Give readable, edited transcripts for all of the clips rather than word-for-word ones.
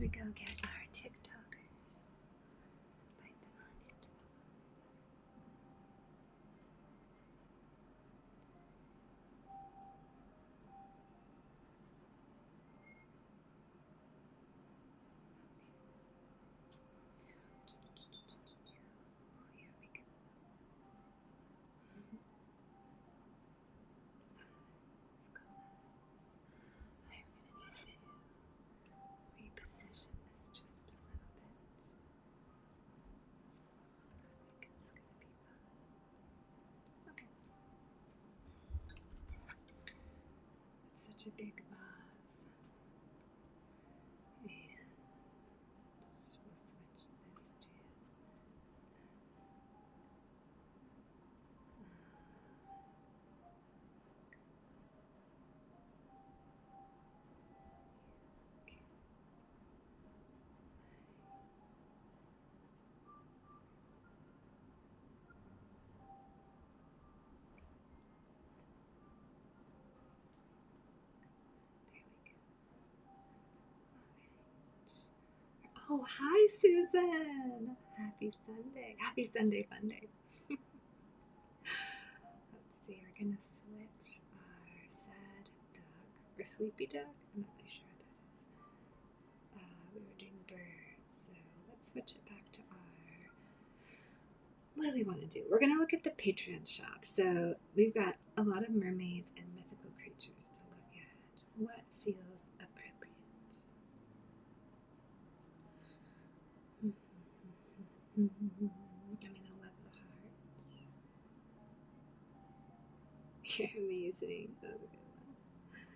we go get our TikTokers? Invite them on into the Here we go. I'm gonna need to reposition this just a little bit. I think it's gonna be fun. Okay. It's such a big vase. And we'll switch this to okay. There we go. All right. Oh, hi, Susan. Happy Sunday. Happy Sunday fun day. Let's see, we're gonna switch our sad duck or sleepy duck. I'm not really sure what that is. We were doing birds, so let's switch it back to our. What do we want to do? We're gonna look at the Patreon shop. So we've got a lot of mermaids and mythical creatures to look at. What feels appropriate? I'm gonna love the hearts. You're amazing. That was a good one.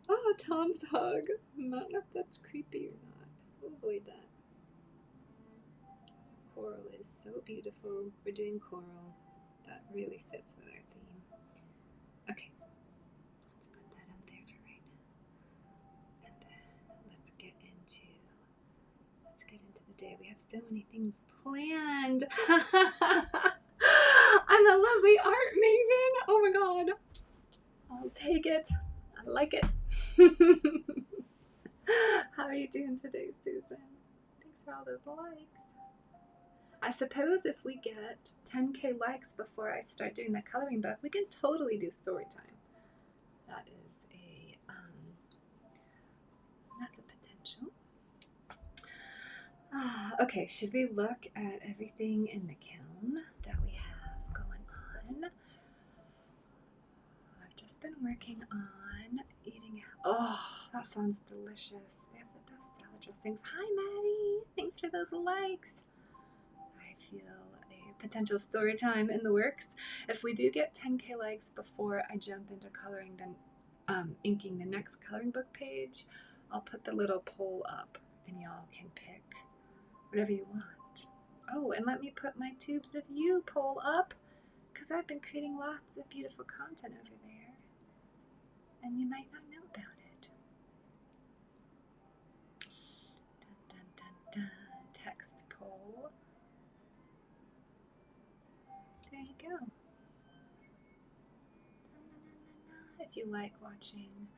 Oh, Tom's hug. I don't know if that's creepy or not. We'll avoid that. Coral is so beautiful. We're doing coral. That really fits with our theme. Okay, let's put that up there for right now. And then let's get into the day. We have so many things planned. I'm a lovely art maven. Oh my god. I'll take it. I like it. How are you doing today, Susan? Thanks for all those likes. I suppose if we get 10K likes before I start doing the coloring book, we can totally do story time. That is that's a potential. Okay, should we look at everything in the kiln that we have going on? I've just been working on eating out. Oh, that sounds delicious. They have the best salad dressings. Hi, Maddie. Thanks for those likes. I feel a potential story time in the works. If we do get 10K likes before I jump into coloring, then inking the next coloring book page, I'll put the little poll up and y'all can pick whatever you want. Oh, and let me put my Tubes of You poll up, because I've been creating lots of beautiful content over there, and you might not know about it. Dun, dun, dun, dun. Text poll. There you go. If you like watching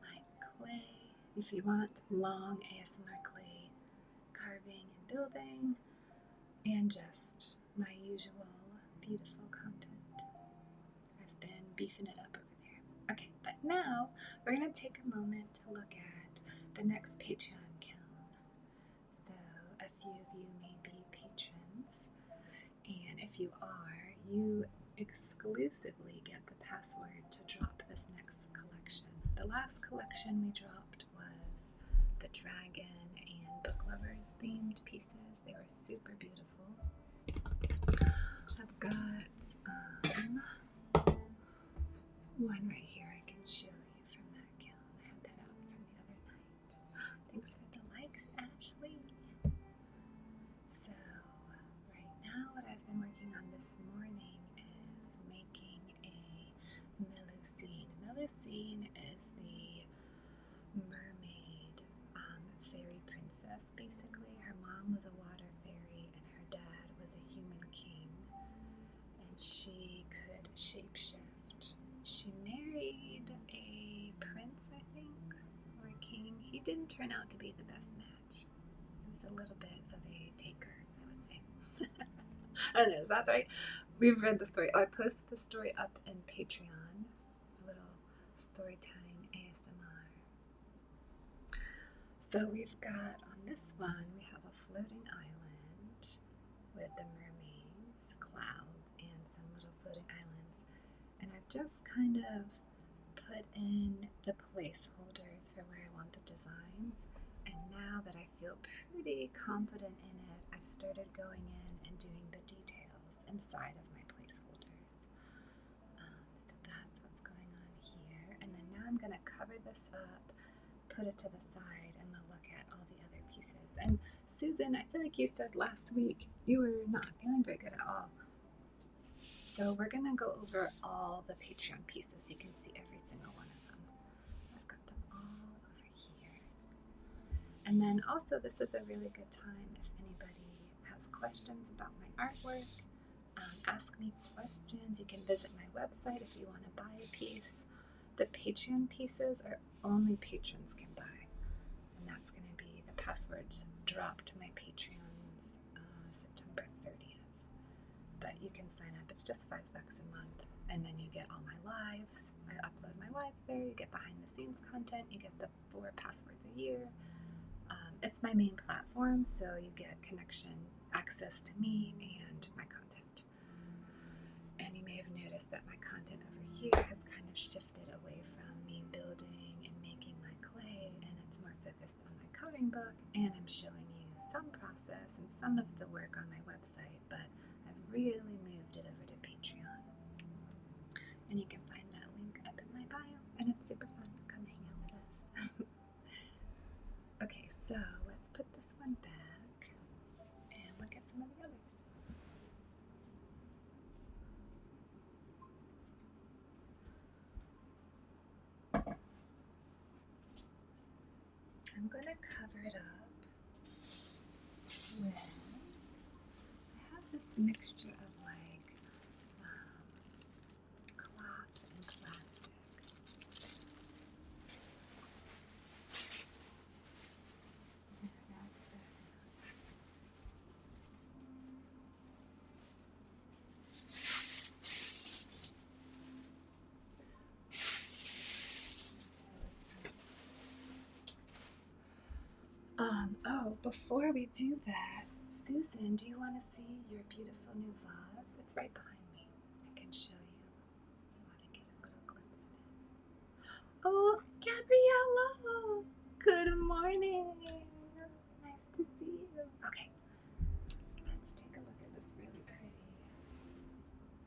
my clay, if you want long ASMR clay carving and building, and just my usual beautiful content, I've been beefing it up over there. Okay, but now we're going to take a moment to look at the next Patreon kiln. So a few of you may be patrons, and if you are, you exclusively get the password to drop this next collection. The last collection we dropped was the dragon and book lovers themed pieces. They were super beautiful. I've got one right here I can show you from that kiln. I had that out from the other night. Thanks for the likes, Ashley. So right now what I've been working on this morning is making a Melusine. Melusine is the mermaid fairy princess, basically. Her mom was a water fairy and her dad was a human king, and she could shapeshift. She married a prince, I think, or a king. He it didn't turn out to be the best match. It was a little bit of a taker, I would say. I don't know, is that right? We've read the story. Oh, I posted the story up in Patreon. A little story time ASMR. So we've got, on this one, we have a floating island with the mermaids, clouds, and some little floating islands. And I've just kind of put in the placeholders for where I want the designs. And now that I feel pretty confident in it, I've started going in and doing the details inside of my placeholders. So that's what's going on here. And then now I'm going to cover this up, put it to the side, and we'll look at all the other pieces. And Susan, I feel like you said last week you were not feeling very good at all. So we're going to go over all the Patreon pieces. You can see every single one of them. I've got them all over here. And then also, this is a really good time if anybody has questions about my artwork. Ask me questions. You can visit my website if you want to buy a piece. The Patreon pieces are only patrons can buy. And that's going to be, the passwords drop to my Patreons September 30th. But you can sign up. It's just $5 a month. And then you get all my lives. I upload my lives there. You get behind the scenes content. You get the 4 passwords a year. It's my main platform, so you get connection, access to me and my content. And you may have noticed that my content over here has kind of shifted away from me building and making my clay, and it's more focused on my coloring book, and I'm showing you some process and some of the work on my website, but I've really moved it over to Patreon. And you can find that link up in my bio, and it's super fun. Come hang out with us. Okay, so let's put this one back and look at some of the others. I'm going to cover it up with, I have this mixture of like cloth and plastic. Oh, before we do that, Susan, do you want to see your beautiful new vase? It's right behind me. I can show you. You want to get a little glimpse of it? Oh, Gabriella! Good morning! Nice to see you. Okay, let's take a look at this really pretty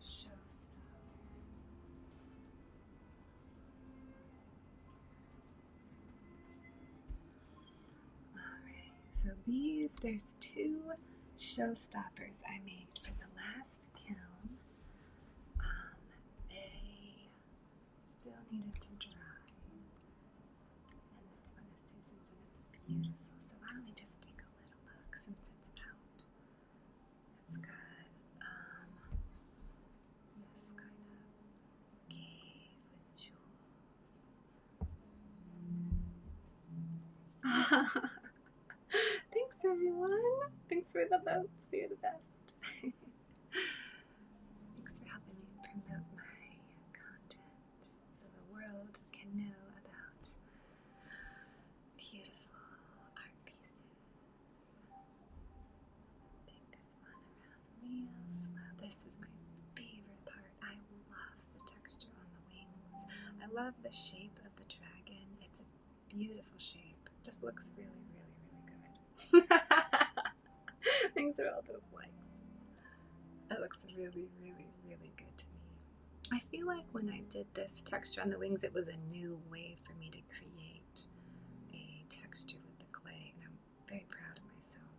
showstopper. Alright, so there's 2 showstoppers I made for the last kiln. They still needed to dry. And this one is Susan's and it's beautiful. So why don't we just take a little look since it's out. It's got this kind of cave with jewels. Thanks everyone. Thanks for the votes. You're the best. Thanks for helping me promote my content so the world can know about beautiful art pieces. Take this one around real slow. This is my favorite part. I love the texture on the wings. I love the shape of the dragon. It's a beautiful shape. Just looks really, really, really good. Thanks for all those likes. That looks really, really, really good to me. I feel like when I did this texture on the wings, it was a new way for me to create a texture with the clay, and I'm very proud of myself.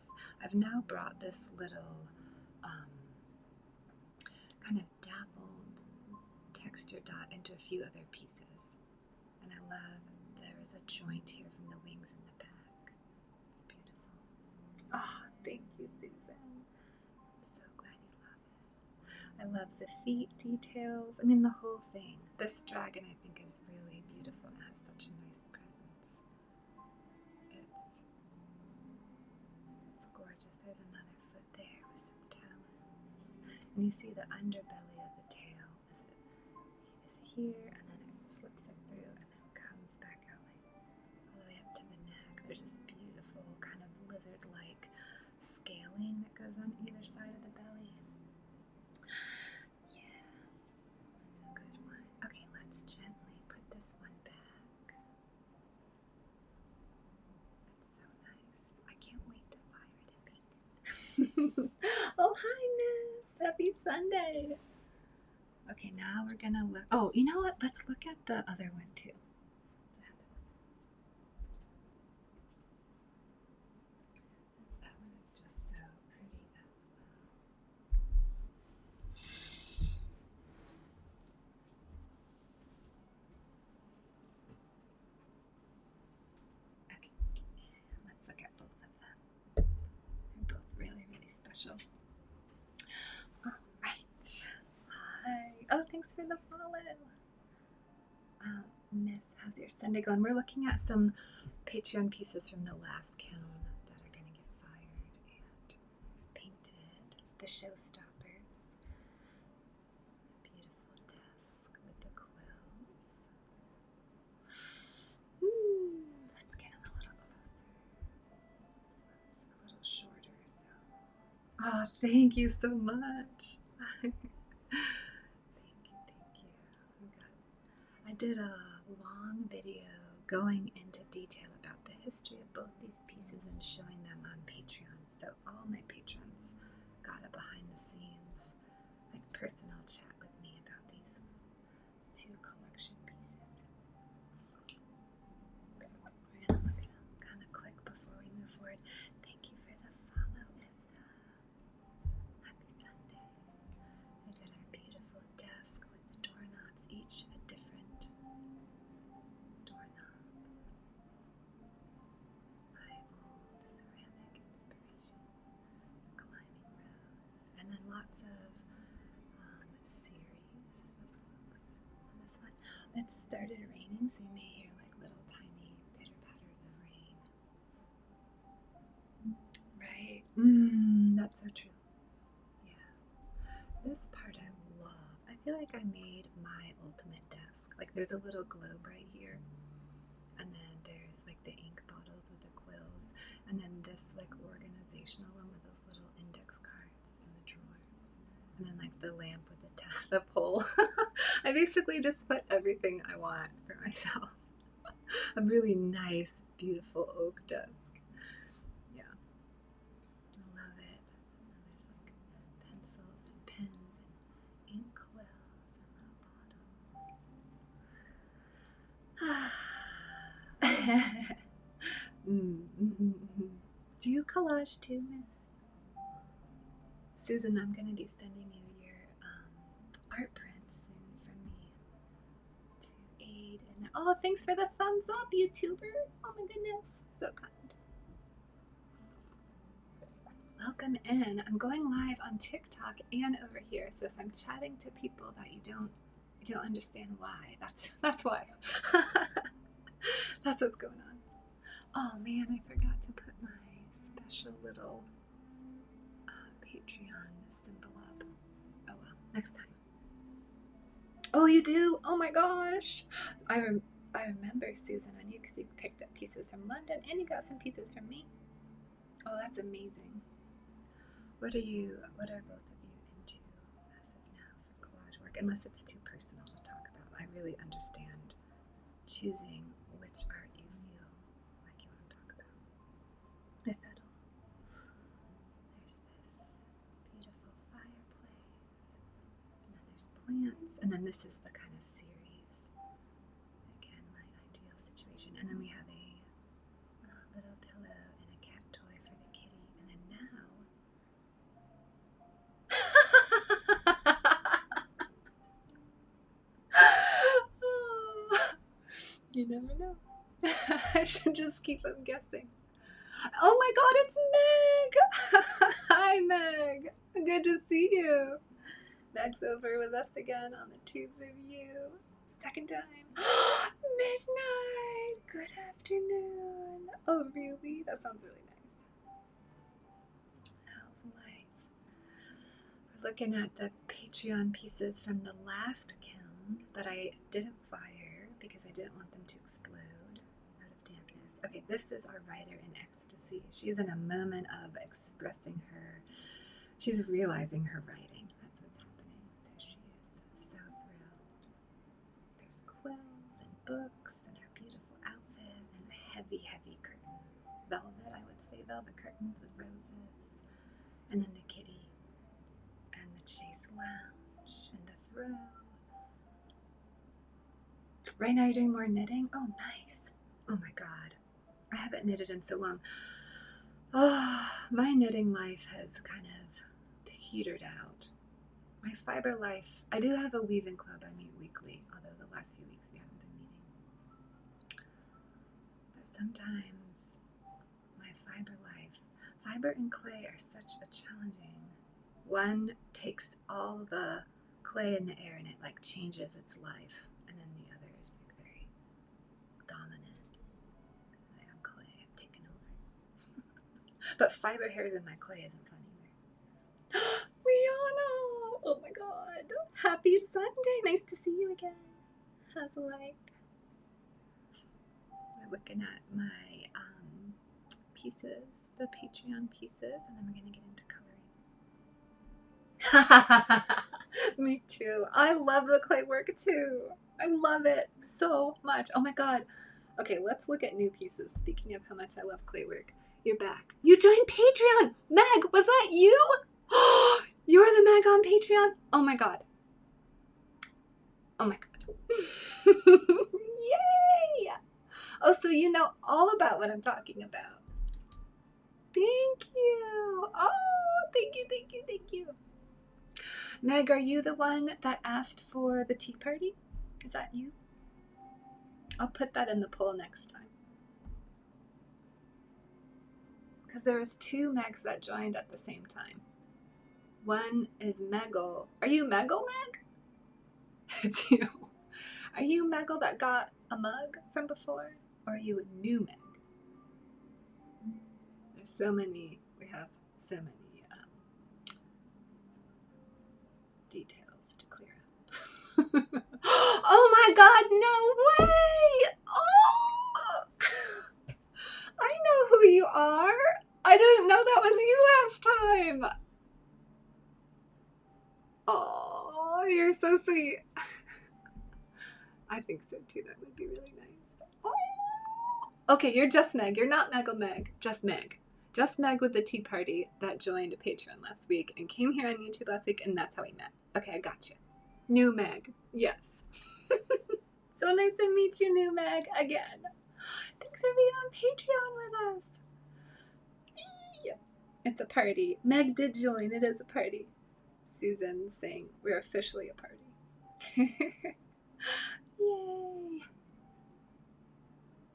I've now brought this little kind of dappled texture dot into a few other pieces, and I love there is a joint here from the wings in the back. It's beautiful. Oh, thank you, Susan. I'm so glad you love it. I love the feet details. I mean, the whole thing. This dragon, I think, is really beautiful and has such a nice presence. There's another foot there with some talons. And you see the underbelly of the tail is here, and then it slips it through and then comes back out like all the way up to the neck. There's this beautiful kind of lizard-like scaling that goes on either side of the belly. Yeah, that's a good one. Okay, let's gently put this one back. It's so nice. I can't wait to fire it and paint it. Oh, hi, Miss. Happy Sunday. Okay, now we're gonna look. Oh, you know what? Let's look at the other one too. That one is just so pretty as well. Okay, let's look at both of them. They're both really, really special. All right. Hi. Oh, thanks for the follow. Miss, how's your Sunday going? We're looking at some Patreon pieces from the last kiln that are going to get fired and painted. The showstoppers. Beautiful desk with the quills. Let's get them a little closer. This one's a little shorter, so. Oh, thank you so much. Thank you. I did a long video going into detail about the history of both these pieces and showing them on Patreon. So all my patrons got a behind the scenes, like personal chat with me about these two collection pieces. We're gonna look at them kind of quick before we move forward. Thank you for the follow, Issa. Happy Sunday. We did our beautiful desk with the doorknobs, each a different doorknob. My old ceramic inspiration, climbing rose, and then lots of series of books on this one. It started raining, so you may hear like little tiny pitter patters of rain. Right? That's so true. Yeah. This part I love. I feel like I made my ultimate desk. Like there's a little globe right here, and then there's like the ink bottles with the quills, and then this like organizational one with those little index cards in the drawers, and then like the lamp with the pole. I basically just put everything I want for myself. A really nice, beautiful oak desk. Yeah, I love it. And there's like pencils and pens and ink quills and little bottles. Do you collage too, Miss? Susan, I'm going to be sending you your art prints soon from me to aid in that. Oh, thanks for the thumbs up, YouTuber. Oh my goodness, so kind. Welcome in. I'm going live on TikTok and over here, so if I'm chatting to people that you don't understand why, that's why. That's what's going on. Oh man, I forgot to put my special little Patreon symbol up. Oh well, next time. Oh, you do? Oh my gosh! I remember, Susan, on you because you picked up pieces from London and you got some pieces from me. Oh, that's amazing. What are both of you into as of now for collage work? Unless it's too personal to talk about. I really understand choosing which art you feel like you want to talk about. If at all. There's this beautiful fireplace, and then there's plants, and then this is the kind of series. Again, my ideal situation. And then we have a little pillow and a cat toy for the kitty, and then now you never know. I should just keep them guessing. Oh my god, it's Meg! Hi, Meg! Good to see you. Meg's over with us again on the tubes of you. Second time. Midnight! Good afternoon. Oh, really? That sounds really nice. Looking at the Patreon pieces from the last kiln that I didn't fire because I didn't want them to explode out of dampness. Okay, this is our writer in ecstasy. She's in a moment of expressing her, she's realizing her writing. That's what's happening. So she is so thrilled. There's quills and books and her beautiful outfit and heavy, heavy curtains. Velvet, I would say velvet curtains with roses. And then the kitty and the chase lounge and the throw. Right now you're doing more knitting? Oh, nice. Oh my God. I haven't knitted in so long. Oh, my knitting life has kind of petered out. My fiber life, I do have a weaving club I meet weekly, although the last few weeks we haven't been meeting. But sometimes my fiber and clay are such a challenging. One takes all the clay in the air and it like changes its life, and then the other is like very dominant. Like, I'm clay, I'm taking over. But fiber hairs in my clay isn't fun either. Liana! Oh my God! Happy Sunday! Nice to see you again. How's life? We're looking at my pieces, the Patreon pieces, and then we're gonna get into coloring. Me too. I love the clay work too. I love it so much. Oh my God. Okay, let's look at new pieces. Speaking of how much I love clay work, you're back. You joined Patreon. Meg, was that you? You're the Meg on Patreon. Oh my God. Oh my God. Yay! Oh, so you know all about what I'm talking about. Thank you. Oh, thank you, thank you, thank you. Meg, are you the one that asked for the tea party? Is that you? I'll put that in the poll next time. Because there was 2 Megs that joined at the same time. One is Meggle. Are you Meggle, Meg? It's you. Are you Meggle that got a mug from before? Or are you a new Meg? There's so many. We have so many details to clear up. Oh my God, no way! Oh! I know who you are. I didn't know that was you last time. Oh, you're so sweet. I think so too. That would be really nice. Oh. Okay, you're just Meg. You're not Meggle Meg. Just Meg. Just Meg with the tea party that joined Patreon last week and came here on YouTube last week, and that's how we met. Okay, I got you. New Meg. Yes. So nice to meet you, new Meg, again. Thanks for being on Patreon with us. It's a party. Meg did join. It is a party. Susan saying we're officially a party. Yay.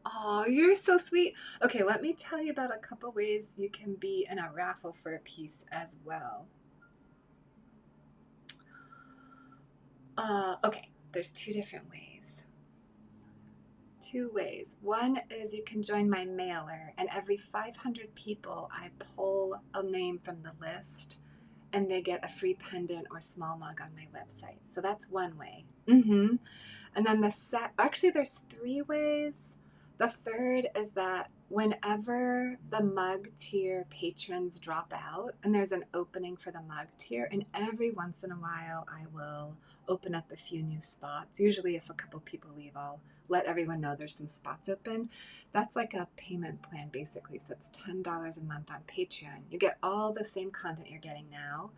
Oh, you're so sweet. Okay, let me tell you about a couple ways you can be in a raffle for a piece as well. Okay, there's 2 different ways. 2 ways. One is you can join my mailer, and every 500 people I pull a name from the list and they get a free pendant or small mug on my website. So that's one way. And then actually there's 3 ways. The third is that whenever the mug tier patrons drop out, and there's an opening for the mug tier, and every once in a while I will open up a few new spots. Usually if a couple people leave, I'll let everyone know there's some spots open. That's like a payment plan basically. So it's $10 a month on Patreon. You get all the same content you're getting now,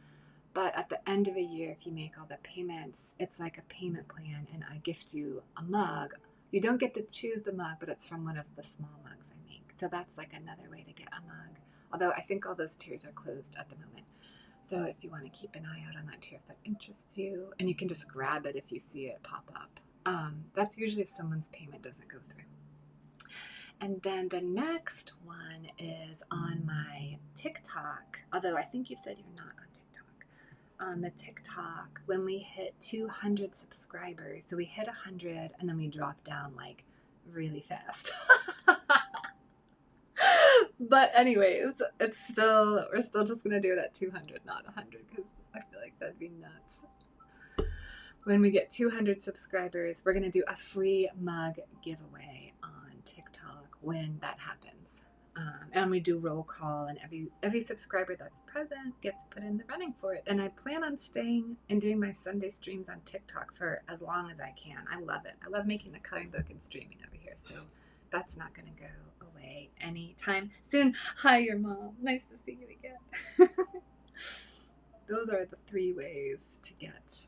but at the end of a year, if you make all the payments, it's like a payment plan, and I gift you a mug. You don't get to choose the mug, but it's from one of the small mugs I make. So that's like another way to get a mug. Although I think all those tiers are closed at the moment. So if you want to keep an eye out on that tier if that interests you, and you can just grab it if you see it pop up. That's usually if someone's payment doesn't go through. And then the next one is on my TikTok, although I think you said you're not on TikTok. On the TikTok, when we hit 200 subscribers, so we hit 100 and then we dropped down like really fast. But anyways, we're still just gonna do it at 200, not 100, because I feel like That'd be nuts. When we get 200 subscribers, we're going to do a free mug giveaway on TikTok when that happens. And we do roll call, and every subscriber that's present gets put in the running for it. And I plan on staying and doing my Sunday streams on TikTok for as long as I can. I love it. I love making the coloring book and streaming over here. So that's not going to go away anytime soon. Hi, your mom. Nice to see you again. Those are the 3 ways to get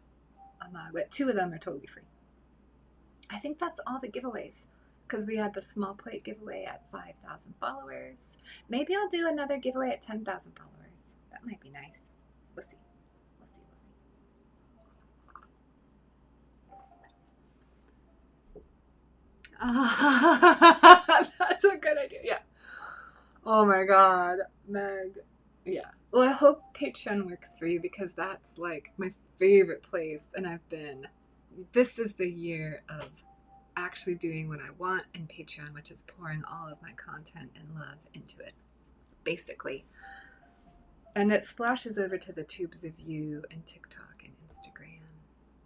a mug, but 2 of them are totally free. I think that's all the giveaways, because we had the small plate giveaway at 5,000 followers. Maybe I'll do another giveaway at 10,000 followers. That might be nice. We'll see. That's a good idea. Yeah. Oh my God, Meg. Yeah. Well, I hope Patreon works for you, because that's like my favorite place, and this is the year of actually doing what I want in Patreon, which is pouring all of my content and love into it, basically. And it splashes over to the tubes of you and TikTok and Instagram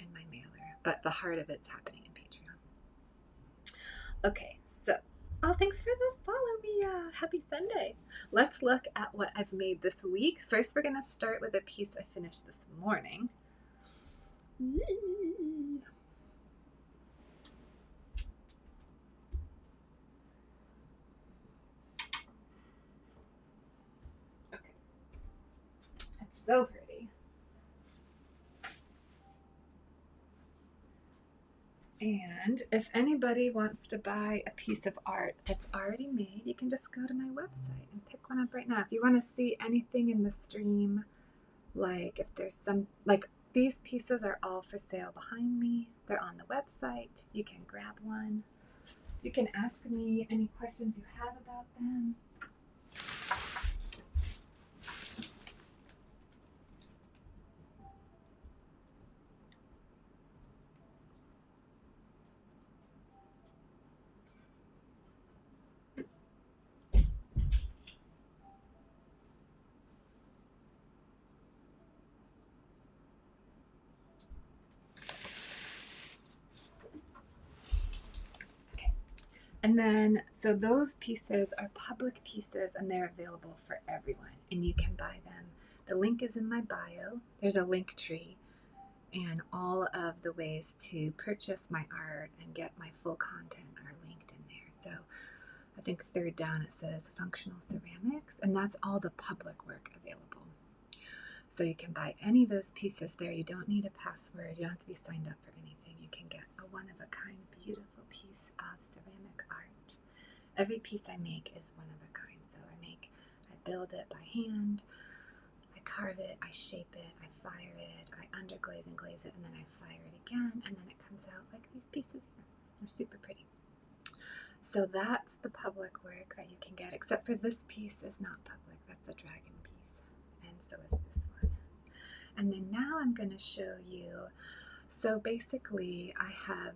and my mailer, but the heart of it's happening in Patreon. Okay, so, thanks for the follow, Mia. Happy Sunday. Let's look at what I've made this week. First, we're going to start with a piece I finished this morning. Okay. It's so pretty. And if anybody wants to buy a piece of art that's already made, you can just go to my website and pick one up right now. If you want to see anything in the stream, like if there's some, like these pieces are all for sale behind me. They're on the website. You can grab one. You can ask me any questions you have about them. And then, so those pieces are public pieces, and they're available for everyone, and you can buy them. The link is in my bio. There's a link tree, and all of the ways to purchase my art and get my full content are linked in there. So I think 3rd down it says functional ceramics, and that's all the public work available. So you can buy any of those pieces there. You don't need a password. You don't have to be signed up for anything. You can get a one-of-a-kind, beautiful piece of ceramic art. Every piece I make is one of a kind. So I build it by hand, I carve it, I shape it, I fire it, I underglaze and glaze it, and then I fire it again, and then it comes out like these pieces here. They're super pretty. So that's the public work that you can get, except for this piece is not public. That's a dragon piece, and so is this one. And then now I'm going to show you. So basically, I have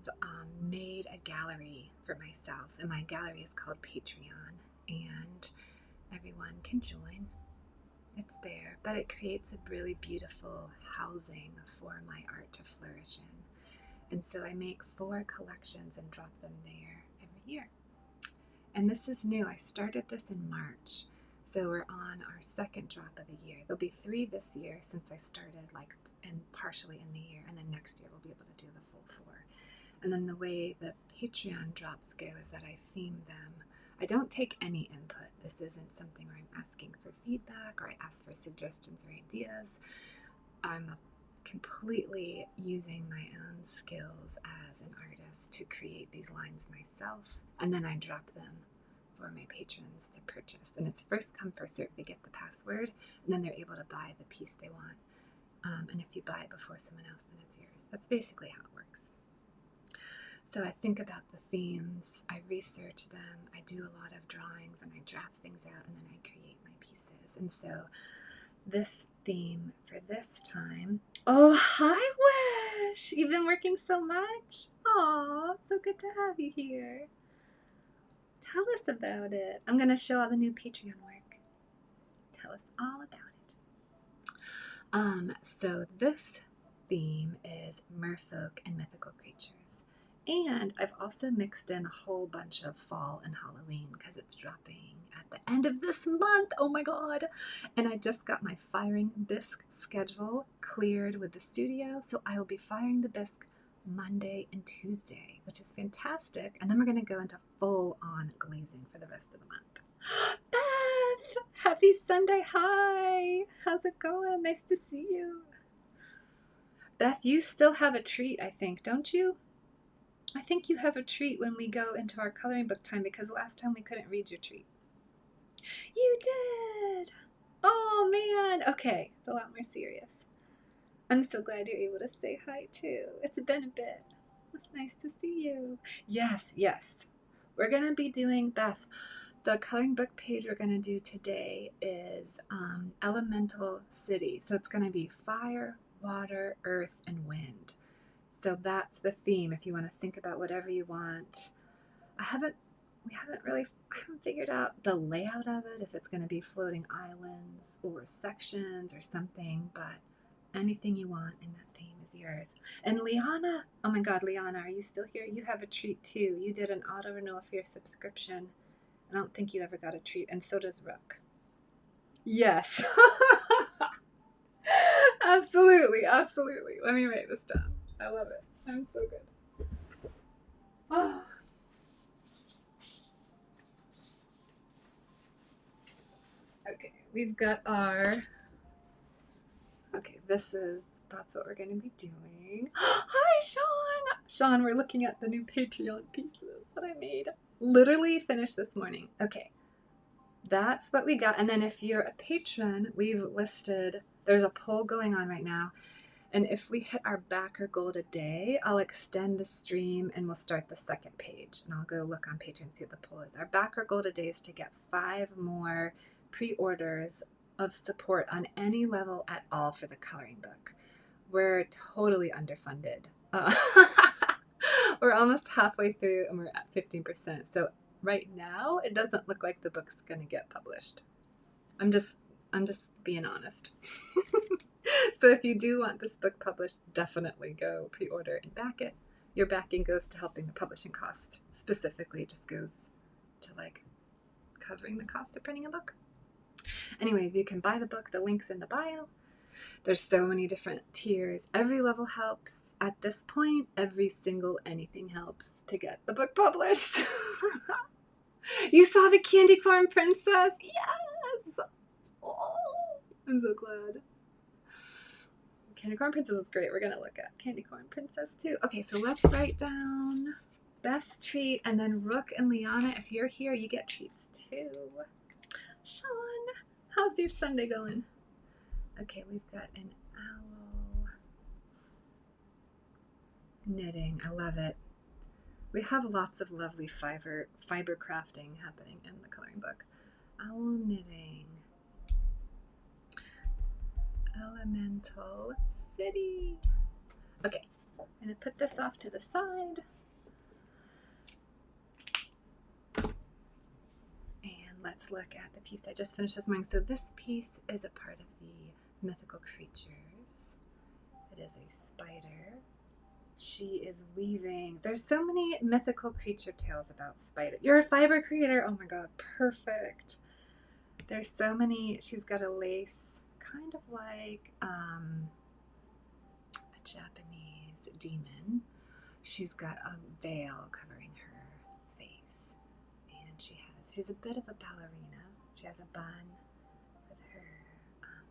made a gallery for myself, and my gallery is called Patreon, and everyone can join. It's there, but it creates a really beautiful housing for my art to flourish in. And so I make 4 collections and drop them there every year. And this is new. I started this in March, so we're on our 2nd drop of the year. There'll be 3 this year since I started partially in the year, and then next year we'll be able to do the full 4. And then the way the Patreon drops go is that I theme them. I don't take any input. This isn't something where I'm asking for feedback or I ask for suggestions or ideas. I'm completely using my own skills as an artist to create these lines myself, and then I drop them for my patrons to purchase. And it's first come, first serve. They get the password, and then they're able to buy the piece they want. And if you buy it before someone else, then it's yours. That's basically how it works. So I think about the themes, I research them, I do a lot of drawings, and I draft things out, and then I create my pieces. And so this theme for this time. Oh, hi, Wish! You've been working so much? Aw, so good to have you here. Tell us about it. I'm going to show all the new Patreon work. Tell us all about it. So this theme is merfolk and mythical creatures. And I've also mixed in a whole bunch of fall and Halloween because it's dropping at the end of this month. Oh my god. And I just got my firing bisque schedule cleared with the studio, so I will be firing the bisque Monday and Tuesday, which is fantastic. And then we're going to go into full on glazing for the rest of the month. Beth! Happy Sunday. Hi! How's it going? Nice to see you. Beth, you still have a treat, I think, don't you? I think you have a treat when we go into our coloring book time because last time we couldn't read your treat. You did! Oh man! Okay, it's a lot more serious. I'm so glad you're able to say hi too. It's been a bit. It's nice to see you. Yes, yes. We're going to be doing, Beth, the coloring book page we're going to do today is elemental city. So it's going to be fire, water, earth, and wind. So that's the theme if you want to think about whatever you want. I haven't figured out the layout of it, if it's going to be floating islands or sections or something, but anything you want in that theme is yours. And Liana, oh my god, Liana, are you still here? You have a treat too. You did an auto renewal for your subscription. I don't think you ever got a treat, and so does Rook. Yes. Absolutely, absolutely. Let me write this down. I love it. I'm so good. Oh. Okay, we've got our... Okay, that's what we're going to be doing. Hi, Sean! Sean, we're looking at the new Patreon pieces that I made. Literally finished this morning. Okay, that's what we got. And then if you're a patron, we've listed, there's a poll going on right now. And if we hit our backer goal today, I'll extend the stream and we'll start the second page. And I'll go look on Patreon and see what the poll is. Our backer goal today is to get 5 more pre-orders of support on any level at all for the coloring book. We're totally underfunded. We're almost halfway through and we're at 15%. So right now, it doesn't look like the book's going to get published. I'm just being honest. So if you do want this book published, definitely go pre-order and back it. Your backing goes to helping the publishing cost. Specifically, it just goes to like covering the cost of printing a book. Anyways, you can buy the book. The link's in the bio. There's so many different tiers. Every level helps. At this point, every single anything helps to get the book published. You saw the Candy Corn Princess? Yes! Oh, I'm so glad. Candy Corn Princess is great. We're going to look at Candy Corn Princess too. Okay, so let's write down best treat, and then Rook and Liana, if you're here, you get treats too. Sean, how's your Sunday going? Okay, we've got an owl. Knitting, I love it. We have lots of lovely fiber crafting happening in the coloring book. Owl knitting. Elemental city. Okay, I'm going to put this off to the side. And let's look at the piece I just finished this morning. So this piece is a part of the mythical creatures. It is a spider. She is weaving. There's so many mythical creature tales about spider. You're a fiber creator. Oh my god, perfect. There's so many. She's got a lace, kind of like a Japanese demon. She's got a veil covering her face, and she's a bit of a ballerina. She has a bun with her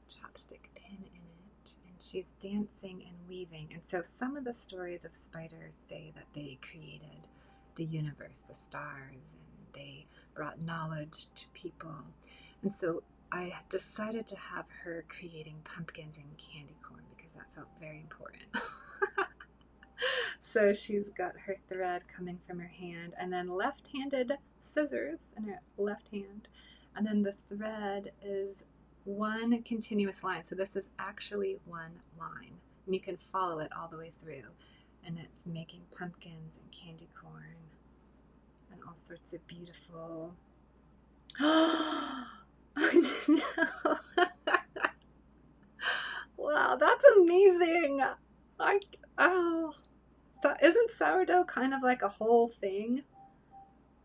chopstick pin in it, and she's dancing and weaving. And so some of the stories of spiders say that they created the universe, the stars, and they brought knowledge to people. And so I decided to have her creating pumpkins and candy corn because that felt very important. So she's got her thread coming from her hand, and then left-handed scissors in her left hand, and then the thread is one continuous line. So this is actually one line, and you can follow it all the way through, and it's making pumpkins and candy corn and all sorts of beautiful... Oh no! I, oh, so isn't sourdough kind of like a whole thing?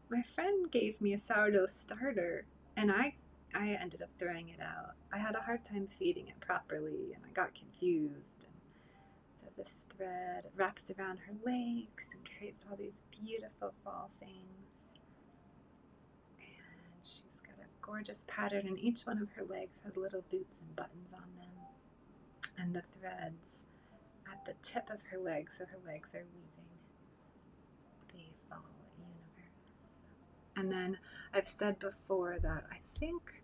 My friend gave me a sourdough starter, and I ended up throwing it out. I had a hard time feeding it properly, and I got confused. And so this thread wraps around her legs and creates all these beautiful fall things. And she's got a gorgeous pattern, and each one of her legs has little boots and buttons on them. And the threads at the tip of her legs, so her legs are weaving the fall universe. And then I've said before that I think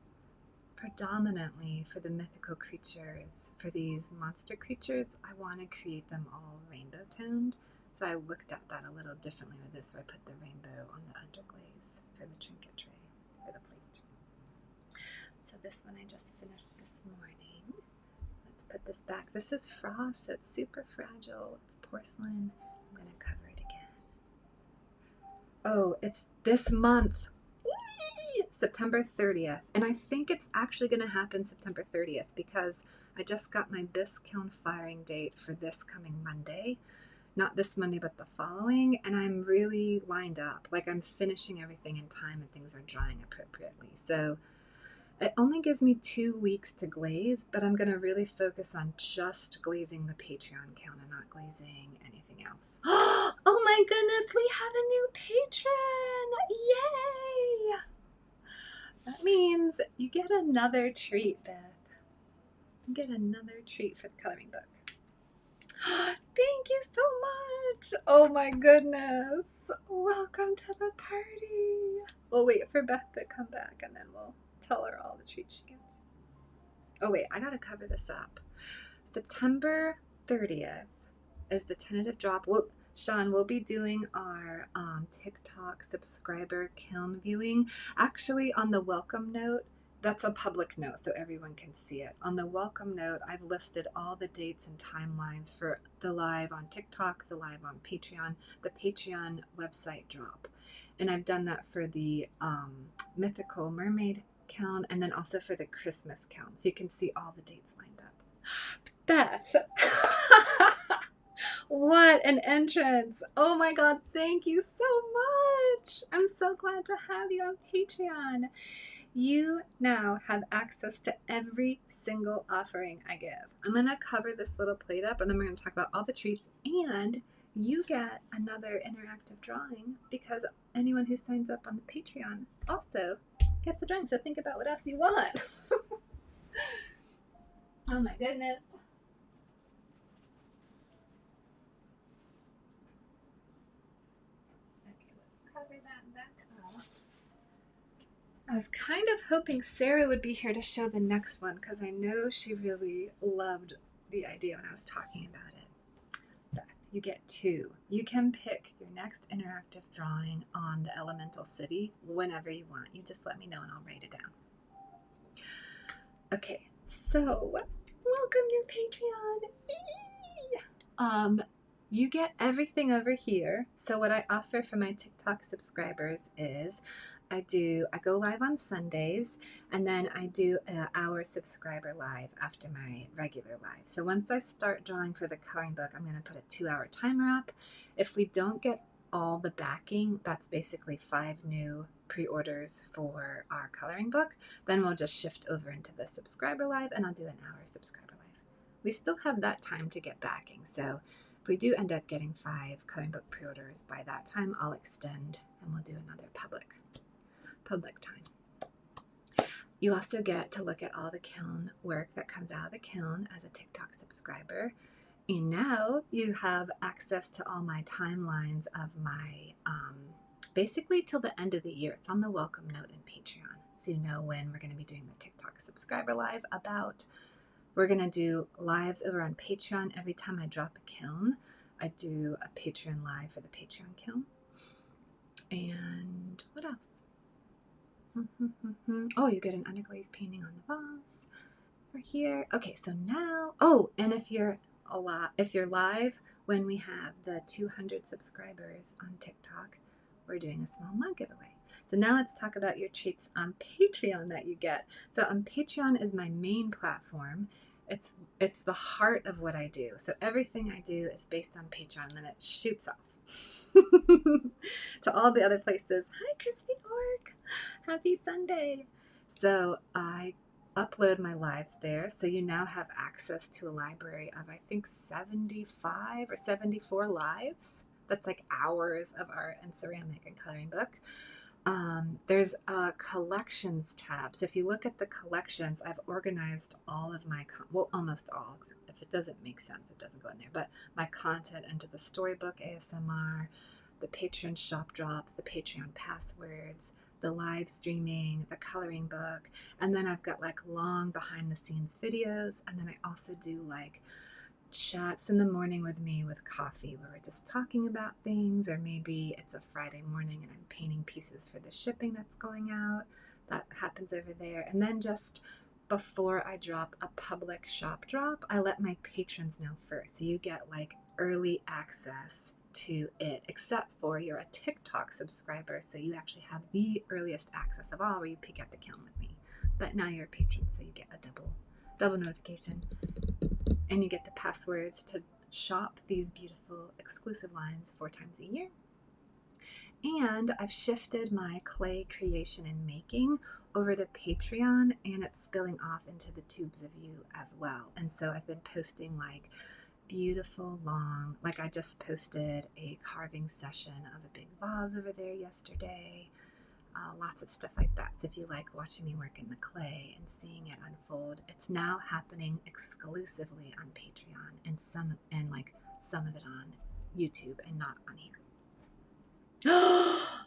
predominantly for the mythical creatures, for these monster creatures, I want to create them all rainbow toned. So I looked at that a little differently with this, where I put the rainbow on the underglaze for the trinket tray, for the plate. So this one I just finished this morning. Let's put this back. This is frost, so it's super fragile. It's porcelain. I'm going to cover it again. Oh, it's this month. September 30th. And I think it's actually going to happen September 30th because I just got my bisque kiln firing date for this coming Monday. Not this Monday, but the following. And I'm really lined up. Like, I'm finishing everything in time and things are drying appropriately. So it only gives me 2 weeks to glaze, but I'm going to really focus on just glazing the Patreon kiln and not glazing anything else. Oh my goodness, we have a new patron! Yay! That means you get another treat, Beth. You get another treat for the coloring book. Thank you so much! Oh my goodness! Welcome to the party! We'll wait for Beth to come back and then we'll tell her all the treats she gets. Oh wait, I gotta cover this up. September 30th is the tentative drop. Sean, we'll be doing our TikTok subscriber kiln viewing. Actually, on the welcome note, that's a public note so everyone can see it. On the welcome note, I've listed all the dates and timelines for the live on TikTok, the live on Patreon, the Patreon website drop. And I've done that for the mythical mermaid kiln and then also for the Christmas kiln. So you can see all the dates lined up. Beth! What an entrance! Oh my god, thank you so much! I'm so glad to have you on Patreon. You now have access to every single offering I give. I'm going to cover this little plate up and then we're going to talk about all the treats, and you get another interactive drawing because anyone who signs up on the Patreon also gets a drawing. So think about what else you want. Oh my goodness. Cover that back up. I was kind of hoping Sarah would be here to show the next one because I know she really loved the idea when I was talking about it. Beth, you get 2. You can pick your next interactive drawing on the Elemental City whenever you want. You just let me know and I'll write it down. Okay, so welcome new Patreon. You get everything over here. So what I offer for my TikTok subscribers is I go live on Sundays, and then I do an hour subscriber live after my regular live. So once I start drawing for the coloring book, I'm going to put a 2-hour timer up. If we don't get all the backing, that's basically 5 new pre-orders for our coloring book, then we'll just shift over into the subscriber live and I'll do an hour subscriber live. We still have that time to get backing, so if we do end up getting 5 coloring book pre-orders by that time, I'll extend and we'll do another public time. You also get to look at all the kiln work that comes out of the kiln as a TikTok subscriber. And now you have access to all my timelines of my, basically till the end of the year. It's on the welcome note in Patreon. So you know when we're going to be doing the TikTok subscriber live about. We're going to do lives over on Patreon every time I drop a kiln. I do a Patreon live for the Patreon kiln. And what else? Oh, you get an underglaze painting on the vase for here. Okay, so now, oh, and if you're live when we have the 200 subscribers on TikTok, we're doing a small mug giveaway. So now let's talk about your treats on Patreon that you get. So on Patreon is my main platform. it's the heart of what I do. So everything I do is based on Patreon, and then it shoots off to all the other places. Hi, Crispy Orc. Happy Sunday. So I upload my lives there. So you now have access to a library of, I think, 75 or 74 lives. That's like hours of art and ceramic and coloring book. There's a collections tab. So if you look at the collections, I've organized all of my, well, almost all. If it doesn't make sense, it doesn't go in there. But my content into the storybook ASMR, the Patreon shop drops, the Patreon passwords, the live streaming, the coloring book. And then I've got like long behind the scenes videos. And then I also do like chats in the morning with me with coffee where we're just talking about things, or maybe it's a Friday morning and I'm painting pieces for the shipping that's going out. That happens over there. And then just before I drop a public shop drop, I let my patrons know first. So you get like early access to it, except for you're a TikTok subscriber, so you actually have the earliest access of all where you pick out the kiln with me. But now you're a patron, so you get a double notification. And you get the passwords to shop these beautiful exclusive lines 4 times a year. And I've shifted my clay creation and making over to Patreon, and it's spilling off into the tubes of you as well. And so I've been posting like beautiful long, like I just posted a carving session of a big vase over there yesterday. Lots of stuff like that. So if you like watching me work in the clay and seeing it unfold, it's now happening exclusively on Patreon, and some of it on YouTube and not on here. Oh,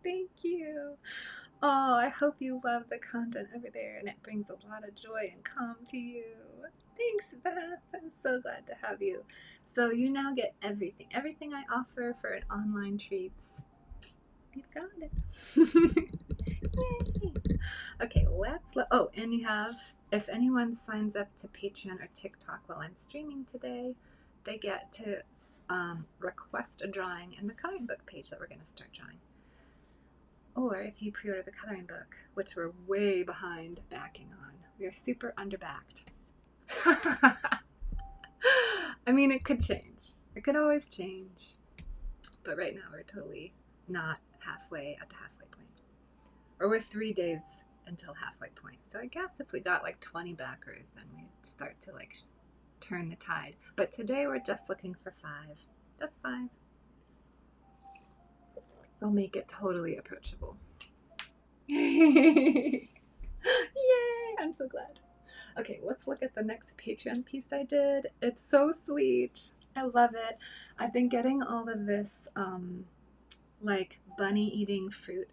thank you. Oh, I hope you love the content over there and it brings a lot of joy and calm to you. Thanks, Beth. I'm so glad to have you. So you now get everything I offer for an online treats. You've got it. Yay. Okay, and you have, if anyone signs up to Patreon or TikTok while I'm streaming today, they get to request a drawing in the coloring book page that we're going to start drawing. Or if you pre-order the coloring book, which we're way behind backing on. We are super underbacked. I mean, it could change. It could always change. But right now we're totally not halfway at the halfway point. Or we're 3 days until halfway point. So I guess if we got like 20 backers, then we'd start to like turn the tide. But today we're just looking for 5. Just 5. We'll make it totally approachable. Yay! I'm so glad. Okay, let's look at the next Patreon piece I did. It's so sweet. I love it. I've been getting all of this like bunny eating fruit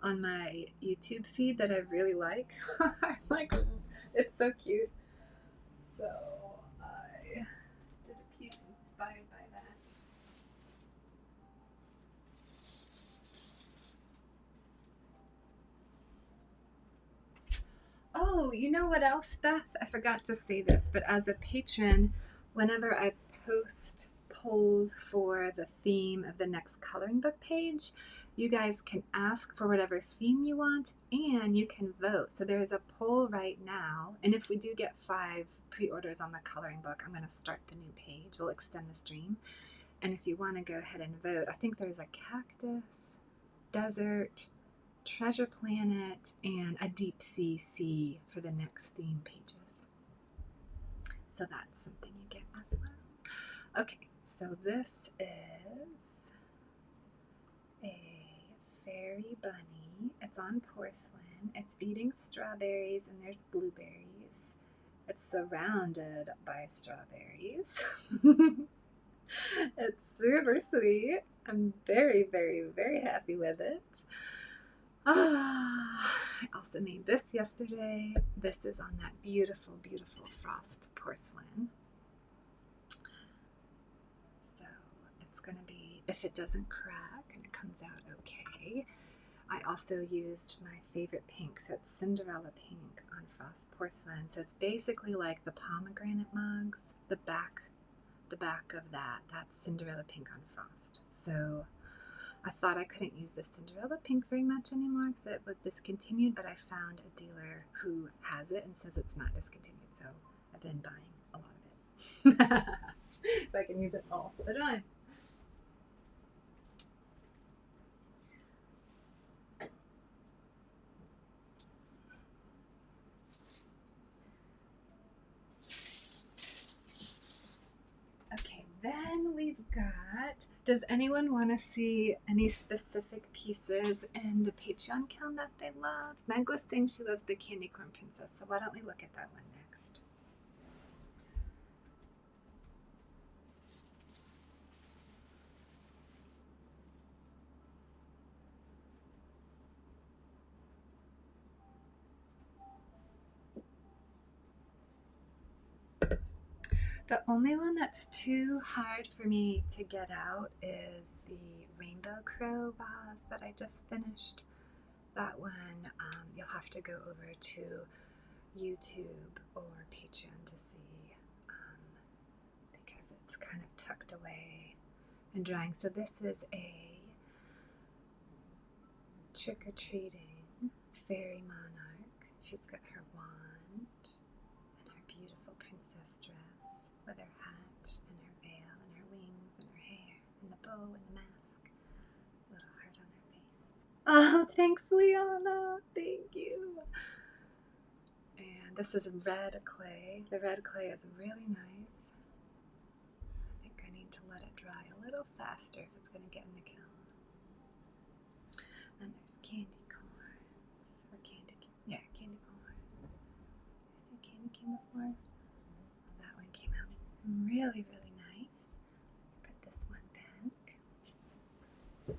on my YouTube feed that I really like. Like, it's so cute. So I did a piece inspired by that. Oh, you know what else, Beth? I forgot to say this, but as a patron, whenever I post polls for the theme of the next coloring book page, you guys can ask for whatever theme you want and you can vote. So there is a poll right now, and if we do get 5 pre-orders on the coloring book, I'm going to start the new page. We'll extend the stream. And if you want to go ahead and vote, I think there's a cactus, desert, treasure planet, and a deep sea for the next theme pages. So that's something you get as well. Okay, so this is a fairy bunny. It's on porcelain. It's eating strawberries, and there's blueberries. It's surrounded by strawberries. It's super sweet. I'm very, very, very happy with it. I also made this yesterday. This is on that beautiful, beautiful frost porcelain. So it's going to be, if it doesn't crack and it comes out okay. I also used my favorite pink, so it's Cinderella pink on frost porcelain. So it's basically like the pomegranate mugs, the back of that's Cinderella pink on frost. So I thought I couldn't use the Cinderella pink very much anymore because it was discontinued, but I found a dealer who has it and says it's not discontinued, so I've been buying a lot of it. So I can use it all the time. Okay, then we've got, does anyone want to see any specific pieces in the Patreon kiln that they love? Meg was saying she loves the Candy Corn Princess, so why don't we look at that one next? The only one that's too hard for me to get out is the Rainbow Crow vase that I just finished. That one, you'll have to go over to YouTube or Patreon to see, because it's kind of tucked away and drying. So this is a trick-or-treating fairy monarch. She's got her wand and her beautiful princess dress with her hat and her veil and her wings and her hair and the bow and the mask. Little heart on her face. Oh, thanks, Liana. Thank you. And this is red clay. The red clay is really nice. I think I need to let it dry a little faster if it's going to get in the kiln. And there's candy corn. Or candy corn. Has there candy cane before? Well, that one came out really, really nice. Let's put this one back. And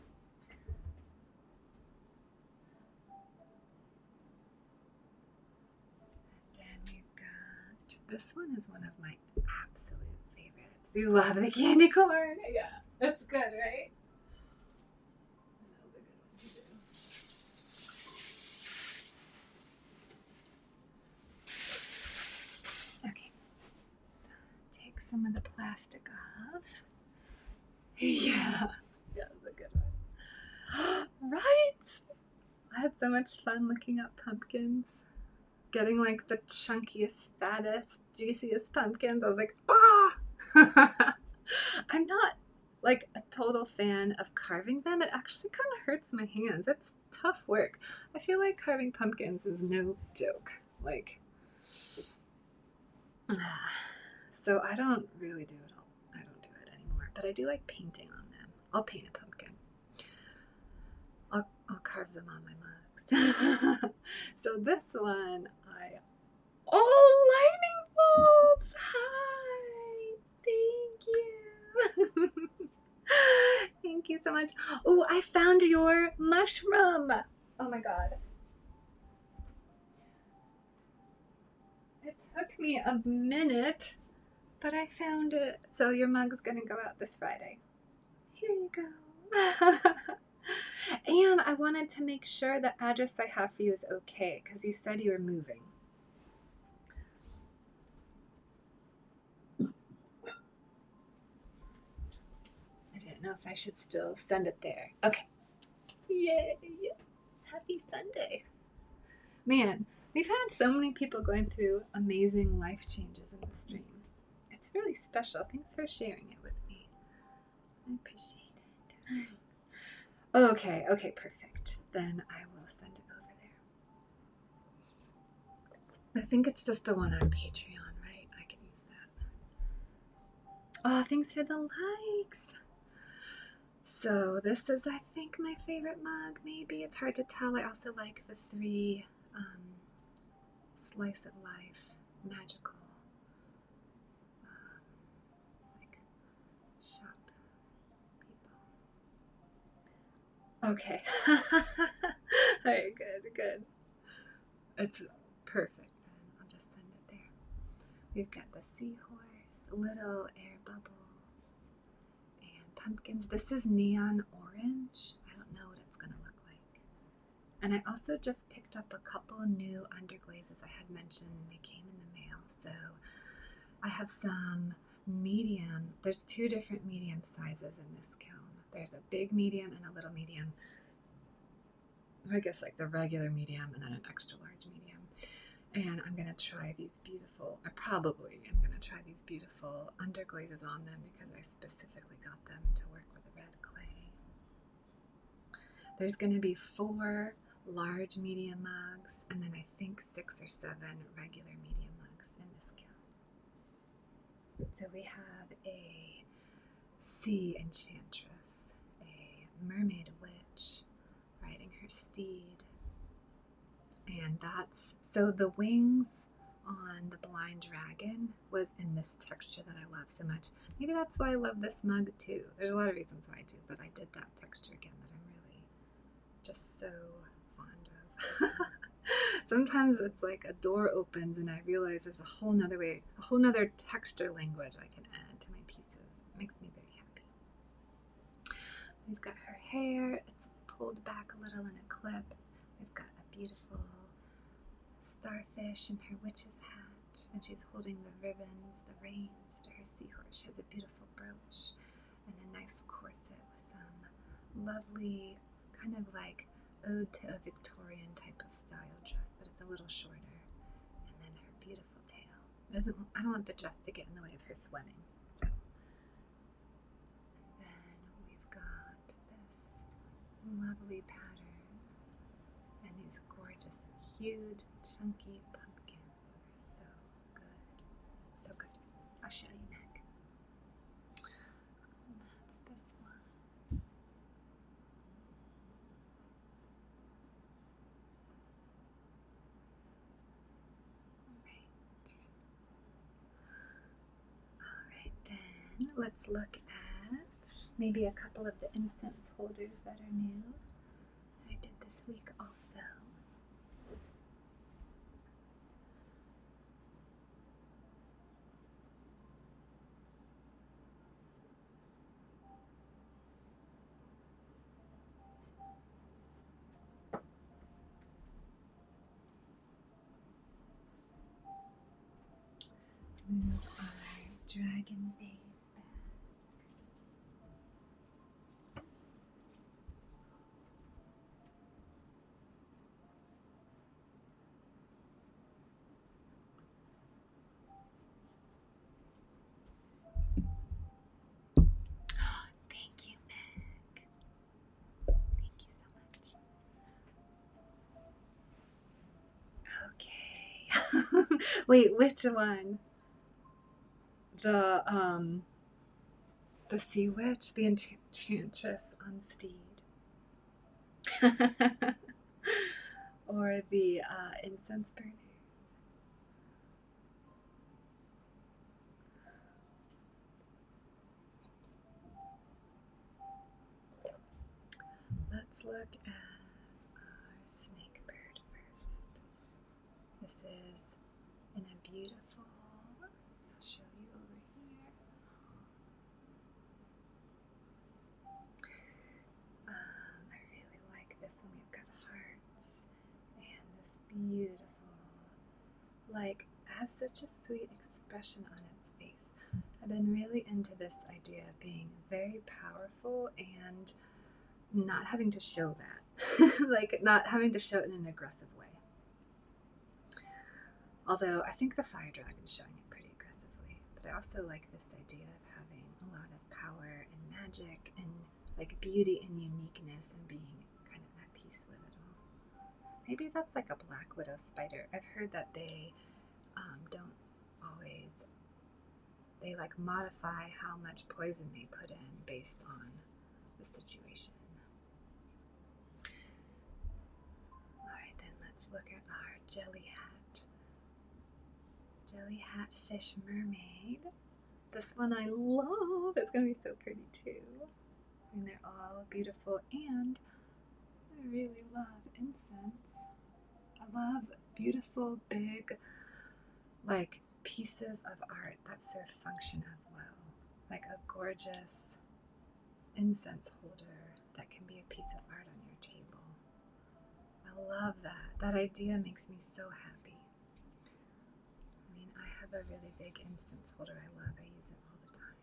then we've got, this one is one of my absolute favorites. You love the candy corn? Yeah, that's good, right? Okay, so take some of the plastic off. Yeah, that's a good one. Right? I had so much fun looking up pumpkins. Getting like the chunkiest, fattest, juiciest pumpkins. I was like, ah! I'm not like a total fan of carving them. It actually kind of hurts my hands. It's tough work. I feel like carving pumpkins is no joke. Like, so I don't really do it all. I don't do it anymore. But I do like painting on them. I'll paint a pumpkin. I'll carve them on my mugs. So this one, oh, lightning bolts! Hi! Thank you! Thank you so much. Oh, I found your mushroom! Oh my god. It took me a minute, but I found it. So your mug's gonna go out this Friday. Here you go. And I wanted to make sure the address I have for you is okay, because you said you were moving. I didn't know if I should still send it there. Okay. Yay! Happy Sunday. Man, we've had so many people going through amazing life changes in the stream. It's really special. Thanks for sharing it with me. I appreciate it. Okay, perfect. Then I will send it over there. I think it's just the one on Patreon, right? I can use that. Oh, thanks for the likes. So this is, I think, my favorite mug, maybe. It's hard to tell. I also like the 3 slice of life, magical, like shop people. Okay. Alright, good. It's perfect then. I'll just send it there. We've got the seahorse, little air bubbles, and pumpkins. This is neon orange. I don't know what it's going to look like. And I also just picked up a couple new underglazes I had mentioned. They came in the mail. So I have some medium. There's 2 different medium sizes in this kiln. There's a big medium and a little medium. I guess like the regular medium and then an extra large medium. And I'm going to try these beautiful, I probably am going to try these beautiful underglazes on them because I specifically got them to work with the red clay. There's going to be 4 large medium mugs and then I think 6 or 7 regular medium mugs in this kit. So we have a sea enchantress, a mermaid witch riding her steed, and so the wings on the blind dragon was in this texture that I love so much. Maybe that's why I love this mug too. There's a lot of reasons why I do, but I did that texture again that I'm really just so fond of. Sometimes it's like a door opens and I realize there's a whole nother way, a whole nother texture language I can add to my pieces. It makes me very happy. We've got her hair, it's pulled back a little in a clip. We've got a beautiful starfish in her witch's hat, and she's holding the ribbons, the reins to her seahorse. She has a beautiful brooch and a nice corset with some lovely, kind of like ode to a Victorian type of style dress, but it's a little shorter. And then her beautiful tail. I don't want the dress to get in the way of her swimming, so. And then we've got this lovely pattern and these gorgeous, huge, chunky pumpkins that are so good. So good. I'll show you next. What's this one? Alright then, let's look at maybe a couple of the incense holders that are new that I did this week also. Move our dragon vase back. Thank you, Meg. Thank you so much. Okay. Wait, which one? The sea witch, the enchantress on steed. Or the incense burners. Let's look at our snake bird first. This is in a beautiful, I'll show you over here. I really like this one. We've got hearts and this beautiful, like, has such a sweet expression on its face. I've been really into this idea of being very powerful and not having to show that. Like, not having to show it in an aggressive way. Although I think the fire dragon's showing it pretty aggressively. But I also like this idea of having a lot of power and magic and like beauty and uniqueness and being kind of at peace with it all. Maybe that's like a black widow spider. I've heard that they don't always, they like modify how much poison they put in based on the situation. Alright, then let's look at our jelly hat. Jelly hat fish mermaid. This one I love. It's going to be so pretty too. And they're all beautiful, and I really love incense. I love beautiful, big, like, pieces of art that serve function as well. Like a gorgeous incense holder that can be a piece of art on your table. I love that. That idea makes me so happy. I mean, I have a really big incense holder I love. I use it all the time.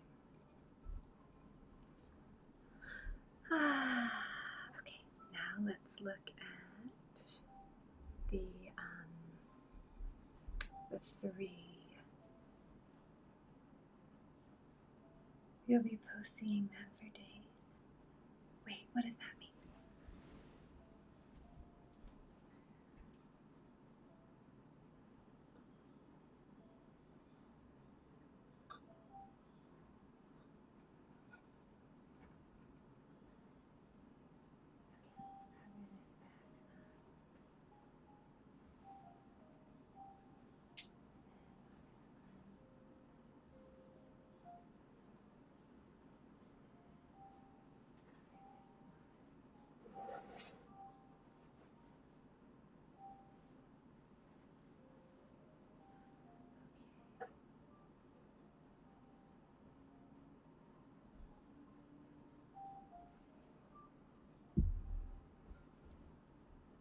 Okay, now let's look at the three. You'll be post-seeing that for days. Wait, what does that mean?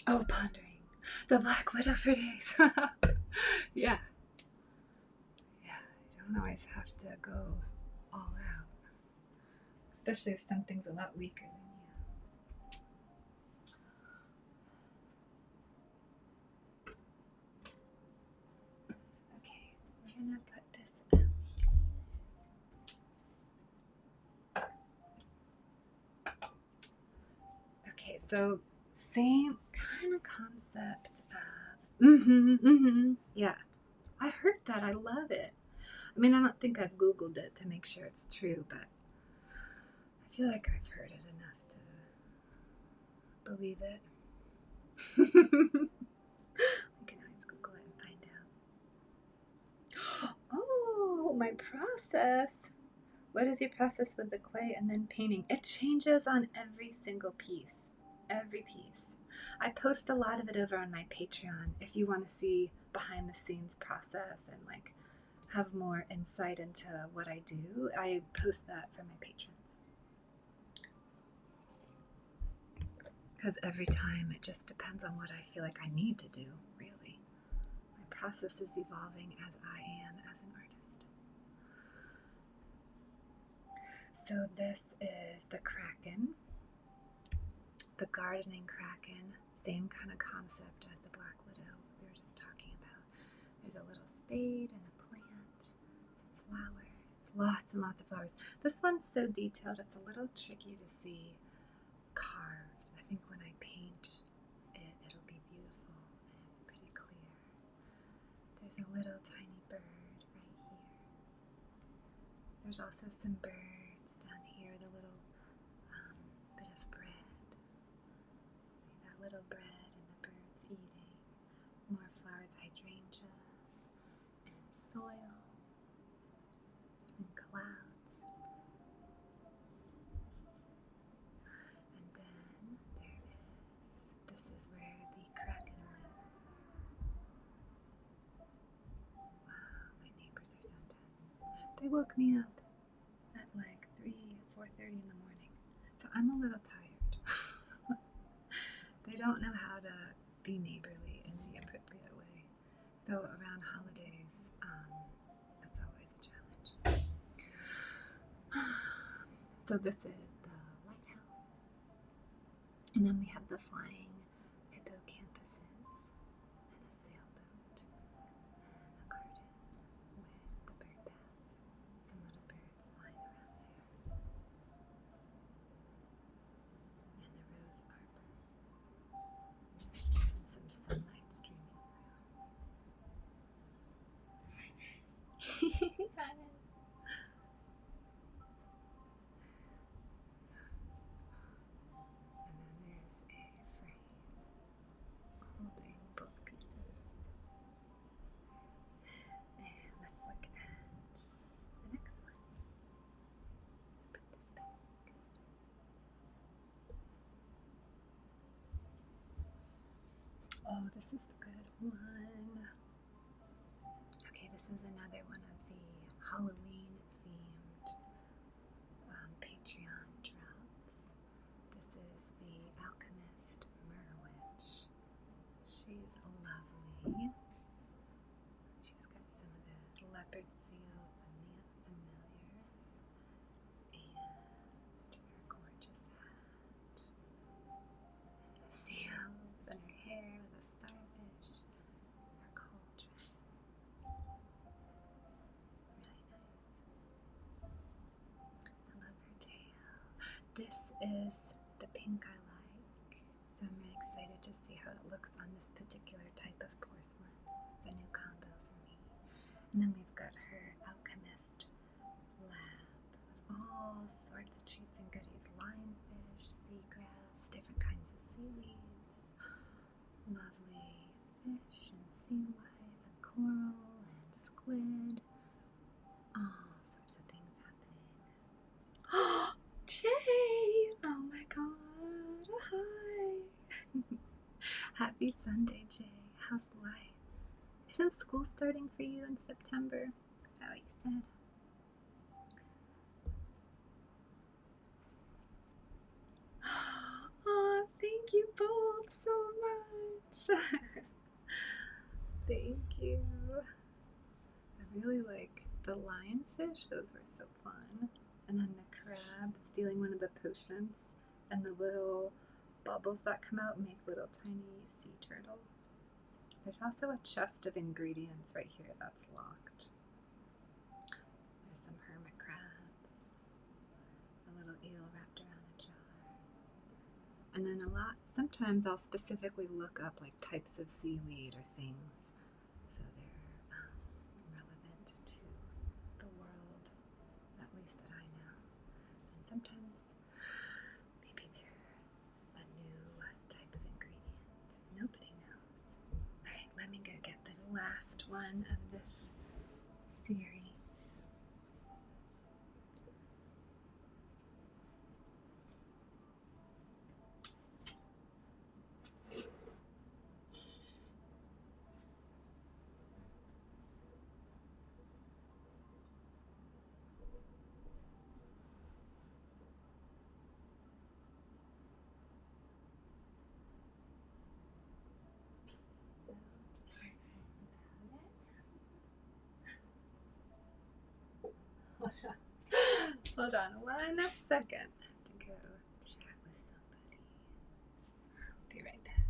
Oh, pondering the Black Widow for days. Yeah. Yeah, I don't always have to go all out. Especially if something's a lot weaker than you. Okay, we're gonna put this out. Okay, so same kind of concept of yeah. I heard that. I love it. I mean, I don't think I've Googled it to make sure it's true, but I feel like I've heard it enough to believe it. I can always Google it and find out. Oh, my process. What is your process with the clay and then painting? It changes on every single piece. Every piece. I post a lot of it over on my Patreon if you want to see behind the scenes process and like have more insight into what I do. I post that for my patrons. Because every time it just depends on what I feel like I need to do, really. My process is evolving as I am as an artist. So this is the Kraken, the gardening Kraken, same kind of concept as the Black Widow we were just talking about. There's a little spade and a plant, flowers, lots and lots of flowers. This one's so detailed, it's a little tricky to see carved. I think when I paint it, it'll be beautiful and pretty clear. There's a little tiny bird right here. There's also some birds down here, the little bit of bread. See that little bread and the birds eating. More flowers, hydrangea, and soil, and clouds. And then there is, this is where the Kraken lives. Wow, my neighbors are so intense. They woke me up at like 4:30 in the morning. So I'm a little tired. They don't know how to be neighborly in the appropriate way. So around holidays, that's always a challenge. So this is the lighthouse. And then we have the flying hippocampuses and a sailboat and a garden with the bird bath. Some little birds flying around there. And the rose arbor. And some sunlight streaming through. Hi. And then there's a frame holding book pieces. And let's look at the next one. Put this back. Oh, this is a good one. Okay, this is another one of the Halloween themed Patreon drops. This is the Alchemist Merwitch. She's lovely. She's got some of the leopard seal familiars and her gorgeous hat. is the pink I like. So I'm really excited to see how it looks on this particular type of porcelain. It's a new combo for me. And then we've got her Alchemist lab with all sorts of treats and goodies. Lionfish, seagrass, different kinds of seaweeds, lovely fish and sea life and coral and squid. All sorts of things happening. Jay! Oh my god! Hi! Happy Sunday, Jay. How's life? Isn't school starting for you in September? Is that what you said? Oh, thank you both so much. Thank you. I really like the lionfish. Those were so fun. And then the crab stealing one of the potions, and the little bubbles that come out make little tiny sea turtles. There's also a chest of ingredients right here that's locked. There's some hermit crabs, a little eel wrapped around a jar. And then sometimes I'll specifically look up like types of seaweed or things so they're relevant to the world, at least that I know. And sometimes maybe they're a new type of ingredient. Nobody knows. Alright, let me go get the last one of this series. Hold on 1 second. I have to go chat with somebody. Be right back.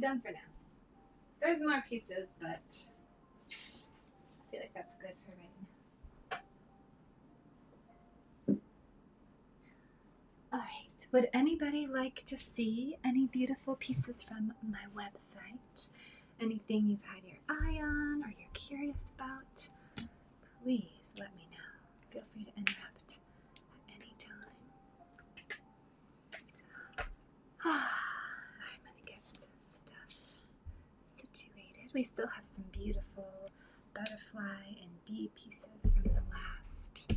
done for now. There's more pieces, but I feel like that's good for right now. Alright, would anybody like to see any beautiful pieces from my website? Anything you've had your eye on or you're curious about? Please let me know. Feel free to interrupt at any time. I'm gonna get stuff situated. We still have some beautiful butterfly and bee pieces from the last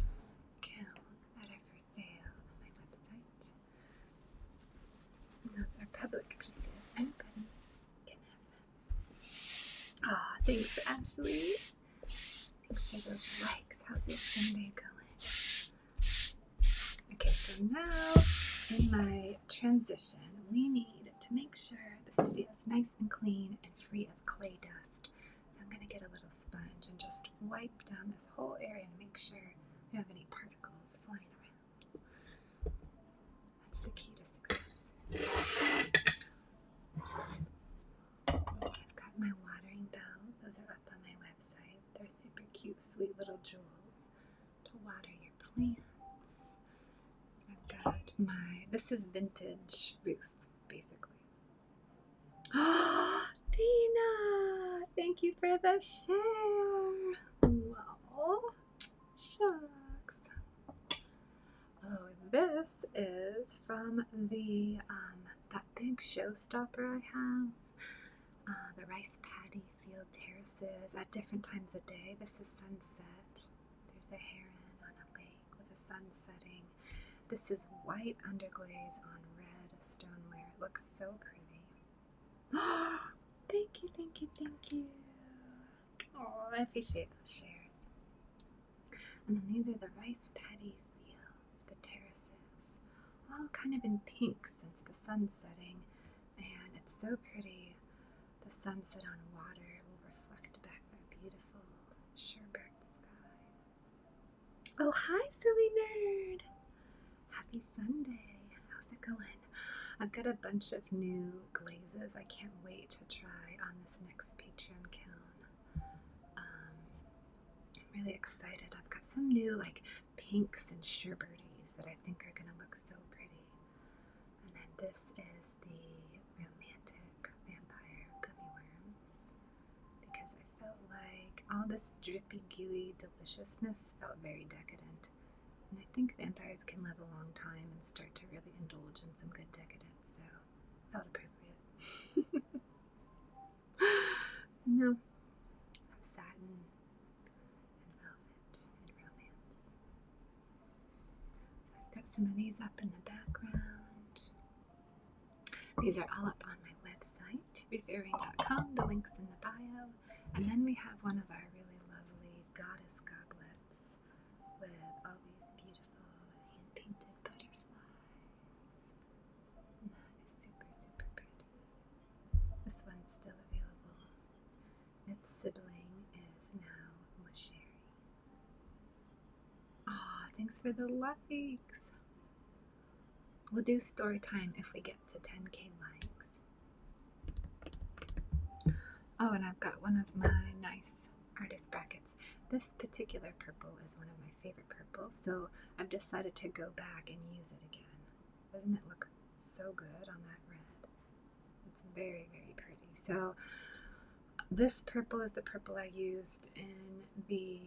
kiln that are for sale on my website. And those are public pieces. Anybody can have them. Aw, thanks, Ashley. Thanks for those likes. How's your Sunday going? Okay, so now in my transition, we need to make sure the studio is nice and clean and free of clay dust. I'm going to get a little sponge and just wipe down this whole area and make sure we don't have any particles flying around. That's the key to success. I've got my watering bells. Those are up on my website. They're super cute, sweet little jewels to water your plants. I've got this is vintage Ruth, basically. Oh, Dina! Thank you for the share. Wow. Shucks. Oh, this is from that big showstopper I have. The rice paddy field terraces at different times of day. This is sunset. There's a heron on a lake with the sun setting. This is white underglaze on red stoneware. It looks so pretty. Thank you, thank you, thank you. Oh, I appreciate those shares. And then these are the rice paddy fields, the terraces, all kind of in pink since the sun's setting. And it's so pretty. The sunset on water will reflect back that beautiful sherbert sky. Oh, hi, silly nerd. Happy Sunday. How's it going? I've got a bunch of new glazes I can't wait to try on this next Patreon kiln. I'm really excited. I've got some new like pinks and sherberties that I think are going to look so pretty. And then this is the romantic vampire gummy worms because I felt like all this drippy, gooey deliciousness felt very decadent. And I think vampires can live a long time and start to really indulge in some good decadence, so felt appropriate. No, satin and velvet and romance. I've got some of these up in the background. These are all up on my website, RuthIrving.com. The link's in the bio. And then we have one of our really lovely goddess goblets with all these beautiful hand-painted butterflies. That is super, super pretty. This one's still available. Its sibling is now Mosheri. Aw, thanks for the likes. We'll do story time if we get to 10K likes. Oh, and I've got one of my nice artist brackets. This particular purple is one of my favorite purples, so I've decided to go back and use it again. Doesn't it look so good on that red? It's very, very pretty. So this purple is the purple I used in the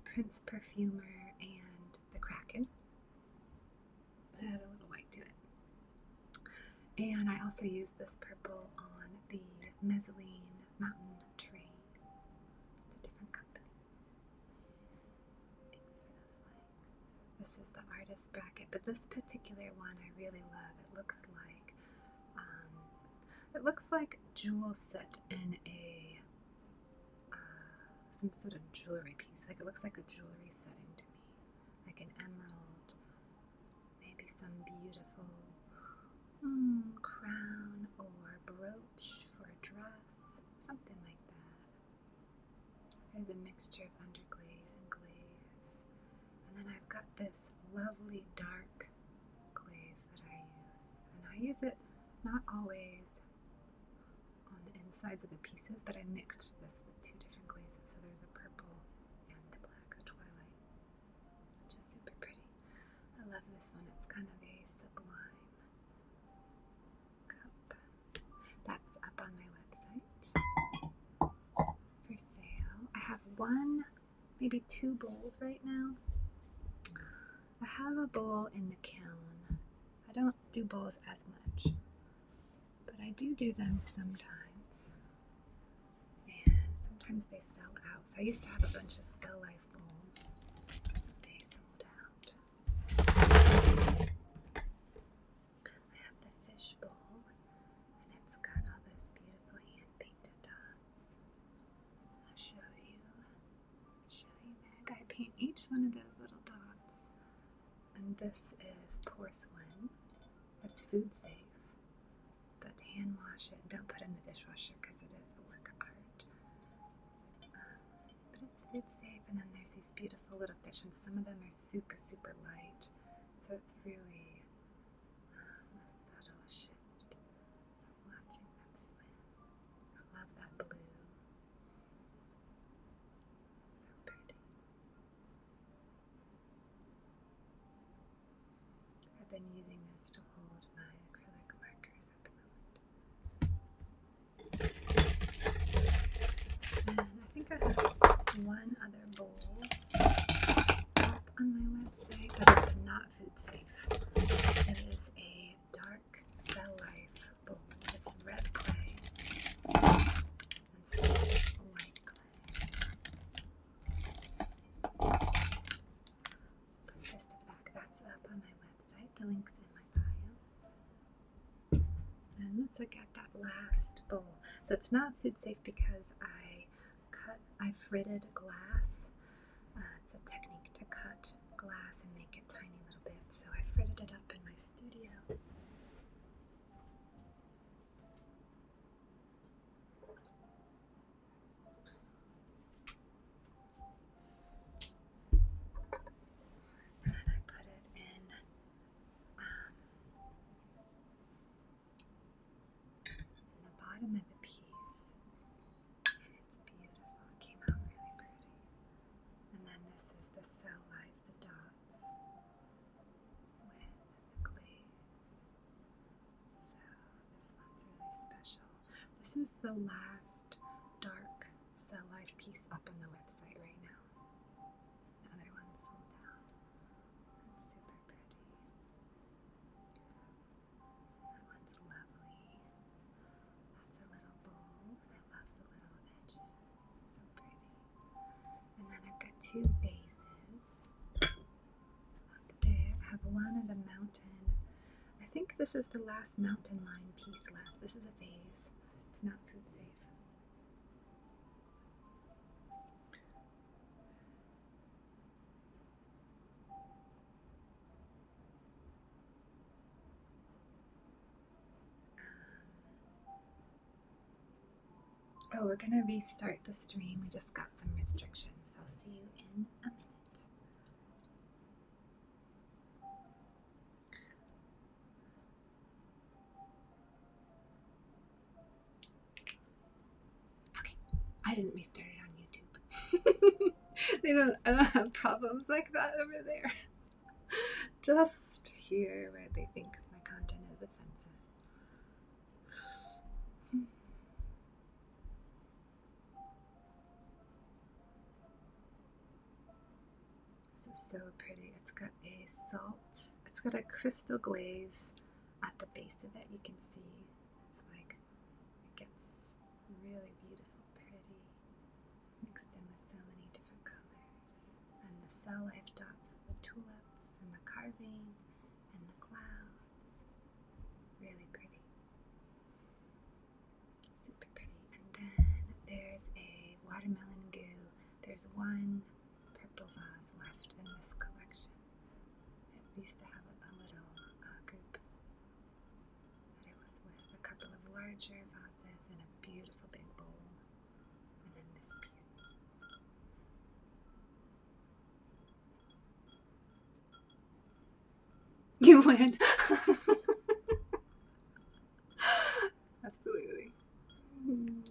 Prince Perfumer and the Kraken. Add a little white to it. And I also used this purple on the Mezzaline Mountain Terrain. It's a different company. Thanks for those likes. This is the artist bracket, but this particular one I really love. It looks like jewel set in a some sort of jewelry piece. Like it looks like a jewelry setting to me, like an emerald, maybe some beautiful crown or brooch for a dress, something like that. There's a mixture of underglaze and glaze. And then I've got this lovely dark glaze that I use. And I use it not always sides of the pieces, but I mixed this with 2 different glazes. So there's a purple and a black, a twilight, which is super pretty. I love this one. It's kind of a sublime cup. That's up on my website for sale. I have 1, maybe 2 bowls right now. I have a bowl in the kiln. I don't do bowls as much, but I do them sometimes. And sometimes they sell out. So I used to have a bunch of Cell Life bowls. They sold out. I have the fish bowl, and it's got all those beautiful hand-painted dots. I'll show you Meg. I paint each one of those little dots. And this is porcelain. It's food safe, but hand wash it. Don't put it in the dishwasher because it is a work of art. But it's food safe. And then there's these beautiful little fish, and some of them are super, super light. So it's really a subtle shift. Watching them swim. I love that blue. So pretty. I've been using this to hold my acrylic markers at the moment. And I think I have 1 other bowl up on my website, but it's not food safe. It is a dark Cell Life bowl. It's red clay instead of white clay. Put this back. That's up on my website. The link's in my bio. And let's look at that last bowl. So it's not food safe because I fritted glass. It's a technique to cut glass and make it tiny little bits. So I fritted it up in my studio. And then I put it in the bottom of the piece. And it's beautiful. It came out really pretty. And then this is the Cell Life, the dots with the glaze. So this one's really special. This is the last dark Cell Life piece up on the website right now. The other one's sold out. It's super pretty. That one's lovely. That's a little bowl, and I love the little edges. So pretty. And then I've got 2 vases up there. I have 1 of the mountain. I think this is the last mountain line piece left. This is a vase. It's not food safe. Oh, we're gonna restart the stream. We just got some restrictions. I'll see you in a minute. Okay, I didn't restart it on YouTube. I don't have problems like that over there. Just here where they think my content is offensive. This is so pretty. It's got a salt. It's got a crystal glaze at the base of it. You can see it's like it gets really beautiful, pretty, mixed in with so many different colors. And the Cell Life dots with the tulips and the carving and the clouds. Really pretty. Super pretty. And then there's a watermelon goo. There's 1 purple vase left in this collection. It used to have a little group that it was with, a couple of larger vases and a beautiful big bowl, and then this piece. You win! Absolutely.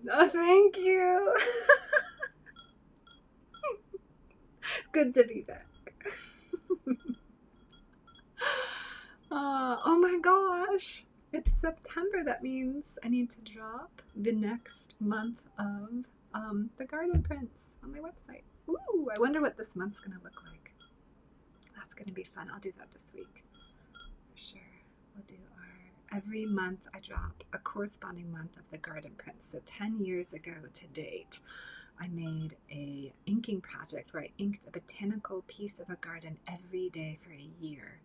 Oh, thank you. Good to be back. Oh my gosh. It's September. That means I need to drop the next month of the garden prints on my website. Ooh, I wonder what this month's gonna look like. That's gonna be fun. I'll do that this week for sure. We'll do every month I drop a corresponding month of the garden prints. So 10 years ago to date, I made a inking project where I inked a botanical piece of a garden every day for a year.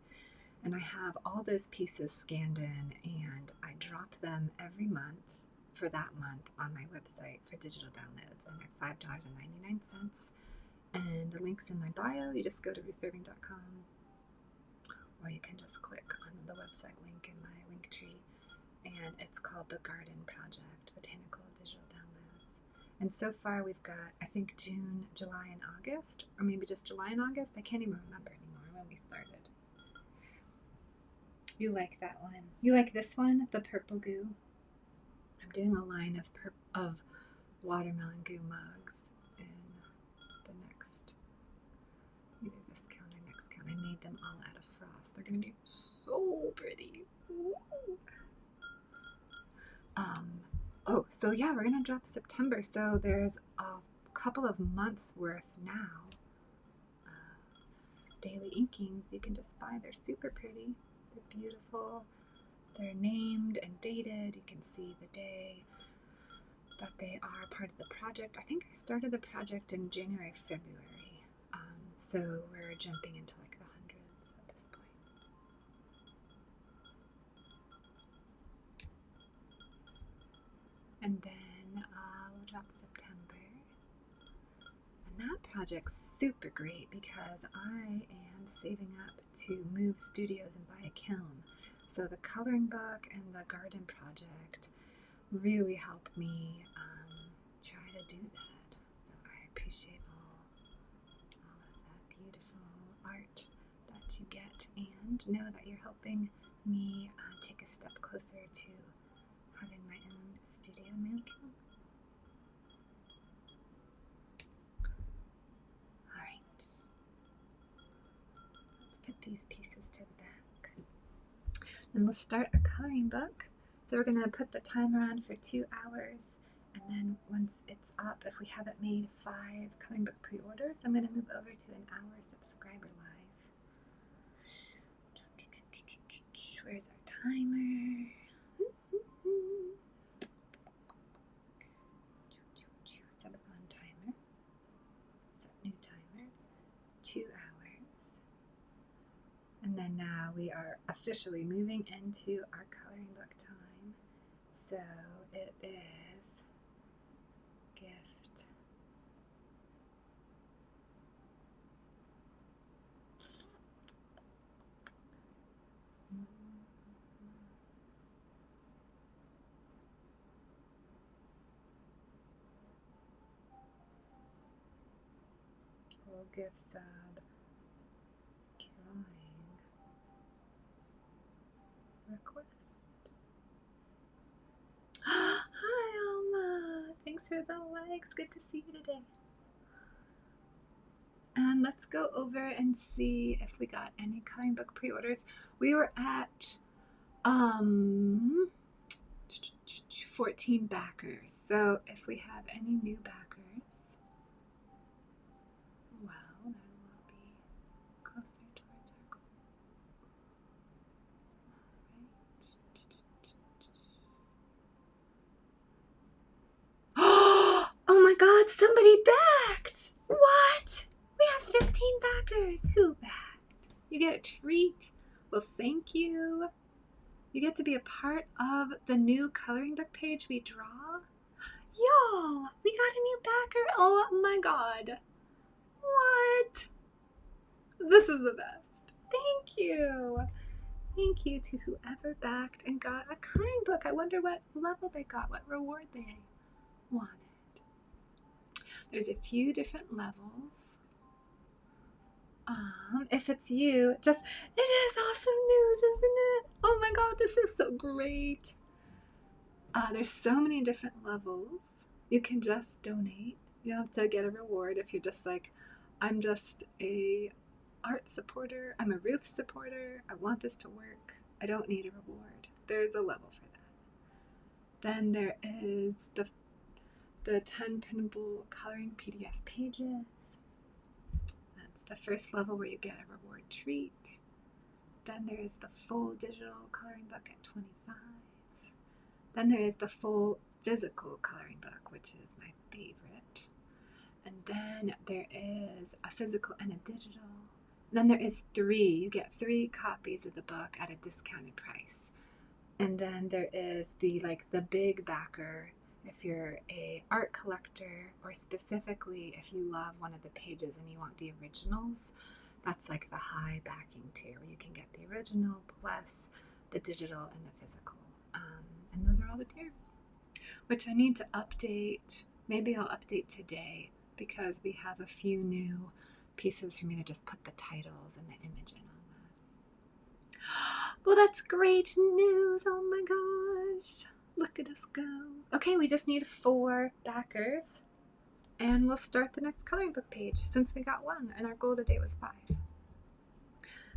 And I have all those pieces scanned in, and I drop them every month for that month on my website for digital downloads, and they're $5.99. And the link's in my bio. You just go to ruthirving.com, or you can just click on the website link in my link tree. And it's called The Garden Project, Botanical Digital Downloads. And so far we've got, I think, June, July, and August, or maybe just July and August. I can't even remember anymore when we started. You like that one? You like this one, the purple goo? I'm doing a line of watermelon goo mugs in the next, either this count or next count. I made them all out of frost. They're gonna be so pretty. Ooh. Oh, so yeah, we're gonna drop September. So there's a couple of months worth now. Daily inkings you can just buy. They're super pretty. They're beautiful. They're named and dated. You can see the day that they are part of the project. I think I started the project in January, February. So we're jumping into like the hundreds at this point. And then we'll drop September. And that project's super great because I am saving up to move studios and buy a kiln. So the coloring book and the garden project really helped me try to do that. So I appreciate all of that beautiful art that you get, and know that you're helping me take a step closer to having my own studio manicure. Alright, let's put these pieces to the back. Then we'll start our coloring book. So we're going to put the timer on for 2 hours, and then once it's up, if we haven't made 5 coloring book pre-orders, I'm going to move over to an hour subscriber live. Where's our timer? Subathon timer. Set new timer. 2 hours. And then now we are officially moving into our coloring book time. So it is gift. Little gift sub. Drawing. Request. Hi, Alma. Thanks for the likes. Good to see you today. And let's go over and see if we got any coloring book pre-orders. We were at 14 backers. So if we have any new backers, well, then we'll be closer towards our goal. All right. Oh my God, somebody backed! What? We have 15 backers. Who backed? You get a treat. Well, thank you. You get to be a part of the new coloring book page we draw. Yo, we got a new backer. Oh my God. What? This is the best. Thank you. Thank you to whoever backed and got a coloring book. I wonder what level they got, what reward they wanted. There's a few different levels. If it's you, it is awesome news, isn't it? Oh my God, this is so great. There's so many different levels. You can just donate. You don't have to get a reward if you're just like, I'm just a art supporter, I'm a Ruth supporter, I want this to work, I don't need a reward. There's a level for that. Then there is the 10 pinnable coloring PDF pages. That's the first level where you get a reward treat. Then there is the full digital coloring book at $25. Then there is the full physical coloring book, which is my favorite. And then there is a physical and a digital. Then there is 3. You get 3 copies of the book at a discounted price. And then there is the big backer if you're a art collector, or specifically if you love one of the pages and you want the originals. That's like the high backing tier where you can get the original plus the digital and the physical. And those are all the tiers, which I need to update. Maybe I'll update today because we have a few new pieces for me to just put the titles and the image in on that. Well, that's great news. Oh my gosh. Look at us go. Okay, we just need 4 backers and we'll start the next coloring book page since we got 1 and our goal today was 5.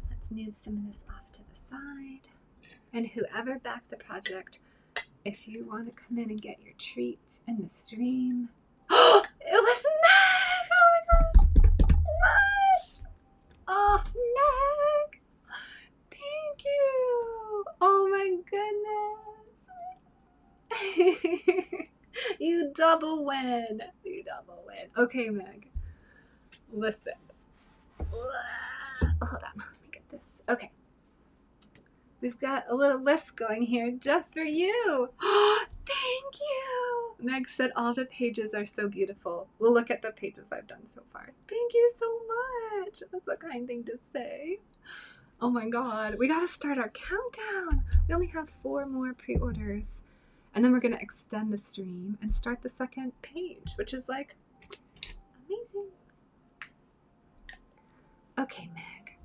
Let's move some of this off to the side. And whoever backed the project, if you want to come in and get your treat in the stream. Oh, it was Meg! Oh my god! What? Oh, Meg! Thank you! Oh my goodness! You double win! You double win. Okay, Meg. Listen. Hold on. Let me get this. Okay. We've got a little list going here just for you. Thank you. Meg said all the pages are so beautiful. We'll look at the pages I've done so far. Thank you so much. That's a kind thing to say. Oh my god. We gotta start our countdown. We only have 4 more pre-orders. And then we're gonna extend the stream and start the second page, which is like amazing. Okay, Meg.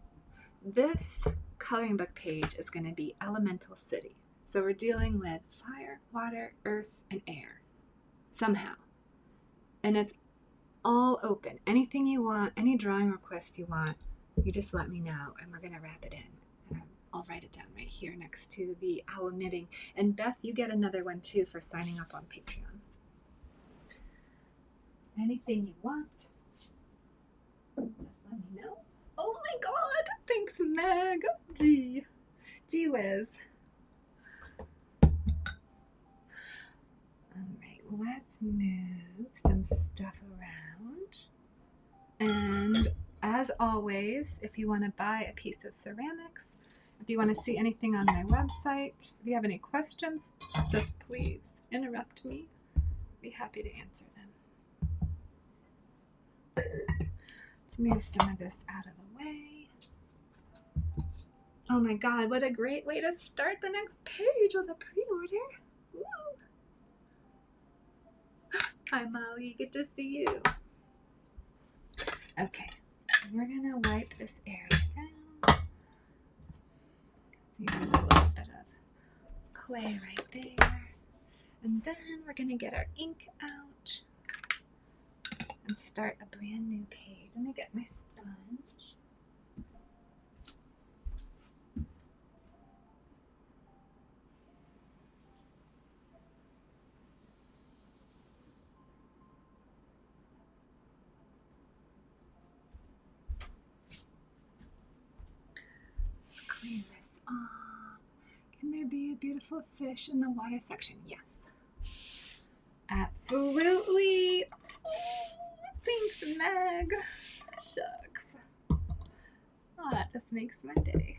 This coloring book page is going to be Elemental City. So we're dealing with fire, water, earth, and air somehow. And it's all open. Anything you want, any drawing request you want, you just let me know and we're going to wrap it in. And I'll write it down right here next to the owl knitting. And Beth, you get another one too for signing up on Patreon. Anything you want, just let me know. Oh my god! Thanks, Meg! Gee whiz. Alright, let's move some stuff around. And as always, if you want to buy a piece of ceramics, if you want to see anything on my website, if you have any questions, just please interrupt me. I'd be happy to answer them. Let's move some of this out of the way. Oh my god, what a great way to start the next page with a pre-order. Woo. Hi Molly, good to see you. Okay, we're gonna wipe this area down. See, there's a little bit of clay right there. And then we're gonna get our ink out and start a brand new page. Let me get my sponge. Let's clean this off. Can there be a beautiful fish in the water section? Yes. Absolutely. Oh, thanks, Meg. Shucks. Oh, that just makes my day.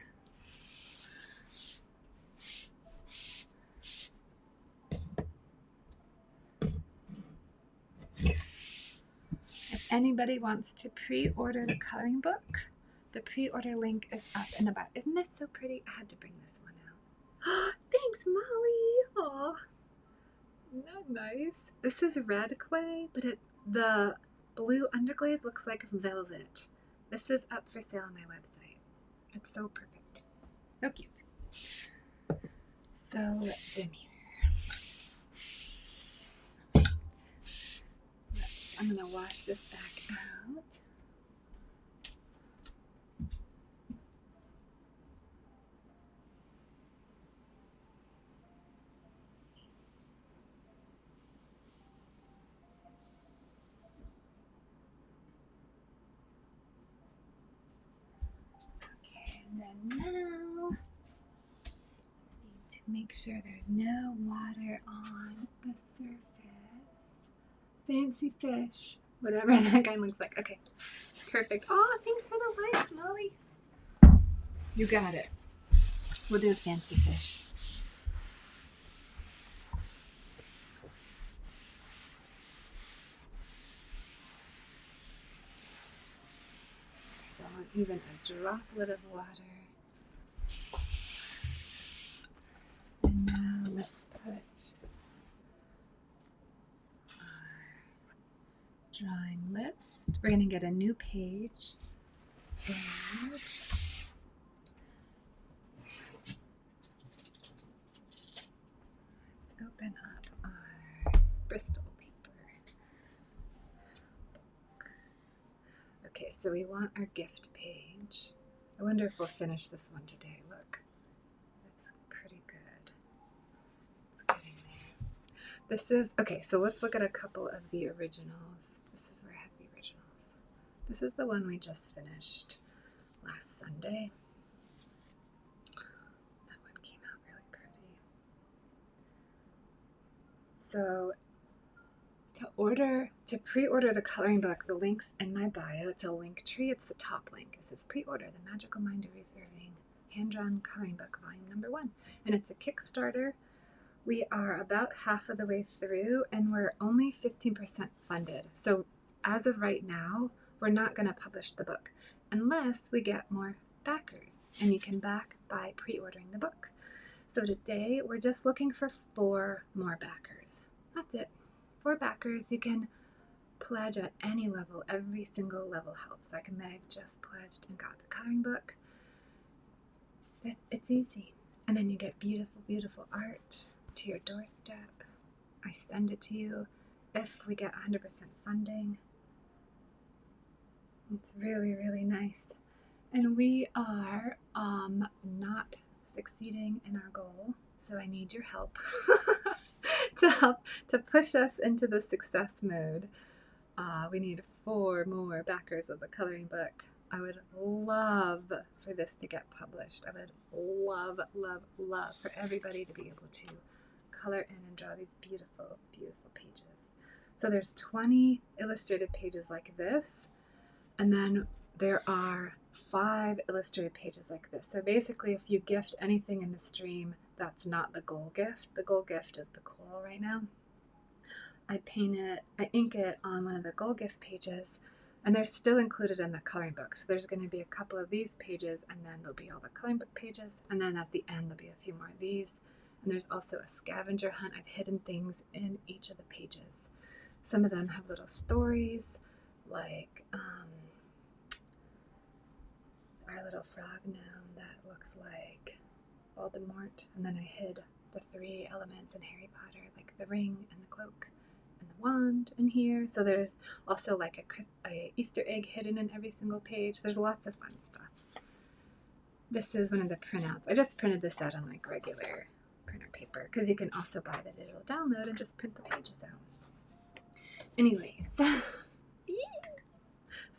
If anybody wants to pre-order the coloring book, the pre-order link is up in the back. Isn't this so pretty? I had to bring this one out. Thanks, Molly. Oh, not nice. This is red clay, but the blue underglaze looks like velvet. This is up for sale on my website. It's so perfect. So cute. So demure. Right. I'm going to wash this back out. Okay, and then now need to make sure there's no water on the surface. Fancy fish, whatever that guy looks like. Okay, perfect. Oh, thanks for the likes, Molly. You got it. We'll do a fancy fish. I don't want even a droplet of water. And now let's put our drawing list. We're going to get a new page. And let's open up our Bristol paper. Okay, so we want our gift page. I wonder if we'll finish this one today. Look, it's pretty good. It's getting there. This is, okay, so let's look at a couple of the originals. This is where I have the originals. This is the one we just finished last Sunday. That one came out really pretty. So to pre-order the coloring book, the link's in my bio. It's a link tree. It's the top link. It says pre-order the Magical Mind of Ruth Irving hand-drawn coloring book volume number 1. And it's a Kickstarter. We are about half of the way through and we're only 15% funded. So as of right now, we're not going to publish the book unless we get more backers. And you can back by pre-ordering the book. So today we're just looking for 4 more backers. That's it. 4 backers. You can pledge at any level. Every single level helps. Like Meg just pledged and got the coloring book. It's easy. And then you get beautiful, beautiful art to your doorstep. I send it to you if we get 100% funding. It's really, really nice. And we are not succeeding in our goal, so I need your help to push us into the success mode. We need 4 more backers of the coloring book. I would love for this to get published. I would love, love, love for everybody to be able to color in and draw these beautiful, beautiful pages. So there's 20 illustrated pages like this, and then there are 5 illustrated pages like this. So basically, if you gift anything in the stream, that's not the goal gift. The goal gift is the coral right now. I ink it on one of the goal gift pages, and they're still included in the coloring book. So there's going to be a couple of these pages, and then there'll be all the coloring book pages, and then at the end there'll be a few more of these. And there's also a scavenger hunt. I've hidden things in each of the pages. Some of them have little stories, like our little frog gnome that looks like Voldemort. And then I hid the 3 elements in Harry Potter, like the ring and the cloak and the wand in here. So there's also like a Easter egg hidden in every single page. There's lots of fun stuff. This is one of the printouts. I just printed this out on like regular printer paper because you can also buy the digital download and just print the pages out. Anyways,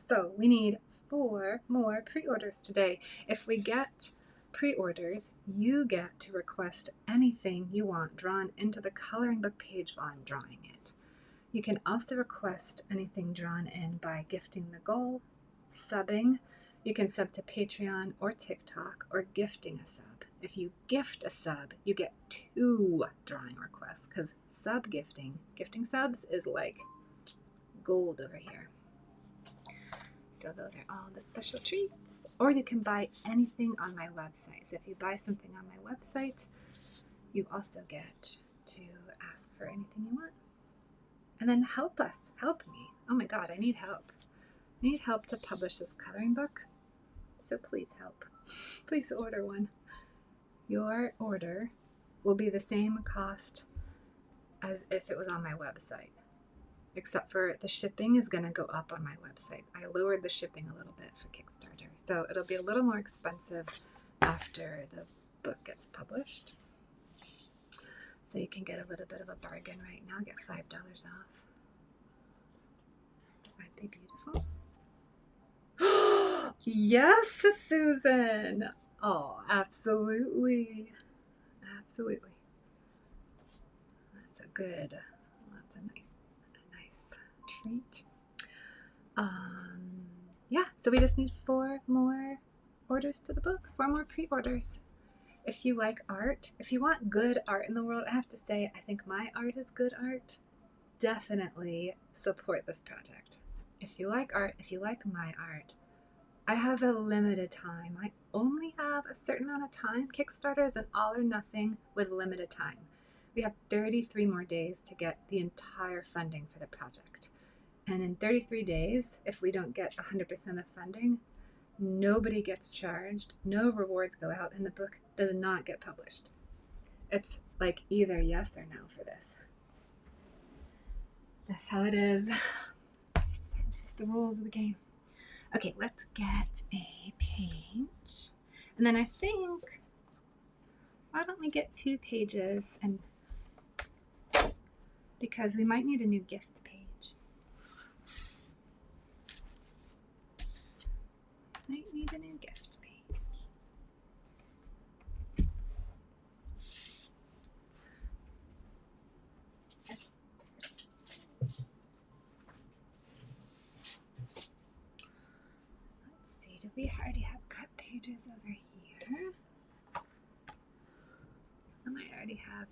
so we need 4 more pre-orders today. If we get pre-orders, you get to request anything you want drawn into the coloring book page while I'm drawing it. You can also request anything drawn in by gifting the goal, subbing. You can sub to Patreon or TikTok, or gifting a sub. If you gift a sub, you get 2 drawing requests, because gifting subs is like gold over here. So those are all the special treats. Or you can buy anything on my website. So if you buy something on my website, you also get to ask for anything you want. And then help us. Help me. Oh my God, I need help. I need help to publish this coloring book. So please help. Please order one. Your order will be the same cost as if it was on my website. except for the shipping is going to go up on my website. I lowered the shipping a little bit for Kickstarter, so it'll be a little more expensive after the book gets published. So you can get a little bit of a bargain right now, get $5 off. Aren't they beautiful? Yes, Susan. Oh, absolutely. Absolutely. That's a nice treat. Yeah, so we just need 4 more orders to the book, 4 more pre-orders. If you like art, if you want good art in the world, I have to say, I think my art is good art. Definitely support this project. If you like art, if you like my art, I have a limited time. I only have a certain amount of time. Kickstarter is an all or nothing with limited time. We have 33 more days to get the entire funding for the project. And in 33 days, if we don't get 100% of funding, nobody gets charged, no rewards go out, and the book does not get published. It's like either yes or no for this. That's how it is. It's just the rules of the game. Okay, let's get a page. And then I think, why don't we get 2 pages, and because we might need a new gift page. Might need a new gift page. Let's see, do we already have cut pages over here? I might already have,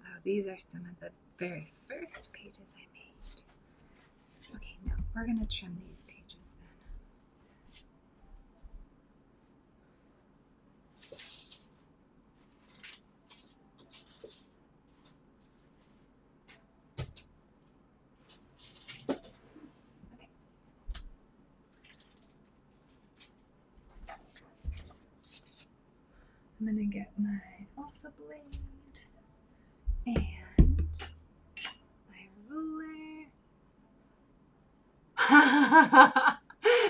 oh, these are some of the very first pages I made. Okay, no, we're gonna trim these pages then. I'm gonna get my Alta blade and my ruler.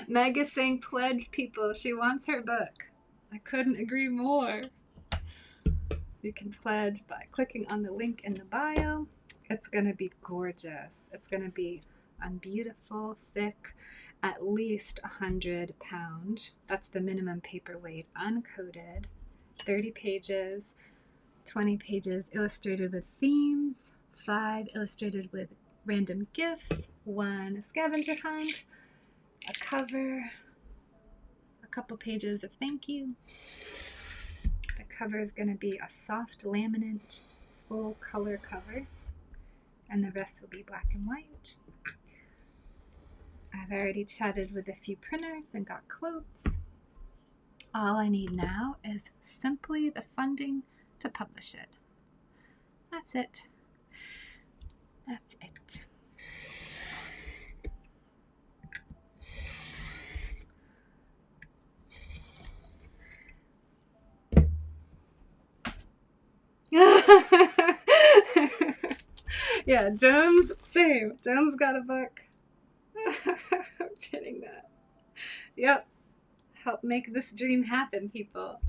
Meg is saying pledge, people. She wants her book. I couldn't agree more. You can pledge by clicking on the link in the bio. It's gonna be gorgeous. It's gonna be beautiful, thick, at least 100 pound. That's the minimum paper weight, uncoated. 30 pages, 20 pages illustrated with themes, 5 illustrated with random gifts, 1 scavenger hunt, a cover, a couple pages of thank you. The cover is going to be a soft laminate, full color cover, and the rest will be black and white. I've already chatted with a few printers and got quotes. All I need now is simply the funding to publish it. That's it. That's it. Yeah, Jones, same. Jones got a book. I'm kidding that. Yep. Help make this dream happen, people.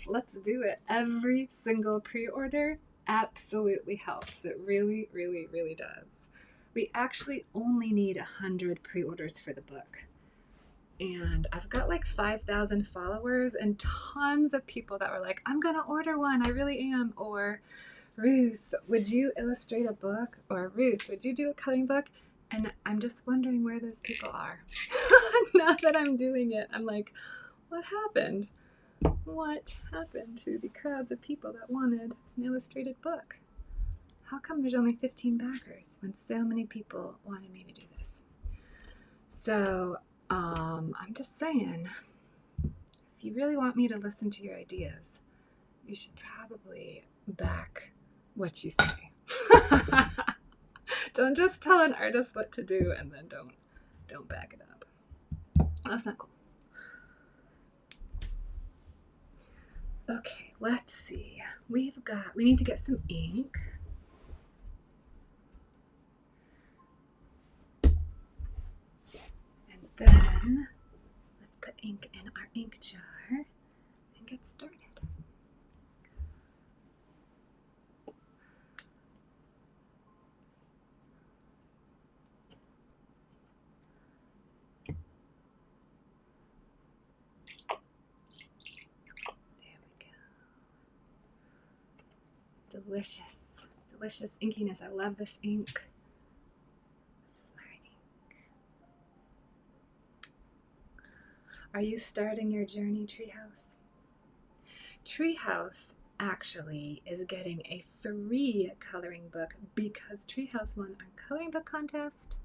Let's do it. Every single pre-order absolutely helps. It really, really, really does. We actually only need 100 pre-orders for the book. And I've got like 5,000 followers and tons of people that were like, I'm gonna order one, I really am. Or, Ruth, would you illustrate a book? Or, Ruth, would you do a coloring book? And I'm just wondering where those people are. Now that I'm doing it, I'm like, what happened? What happened to the crowds of people that wanted an illustrated book? How come there's only 15 backers when so many people wanted me to do this? So, I'm just saying, if you really want me to listen to your ideas, you should probably back what you say. Don't just tell an artist what to do and then don't back it up. That's not cool. Okay, let's see. We need to get some ink. Then let's put ink in our ink jar and get started. There we go. Delicious, delicious inkiness. I love this ink. This is my ink. Are you starting your journey, Treehouse? Treehouse actually is getting a free coloring book because Treehouse won our coloring book contest.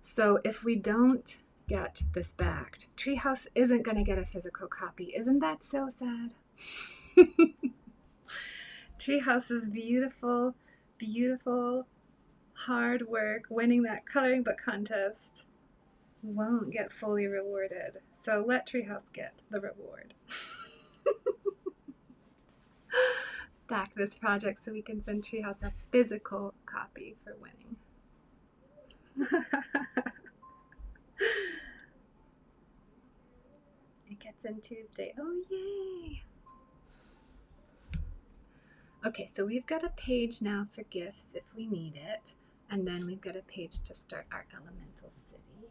So if we don't get this backed, Treehouse isn't going to get a physical copy. Isn't that so sad? Treehouse's beautiful, beautiful hard work winning that coloring book contest won't get fully rewarded. So let Treehouse get the reward. Back this project so we can send Treehouse a physical copy for winning. It gets in Tuesday. Oh, yay! Okay, so we've got a page now for gifts if we need it. And then we've got a page to start our elemental city.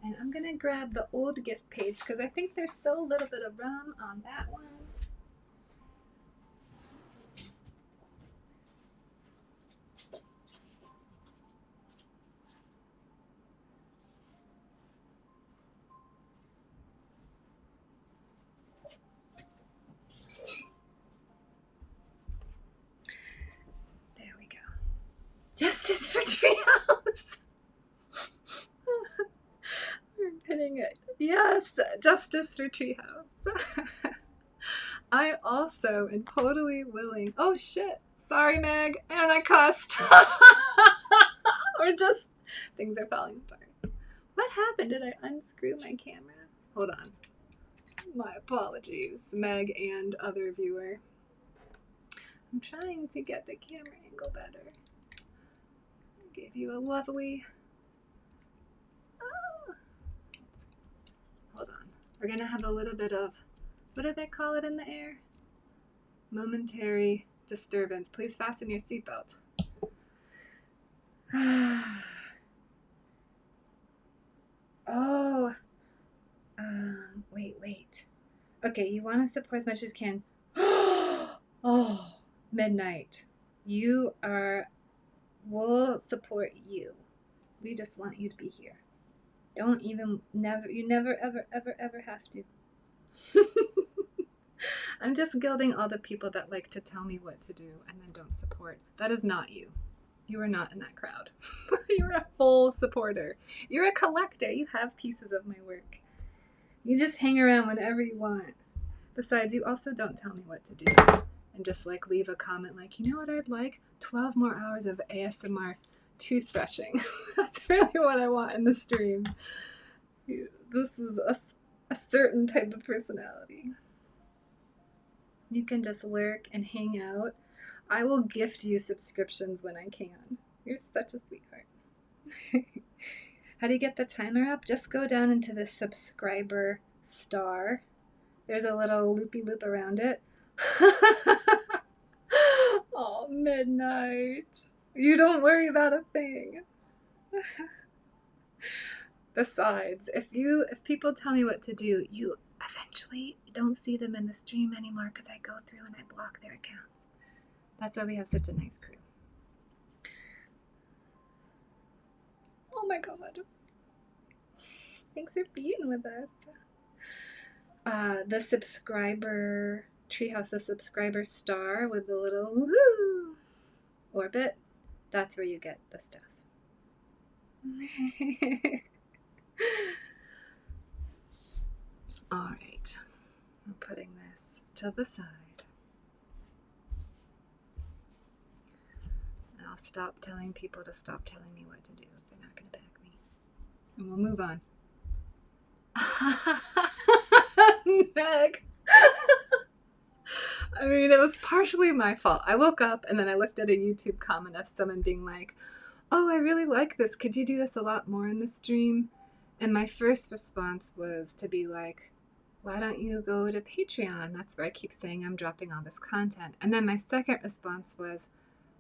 And I'm going to grab the old gift page because I think there's still a little bit of room on that one. Justice for Treehouse! We're pinning it. Yes, justice for Treehouse. I also am totally willing. Oh shit! Sorry, Meg, and I cussed. We're just things are falling apart. What happened? Did I unscrew my camera? Hold on. My apologies, Meg and other viewer. I'm trying to get the camera angle better. Gave you a lovely, hold on, we're gonna have a little bit of, what do they call it in the air? Momentary disturbance. Please fasten your seatbelt. Oh, wait. Okay, you want to support as much as you can. Oh, midnight. We'll support you. We just want you to be here. You never, ever have to. I'm just gilding all the people that like to tell me what to do and then don't support. That is not you. You are not in that crowd. You're a full supporter. You're a collector. You have pieces of my work. You just hang around whenever you want. Besides, you also don't tell me what to do. And just like leave a comment like, you know what I'd like? 12 more hours of ASMR toothbrushing. That's really what I want in the stream. This is a certain type of personality. You can just lurk and hang out. I will gift you subscriptions when I can. You're such a sweetheart. How do you get the timer up? Just go down into the subscriber star. There's a little loopy loop around it. Oh, midnight. You don't worry about a thing. Besides, if people tell me what to do, you eventually don't see them in the stream anymore because I go through and I block their accounts. That's why we have such a nice crew. Oh my god. Thanks for being with us. The subscriber Treehouse, the subscriber star with the little woohoo orbit, that's where you get the stuff. All right, I'm putting this to the side. And I'll stop telling people to stop telling me what to do if they're not going to back me. And we'll move on. Meg. I mean, it was partially my fault. I woke up and then I looked at a YouTube comment of someone being like, oh, I really like this. Could you do this a lot more in the stream? And my first response was to be like, why don't you go to Patreon? That's where I keep saying I'm dropping all this content. And then my second response was,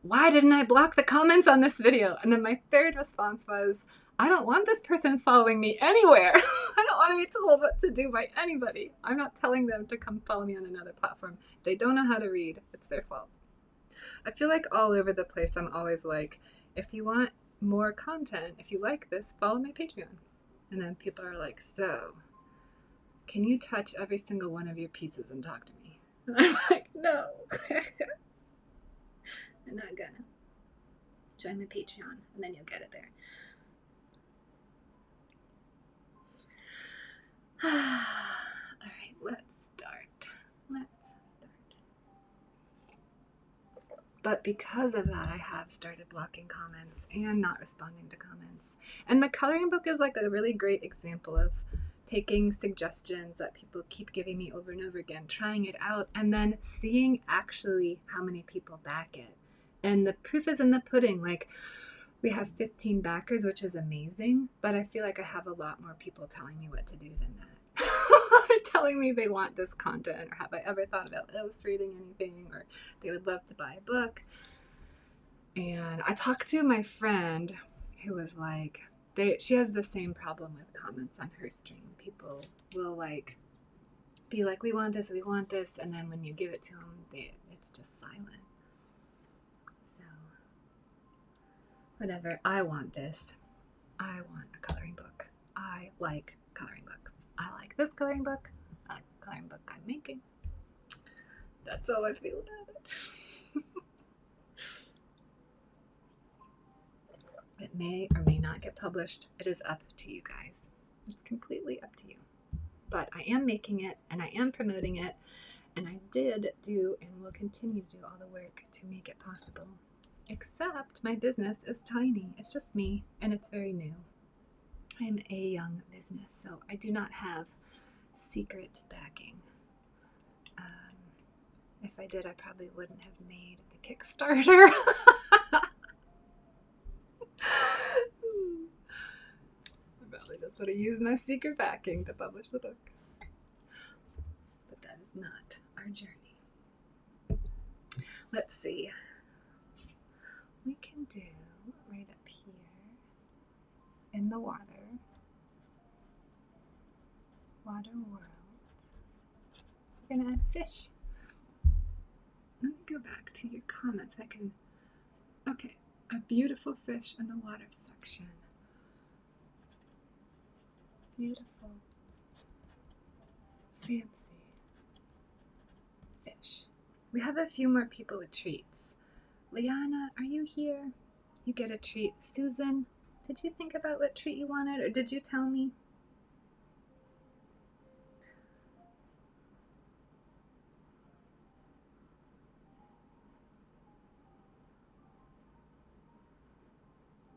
why didn't I block the comments on this video? And then my third response was, I don't want this person following me anywhere. I don't want to be told what to do by anybody. I'm not telling them to come follow me on another platform. If they don't know how to read, it's their fault. I feel like all over the place, I'm always like, if you want more content, if you like this, follow my Patreon. And then people are like, so, can you touch every single one of your pieces and talk to me? And I'm like, no. I'm not gonna. Join my Patreon, and then you'll get it there. All right, let's start. But because of that, I have started blocking comments and not responding to comments. And the coloring book is like a really great example of taking suggestions that people keep giving me over and over again, trying it out, and then seeing actually how many people back it. And the proof is in the pudding. Like, we have 15 backers, which is amazing, but I feel like I have a lot more people telling me what to do than that. Telling me they want this content, or have I ever thought about illustrating anything, or they would love to buy a book. And I talked to my friend who was like, she has the same problem with comments on her stream. People will like be like, we want this, and then when you give it to them, it's just silent. So whatever, I want this. I want a coloring book. I like coloring books. I like this coloring book. I like the coloring book I'm making. That's all I feel about it. It may or may not get published. It is up to you guys. It's completely up to you. But I am making it, and I am promoting it, and I did do and will continue to do all the work to make it possible. Except my business is tiny. It's just me, and it's very new. I am a young business, so I do not have secret backing. If I did, I probably wouldn't have made the Kickstarter. I probably just would have used my secret backing to publish the book. But that is not our journey. Let's see. We can do right up here in the water world. We're gonna add fish. Let me go back to your comments. Okay, a beautiful fish in the water section. Beautiful, fancy fish. We have a few more people with treats. Liana, are you here? You get a treat. Susan, did you think about what treat you wanted, or did you tell me?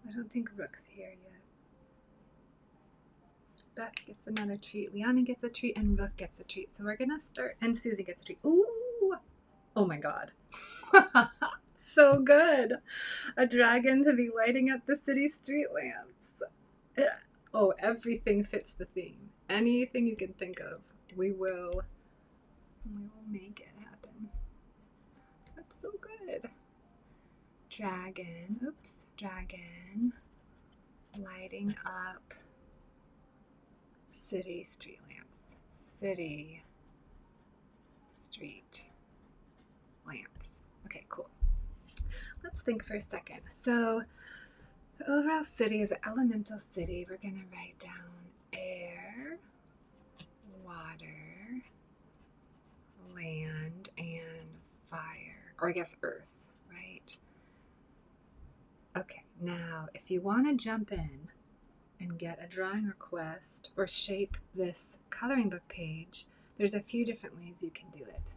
I don't think Rook's here yet. Beth gets another treat. Liana gets a treat, and Rook gets a treat. So we're gonna start, and Susie gets a treat. Ooh! Oh my god. So good. A dragon to be lighting up the city street lamps. Oh, everything fits the theme. Anything you can think of, we will make it happen. That's so good. Dragon, lighting up city street lamps. City street lamps. Okay, cool. Let's think for a second. So the overall city is an elemental city. We're gonna write down air, water, land, and fire, or I guess earth, right? Okay, now if you want to jump in and get a drawing request or shape this coloring book page, there's a few different ways you can do it.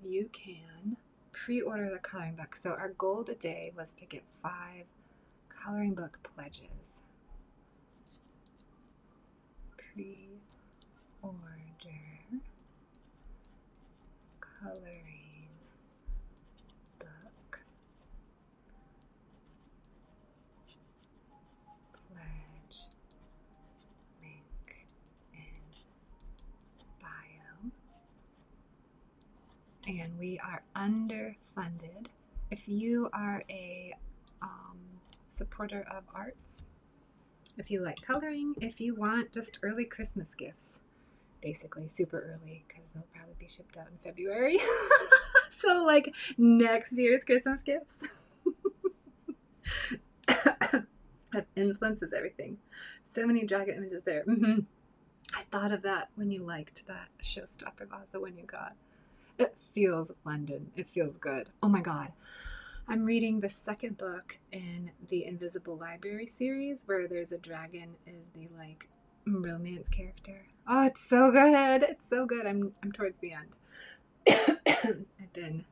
You can pre-order the coloring book. So our goal today was to get 5 coloring book pledges. Pre-order coloring book pledge and we are underfunded. If you are a supporter of arts, if you like coloring, if you want just early Christmas gifts, basically super early because they'll probably be shipped out in February. So like next year's Christmas gifts. That influences everything. So many dragon images there. I thought of that when you liked that showstopper vase, the one you got. It feels London. It feels good. Oh my god. I'm reading the second book in the Invisible Library series where there's a dragon is the like romance character. Oh, it's so good. It's so good. I'm towards the end. I've been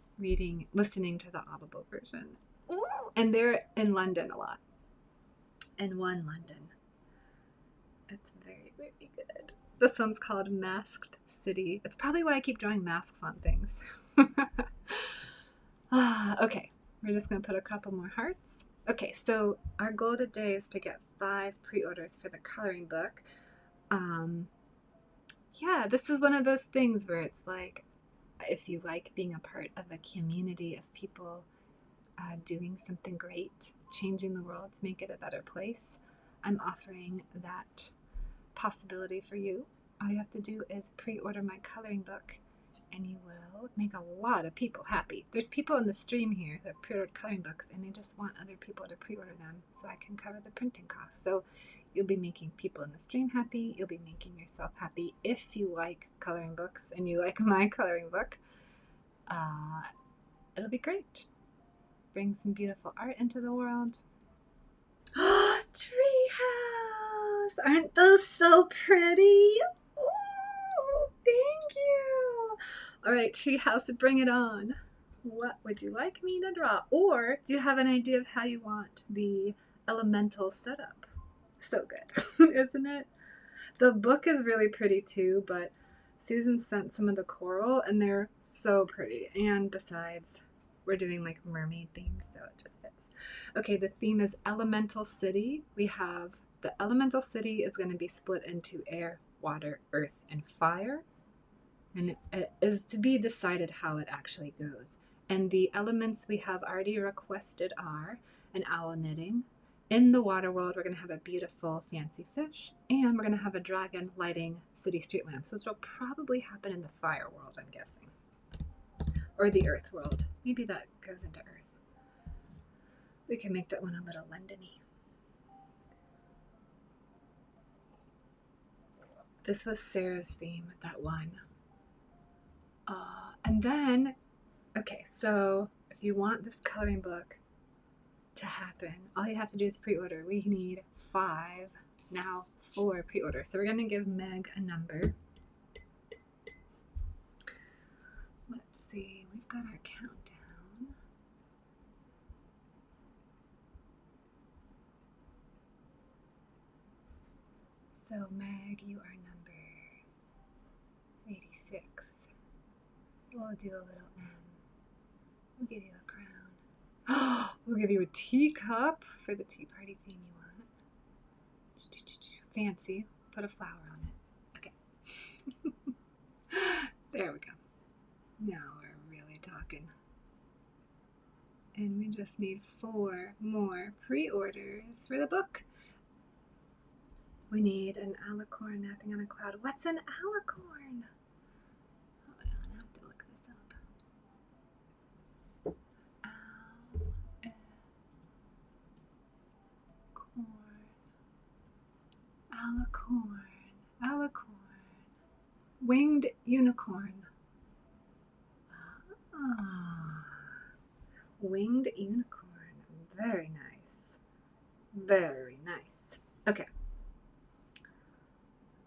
listening to the Audible version. And they're in London a lot. In one London. It's very, very good. This one's called Masked City. It's probably why I keep drawing masks on things. Okay, we're just going to put a couple more hearts. Okay, so our goal today is to get 5 pre-orders for the coloring book. Yeah, this is one of those things where it's like, if you like being a part of a community of people doing something great, changing the world to make it a better place, I'm offering that possibility for you. All you have to do is pre-order my coloring book and you will make a lot of people happy. There's people in the stream here who have pre-ordered coloring books and they just want other people to pre-order them so I can cover the printing costs. So you'll be making people in the stream happy. You'll be making yourself happy if you like coloring books and you like my coloring book. It'll be great. Bring some beautiful art into the world. Treehouse! Aren't those so pretty? Oh, thank you! Alright, Treehouse, bring it on. What would you like me to draw? Or do you have an idea of how you want the elemental setup? So good, isn't it? The book is really pretty too, but Susan sent some of the coral and they're so pretty. And besides, we're doing like mermaid themes, so it just fits. Okay, the theme is Elemental City. We have the Elemental City is going to be split into air, water, earth, and fire. And it is to be decided how it actually goes. And the elements we have already requested are an owl knitting. In the water world, we're going to have a beautiful fancy fish. And we're going to have a dragon lighting city street lamps. Those will probably happen in the fire world, I'm guessing. Or the earth world. Maybe that goes into earth. We can make that one a little London-y. This was Sarah's theme, that one. And then, okay, so if you want this coloring book to happen, all you have to do is pre-order. We need 5, now 4 pre-orders. So we're going to give Meg a number. Let's see, we've got our countdown. So Meg, you are number 86. We'll do a little M. We'll give you a crown. We'll give you a teacup for the tea party theme you want. Fancy. Put a flower on it. Okay. There we go. Now we're really talking. And we just need 4 more pre-orders for the book. We need an alicorn napping on a cloud. What's an alicorn? Hold on, I have to look this up. Alicorn. Winged unicorn. Winged unicorn. Very nice. Very nice. Okay.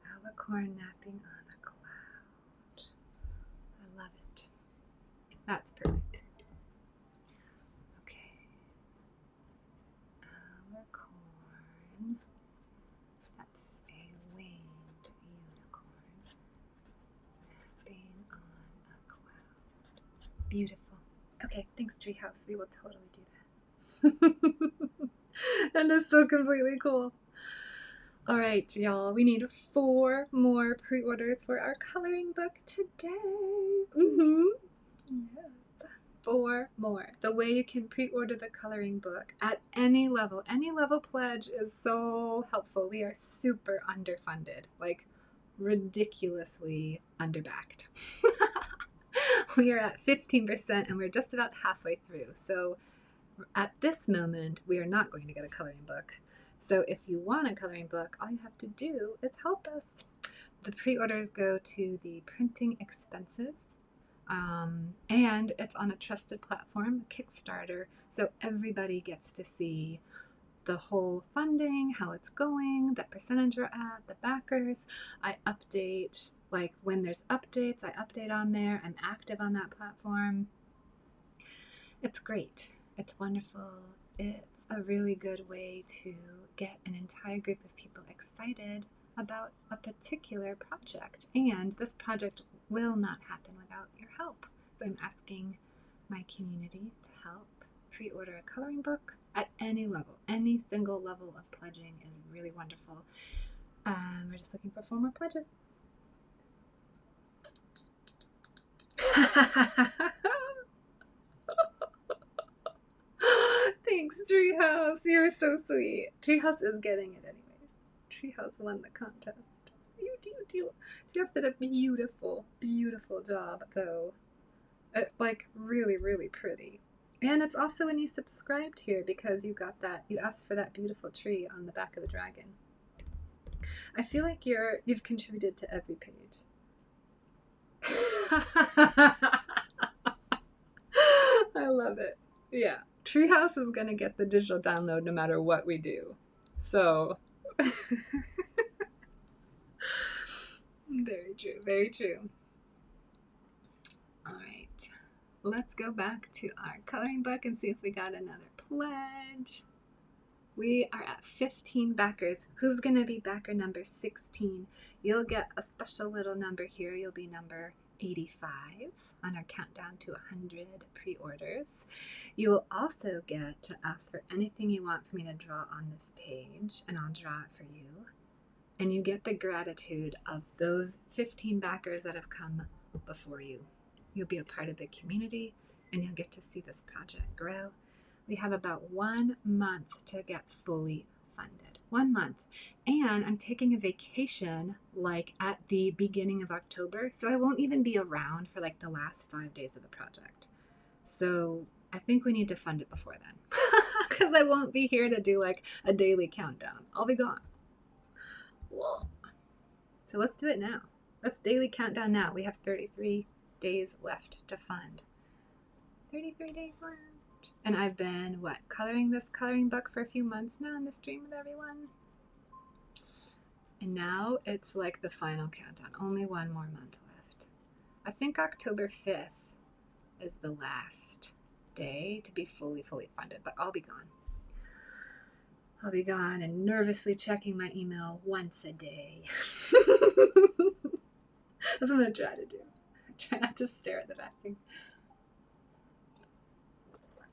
Alicorn napping on a cloud. I love it. That's perfect. Okay. Alicorn. That's a winged unicorn napping on a cloud. Beautiful. Okay, thanks, Treehouse. We will totally do that. That is so completely cool. All right, y'all. We need 4 more pre-orders for our coloring book today. Yes. 4 more. The way you can pre-order the coloring book at any level. Any level pledge is so helpful. We are super underfunded, like ridiculously underbacked. We are at 15% and we're just about halfway through. So at this moment, we are not going to get a coloring book. So if you want a coloring book, all you have to do is help us. The pre-orders go to the printing expenses. And it's on a trusted platform, Kickstarter, so everybody gets to see the whole funding, how it's going, the percentage we're at, the backers. I update, like when there's updates, I update on there. I'm active on that platform. It's great. It's wonderful. It's a really good way to get an entire group of people excited about a particular project. And this project will not happen without your help. So I'm asking my community to help pre-order a coloring book at any level. Any single level of pledging is really wonderful. We're just looking for 4 more pledges. Thanks, Treehouse. You're so sweet. Treehouse is getting it anyways. Treehouse won the contest. Treehouse did a beautiful, beautiful job, though. Like, really, really pretty. And it's also when you subscribed here because you got that, you asked for that beautiful tree on the back of the dragon. I feel like you've contributed to every page. I love it. Yeah. Treehouse is going to get the digital download no matter what we do. So, very true, very true. All right. Let's go back to our coloring book and see if we got another pledge. We are at 15 backers. Who's going to be backer number 16? You'll get a special little number here. You'll be number 85 on our countdown to 100 pre-orders. You will also get to ask for anything you want for me to draw on this page, and I'll draw it for you. And you get the gratitude of those 15 backers that have come before you. You'll be a part of the community, and you'll get to see this project grow. We have about 1 month to get fully funded. 1 month. And I'm taking a vacation like at the beginning of October, so I won't even be around for like the last 5 days of the project. So I think we need to fund it before then because I won't be here to do like a daily countdown. I'll be gone. Whoa. So let's do it now. Let's daily countdown now. We have 33 days left to fund. 33 days left. And I've been, coloring this coloring book for a few months now in the stream with everyone. And now it's like the final countdown. Only 1 more month left. I think October 5th is the last day to be fully funded, but I'll be gone. I'll be gone and nervously checking my email once a day. That's what I'm going to try to do. Try not to stare at the vacuum.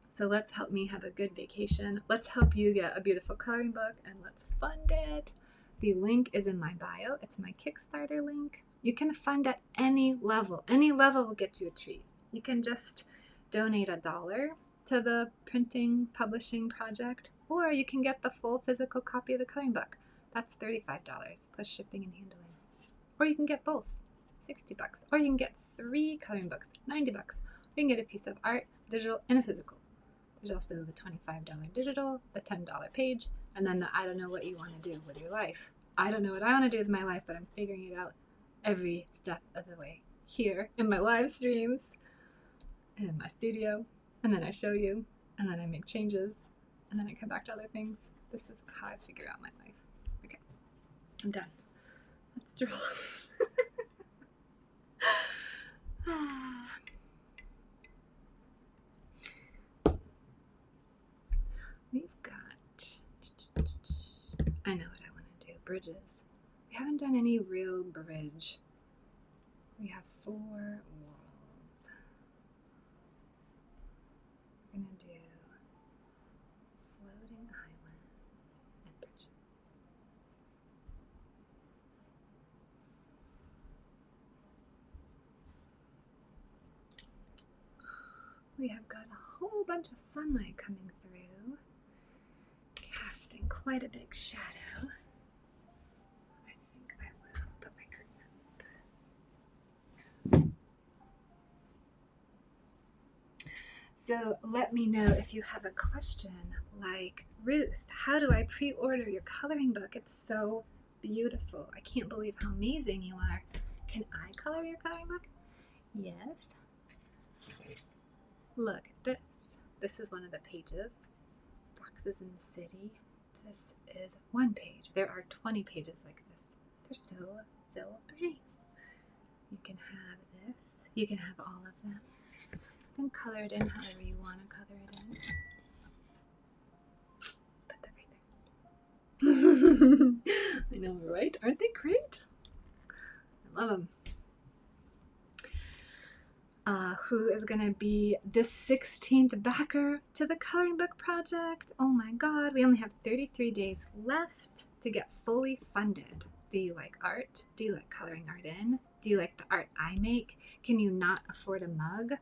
So let's help me have a good vacation. Let's help you get a beautiful coloring book and let's fund it. The link is in my bio. It's my Kickstarter link. You can fund at any level. Any level will get you a treat. You can just donate $1 to the printing publishing project, or you can get the full physical copy of the coloring book. That's $35 plus shipping and handling. Or you can get both, $60. Or you can get 3 coloring books, $90. Or you can get a piece of art, digital and a physical. There's also the $25 digital, the $10 page, and then the I don't know what you want to do with your life. I don't know what I want to do with my life, but I'm figuring it out every step of the way here in my live streams and in my studio. And then I show you, and then I make changes, and then I come back to other things. This is how I figure out my life. Okay, I'm done. Let's draw. We've got, I know what I want to do, bridges. We haven't done any real bridge. We have 4 worlds. We're going to do floating islands and bridges. We have got a whole bunch of sunlight coming through, casting quite a big shadow. I think I will put my curtain up. So let me know if you have a question like, Ruth, how do I pre-order your coloring book? It's so beautiful. I can't believe how amazing you are. Can I color your coloring book? Yes. Look at this. This is one of the pages. Boxes in the City. This is one page. There are 20 pages like this. They're so pretty. You can have this. You can have all of them. You can color it in however you want to color it in. Put that right there. I know, right? Aren't they great? I love them. Who is going to be the 16th backer to the coloring book project? Oh my god, we only have 33 days left to get fully funded. Do you like art? Do you like coloring art in? Do you like the art I make? Can you not afford a mug?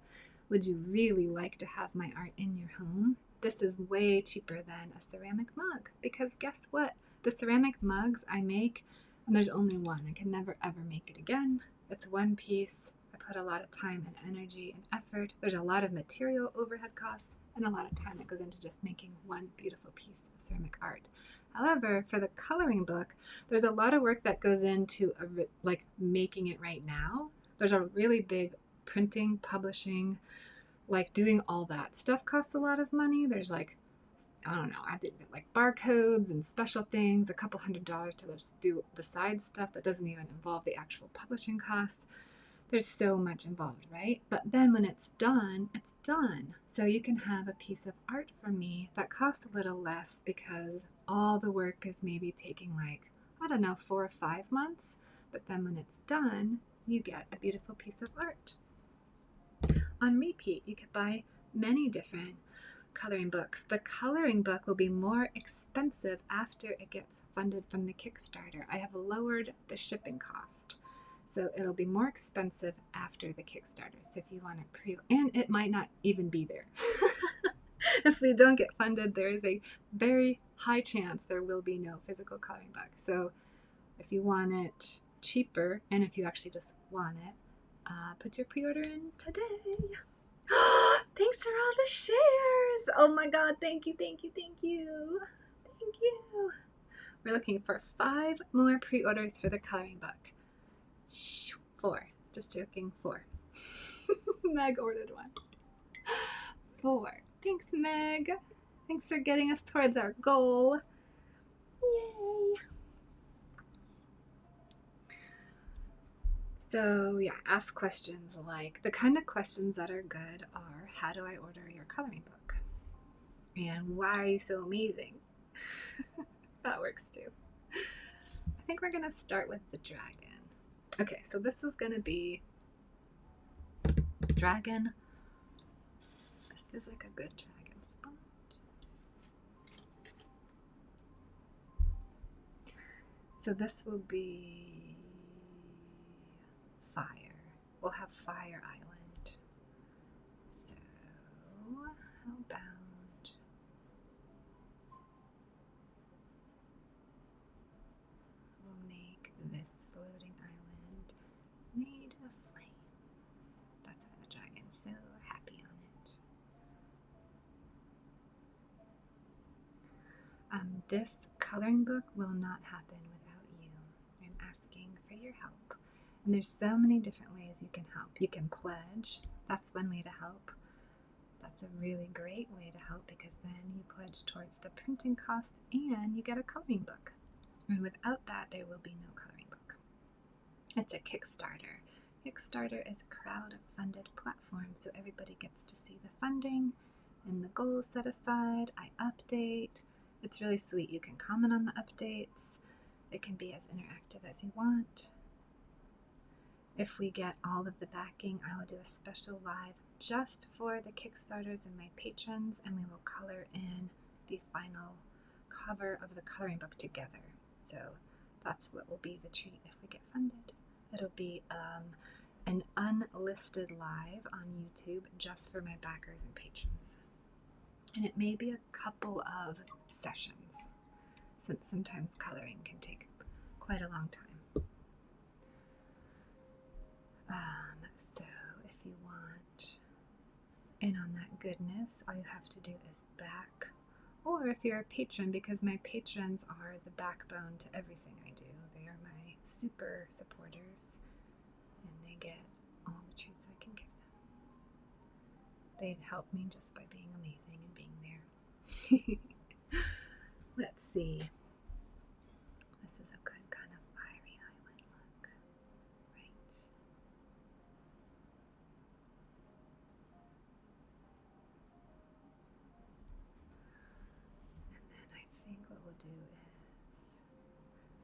Would you really like to have my art in your home? This is way cheaper than a ceramic mug, because guess what? The ceramic mugs I make, and there's only one. I can never ever make it again. It's one piece. I put a lot of time and energy and effort. There's a lot of material overhead costs and a lot of time that goes into just making one beautiful piece of ceramic art. However, for the coloring book, there's a lot of work that goes into like making it right now. There's a really big printing, publishing, like doing all that stuff costs a lot of money. There's like, I don't know, I have to get like barcodes and special things, a couple $100 to just do the side stuff that doesn't even involve the actual publishing costs. There's so much involved, right? But then when it's done, it's done. So you can have a piece of art from me that costs a little less because all the work is maybe taking like, I don't know, 4 or 5 months. But then when it's done, you get a beautiful piece of art. On repeat, you could buy many different coloring books. The coloring book will be more expensive after it gets funded from the Kickstarter. I have lowered the shipping cost. So it'll be more expensive after the Kickstarter. So if you want to and it might not even be there. If we don't get funded, there is a very high chance there will be no physical coloring book. So if you want it cheaper, and if you actually just want it, put your pre-order in today. Thanks for all the shares. Oh my god, thank you. Thank you. We're looking for 5 more pre-orders for the coloring book. 4. Just joking. 4. Meg ordered 1. 4. Thanks, Meg. Thanks for getting us towards our goal. Yay. So yeah, ask questions like, the kind of questions that are good are, how do I order your coloring book? And why are you so amazing? That works too. I think we're going to start with the dragon. Okay, so this is going to be dragon. This feels like a good dragon spot. So this will be fire. We'll have Fire Island. So how about we'll make this floating island made of flame. That's why the dragon's so happy on it. This coloring book will not happen without you. I'm asking for your help. And there's so many different ways you can help. You can pledge. That's one way to help. That's a really great way to help because then you pledge towards the printing cost and you get a coloring book. And without that, there will be no coloring book. It's a Kickstarter. Kickstarter is a crowd-funded platform, so everybody gets to see the funding and the goals set aside. I update. It's really sweet. You can comment on the updates. It can be as interactive as you want. If we get all of the backing, I will do a special live just for the Kickstarters and my patrons, and we will color in the final cover of the coloring book together. So that's what will be the treat if we get funded. It'll be an unlisted live on YouTube just for my backers and patrons. And it may be a couple of sessions, since sometimes coloring can take quite a long time. So if you want in on that goodness, all you have to do is back. Or if you're a patron, because my patrons are the backbone to everything I do. They are my super supporters, and they get all the treats I can give them. They'd help me just by being amazing and being there. Let's see. This is a good kind of fiery island look. Right. And then I think what we'll do is,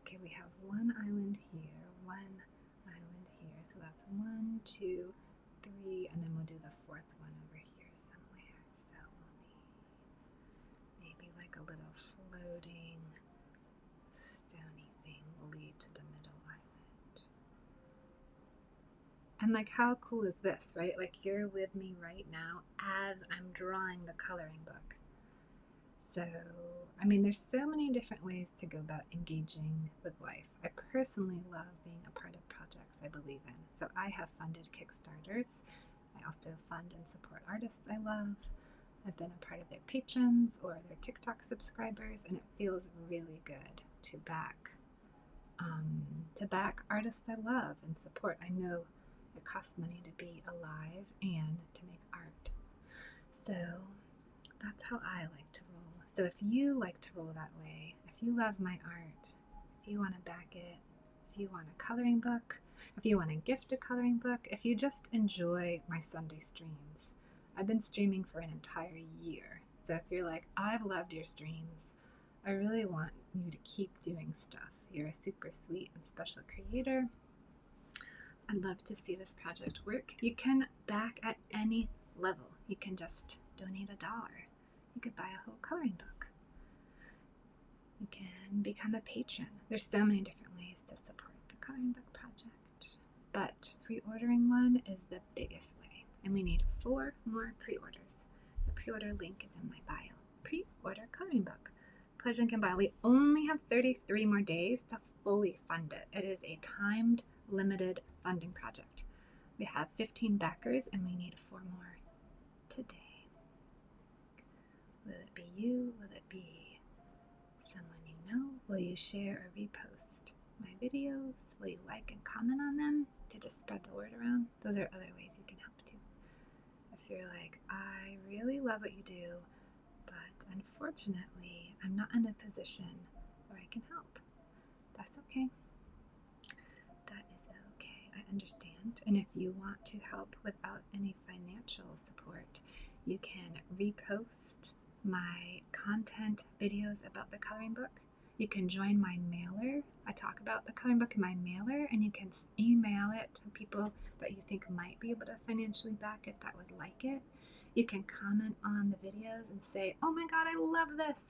okay, we have one island here, one island here. So that's 1, 2, 3, and then we'll do the fourth one over here somewhere. So we'll need maybe like a little floating stony thing will lead to the middle island. And like, how cool is this, right? Like, you're with me right now as I'm drawing the coloring book. So, I mean, there's so many different ways to go about engaging with life. I personally love being a part of projects I believe in. So I have funded Kickstarters. I also fund and support artists I love. I've been a part of their patrons or their TikTok subscribers, and it feels really good to back artists I love and support. I know it costs money to be alive and to make art. So that's how I like to roll. So if you like to roll that way, if you love my art, if you want to back it, if you want a coloring book, if you want to gift a coloring book, if you just enjoy my Sunday streams. I've been streaming for an entire year. So if you're like, I've loved your streams, I really want you to keep doing stuff. You're a super sweet and special creator. I'd love to see this project work. You can back at any level. You can just donate $1. You could buy a whole coloring book. You can become a patron. There's so many different ways to support the coloring book project, but pre-ordering one is the biggest way, and we need 4 more pre-orders. The pre-order link is in my bio. Pre-order coloring book. Pledge link in bio. We only have 33 more days to fully fund it. It is a timed, limited funding project. We have 15 backers, and we need 4 more today. Will it be you? Will it be someone you know? Will you share or repost my videos? Will you like and comment on them to just spread the word around? Those are other ways you can help too. If you're like, I really love what you do, but unfortunately, I'm not in a position where I can help. That's okay. That is okay. I understand. And if you want to help without any financial support, you can repost my content videos about the coloring book. You can join my mailer. I talk about the coloring book in my mailer, and you can email it to people that you think might be able to financially back it, that would like it. You can comment on the videos and say, oh my God, I love this.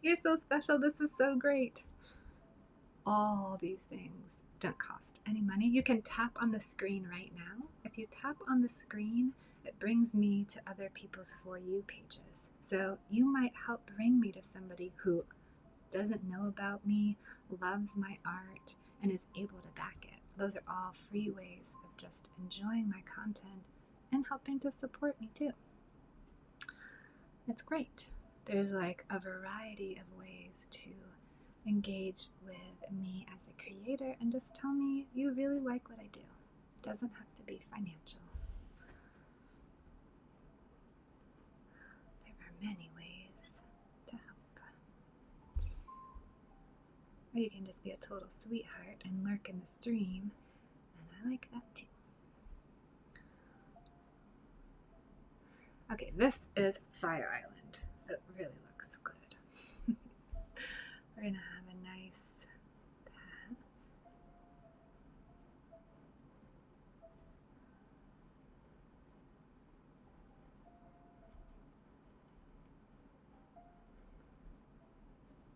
You're so special. This is so great. All these things don't cost any money. You can tap on the screen right now. If you tap on the screen, it brings me to other people's For You pages. So you might help bring me to somebody who doesn't know about me, loves my art, and is able to back it. Those are all free ways of just enjoying my content and helping to support me too. It's great. There's like a variety of ways to engage with me as a creator and just tell me you really like what I do. It doesn't have to be financial. There are many ways to help. Or you can just be a total sweetheart and lurk in the stream, and I like that too. Okay, this is Fire Island. It really looks good. We're gonna have a nice path.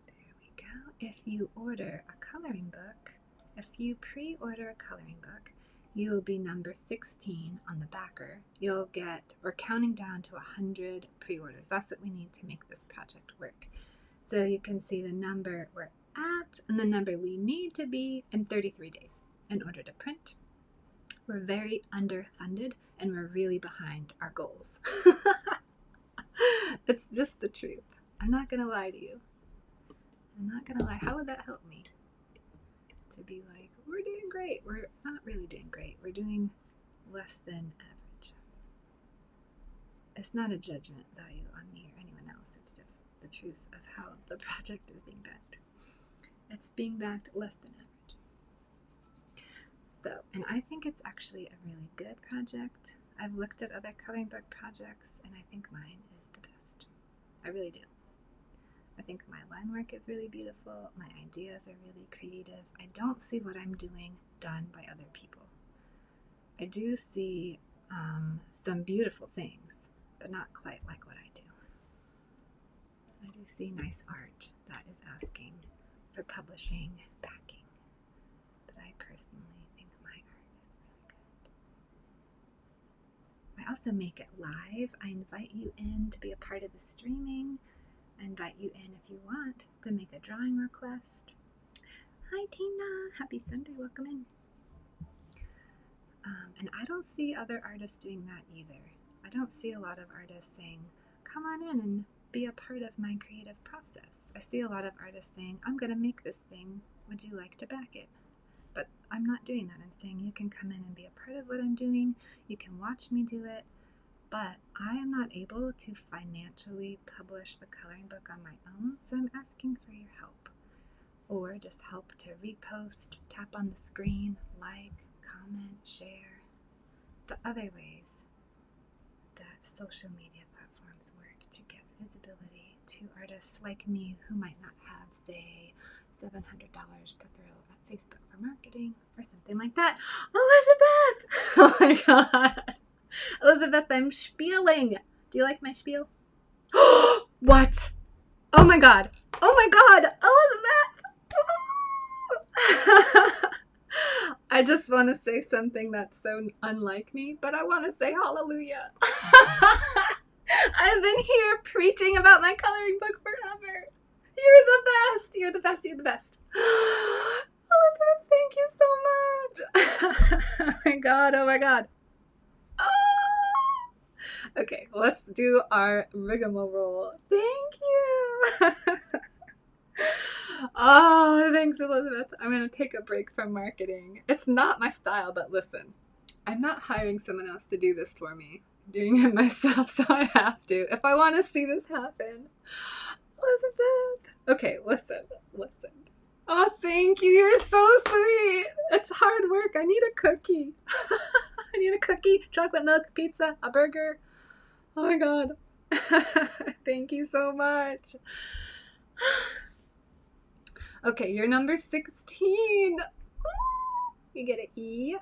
There we go. If you order a coloring book, if you pre-order a coloring book, you'll be number 16 on the backer. We're counting down to 100 pre-orders. That's what we need to make this project work. So you can see the number we're at and the number we need to be in 33 days in order to print. We're very underfunded and we're really behind our goals. It's just the truth. I'm not going to lie to you. I'm not going to lie. How would that help me? To be like, we're doing great. We're not really doing great. We're doing less than average. It's not a judgment value on me or anyone else. It's just the truth of how the project is being backed. It's being backed less than average. So, and I think it's actually a really good project. I've looked at other coloring book projects and I think mine is the best. I really do. I think my line work is really beautiful. My ideas are really creative. I don't see what I'm doing done by other people. I do see some beautiful things, but not quite like what I do. I do see nice art that is asking for publishing backing, but I personally think my art is really good. I also make it live. I invite you in to be a part of the streaming. I invite you in if you want to make a drawing request. Hi Tina, happy Sunday, welcome in. And I don't see other artists doing that either. I don't see a lot of artists saying, come on in and be a part of my creative process. I see a lot of artists saying, I'm going to make this thing, would you like to back it? But I'm not doing that. I'm saying you can come in and be a part of what I'm doing. You can watch me do it. But I am not able to financially publish the coloring book on my own, so I'm asking for your help. Or just help to repost, tap on the screen, like, comment, share. The other ways that social media platforms work to get visibility to artists like me who might not have, say, $700 to throw at Facebook for marketing or something like that. Elizabeth! Oh my god! Elizabeth, I'm spieling. Do you like my spiel? What? Oh my god. Oh my god. Elizabeth. I just want to say something that's so unlike me, but I want to say hallelujah. I've been here preaching about my coloring book forever. You're the best. You're the best. You're the best. Elizabeth, thank you so much. Oh my god. Oh my god. Okay, let's do our rigmarole. Thank you. Oh, thanks, Elizabeth. I'm going to take a break from marketing. It's not my style, but listen, I'm not hiring someone else to do this for me. I'm doing it myself, so I have to. If I want to see this happen. Elizabeth. Okay, listen. Oh, thank you. You're so sweet. It's hard work. I need a cookie. I need a cookie, chocolate milk, pizza, a burger. Oh my god. Thank you so much. Okay, you're number 16. You get an E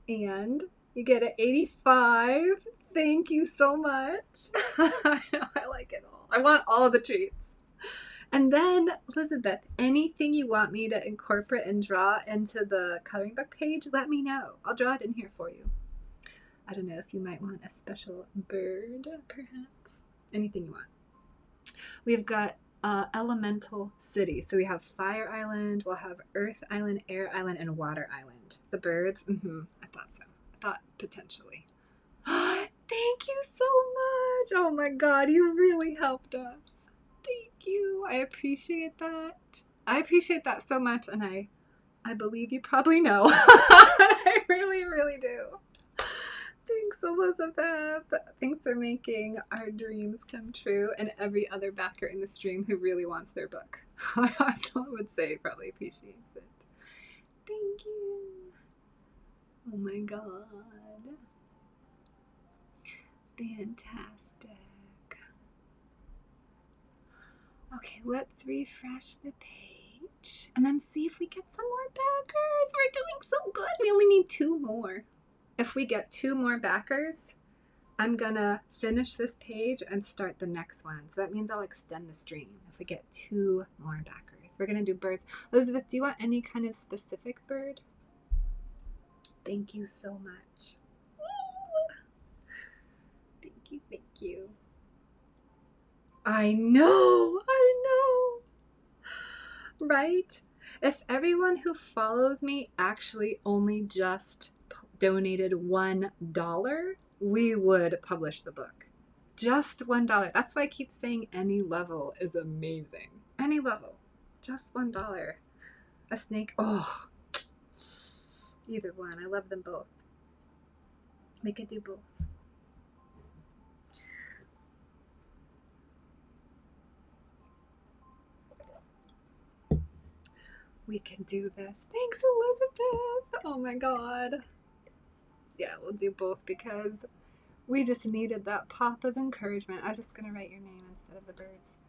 and you get an 85. Thank you so much. I know, I like it all. I want all the treats. And then, Elizabeth, anything you want me to incorporate and draw into the coloring book page, let me know. I'll draw it in here for you. I don't know if you might want a special bird, perhaps. Anything you want. We've got elemental cities. So we have Fire Island, we'll have Earth Island, Air Island, and Water Island. The birds, I thought so. I thought potentially. Thank you so much. Oh my god, you really helped us. Thank you. I appreciate that. I appreciate that so much, and I believe you probably know. I really, really do. Thanks, Elizabeth. Thanks for making our dreams come true, and every other backer in the stream who really wants their book. I also would say probably appreciates it. Thank you. Oh my god. Fantastic. Okay, let's refresh the page and then see if we get some more backers. We're doing so good. We only need 2 more. If we get 2 more backers, I'm gonna finish this page and start the next one. So that means I'll extend the stream if we get 2 more backers. We're gonna do birds. Elizabeth, do you want any kind of specific bird? Thank you so much. Thank you, thank you. I know, right? If everyone who follows me actually only just donated $1, we would publish the book. Just $1. That's why I keep saying any level is amazing. Any level. Just $1. A snake. Oh, either one. I love them both. We could do both. We can do this. Thanks, Elizabeth. Oh my God. Yeah, we'll do both because we just needed that pop of encouragement. I was just going to write your name instead of the birds.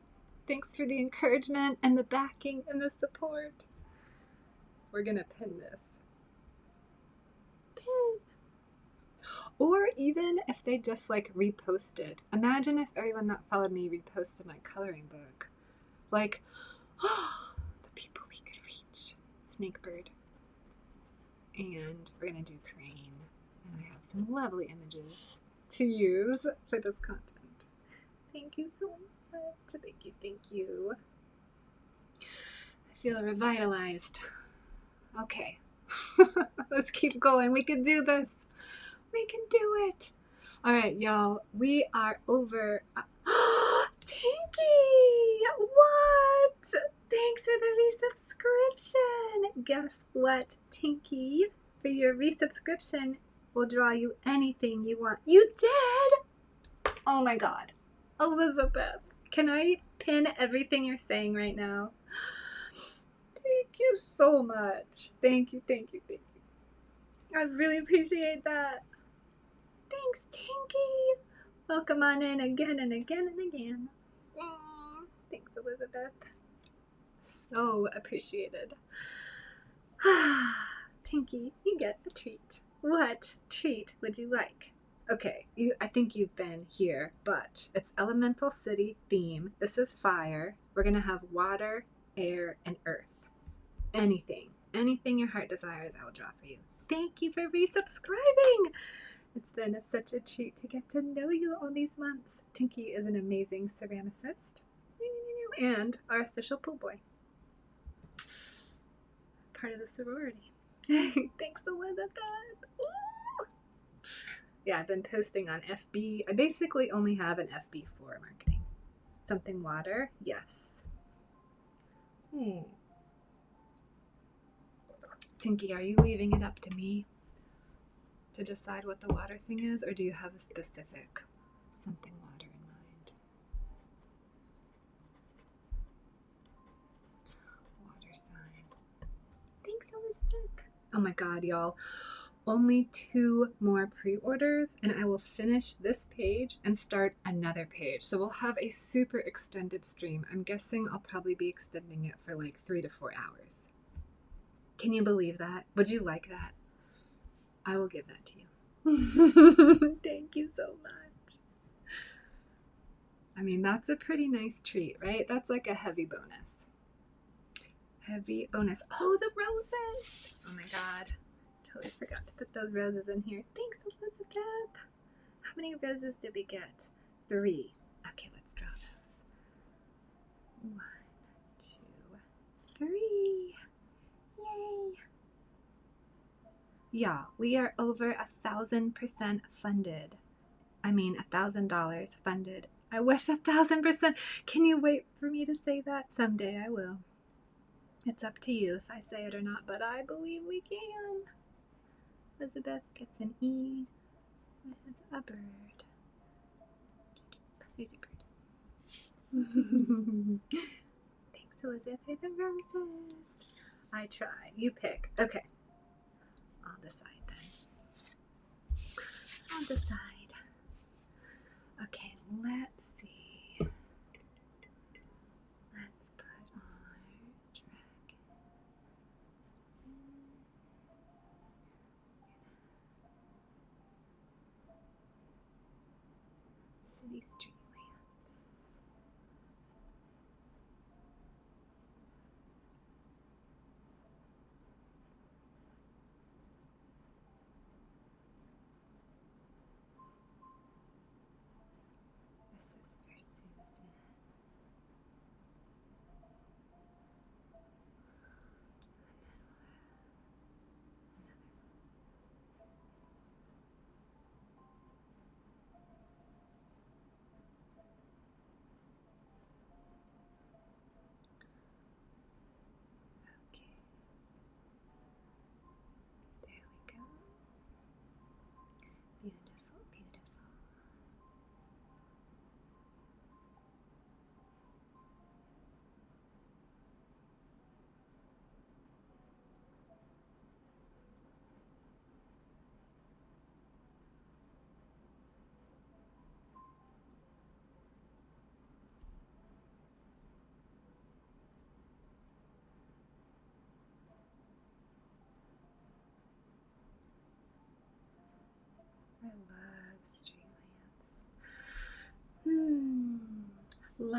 Thanks for the encouragement and the backing and the support. We're going to pin this. Pin. Or even if they just like reposted. Imagine if everyone that followed me reposted my coloring book. Like, oh, the people we could reach. Snakebird. And we're going to do crane. And I have some lovely images to use for this content. Thank you so much. Thank you. I feel revitalized. Okay. Let's keep going. We can do this. We can do it. All right, y'all. We are over. Tinky! What? Thanks for the resubscription. Guess what, Tinky? For your resubscription, we'll draw you anything you want. You did? Oh my God. Elizabeth, can I pin everything you're saying right now? Thank you so much. Thank you. I really appreciate that. Thanks, Tinky. Welcome on in again and again and again. Aww. Thanks, Elizabeth. So appreciated. Tinky, you get a treat. What treat would you like? Okay, I think you've been here, but it's Elemental City theme. This is fire. We're going to have water, air, and earth. Anything your heart desires, I will draw for you. Thank you for resubscribing. It's been such a treat to get to know you all these months. Tinky is an amazing ceramicist and our official pool boy. Part of the sorority. Thanks, Elizabeth. Ooh. Yeah, I've been posting on FB. I basically only have an FB for marketing. Something water? Yes. Tinky, are you leaving it up to me to decide what the water thing is, or do you have a specific something water in mind? Water sign. Thanks, Elizabeth. Oh my God, y'all. Only 2 more pre-orders and I will finish this page and start another page. So we'll have a super extended stream. I'm guessing I'll probably be extending it for like 3 to 4 hours. Can you believe that? Would you like that? I will give that to you. Thank you so much. I mean, that's a pretty nice treat, right? That's like a heavy bonus. Heavy bonus. Oh, the roses. Oh my God. Totally forgot to put those roses in here. Thanks, Elizabeth. How many roses did we get? 3. Okay, let's draw those. 1, 2, 3. Yay. Yeah, we are over 1,000% funded. I mean, $1,000 funded. I wish 1,000%. Can you wait for me to say that? Someday I will. It's up to you if I say it or not, but I believe we can. Elizabeth gets an E with a bird. There's a bird. Thanks, Elizabeth, for the roses. I try. You pick. Okay. I'll decide then. I'll decide. Okay, let's see. Let's put our dragon. City street lamps.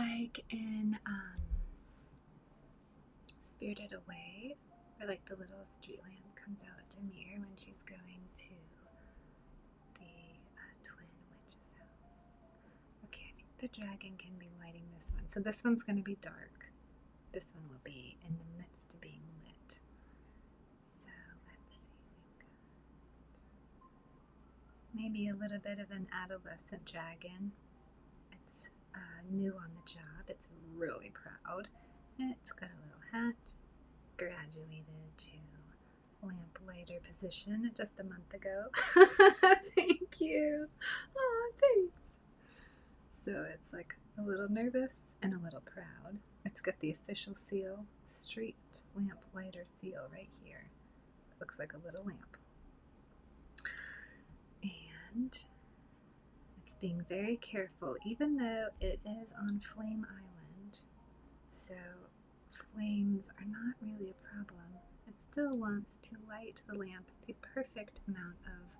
like in Spirited Away, where like the little street lamp comes out to meet her when she's going to the twin witch's house. Okay, I think the dragon can be lighting this one. So this one's going to be dark. This one will be in the midst of being lit. So let's see, we've got maybe a little bit of an adolescent dragon. It's new on the job. It's really proud. And it's got a little hat. Graduated to lamplighter position just a month ago. Thank you. Oh, thanks. So it's like a little nervous and a little proud. It's got the official seal, street lamplighter seal right here. It looks like a little lamp. And it's being very careful, even though it is on Flame Island. So flames are not really a problem. It still wants to light the lamp the perfect amount of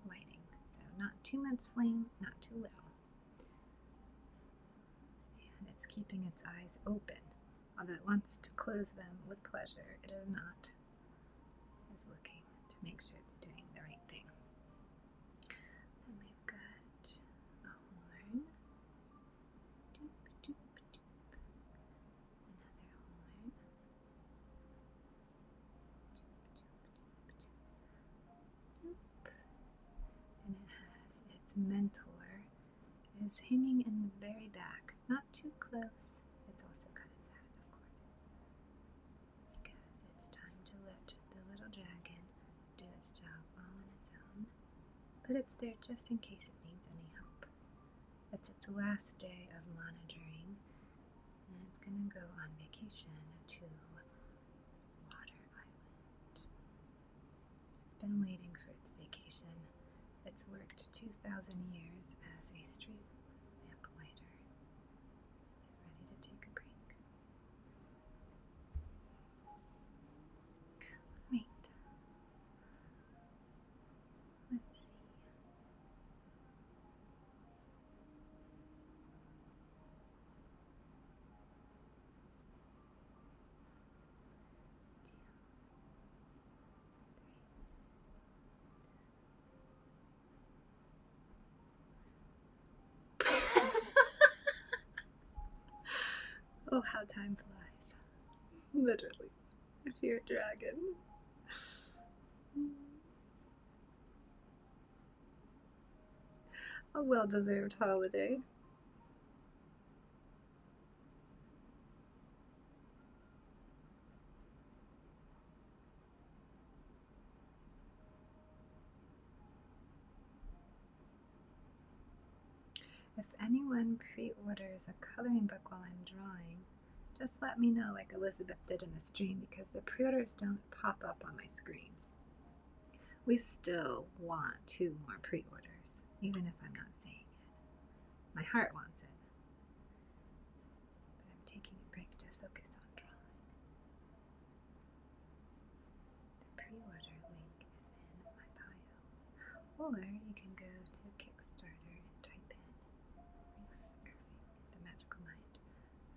lighting. So not too much flame, not too little. And it's keeping its eyes open. Although it wants to close them with pleasure, it is not. It's looking to make sure it's doing the right thing. Then we've got a horn. Doop, doop, doop. Another horn. Doop. And it has its mentor is hanging in the very back, not too close. It's also got its hat, of course, because it's time to let the little dragon do its job all on its own. But it's there just in case it needs any help. It's its last day of monitoring, and it's going to go on vacation to Water Island. It's been waiting for its vacation. It's worked 2,000 years as a street lamplighter. It's ready to take a break. Wait. Let's see. Oh, how time flies. Literally. If you're a dragon. A well-deserved holiday. If anyone pre-orders a coloring book while I'm drawing, just let me know like Elizabeth did in the stream, because the pre-orders don't pop up on my screen. We still want 2 more pre-orders, even if I'm not saying it. My heart wants it. But I'm taking a break to focus on drawing. The pre-order link is in my bio. Or you can go to Kickstarter and type in Ruth Irving, The Magical Mind.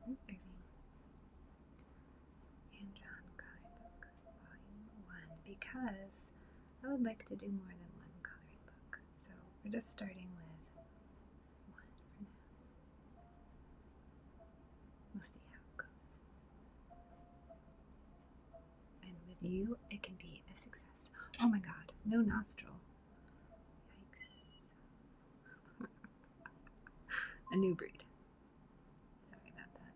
Ruth Irving, Hand-Drawn Coloring Book, Volume 1, because I would like to do more than 1 coloring book. So we're just starting with 1 for now. We'll see how it goes. And with you, it can be a success. Oh my god, no nostril. Yikes. A new breed. Sorry about that.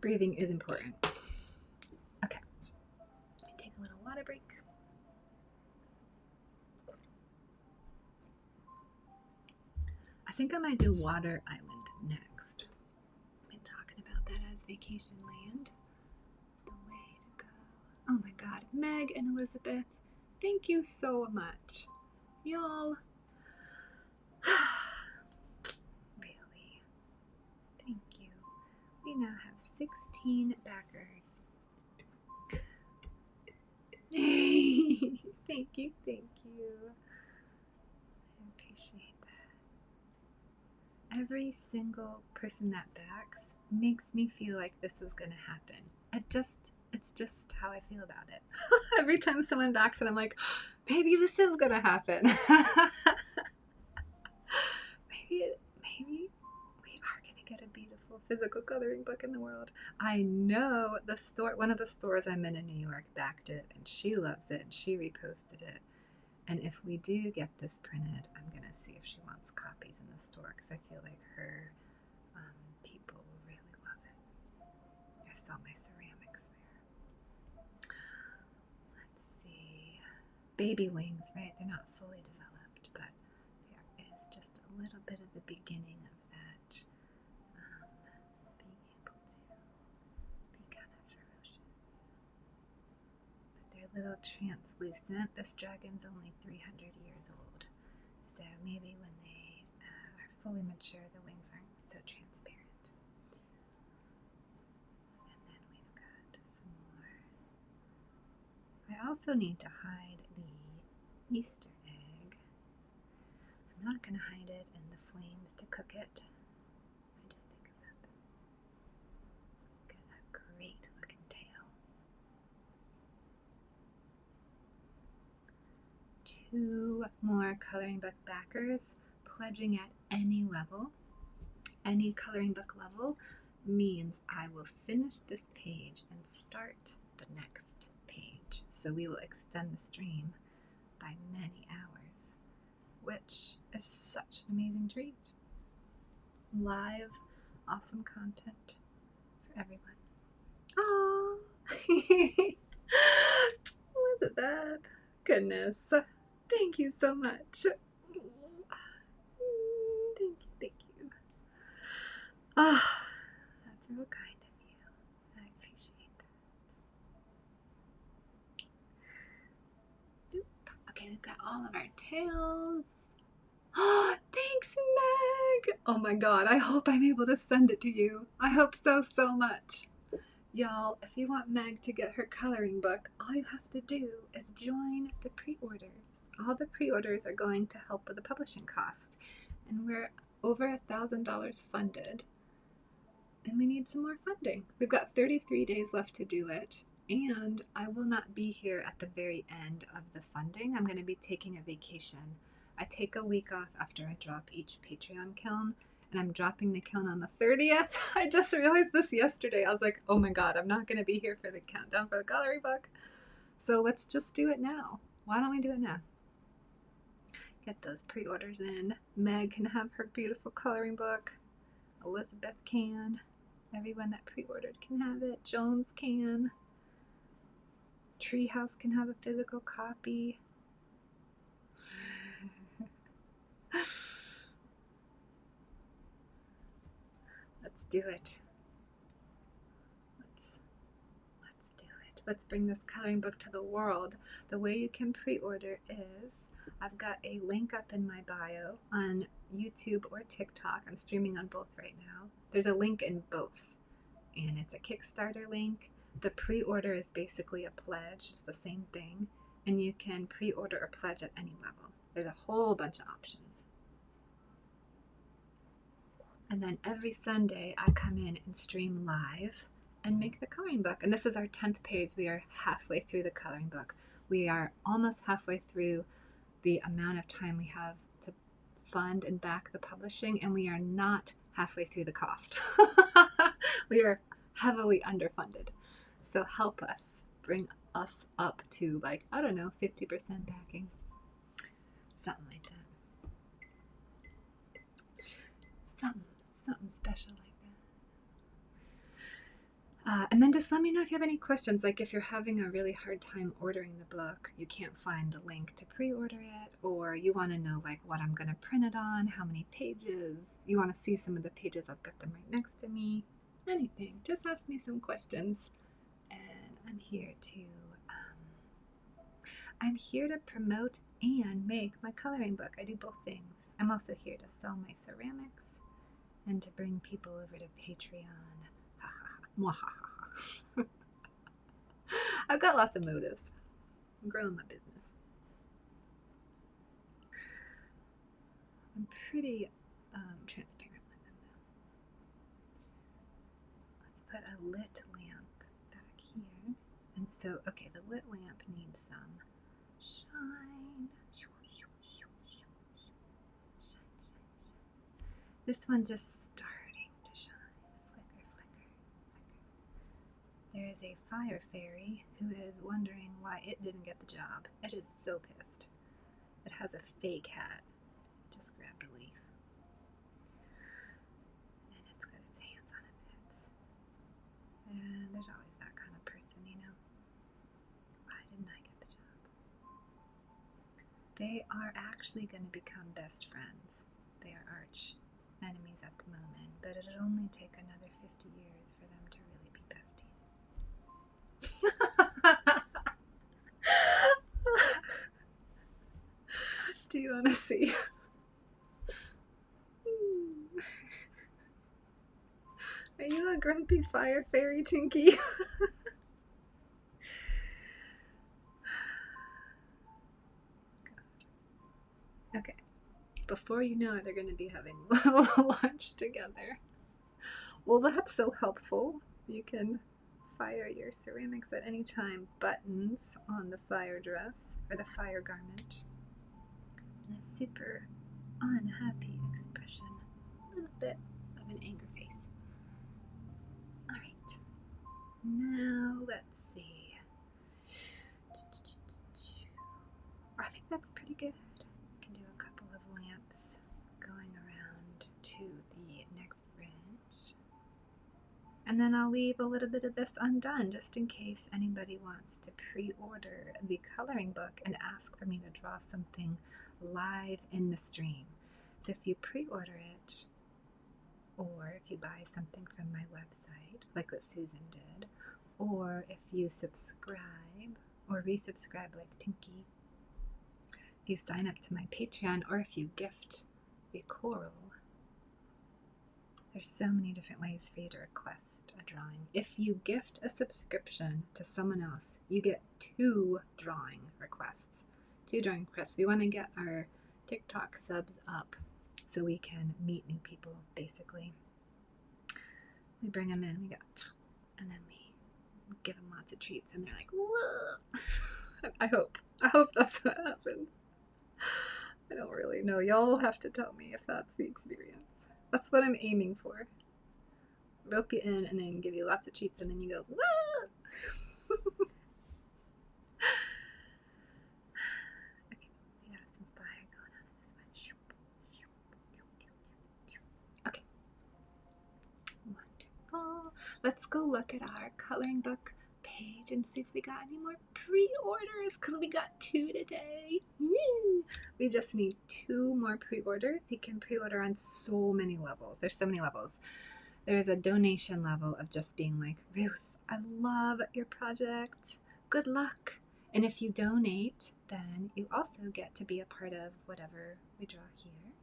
Breathing is important. Okay. Take a little water break. I think I might do Water Island next. I've been talking about that as vacation land. The way to go. Oh my god, Meg and Elizabeth, thank you so much. Y'all. Really. Thank you. We now have 16 backers. Thank you, thank you. I appreciate that. every single person that backs makes me feel like this is going to happen. It's just how I feel about it. Every time someone backs and I'm like, maybe this is going to happen. maybe we are going to get a beautiful physical coloring book in the world. I know one of the stores I'm in New York backed it, and she loves it, and she reposted it. And if we do get this printed, I'm going to see if she wants copies in the store, because I feel like her people will really love it. I saw my ceramics there. Let's see. Baby wings, right? They're not fully developed, but there is just a little bit of the beginning of that. Being able to be kind of ferocious. But they're a little translucent. This dragon's only 300 years old. So maybe when they are fully mature, the wings aren't so transparent. And then we've got some more. I also need to hide the Easter egg. I'm not going to hide it in the flames to cook it. I did think of that though. Get a great looking tail. 2 more coloring book backers pledging at any level. Any coloring book level means I will finish this page and start the next page. So we will extend the stream by many hours, which is such an amazing treat. Live, awesome content for everyone. Oh, wasn't that? Goodness. Thank you so much. Thank you. Ah, that's real kind of you. I appreciate that. Okay, we've got all of our tails. Oh, thanks, Meg. Oh my God, I hope I'm able to send it to you. I hope so much. Y'all, if you want Meg to get her coloring book, all you have to do is join the pre-orders. All the pre-orders are going to help with the publishing cost. And we're over $1,000 funded. And we need some more funding. We've got 33 days left to do it. And I will not be here at the very end of the funding. I'm going to be taking a vacation. I take a week off after I drop each Patreon kiln. And I'm dropping the kiln on the 30th. I just realized this yesterday. I was like, oh my God, I'm not going to be here for the countdown for the coloring book. So let's just do it now. Why don't we do it now? Get those pre-orders in. Meg can have her beautiful coloring book. Elizabeth can. Everyone that pre-ordered can have it. Jones can. Treehouse can have a physical copy. Let's do it. Let's do it. Let's bring this coloring book to the world. The way you can pre-order is I've got a link up in my bio on YouTube or TikTok. I'm streaming on both right now. There's a link in both, and it's a Kickstarter link. The pre-order is basically a pledge. It's the same thing, and you can pre-order or pledge at any level. There's a whole bunch of options. And then every Sunday I come in and stream live and make the coloring book. And this is our 10th page. We are halfway through the coloring book. We are almost halfway through the amount of time we have to fund and back the publishing, and we are not halfway through the cost. We are heavily underfunded. So help us, bring us up to, like, I don't know, 50% backing. Something like that. Something special like that. And then just let me know if you have any questions. Like if you're having a really hard time ordering the book, you can't find the link to pre-order it, or you want to know like what I'm going to print it on, how many pages, you want to see some of the pages, I've got them right next to me. Anything, just ask me some questions, and I'm here to promote and make my coloring book. I do both things. I'm also here to sell my ceramics and to bring people over to Patreon. I've got lots of motives. I'm growing my business. I'm pretty transparent lit lamp back here. And so, okay, the lit lamp needs some shine. This one's just starting to shine. Flicker, flicker, flicker. There is a fire fairy who is wondering why it didn't get the job. It is so pissed. It has a fake hat. Just grabbed a leaf. And it's got its hands on its hips. And there's always that kind of person, you know. Why didn't I get the job? They are actually going to become best friends. They are arch enemies at the moment, but it'll only take another 50 years for them to really be besties. Do you want to see? Are you a grumpy fire fairy, Tinky? Okay. Before you know it, they're going to be having lunch together. Well, that's so helpful. You can fire your ceramics at any time. Buttons on the fire dress, or the fire garment. And a super unhappy expression. A little bit of an anger face. Alright. Now, let's see. I think that's pretty good. We can do a couple of lamps going around to the next branch. And then I'll leave a little bit of this undone just in case anybody wants to pre-order the coloring book and ask for me to draw something live in the stream. So if you pre-order it, or if you buy something from my website, like what Susan did, or if you subscribe or resubscribe like Tinky, if you sign up to my Patreon, or if you gift a coral, there's so many different ways for you to request a drawing. If you gift a subscription to someone else, you get 2 drawing requests. 2 drawing requests. We want to get our TikTok subs up so we can meet new people, basically. We bring them in, we go, and then we give them lots of treats, and they're like, whoa. I hope that's what happens. I don't really know. Y'all will have to tell me if that's the experience. That's what I'm aiming for. Rope you in and then give you lots of treats, and then you go, whoa. Okay, we got some fire going on in this one. Okay. Wonderful. Let's go look at our coloring book page and see if we got any more pre-orders, because we got 2 today. Woo! We just need 2 more pre-orders. You can pre-order on so many levels. There's so many levels. There's a donation level of just being like, Ruth, I love your project. Good luck. And if you donate, then you also get to be a part of whatever we draw here.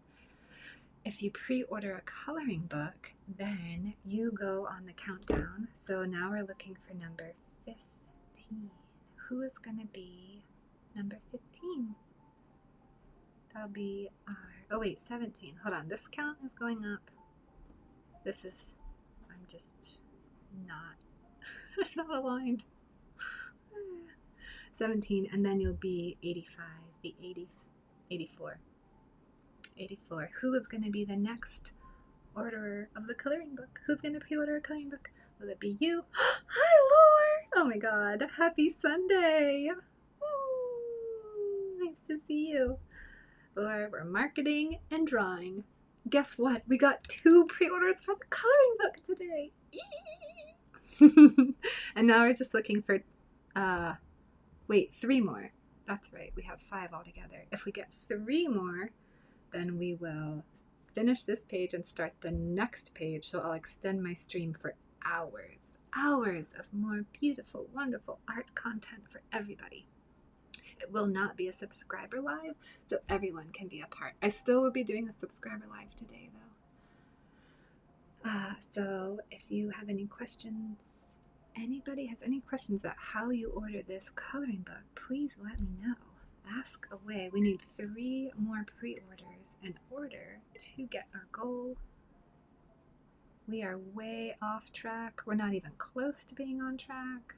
If you pre-order a coloring book, then you go on the countdown. So now we're looking for number 15. Who is going to be number 15? That'll be our, oh wait, 17. Hold on, this count is going up. This is, I'm just not, not aligned. 17, and then you'll be 85, the 84. 84. Who is going to be the next orderer of the coloring book? Who's going to pre-order a coloring book? Will it be you? Hi, Lore! Oh my god, happy Sunday! Ooh, nice to see you. Lore, we're marketing and drawing. Guess what? We got 2 pre-orders for the coloring book today! And now we're just looking for, wait, 3 more. That's right, we have 5 altogether. If we get 3 more, then we will finish this page and start the next page. So I'll extend my stream for hours. Hours of more beautiful, wonderful art content for everybody. It will not be a subscriber live, so everyone can be a part. I still will be doing a subscriber live today, though. So if you have any questions, anybody has any questions about how you order this coloring book, please let me know. Ask away. We need 3 more pre-orders in order to get our goal. We are way off track. We're not even close to being on track.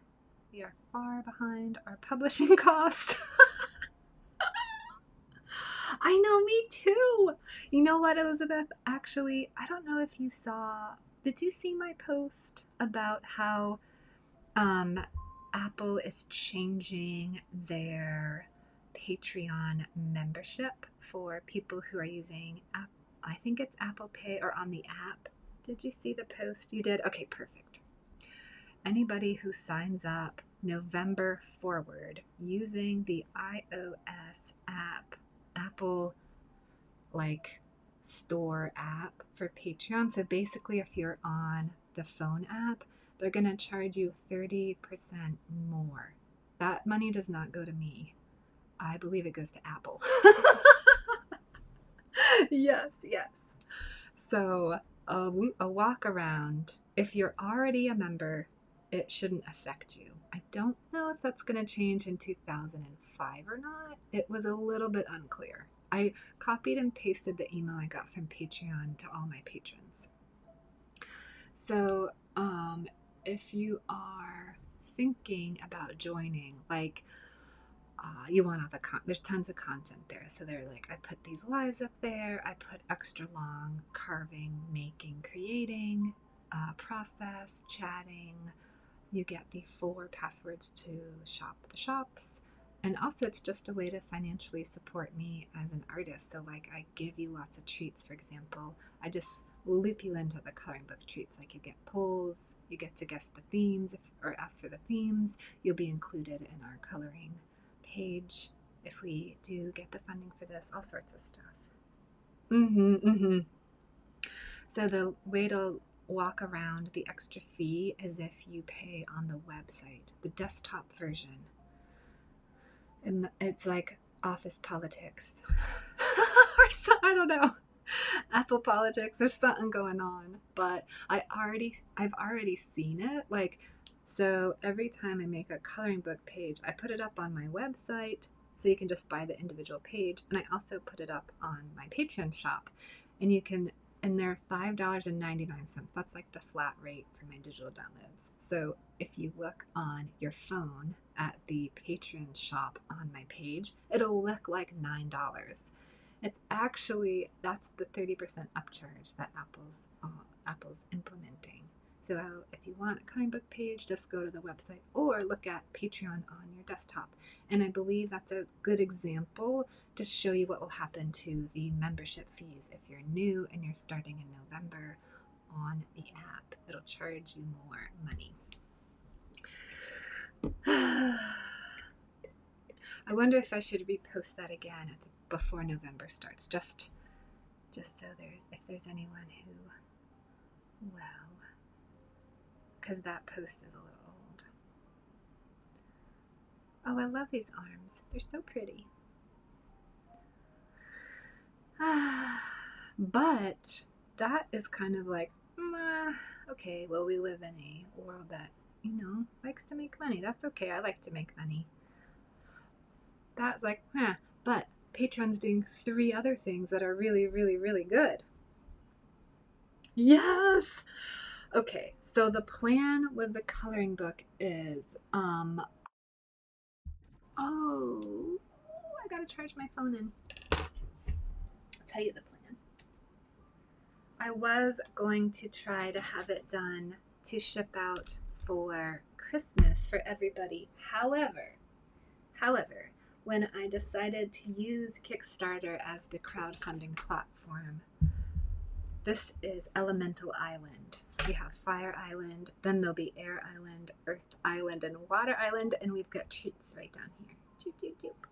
We are far behind our publishing cost. I know, me too. You know what, Elizabeth? Actually, I don't know if you saw. Did you see my post about how Apple is changing their Patreon membership for people who are using I think it's Apple Pay or on the app. Did you see the post? You did? Okay, perfect. Anybody who signs up November forward using the iOS app, Apple like store app for Patreon. So basically, if you're on the phone app, they're going to charge you 30% more. That money does not go to me. I believe it goes to Apple. Yes, yes. So a walk around, if you're already a member, it shouldn't affect you. I don't know if that's going to change in 2005 or not. It was a little bit unclear. I copied and pasted the email I got from Patreon to all my patrons. So if you are thinking about joining, like you want all the there's tons of content there. So they're like, I put these lives up there. I put extra long carving, making, creating, process, chatting. You get the 4 passwords to shop the shops. And also it's just a way to financially support me as an artist. So like I give you lots of treats, for example. I just loop you into the coloring book treats. Like you get polls, you get to guess the themes or ask for the themes. You'll be included in our coloring page if we do get the funding for this, all sorts of stuff. So the way to walk around the extra fee is if you pay on the website, the desktop version. And it's like Office Politics. Or so, I don't know. Apple Politics, there's something going on. But I've already seen it. Like, so every time I make a coloring book page, I put it up on my website so you can just buy the individual page. And I also put it up on my Patreon shop. And you can, and they're $5.99. That's like the flat rate for my digital downloads. So if you look on your phone at the Patreon shop on my page, it'll look like $9. It's actually, that's the 30% upcharge that Apple's implementing. So if you want a coloring book page, just go to the website or look at Patreon on your desktop. And I believe that's a good example to show you what will happen to the membership fees. If you're new and you're starting in November on the app, it'll charge you more money. I wonder if I should repost that again before November starts, just so if there's anyone who, well, because that post is a little old. Oh, I love these arms. They're so pretty. But that is kind of like, okay, well, we live in a world that, likes to make money. That's okay. I like to make money. That's like, but Patreon's doing 3 other things that are really, really, really good. Yes! Okay, so the plan with the coloring book is, I gotta charge my phone in. I'll tell you the plan. I was going to try to have it done to ship out for Christmas for everybody. However, when I decided to use Kickstarter as the crowdfunding platform, this is Elemental Island. We have Fire Island, then there'll be Air Island, Earth Island, and Water Island, and we've got treats right down here. Doop, doop, doop.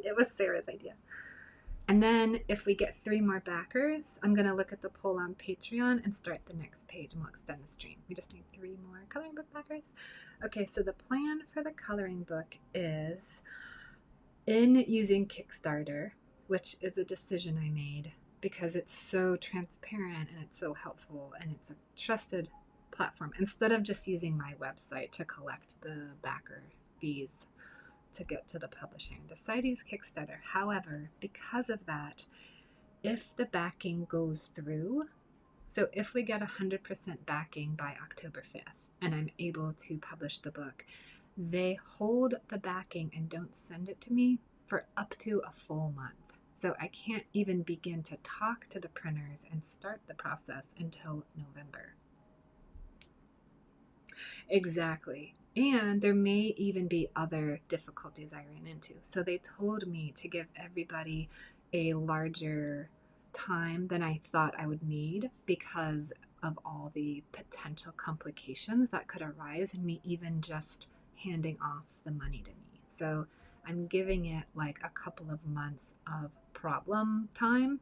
It was Sarah's idea. And then if we get 3 more backers, I'm going to look at the poll on Patreon and start the next page, and we'll extend the stream. We just need 3 more coloring book backers. Okay, so the plan for the coloring book is, in using Kickstarter, which is a decision I made because it's so transparent and it's so helpful and it's a trusted platform, instead of just using my website to collect the backer fees to get to the publishing, decided to use Kickstarter. However, because of that, if the backing goes through, So if we get 100% backing by October 5th and I'm able to publish the book, they hold the backing and don't send it to me for up to a full month. So I can't even begin to talk to the printers and start the process until November. Exactly. And there may even be other difficulties I ran into. So they told me to give everybody a larger time than I thought I would need because of all the potential complications that could arise in me even just handing off the money to me. So I'm giving it like a couple of months of problem time.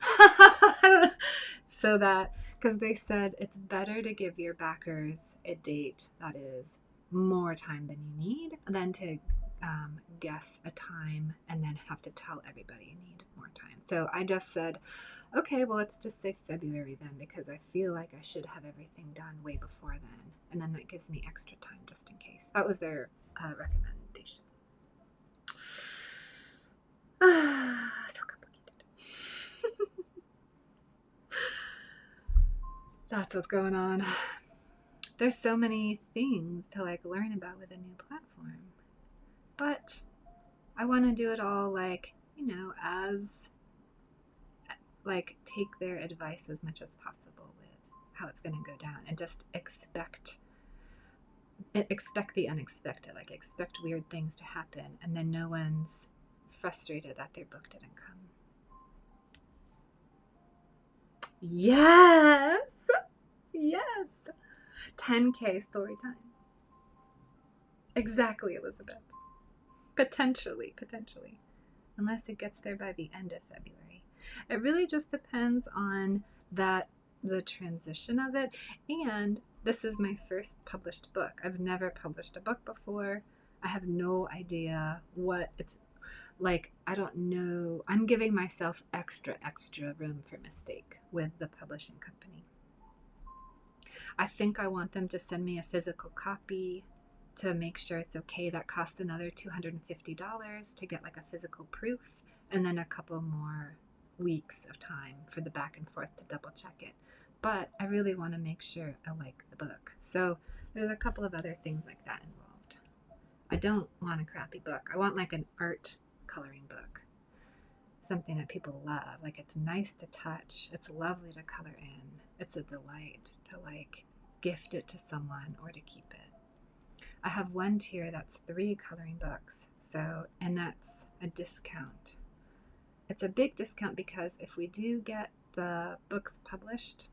So that, because they said it's better to give your backers a date that is more time than you need than to guess a time and then have to tell everybody you need more time. So I just said, okay, well, let's just say February then, because I feel like I should have everything done way before then. And then that gives me extra time just in case. That was their recommendation. So complicated. That's what's going on. There's so many things to like learn about with a new platform. But I want to do it all like, as like take their advice as much as possible with how it's going to go down and just expect the unexpected, like expect weird things to happen and then no one's frustrated that their book didn't come. Yes. Yes. 10K story time. Exactly, Elizabeth. Potentially. Unless it gets there by the end of February. It really just depends on the transition of it. And this is my first published book. I've never published a book before. I have no idea what it's like. I don't know. I'm giving myself extra room for mistake with the publishing company. I think I want them to send me a physical copy to make sure it's okay. That costs another $250 to get like a physical proof, and then a couple more weeks of time for the back and forth to double check it. But I really want to make sure I like the book. So there's a couple of other things like that involved. I don't want a crappy book. I want like an art coloring book. Something that people love. Like it's nice to touch. It's lovely to color in. It's a delight to like gift it to someone or to keep it. I have one tier that's 3 coloring books. So, and that's a discount. It's a big discount because if we do get the books published,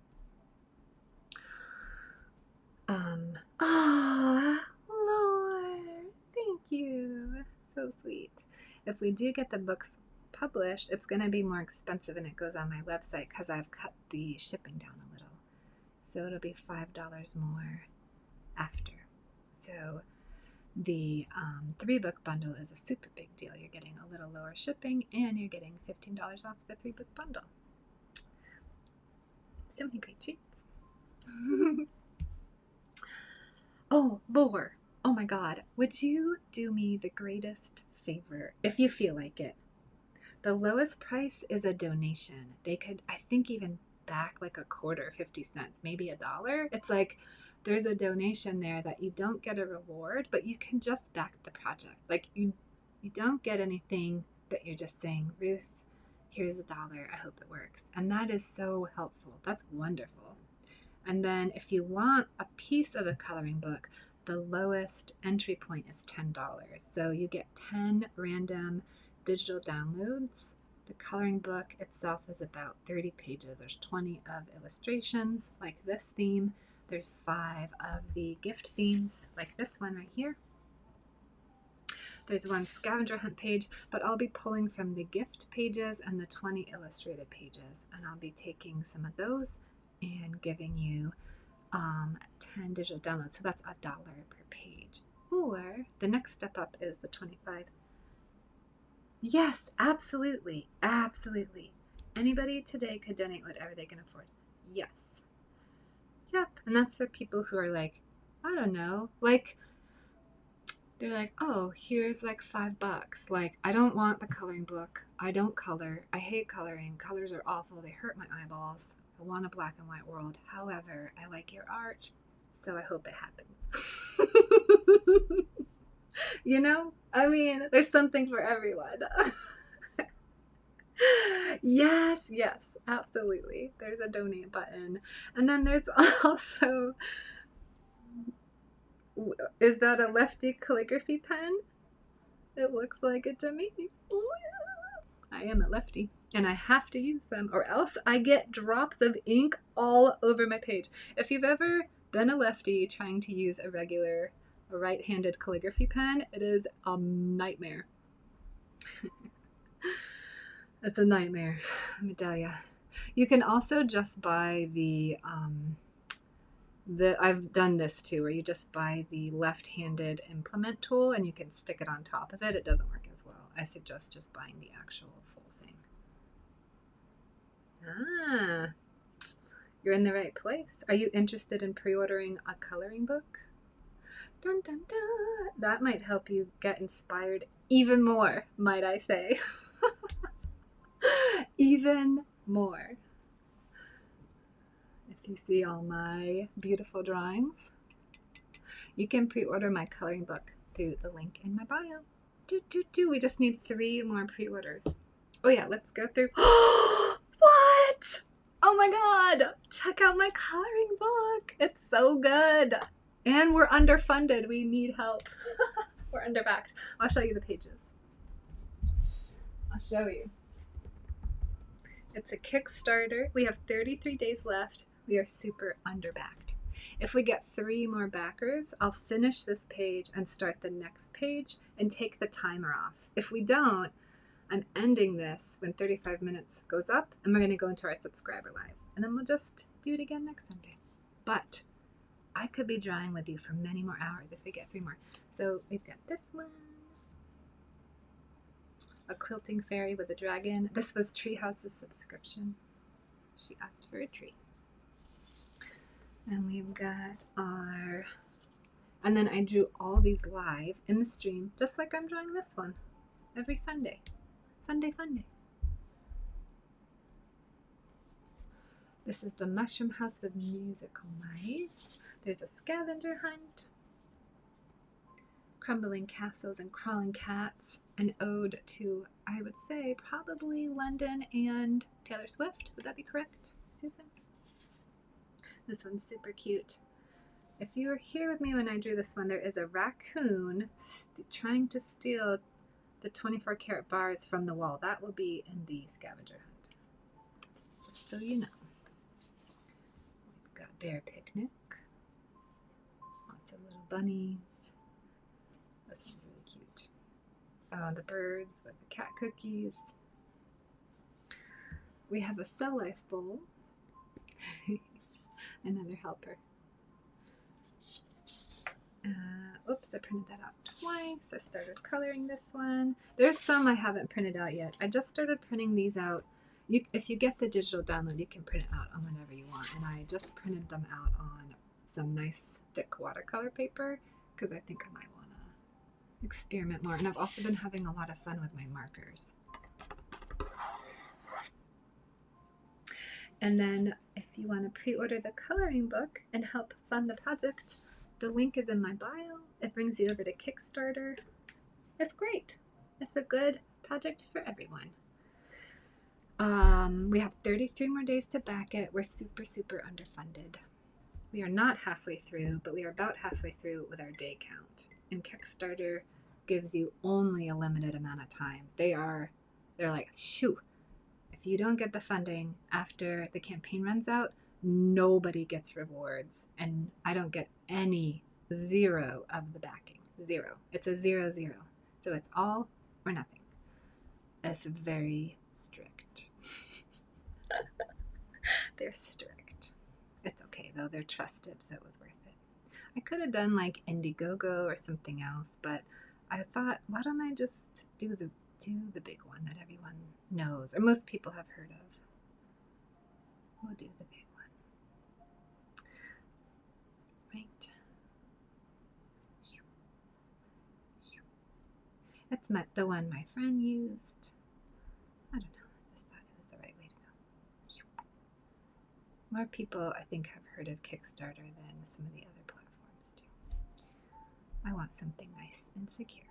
oh, Lord, thank you. So sweet. If we do get the books published, it's going to be more expensive and it goes on my website because I've cut the shipping down a little. So it'll be $5 more after. So the 3-book bundle is a super big deal. You're getting a little lower shipping and you're getting $15 off the 3-book bundle. So many great treats. Oh, Lord. Oh my God. Would you do me the greatest favor if you feel like it? The lowest price is a donation. They could, I think, even back like a quarter, 50 cents, maybe $1. It's like there's a donation there that you don't get a reward, but you can just back the project. Like you don't get anything, but you're just saying, Ruth, here's $1. I hope it works. And that is so helpful. That's wonderful. And then if you want a piece of the coloring book, the lowest entry point is $10. So you get 10 random digital downloads. The coloring book itself is about 30 pages. There's 20 of illustrations like this theme. There's 5 of the gift themes like this one right here. There's 1 scavenger hunt page, but I'll be pulling from the gift pages and the 20 illustrated pages, and I'll be taking some of those and giving you 10 digital downloads. So that's $1 per page. Or the next step up is the 25. Yes, absolutely. Absolutely. Anybody today could donate whatever they can afford. Yes. Yep. And that's for people who are like, I don't know, like, they're like, oh, here's like $5. Like, I don't want the coloring book. I don't color. I hate coloring. Colors are awful. They hurt my eyeballs. I want a black and white world. However, I like your art, so I hope it happens. You know? I mean, there's something for everyone. Yes, yes, absolutely. There's a donate button. And then there's also, is that a lefty calligraphy pen? It looks like it to me. I am a lefty and I have to use them or else I get drops of ink all over my page. If you've ever been a lefty trying to use a regular right-handed calligraphy pen, it is a nightmare. It's a nightmare, let me tell you. You can also just buy I've done this too, where you just buy the left-handed implement tool and you can stick it on top of it. It doesn't work as well. I suggest just buying the actual full thing. Ah, you're in the right place. Are you interested in pre-ordering a coloring book? Dun, dun, dun. That might help you get inspired even more, might I say. Even more. If you see all my beautiful drawings, you can pre-order my coloring book through the link in my bio. We just need 3 more pre-orders. Oh yeah, let's go through. What? Oh my god! Check out my coloring book. It's so good. And we're underfunded. We need help. We're underbacked. I'll show you the pages. I'll show you. It's a Kickstarter. We have 33 days left. We are super underbacked. If we get 3 more backers, I'll finish this page and start the next page and take the timer off. If we don't, I'm ending this when 35 minutes goes up and we're going to go into our subscriber live. And then we'll just do it again next Sunday. But I could be drawing with you for many more hours if we get 3 more. So we've got this one. A quilting fairy with a dragon. This was Treehouse's subscription. She asked for a tree. And we've got our... And then I drew all these live in the stream, just like I'm drawing this one every Sunday. Sunday Funday. This is the Mushroom House with musical mice. There's a scavenger hunt. Crumbling castles and crawling cats. An ode to, I would say, probably London and Taylor Swift. Would that be correct, Susan? This one's super cute. If you were here with me when I drew this one, there is a raccoon trying to steal the 24 karat bars from the wall. That will be in the scavenger hunt. Just so you know. We've got bear picnic. Lots of little bunnies. This one's really cute. Oh, the birds with the cat cookies. We have a cell life bowl. Another helper. Oops, I printed that out twice. I started coloring this one. There's some I haven't printed out yet. I just started printing these out. If you get the digital download, you can print it out on whenever you want. And I just printed them out on some nice thick watercolor paper because I think I might want to experiment more. And I've also been having a lot of fun with my markers. And then if you want to pre-order the coloring book and help fund the project, the link is in my bio. It brings you over to Kickstarter. It's great. It's a good project for everyone. We have 33 more days to back it. We're super, super underfunded. We are not halfway through, but we are about halfway through with our day count. And Kickstarter gives you only a limited amount of time. They're like, shoo, if you don't get the funding after the campaign runs out, nobody gets rewards. And I don't get any, 0 of the backing. 0. It's a 0-0. So it's all or nothing. It's very strict. They're strict. It's okay though, they're trusted, so it was worth it. I could have done like Indiegogo or something else, but I thought, why don't I just do the big one that everyone knows, or most people have heard of. We'll do the big one. Right. That's the one my friend used. I don't know. I just thought it was the right way to go. More people, I think, have heard of Kickstarter than some of the other platforms do. I want something nice and secure.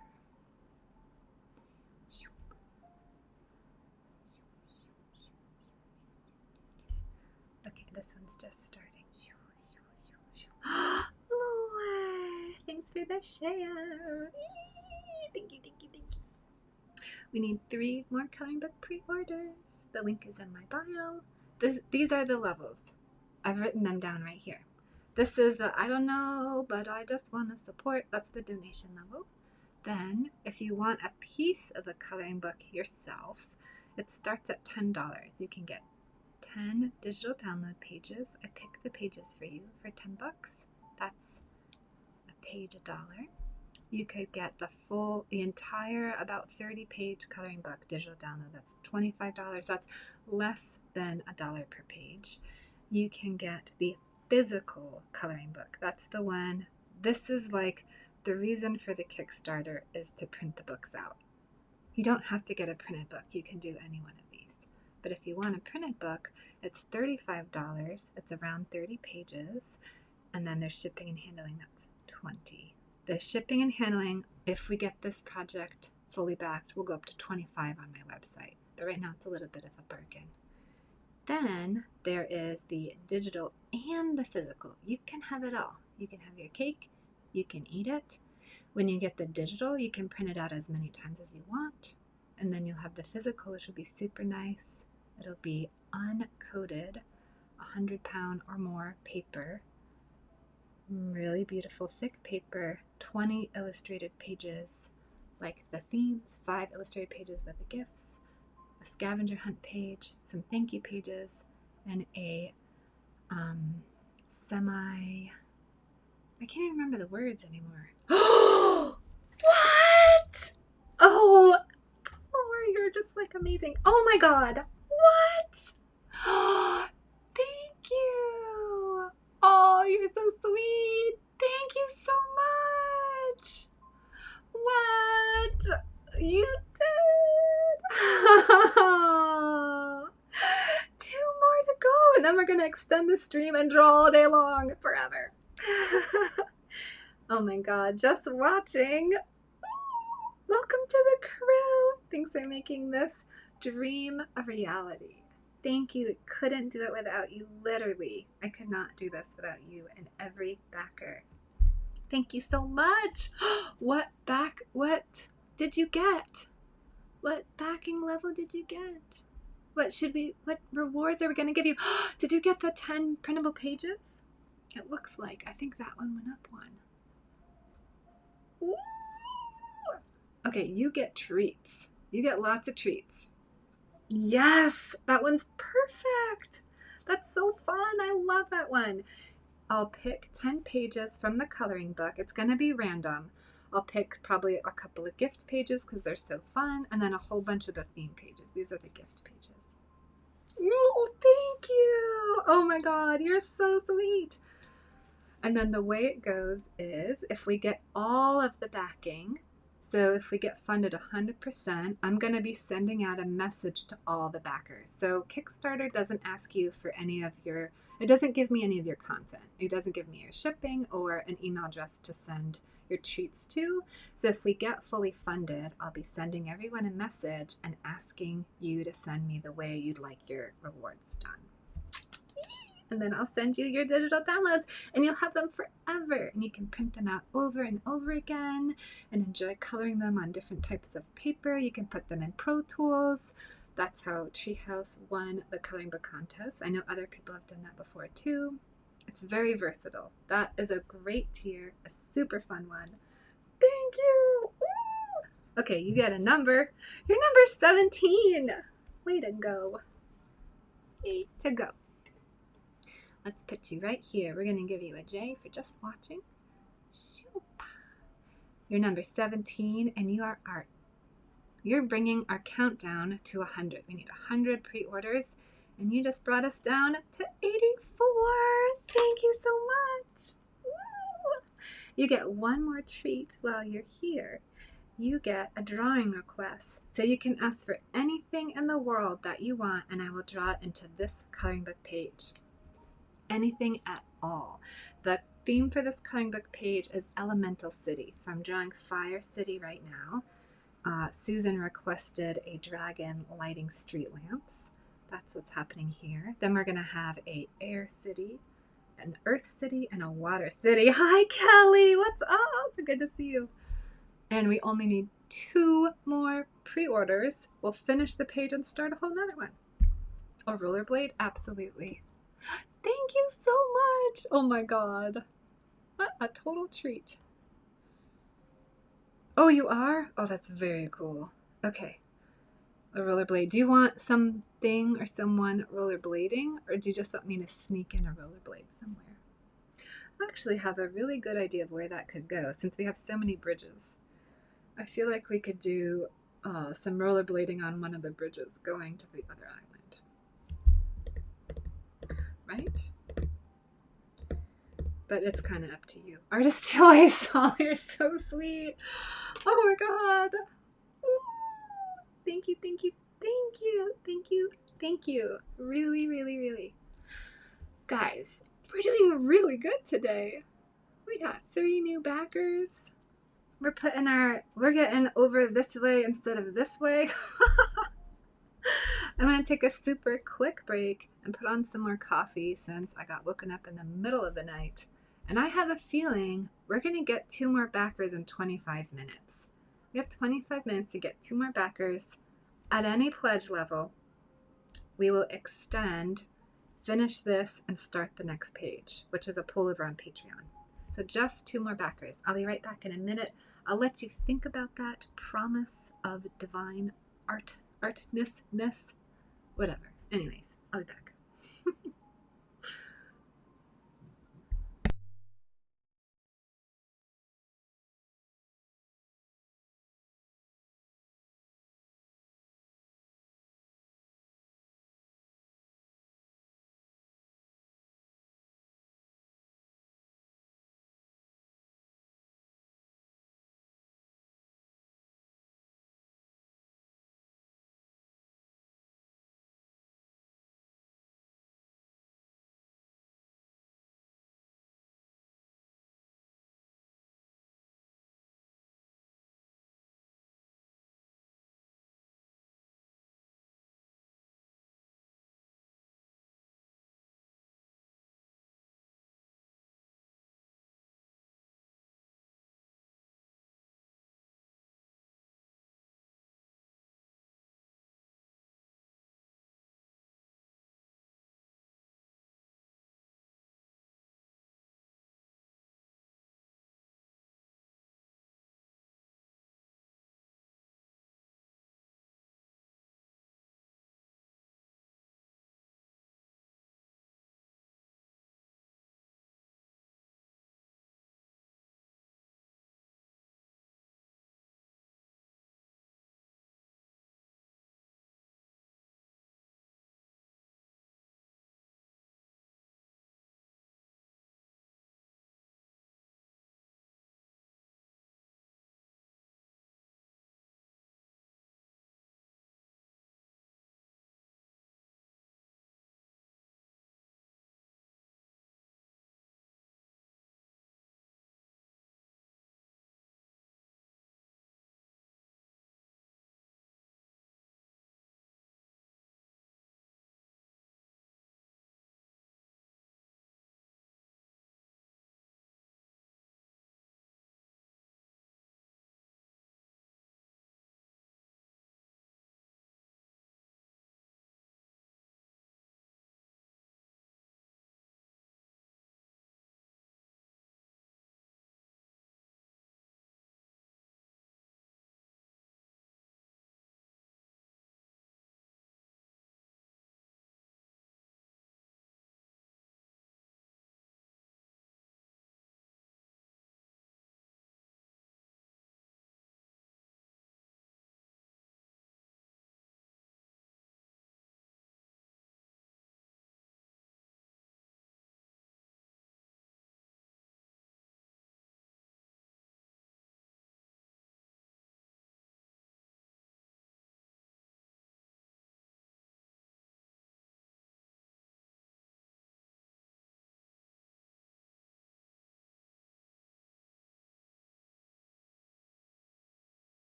Okay, this one's just starting. Lord, thanks for the share. Thank you, thank you, thank you. We need 3 more coloring book pre-orders. The link is in my bio. These are the levels. I've written them down right here. This is the I don't know, but I just want to support. That's the donation level. Then, if you want a piece of the coloring book yourself, it starts at $10. You can get 10 digital download pages. I pick the pages for you for $10. That's a page $1. You could get the entire about 30-page coloring book digital download. That's $25. That's less than $1 per page. You can get the physical coloring book. That's the one. This is like the reason for the Kickstarter is to print the books out. You don't have to get a printed book. You can do any one of these. But if you want a printed book, it's $35. It's around 30 pages. And then there's shipping and handling. That's $20. The shipping and handling, if we get this project fully backed, will go up to $25 on my website. But right now it's a little bit of a bargain. Then there is the digital and the physical. You can have it all. You can have your cake. You can eat it. When you get the digital, you can print it out as many times as you want. And then you'll have the physical, which will be super nice. It'll be uncoated, 100-pound or more paper. Really beautiful thick paper, 20 illustrated pages, like the themes, 5 illustrated pages with the gifts, a scavenger hunt page, some thank you pages, and a I can't even remember the words anymore. What? Oh, Laura, you're just like amazing. Oh my God. What? Thank you. Oh, you're so sweet. Thank you so much. What? You did. 2 more to go, and then we're going to extend the stream and draw all day long forever. Oh my God, just watching. Welcome to the crew. Thanks for making this dream a reality. Thank you. Couldn't do it without you. Literally, I could not do this without you and every backer. Thank you so much. What did you get? What backing level did you get? What rewards are we going to give you? Did you get the 10 printable pages? It looks like, I think that one went up one. Ooh. Okay, you get treats. You get lots of treats. Yes, that one's perfect. That's so fun. I love that one. I'll pick 10 pages from the coloring book. It's going to be random. I'll pick probably a couple of gift pages because they're so fun, and then a whole bunch of the theme pages. These are the gift pages. Oh, thank you. Oh my God, you're so sweet. And then the way it goes is if we get all of the backing, so if we get funded 100%, I'm going to be sending out a message to all the backers. So Kickstarter doesn't ask you for it doesn't give me any of your content. It doesn't give me your shipping or an email address to send your treats to. So if we get fully funded, I'll be sending everyone a message and asking you to send me the way you'd like your rewards done. And then I'll send you your digital downloads and you'll have them forever. And you can print them out over and over again and enjoy coloring them on different types of paper. You can put them in Pro Tools. That's how Treehouse won the coloring book contest. I know other people have done that before too. It's very versatile. That is a great tier, a super fun one. Thank you. Ooh. Okay, you get a number. You're number 17. Way to go. Way to go. Let's put you right here. We're going to give you a J for just watching. You're number 17 and you're bringing our countdown to 100. We need 100 pre-orders and you just brought us down to 84. Thank you so much. Woo! You get one more treat while you're here. You get a drawing request. So you can ask for anything in the world that you want and I will draw it into this coloring book page. anything at all. The theme for this coloring book page is Elemental City. So I'm drawing Fire City right now. Susan requested a dragon lighting street lamps. That's what's happening here. Then we're going to have a air city, an earth city, and a water city. Hi, Kelly. What's up? Good to see you. And we only need 2 more pre-orders. We'll finish the page and start a whole nother one. A rollerblade? Absolutely. Thank you so much. Oh my God. What a total treat. Oh, you are? Oh, that's very cool. Okay. A rollerblade. Do you want something or someone rollerblading, or do you just want me to sneak in a rollerblade somewhere? I actually have a really good idea of where that could go since we have so many bridges. I feel like we could do some rollerblading on one of the bridges going to the other island. Right? But it's kind of up to you. Artist Choice. Oh, you're so sweet. Oh my God. Thank you, thank you, thank you, thank you, thank you. Really, really, really. Guys, we're doing really good today. We got 3 new backers. We're getting over this way instead of this way. I'm gonna take a super quick break and put on some more coffee since I got woken up in the middle of the night. And I have a feeling we're gonna get 2 more backers in 25 minutes. We have 25 minutes to get 2 more backers. At any pledge level, we will extend, finish this, and start the next page, which is a poll over on Patreon. So just 2 more backers. I'll be right back in a minute. I'll let you think about that promise of divine artness, whatever. Anyways, I'll be back.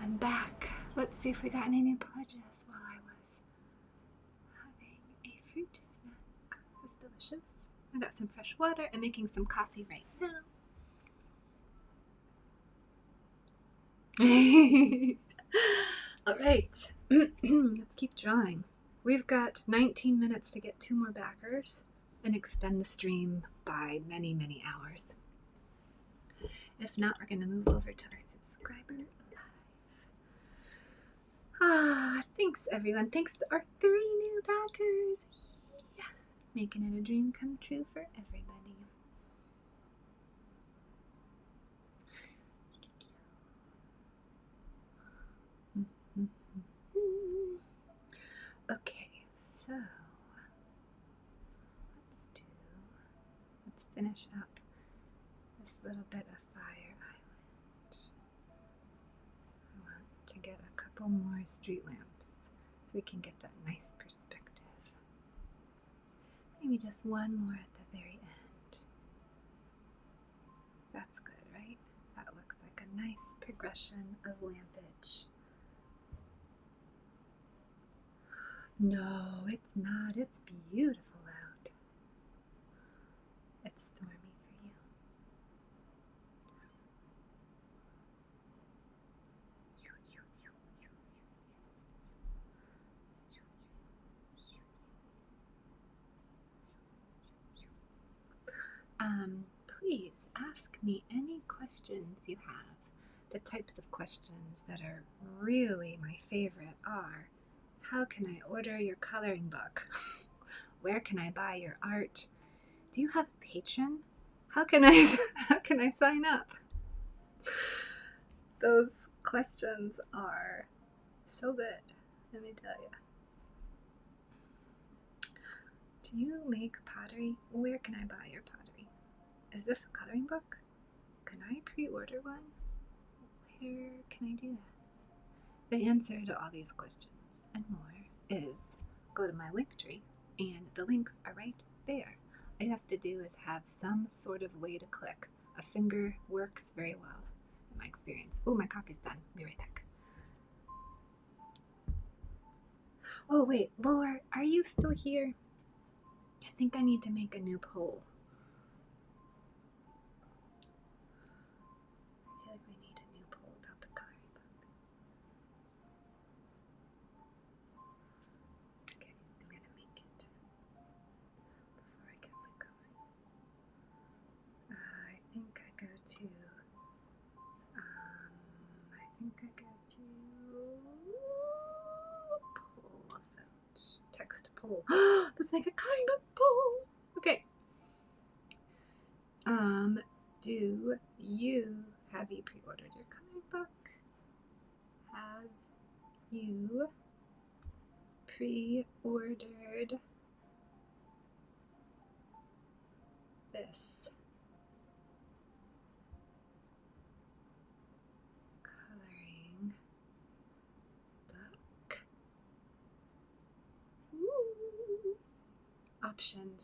I'm back. Let's see if we got any new pledges while I was having a fruit snack. It's delicious. I got some fresh water. I'm making some coffee right now. All right, let's keep drawing. We've got 19 minutes to get 2 more backers and extend the stream by many, many hours. If not, we're going to move over to our subscriber live. Thanks everyone. Thanks to our 3 new backers. Yeah. Making it a dream come true for everybody. Okay, so let's finish up this little bit of Fire Island. I want to get a couple more street lamps so we can get that nice perspective. Maybe just one more at the very end. That's good, right? That looks like a nice progression of lampage. No, it's not. It's beautiful out. It's stormy for you. Please ask me any questions you have. The types of questions that are really my favorite are, how can I order your coloring book? Where can I buy your art? Do you have a patron? How can I sign up? Those questions are so good, let me tell you. Do you make pottery? Where can I buy your pottery? Is this a coloring book? Can I pre-order one? Where can I do that? The answer to all these questions and more is go to my link tree, and the links are right there. All you have to do is have some sort of way to click. A finger works very well in my experience. Oh, my coffee's done. Be right back. Oh, wait, Laura, are you still here? I think I need to make a new poll. I feel like we need a new poll about the coloring book. Okay, I'm gonna make it before I get my coffee. I think I go to poll about text poll. Let's make a coloring book poll. Okay. Have you pre-ordered your coloring book? Have you pre-ordered this coloring book? Ooh. Options.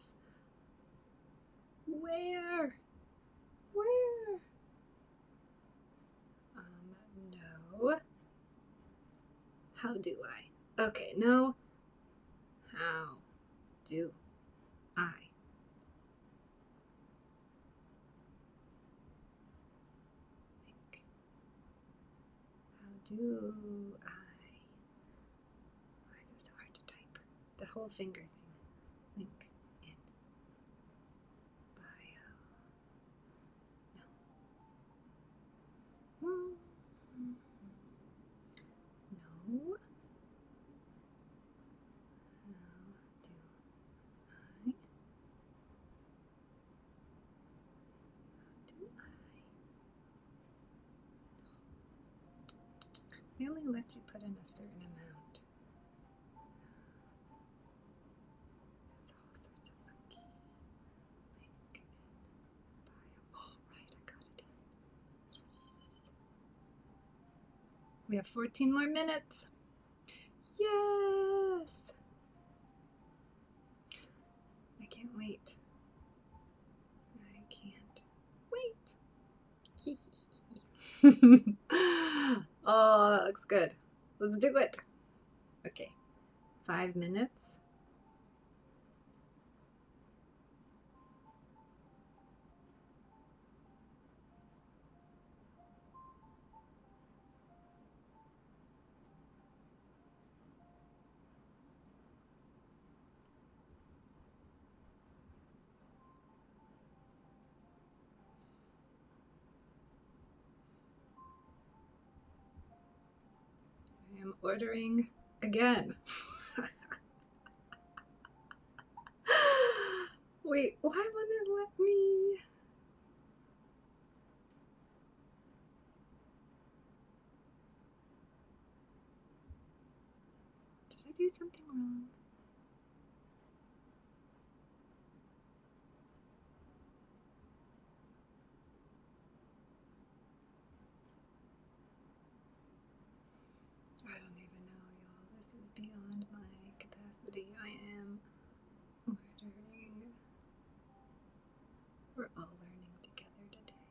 Where? No. How do I? Okay, no. How do I? Think. How do I? Why is it so hard to type? The whole finger thing. Link in bio. No. No. They only let you put in a certain amount. That's all sorts of funky. Link in bio. Oh, right, I got it. We have 14 more minutes. Yes! I can't wait. Oh, that looks good. Let's do it. Okay, 5 minutes. I am ordering again. Wait, why won't it let me? Did I do something wrong? I don't even know, y'all. This is beyond my capacity. I am ordering. We're all learning together today.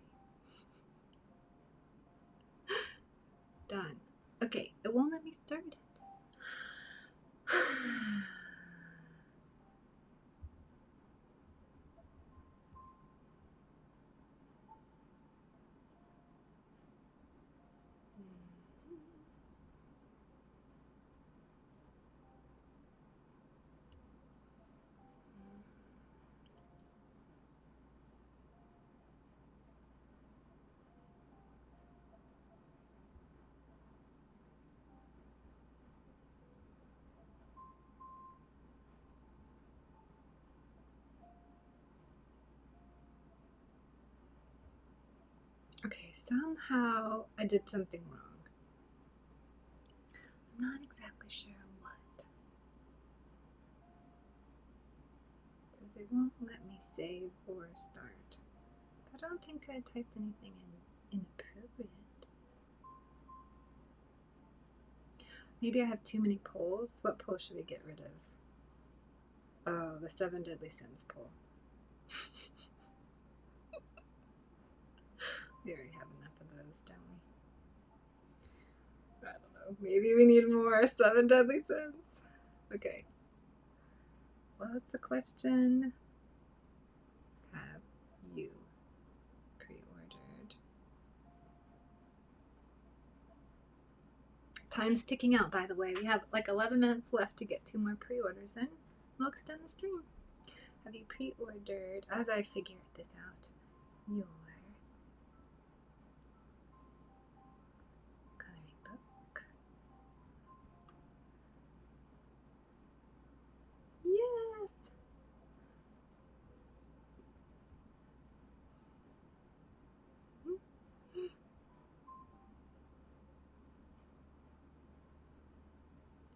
Done. Okay, it won't let me start it. Okay, somehow I did something wrong. I'm not exactly sure what. Because they won't let me save or start. I don't think I typed anything inappropriate. Maybe I have too many polls. What poll should we get rid of? Oh, the 7 deadly sins poll. We already have enough of those, don't we? I don't know. Maybe we need more 7 deadly sins. Okay. What's the question? Have you pre-ordered? Time's ticking out, by the way. We have like 11 minutes left to get 2 more pre-orders in. We'll extend the stream. Have you pre-ordered, as I figure this out, your coloring book? Yes!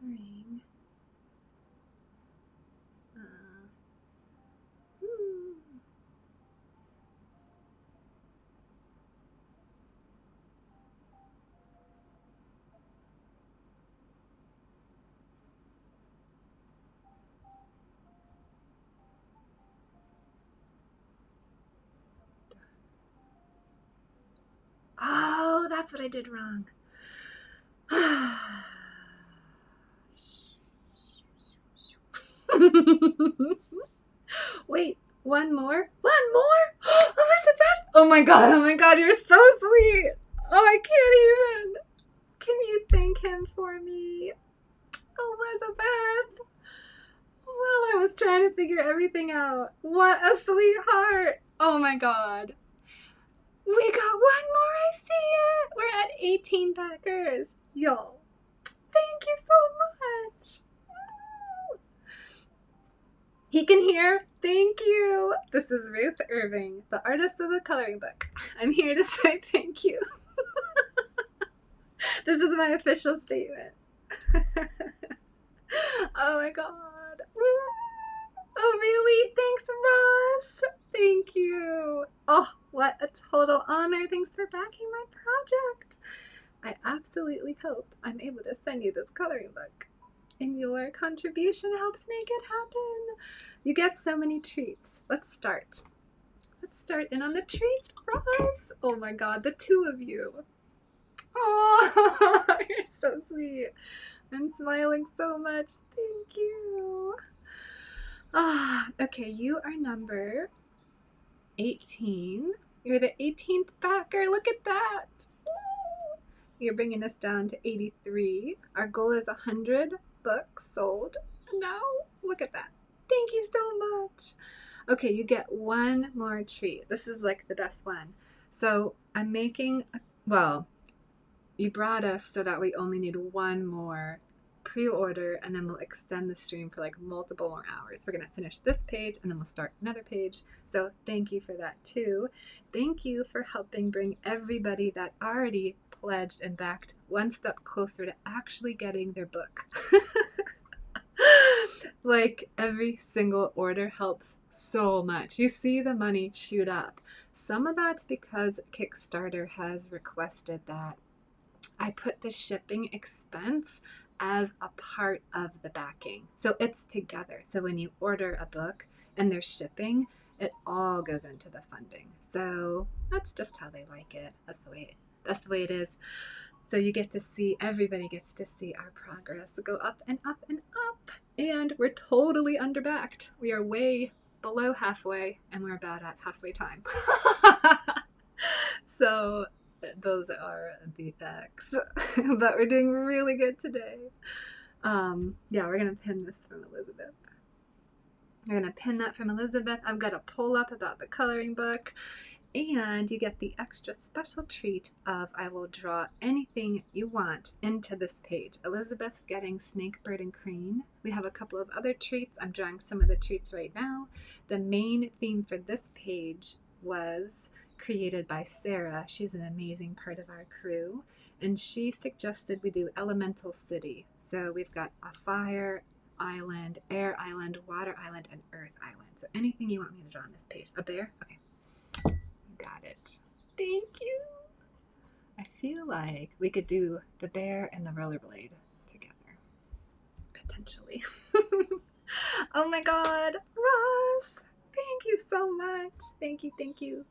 Ring. Oh, that's what I did wrong. Wait, one more? One more? Elizabeth! Oh my god, you're so sweet! Oh, I can't even! Can you thank him for me? Elizabeth! Well, I was trying to figure everything out. What a sweetheart! Oh my god. We got one more, I see it! We're at 18 backers. Yo, thank you so much! He can hear. Thank you. This is Ruth Irving, the artist of the coloring book. I'm here to say thank you. This is my official statement. Oh my god. Oh really? Thanks, Ross. Thank you. Oh, what a total honor. Thanks for backing my project. I absolutely hope I'm able to send you this coloring book. And your contribution helps make it happen. You get so many treats. Let's start. Let's start in on the treats, Ross. Oh my god, the 2 of you. Oh, you're so sweet. I'm smiling so much. Thank you. Ah, okay, you are number 18. You're the 18th backer. Look at that. You're bringing us down to 83. Our goal is 100 books sold. Now, look at that. Thank you so much. Okay, you get one more treat. This is like the best one. So I'm making, well, you brought us so that we only need one more pre-order, and then we'll extend the stream for like multiple more hours. We're going to finish this page and then we'll start another page. So thank you for that too. Thank you for helping bring everybody that already pledged and backed one step closer to actually getting their book. Like every single order helps so much. You see the money shoot up. Some of that's because Kickstarter has requested that I put the shipping expense as a part of the backing. So it's together. So when you order a book and there's shipping, it all goes into the funding. So that's just how they like it. That's the way it is. So you get to see, everybody gets to see our progress go up and up and up. And we're totally underbacked. We are way below halfway, and we're about at halfway time. So those are the facts. But we're doing really good today. Yeah, we're gonna pin this from Elizabeth. We're gonna pin that from Elizabeth. I've got a pull up about the coloring book. And you get the extra special treat of I will draw anything you want into this page. Elizabeth's getting Snake, Bird, and Crane. We have a couple of other treats. I'm drawing some of the treats right now. The main theme for this page was created by Sarah. She's an amazing part of our crew. And she suggested we do Elemental City. So we've got a fire island, air island, water island, and earth island. So anything you want me to draw on this page. A bear? Okay. Got it. Thank you. I feel like we could do the bear and the rollerblade together. Potentially. Oh my god, Ross! Thank you so much. Thank you, thank you.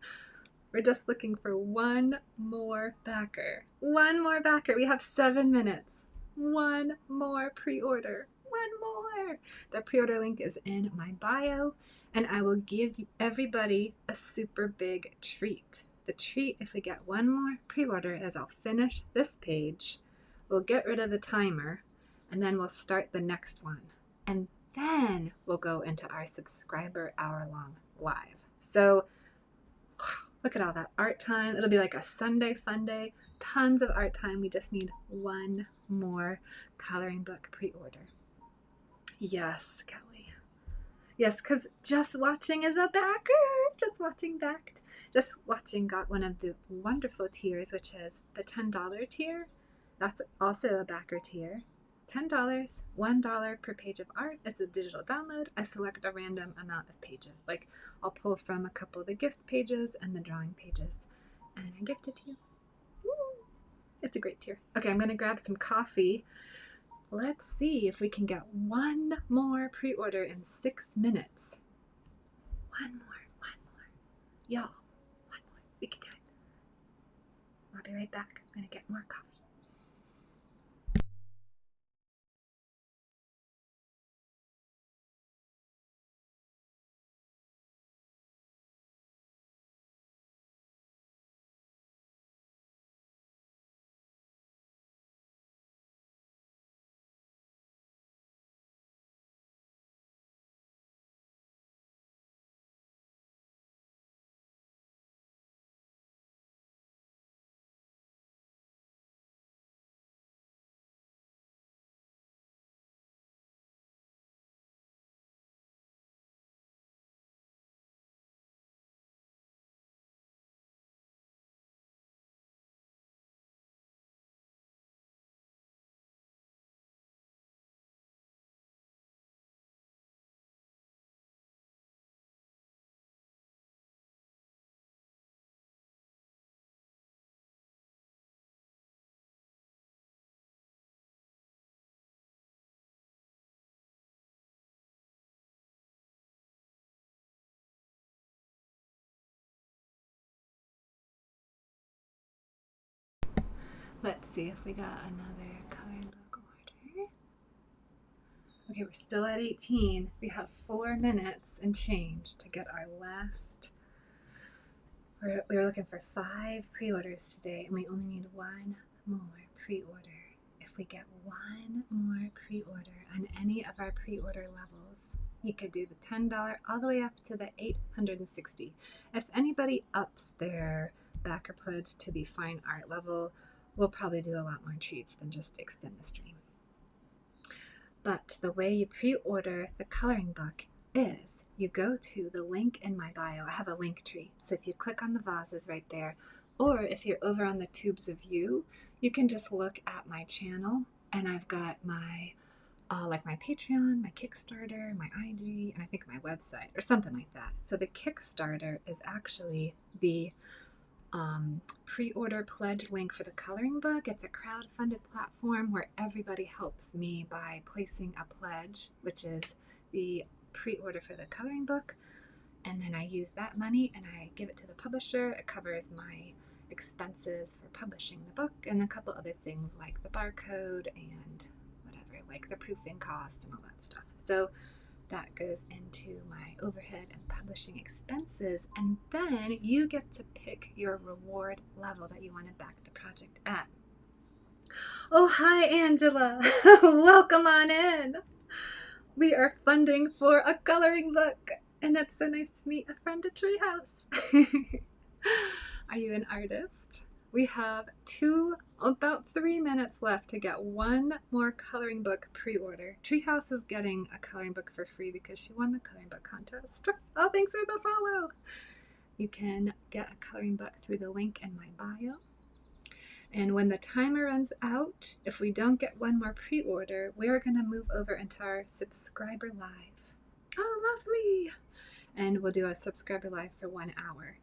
We're just looking for one more backer. One more backer. We have 7 minutes. One more pre-order. One more. The pre-order link is in my bio, and I will give everybody a super big treat. The treat, if we get one more pre-order, is I'll finish this page, we'll get rid of the timer, and then we'll start the next one. And then we'll go into our subscriber hour-long live. So look at all that art time. It'll be like a Sunday fun day. Tons of art time. We just need one more coloring book pre-order. Yes, Kelly. Yes, because Just Watching is a backer. Just Watching backed. Just Watching got one of the wonderful tiers, which is the $10 tier. That's also a backer tier. $10, $1 per page of art. It's a digital download. I select a random amount of pages. Like I'll pull from a couple of the gift pages and the drawing pages, and I gift it to you. Woo! It's a great tier. Okay, I'm gonna grab some coffee. Let's see if we can get one more pre-order in 6 minutes. One more. Y'all, one more. We can do it. I'll be right back. I'm gonna get more coffee. Let's see if we got another coloring book order. Okay, we're still at 18. We have 4 minutes and change to get our last. We were looking for 5 pre-orders today, and we only need 1 more pre-order. If we get 1 more pre-order on any of our pre-order levels, you could do the $10 all the way up to the $860. If anybody ups their backer pledge to the fine art level, we'll probably do a lot more treats than just extend the stream. But the way you pre-order the coloring book is you go to the link in my bio. I have a link tree. So if you click on the vases right there, or if you're over on the Tubes of You, you can just look at my channel, and I've got my like my Patreon, my Kickstarter, my IG, and I think my website or something like that. So the Kickstarter is actually the pre-order pledge link for the coloring book. It's a crowd-funded platform where everybody helps me by placing a pledge, which is the pre-order for the coloring book, and then I use that money and I give it to the publisher. It covers my expenses for publishing the book and a couple other things like the barcode and whatever, like the proofing cost and all that stuff. So that goes into my overhead and publishing expenses, and then you get to pick your reward level that you want to back the project at. Oh, hi, Angela. Welcome on in. We are funding for a coloring book, and it's so nice to meet a friend at Treehouse. Are you an artist? We have about 3 minutes left to get 1 more coloring book pre-order. Treehouse is getting a coloring book for free because she won the coloring book contest. Oh, thanks for the follow. You can get a coloring book through the link in my bio. And when the timer runs out, if we don't get 1 more pre-order, we're going to move over into our subscriber live. Oh, lovely. And we'll do a subscriber live for 1 hour.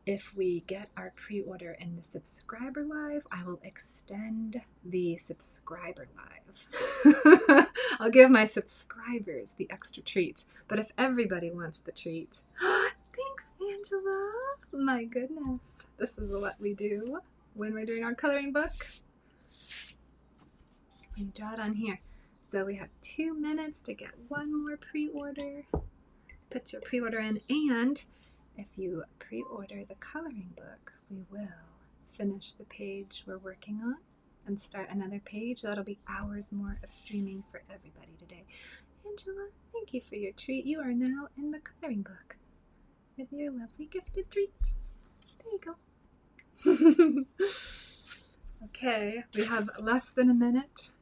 If we get our pre-order in the subscriber live, I will extend the subscriber live. I'll give my subscribers the extra treat. But if everybody wants the treat, thanks, Angela. My goodness. This is what we do when we're doing our coloring book. You draw it on here. So we have 2 minutes to get 1 more pre-order. Put your pre-order in, and if you pre-order the coloring book, we will finish the page we're working on and start another page. That'll be hours more of streaming for everybody today. Angela, thank you for your treat. You are now in the coloring book with your lovely gifted treat. There you go. Okay, we have less than 2 minutes.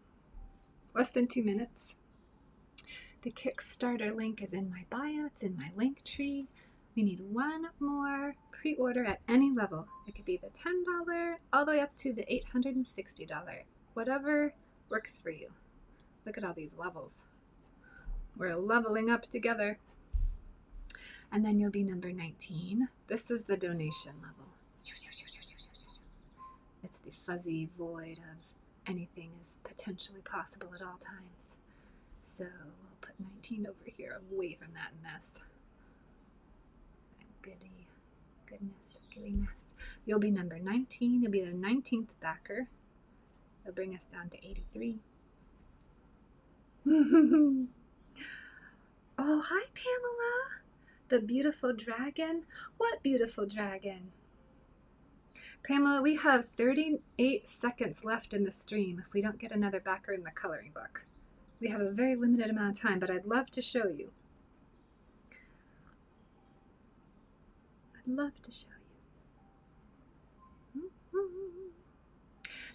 The Kickstarter link is in my bio. It's in my link tree. We need 1 more pre-order at any level. It could be the $10 all the way up to the $860. Whatever works for you. Look at all these levels. We're leveling up together. And then you'll be number 19. This is the donation level. It's the fuzzy void of anything is potentially possible at all times. So we'll put 19 over here away from that mess. Gooey mess. You'll be number 19. You'll be the 19th backer. It'll bring us down to 83. Oh, hi, Pamela. The beautiful dragon. What beautiful dragon? Pamela, we have 38 seconds left in the stream if we don't get another backer in the coloring book. We have a very limited amount of time, but I'd love to show you. I'd love to show you.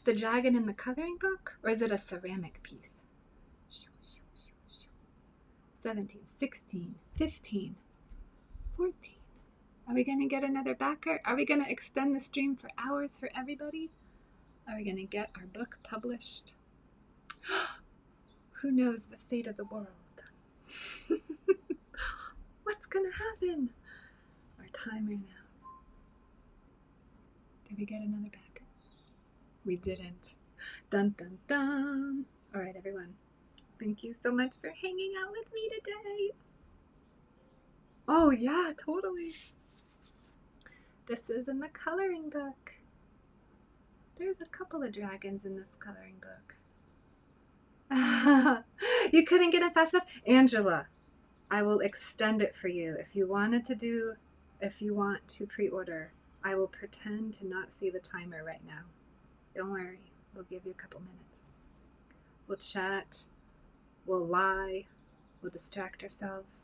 The dragon in the coloring book, or is it a ceramic piece? 17, 16, 15, 14. Are we going to get another backer? Are we going to extend the stream for hours for everybody? Are we going to get our book published? Who knows the fate of the world? What's going to happen? Our timer now. Did we get another backer? We didn't. Dun dun dun. All right, everyone. Thank you so much for hanging out with me today. Oh yeah, totally. This is in the coloring book. There's a couple of dragons in this coloring book. You couldn't get it fast enough? Angela, I will extend it for you. If you want to pre-order, I will pretend to not see the timer right now. Don't worry, we'll give you a couple minutes. We'll chat, we'll lie, we'll distract ourselves.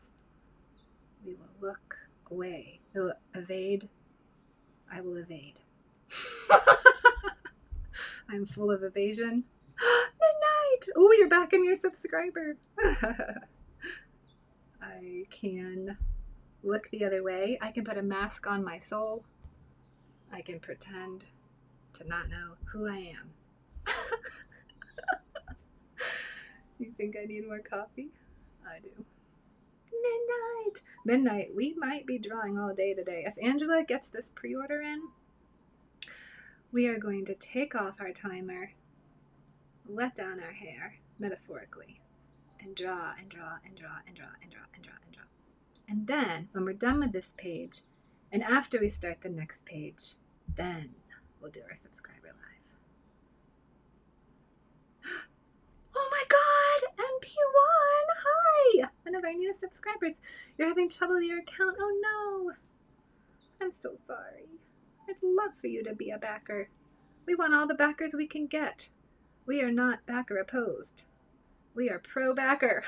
We will look away. We'll evade. I will evade. I'm full of evasion. Midnight! Oh, you're back in your subscriber. I can look the other way. I can put a mask on my soul. I can pretend to not know who I am. You think I need more coffee? I do. Midnight! Midnight, we might be drawing all day today. If Angela gets this pre-order in, we are going to take off our timer, let down our hair, metaphorically, and draw and draw and draw and draw and draw and draw and draw. And then, when we're done with this page, and after we start the next page, then we'll do our subscriber live. Oh my god! MP1! Hi! One of our newest subscribers. You're having trouble with your account? Oh no! I'm so sorry. I'd love for you to be a backer. We want all the backers we can get. We are not backer opposed. We are pro-backer.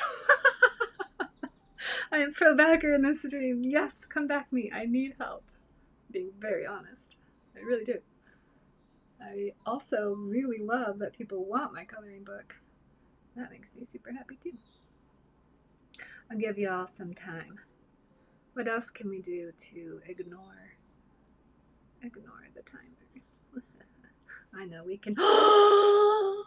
I am pro-backer in this stream. Yes, come back me. I need help. Being very honest. I really do. I also really love that people want my coloring book. That makes me super happy too. I'll give y'all some time. What else can we do to ignore the timer? I know we can. Oh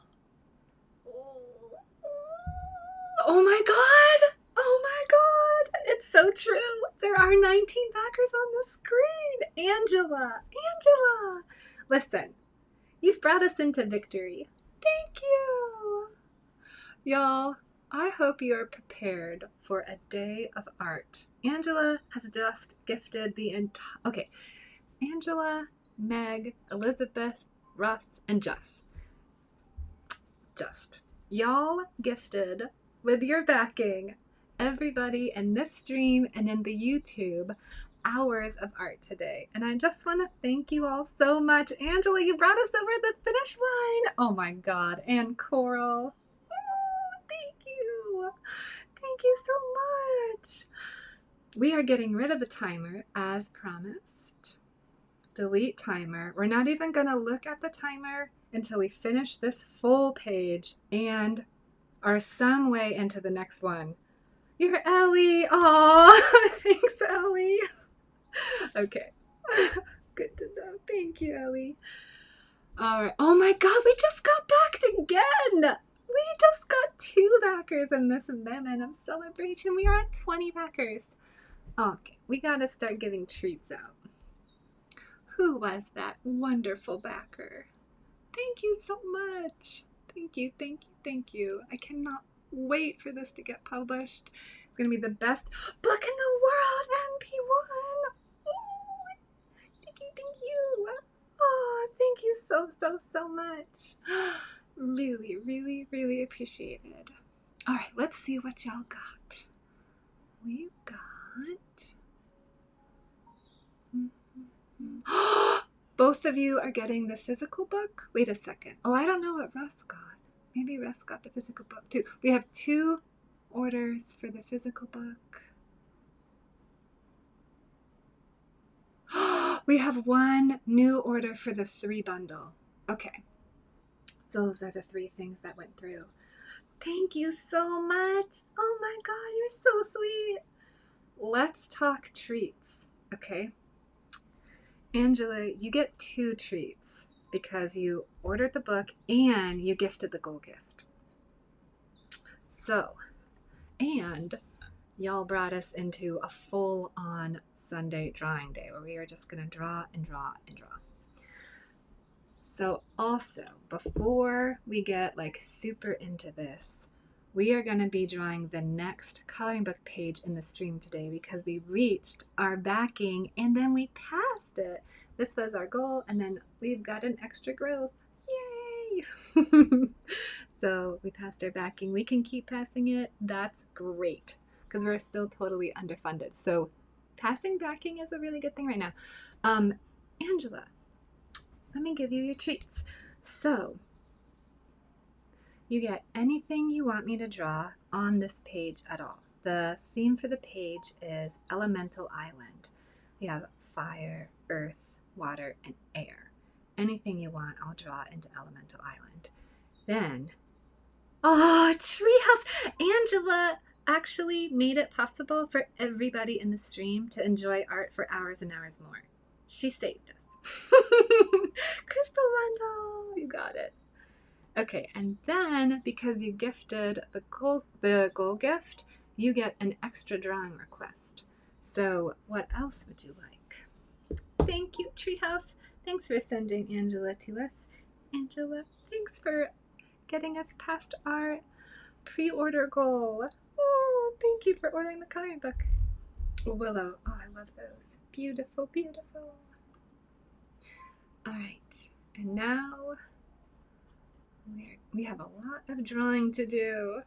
my god! Oh my god! It's so true! There are 19 backers on the screen! Angela! Listen, you've brought us into victory. Thank you! Y'all, I hope you are prepared for a day of art. Angela has just gifted the entire... Okay, Angela, Meg, Elizabeth, Russ, and Jess. Y'all gifted, with your backing, everybody in this stream and in the YouTube, hours of art today. And I just want to thank you all so much. Angela, you brought us over the finish line. Oh my god. And Coral. Oh, thank you. Thank you so much. We are getting rid of the timer as promised. Delete timer. We're not even going to look at the timer until we finish this full page and are some way into the next one. You're Ellie. Aw, thanks, Ellie. Okay. Good to know. Thank you, Ellie. All right. Oh my god, we just got backed again. We just got 2 backers in this moment of celebration. We are at 20 backers. Okay, we gotta start giving treats out. Who was that wonderful backer? Thank you so much. Thank you, thank you, thank you. I cannot wait for this to get published. It's gonna be the best book in the world, MP1. Oh, thank you. Oh, thank you so much. Really, really, really appreciated. All right, let's see what y'all got. We've got... Both of you are getting the physical book? Wait a second. Oh, I don't know what Russ got. Maybe Russ got the physical book too. We have 2 orders for the physical book. We have 1 new order for the 3 bundle. Okay. So those are the 3 things that went through. Thank you so much. Oh my god, you're so sweet. Let's talk treats, okay? Angela, you get 2 treats because you ordered the book and you gifted the goal gift. So, and y'all brought us into a full-on Sunday drawing day where we are just going to draw and draw and draw. So also, before we get like super into this, we are going to be drawing the next coloring book page in the stream today because we reached our backing and then we passed it. This was our goal and then we've got an extra growth. Yay! So we passed our backing. We can keep passing it. That's great because we're still totally underfunded. So passing backing is a really good thing right now. Angela, let me give you your treats. So you get anything you want me to draw on this page at all. The theme for the page is Elemental Island. We have fire, earth, water, and air. Anything you want, I'll draw into Elemental Island. Then, oh, treehouse! Angela actually made it possible for everybody in the stream to enjoy art for hours and hours more. She saved us. Crystal Bundle, you got it. Okay, and then because you gifted the goal gift, you get an extra drawing request. So what else would you like? Thank you, Treehouse. Thanks for sending Angela to us. Angela, thanks for getting us past our pre-order goal. Oh, thank you for ordering the coloring book. Willow, oh, I love those. Beautiful, beautiful. All right, and now we have a lot of drawing to do,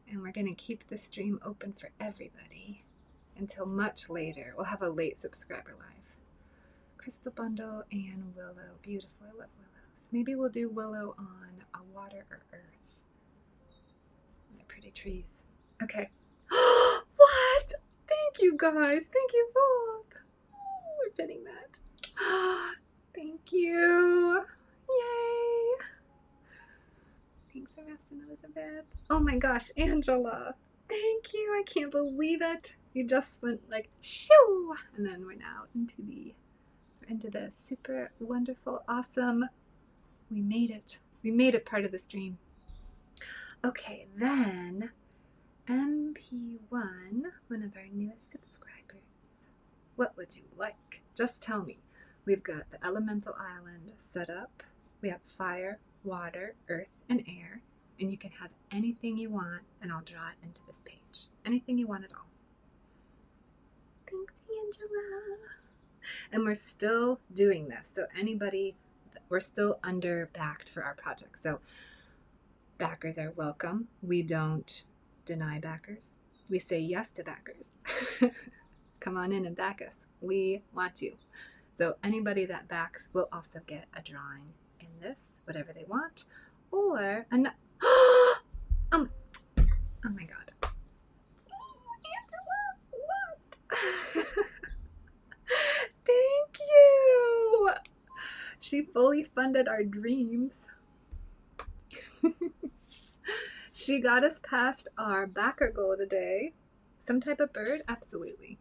and we're going to keep the stream open for everybody until much later. We'll have a late subscriber live. Crystal Bundle and Willow. Beautiful. I love willows. Maybe we'll do willow on a water or earth. They're pretty trees. Okay. What? Thank you guys. Thank you both. Oh, we're getting that. Thank you. Yay. Thanks, and Elizabeth. Oh my gosh, Angela. Thank you. I can't believe it. You just went like shoo, and then we're now into the super wonderful, awesome. We made it. We made it part of the stream. Okay, then MP1, one of our newest subscribers. What would you like? Just tell me. We've got the Elemental Island set up. We have fire, water, earth, and air. And you can have anything you want, and I'll draw it into this page. Anything you want at all. Thanks, Angela. And we're still doing this. So we're still under backed for our project. So backers are welcome. We don't deny backers. We say yes to backers. Come on in and back us. We want you. So anybody that backs will also get a drawing in this, whatever they want, or oh my god. Angela, what? Thank you. She fully funded our dreams. She got us past our backer goal today. Some type of bird? Absolutely.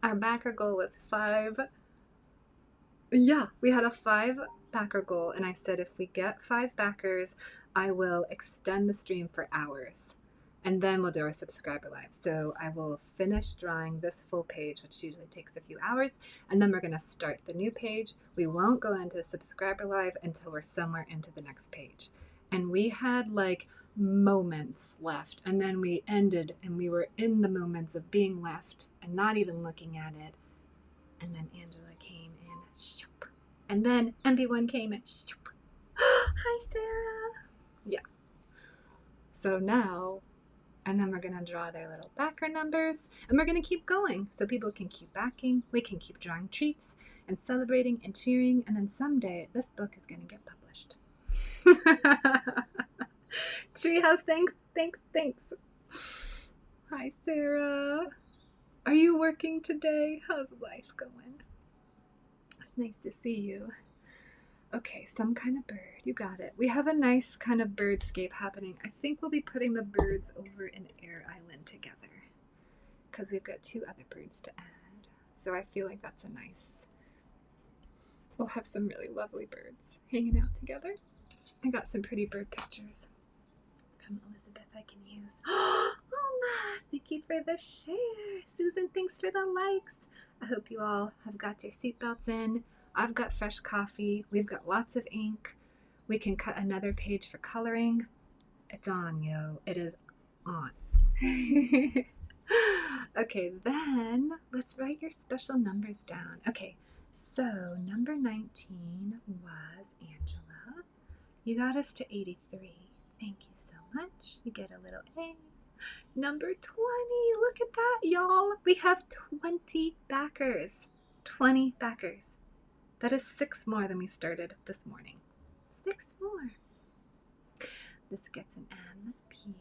Our backer goal was 5. Yeah, we had a 5 backer goal, and I said if we get 5 backers, I will extend the stream for hours, and then we'll do our subscriber live. So I will finish drawing this full page, which usually takes a few hours, and then we're going to start the new page. We won't go into subscriber live until we're somewhere into the next page. And we had like moments left, and then we ended, and we were in the moments of being left and not even looking at it, and then Angela came and shoop, and then MP1 came and shoop. Hi, Sarah. Yeah. So now, and then we're gonna draw their little backer numbers, and we're gonna keep going so people can keep backing. We can keep drawing treats and celebrating and cheering, and then someday this book is gonna get published. Treehouse, thanks. Hi, Sarah. Are you working today? How's life going? It's nice to see you. Okay, some kind of bird. You got it. We have a nice kind of birdscape happening. I think we'll be putting the birds over in Air Island together because we've got 2 other birds to add. So I feel like that's a nice... We'll have some really lovely birds hanging out together. I got some pretty bird pictures from Elizabeth I can use. Oh, thank you for the share. Susan, thanks for the likes. I hope you all have got your seatbelts in. I've got fresh coffee. We've got lots of ink. We can cut another page for coloring. It's on, yo. It is on. Okay, then let's write your special numbers down. Okay, So number 19 was Angela. You got us to 83. Thank you so much. You get a little A. Number 20. Look at that, y'all. We have 20 backers. 20 backers. That is 6 more than we started this morning. 6 more. This gets an MP1.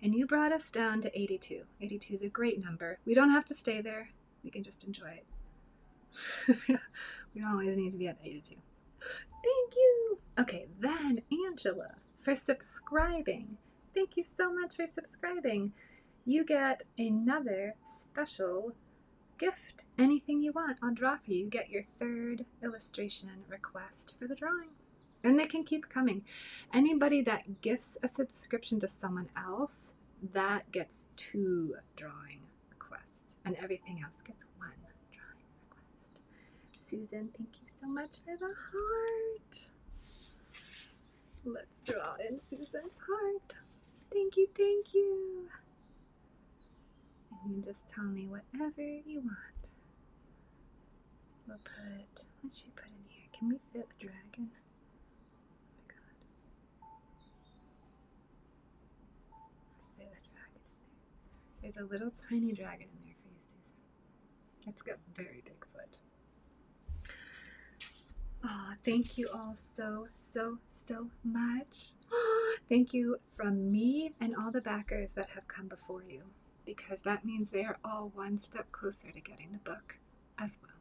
And you brought us down to 82. 82 is a great number. We don't have to stay there. We can just enjoy it. We don't always need to be at 82. Thank you. Okay, then Angela, for subscribing. Thank you so much for subscribing. You get another special gift. Anything you want, I'll draw for you. You get your 3rd illustration request for the drawing. And they can keep coming. Anybody that gifts a subscription to someone else, that gets 2 drawing requests. And everything else gets 1 drawing request. Susan, thank you so much for the heart. Let's draw in Susan's heart. Thank you, thank you. And you just tell me whatever you want. We'll put, what should we put in here? Can we fit a dragon? Oh my God. Fit a dragon in there. There's a little tiny dragon in there for you, Susan. It's got very big foot. Oh, thank you all so much. Thank you from me and all the backers that have come before you, because that means they are all one step closer to getting the book as well.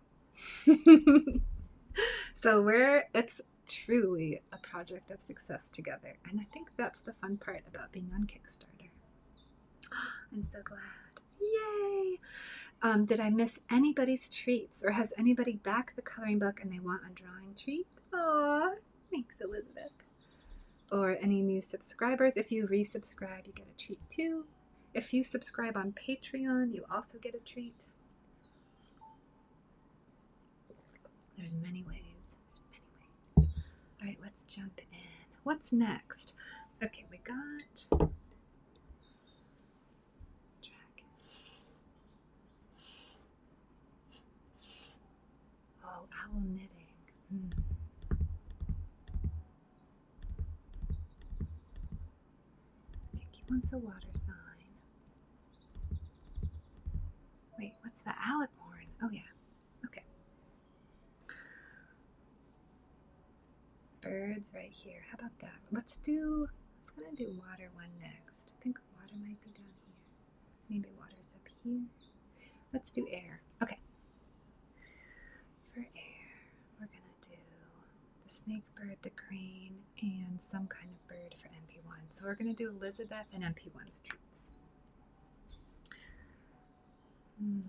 So it's truly a project of success together, and I think that's the fun part about being on Kickstarter. I'm so glad. Yay! Did I miss anybody's treats, or has anybody backed the coloring book and they want a drawing treat? Aw, thanks, Elizabeth. Or any new subscribers. If you resubscribe, you get a treat too. If you subscribe on Patreon, you also get a treat. There's many ways. All right, let's jump in. What's next? Okay, we got dragon. Oh, owl knitting. I think he wants a water sign. Wait, what's the Alec horn? Oh yeah. Okay. Birds right here. How about that? Let's gonna do water one next. I think water might be down here. Maybe water's up here. Let's do air. Okay. For air, we're gonna do the snake bird, the crane, and some kind of bird for MP1. So we're gonna do Elizabeth and MP1's treats. And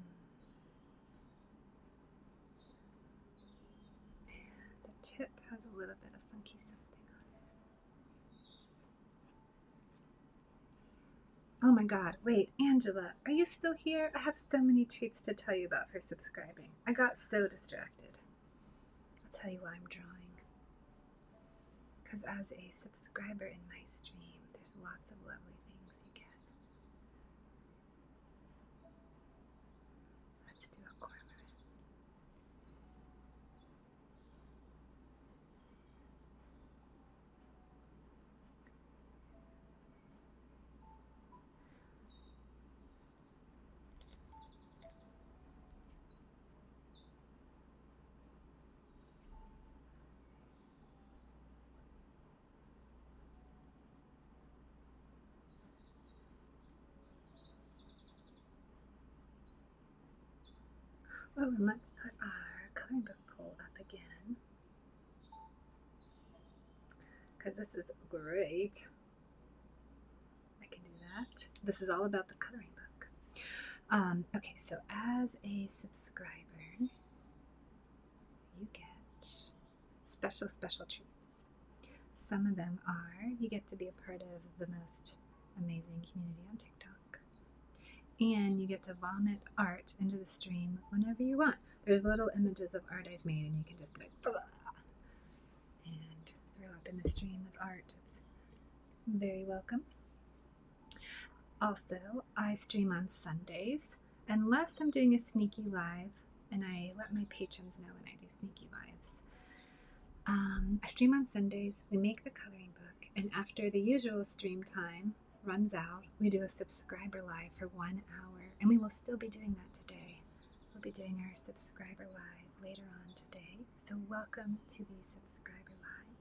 the tip has a little bit of funky something on it. Oh my God, wait, Angela, are you still here? I have so many treats to tell you about for subscribing. I got so distracted. I'll tell you why I'm drawing. Because as a subscriber in my stream, there's lots of lovely things you get. Let's do a cormorant. Oh, and let's put our coloring book poll up again, because this is great. I can do that. This is all about the coloring book. Okay, so as a subscriber, you get special treats. Some of them are, you get to be a part of the most amazing community on TikTok. And you get to vomit art into the stream whenever you want. There's little images of art I've made, and you can just be like, blah, and throw up in the stream of art. It's very welcome. Also, I stream on Sundays, unless I'm doing a sneaky live and I let my patrons know when I do sneaky lives. I stream on Sundays, we make the coloring book, and after the usual stream time runs out, we do a subscriber live for 1 hour, and we will still be doing that today. We'll be doing our subscriber live later on today, so welcome to the subscriber live.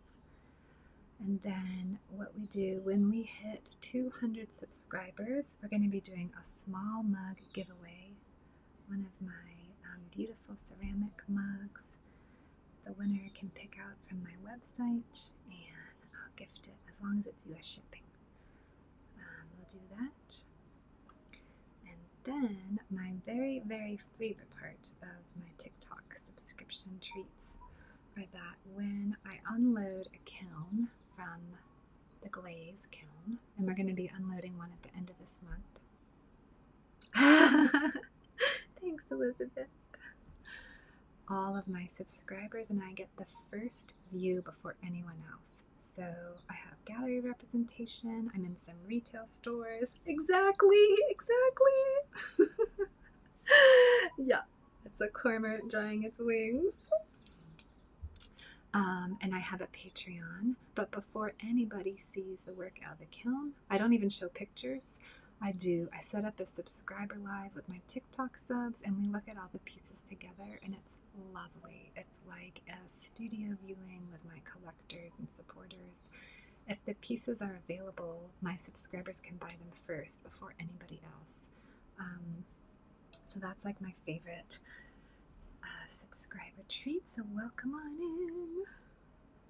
And then what we do when we hit 200 subscribers, we're going to be doing a small mug giveaway, one of my beautiful ceramic mugs. The winner can pick out from my website, and I'll gift it as long as it's US shipping. We'll do that. And then my very, very favorite part of my TikTok subscription treats are that when I unload a kiln from the glaze kiln, and we're going to be unloading one at the end of this month. Thanks, Elizabeth. All of my subscribers and I get the first view before anyone else. So I have gallery representation. I'm in some retail stores. Exactly. Yeah, it's a cormorant drying its wings. And I have a Patreon, but before anybody sees the work out of the kiln, I don't even show pictures. I set up a subscriber live with my TikTok subs, and we look at all the pieces together, and it's lovely. It's like a studio viewing with my collectors and supporters. If the pieces are available, my subscribers can buy them first before anybody else. So that's like my favorite subscriber treat, so welcome on in.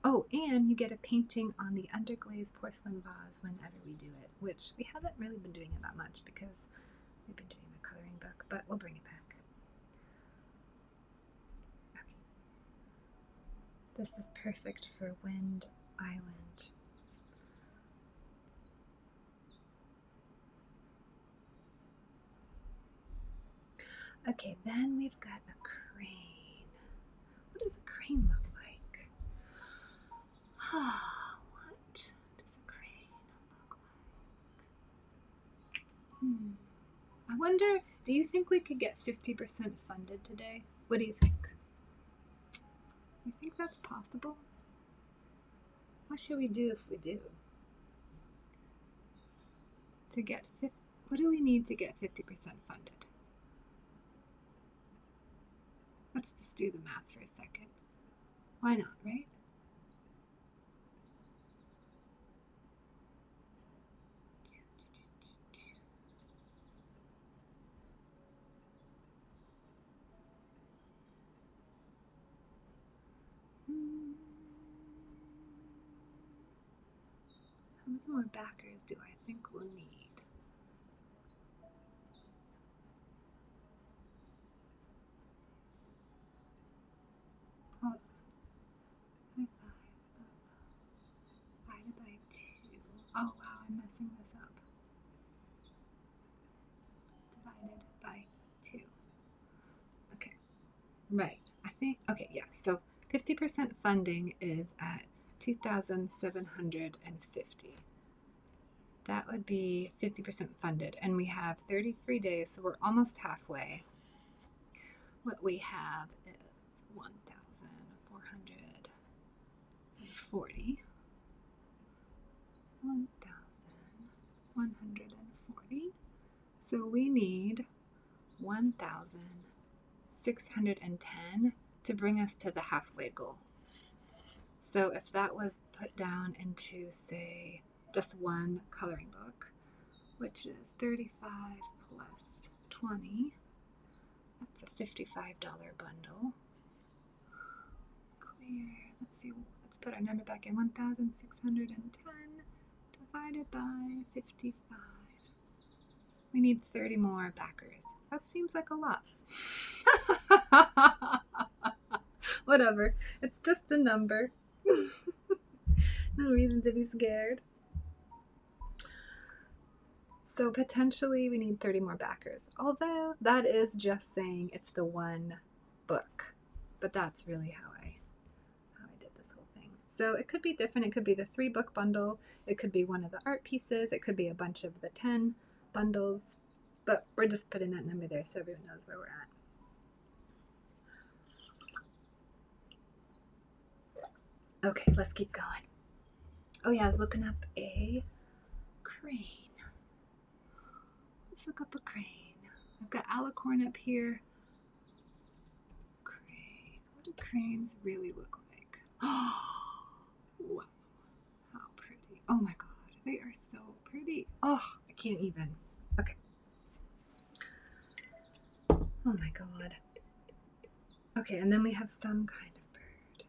Oh, and you get a painting on the underglazed porcelain vase whenever we do it, which we haven't really been doing it that much because we've been doing the coloring book, but we'll bring it back. Okay. This is perfect for Wind Island. Okay, then we've got a crane. What does a crane look like? What does a crane look like? I wonder, do you think we could get 50% funded today? What do you think? You think that's possible? What should we do if we do? What do we need to get 50% funded? Let's just do the math for a second. Why not, right? How many more backers do I think we'll need? Oh, divided by 2. Oh wow, I'm messing this up. Divided by 2. Okay, right. Okay, yeah, so 50% funding is at 2,750. That would be 50% funded, and we have 33 days, so we're almost halfway. What we have is 1,440. 1,140. So we need 1,610 to bring us to the halfway goal. So if that was put down into, say, just one coloring book, which is 35 plus 20, that's a $55 bundle. Clear, let's put our number back in, 1,610 divided by 55. We need 30 more backers. That seems like a lot. Whatever, it's just a number. No reason to be scared. So potentially we need 30 more backers, although that is just saying it's the one book, but that's really how I did this whole thing. So it could be different. It could be the 3-book bundle, it could be one of the art pieces, it could be a bunch of the 10 bundles, but we're just putting that number there so everyone knows where we're at. Okay, let's keep going. Oh yeah, I was looking up a crane. Let's look up a crane. I've got alicorn up here. Crane. What do cranes really look like? Oh, wow. How pretty. Oh my god. They are so pretty. Oh, I can't even. Okay. Oh my god. Okay, and then we have some kind of bird.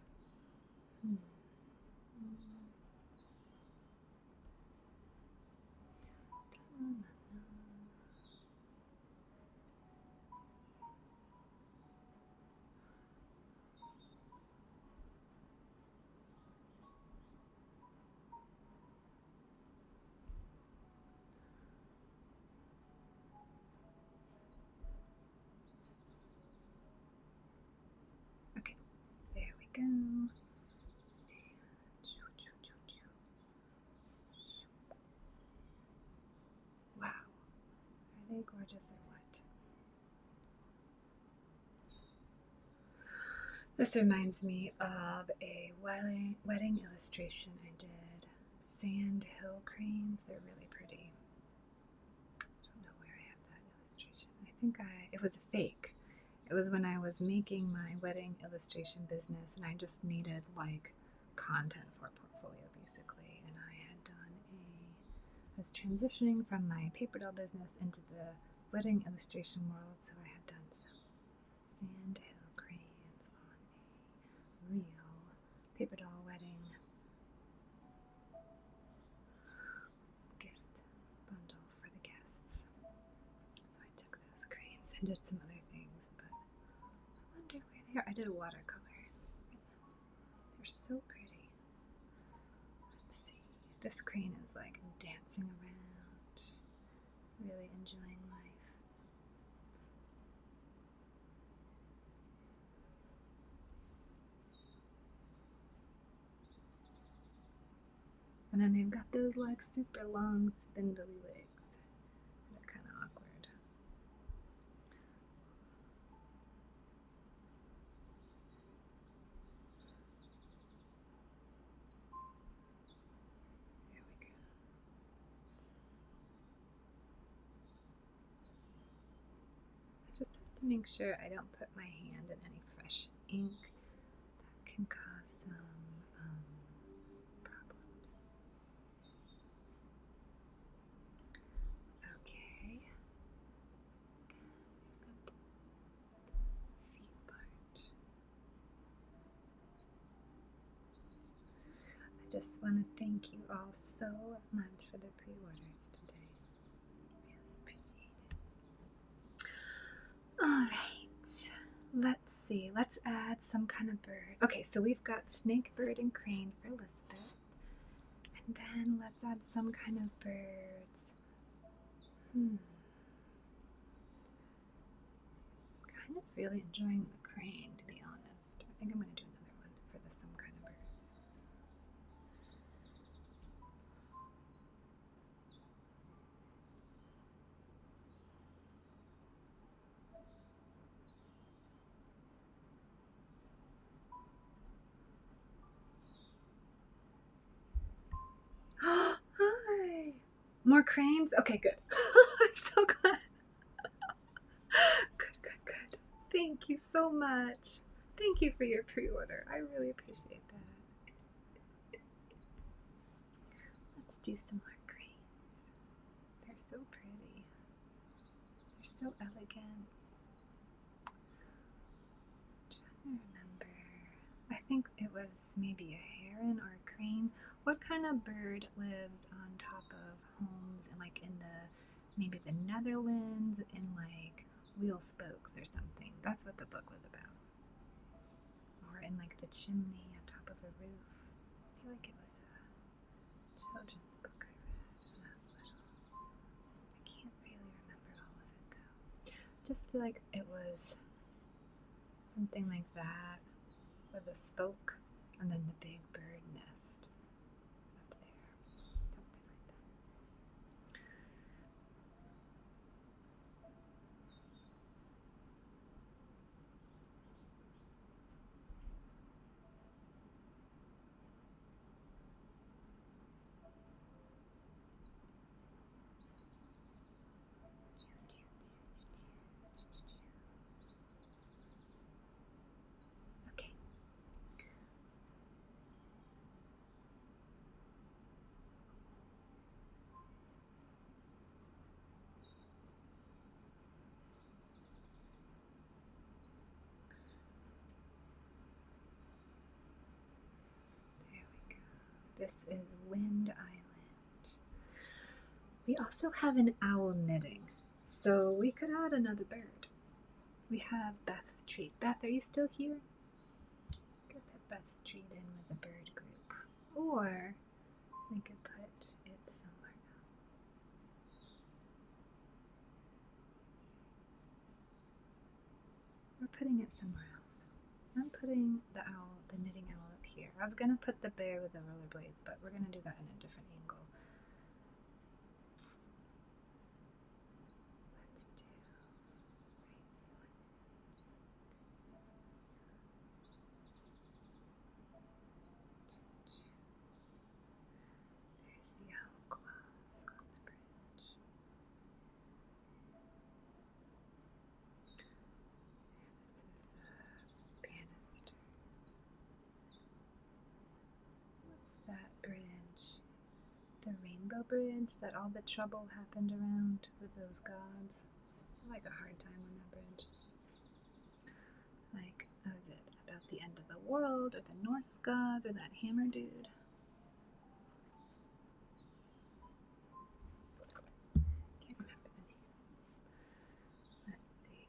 Okay, there we go. Wow. Are they gorgeous or what? This reminds me of a wedding illustration I did. Sand hill cranes. They're really pretty. I don't know where I have that illustration. I think it was a fake. It was when I was making my wedding illustration business and I just needed like content for a portfolio basically. And I was transitioning from my paper doll business into the wedding illustration world, so I had done some sand hill cranes on a real paper doll wedding gift bundle for the guests. So I took those cranes and did some other things, but I wonder where they are. I did a watercolor. They're so pretty. Let's see. This crane is like dancing around, really enjoying life. And then they've got those like super long spindly legs that are kind of awkward. There we go. I just have to make sure I don't put my hand in any fresh ink. That can cause some problems. Okay. We've got the feet part. I just want to thank you all so much for the pre-orders today. Really appreciate it. Alright, let's see. Let's add some kind of bird. Okay, so we've got snake, bird, and crane for Elizabeth. And then let's add some kind of birds. Kind of really enjoying the crane, to be honest. I think I'm going to do another one for the some kind of birds. Hi! More cranes? Okay, good. I'm so glad. Good. Thank you so much. Thank you for your pre-order. I really appreciate that. Let's do some more cranes. They're so pretty. They're so elegant. I'm trying to remember. I think it was maybe a heron or a crane. What kind of bird lives on top of homes and like in the maybe the Netherlands in like wheel spokes or something? That's what the book was about. Or in like the chimney on top of a roof. I feel like it was a children's book I read when I was little. I can't really remember all of it though. Just feel like it was something like that with a spoke and then the big bird nest up there. Something like that. This is Wind Island. We also have an owl knitting, so we could add another bird. We have Beth's treat. Beth, are you still here? Could put Beth's treat in with the bird group, or we could put it somewhere else. We're putting it somewhere else. I'm putting the owl, the knitting owl, up here. I was gonna put the bear with the rollerblades, but we're gonna do that in a different angle. There's the owl claws on the bridge. The banister. What's that bridge? The rainbow bridge that all the trouble happened around with those gods. I like a hard time on that bridge. Like, is it about the end of the world, or the Norse gods, or that hammer dude? Can't remember the name. Let's see.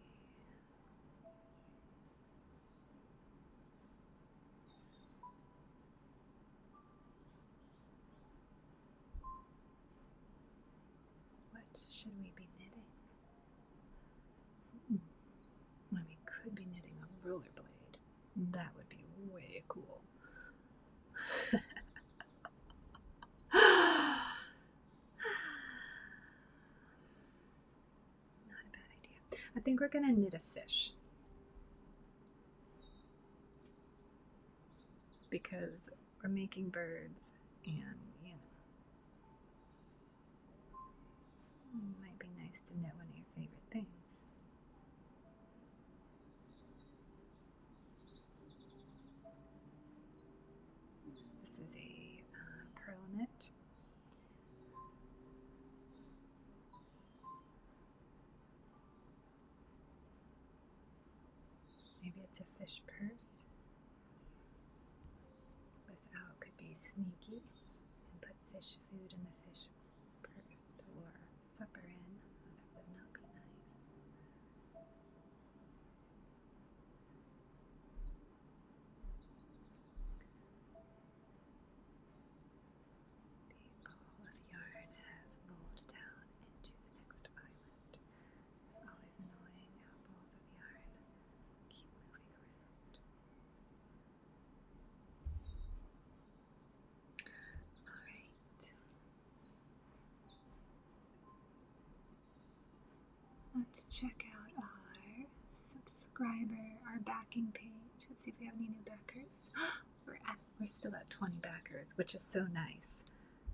What should we be knitting? Well, we could be knitting a rollerblade. That would be way cool. Not a bad idea. I think we're gonna knit a fish, because we're making birds, and you know, it might be nice to knit one of your favorite things. This is a pearl knit. Maybe it's a fish purse. This owl could be sneaky and put fish food in the fish purse to lure supper in. Oh, that would not be nice. The ball of yarn has rolled down into the next island. It's always annoying how balls of yarn keep moving around. Alright. Let's check out our subscriber, our backing page. Let's see if we have any new backers. We're still at 20 backers, which is so nice.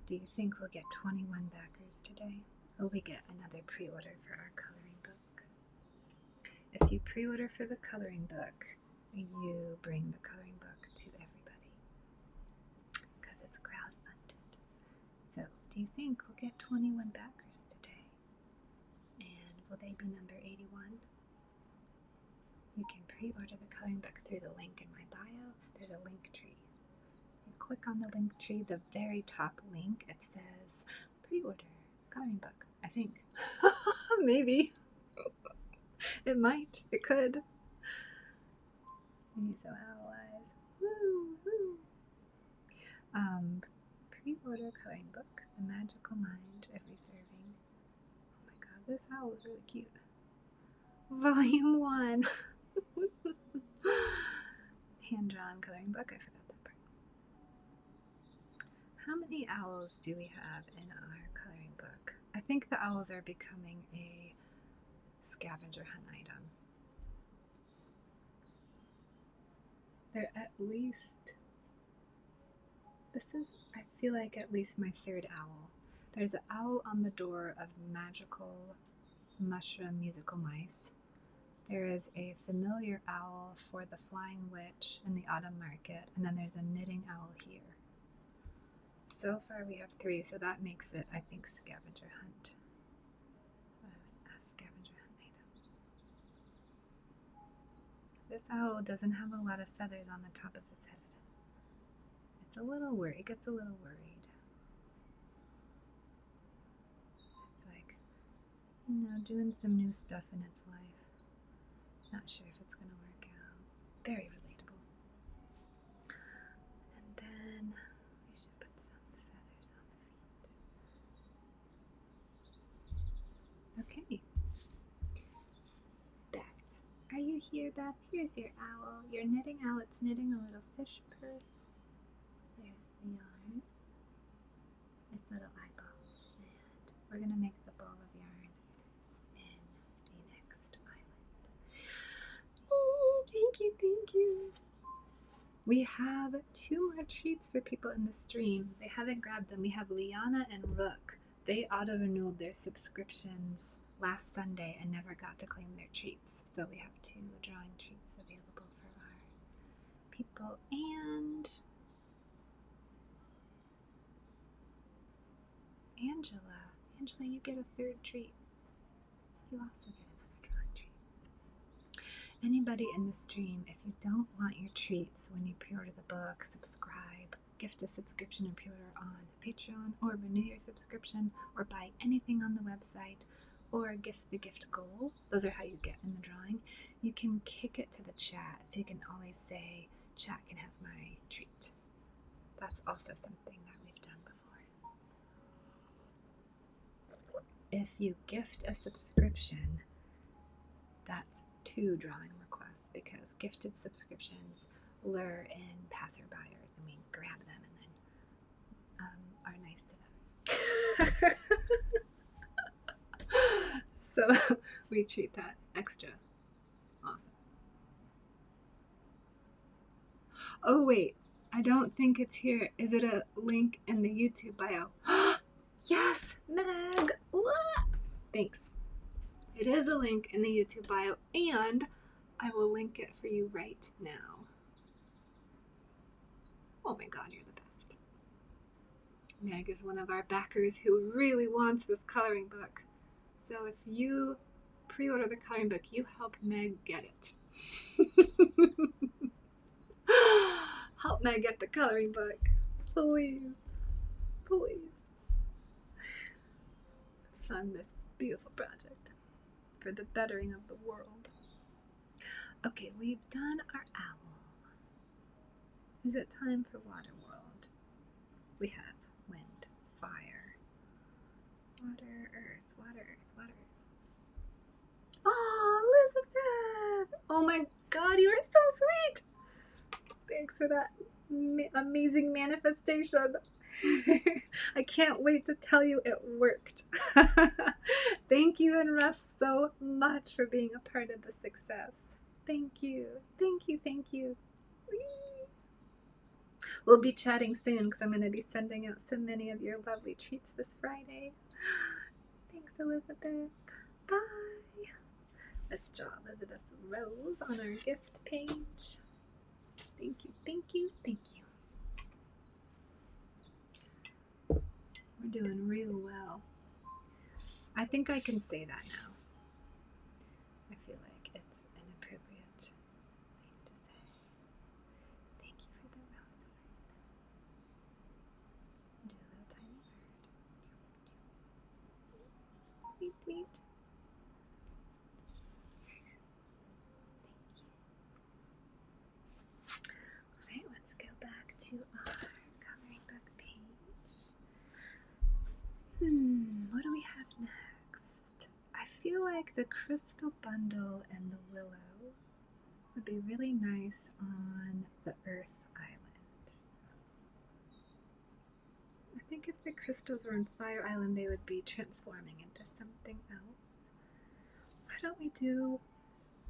Do you think we'll get 21 backers today? Will we get another pre-order for our coloring book? If you pre-order for the coloring book, you bring the coloring book to everybody, because it's crowdfunded. So, do you think we'll get 21 backers today? And will they be number 81? You can pre-order the coloring book through the link in my bio. There's a link tree. You click on the link tree, the very top link, it says pre-order coloring book, I think. Maybe. It might. It could. And you so allies. Woo! Woo! Pre-order coloring book, The Magical Mind of Ruth Irving. Oh my god, this owl is really cute. Volume 1. Hand-drawn coloring book. I forgot that part. How many owls do we have in our coloring book? I think the owls are becoming a scavenger hunt item. They're at least, this is, I feel like, at least my third owl. There's an owl on the door of Magical Mushroom Musical Mice. There is a familiar owl for the Flying Witch in the Autumn Market, and then there's a knitting owl here. So far we have 3, so that makes it, I think, scavenger hunt. A scavenger hunt item. This owl doesn't have a lot of feathers on the top of its head. It's a little worried. It gets a little worried. It's like, doing some new stuff in its life. Not sure if it's going to work out. Very relatable. And then we should put some feathers on the feet. Okay. Beth, are you here, Beth? Here's your owl. Your knitting owl. It's knitting a little fish purse. There's the yarn. With little eyeballs. And we're going to make the ball of yarn in the next island. Oh, thank you, thank you. We have 2 more treats for people in the stream. They haven't grabbed them. We have Liana and Rook. They auto-renewed their subscriptions last Sunday and never got to claim their treats. So we have 2 drawing treats available for our people. And Angela, you get a 3rd treat. You also get another drawing treat. Anybody in the stream, if you don't want your treats when you pre-order the book, subscribe, gift a subscription and pre-order on Patreon, or renew your subscription, or buy anything on the website, or gift the gift goal. Those are how you get in the drawing. You can kick it to the chat, so you can always say, chat can have my treat. That's also something that we've done before. If you gift a subscription, that's 2 drawing requests, because gifted subscriptions lure in passerbyers and we grab them and then are nice to them. So we treat that extra awesome. Oh wait, I don't think it's here. Is it a link in the YouTube bio? Yes, Meg! What? Thanks. It is a link in the YouTube bio, and I will link it for you right now. Oh my god, you're the best. Meg is one of our backers who really wants this coloring book. So if you pre-order the coloring book, you help Meg get it. Help Meg get the coloring book. Please. Please. Fund this beautiful project for the bettering of the world. Okay, we've done our owl. Is it time for water world? We have wind, fire, water, earth, water, earth, water, earth. Oh, Elizabeth! Oh my god, you are so sweet! Thanks for that amazing manifestation. I can't wait to tell you it worked. Thank you and Russ so much for being a part of the success. Thank you. Thank you. Thank you. We'll be chatting soon because I'm going to be sending out so many of your lovely treats this Friday. Thanks, Elizabeth. Bye. Let's draw Elizabeth's rose on our gift page. Thank you, thank you, thank you. We're doing real well. I think I can say that now. I feel like it's an appropriate thing to say. Thank you for the rose. Do a little tiny bird. Tweet, tweet. Alright, let's go back to our coloring book page. What do we have next? I feel like the crystal bundle and the willow would be really nice on the Earth Island. I think if the crystals were on Fire Island, they would be transforming into something else. Why don't we do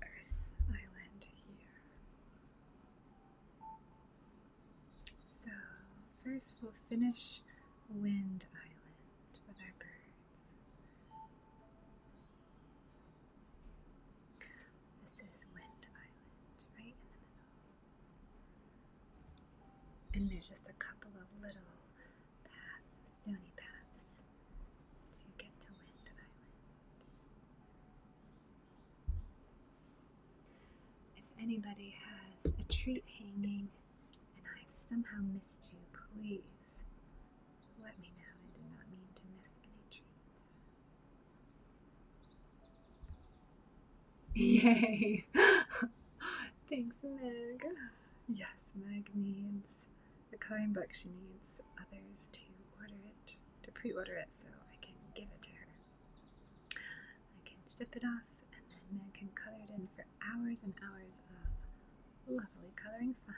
Earth Island here? So first we'll finish Wind Island with our birds. This is Wind Island, right in the middle. And there's just a couple of little paths, stony paths, to get to Wind Island. If anybody has a treat hanging, and I've somehow missed you, please let me know. I did not mean to miss any treats. Yay! Thanks, Meg. Yes, Meg needs the coloring book. She needs others to pre-order it so I can give it to her. I can ship it off and then Meg can color it in for hours and hours of lovely coloring fun.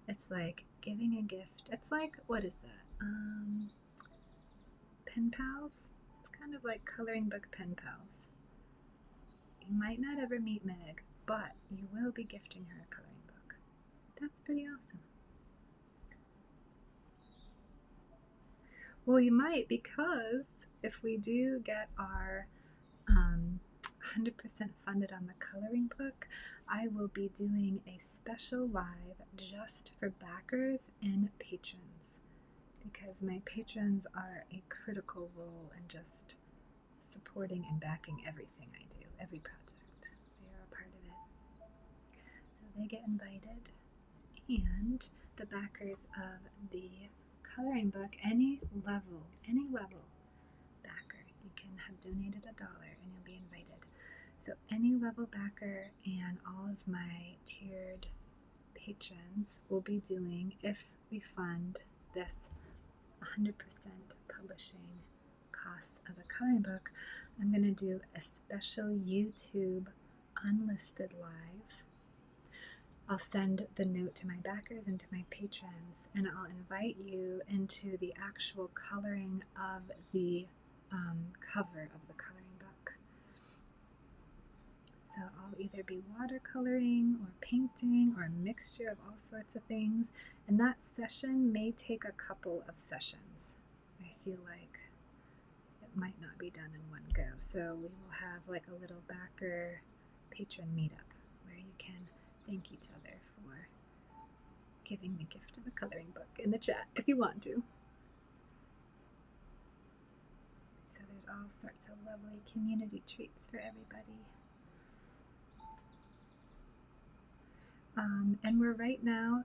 It's like giving a gift. It's like, what is that? Pen pals? It's kind of like coloring book pen pals. You might not ever meet Meg, but you will be gifting her a coloring book. That's pretty awesome. Well, you might, because if we do get our 100% funded on the coloring book, I will be doing a special live just for backers and patrons, because my patrons are a critical role in just supporting and backing everything I do, every project. They are a part of it. So they get invited, and the backers of the coloring book, any level backer, you can have donated $1 and you'll be invited. So any level backer and all of my tiered patrons will be doing, if we fund this 100% publishing cost of the coloring book, I'm going to do a special YouTube unlisted live. I'll send the note to my backers and to my patrons, and I'll invite you into the actual coloring of the cover of the coloring book. So I'll either be watercoloring or painting or a mixture of all sorts of things, and that session may take a couple of sessions. I feel like it might not be done in one go, so we will have like a little backer patron meetup where you can thank each other for giving the gift of the coloring book in the chat if you want to. So there's all sorts of lovely community treats for everybody. And we're right now,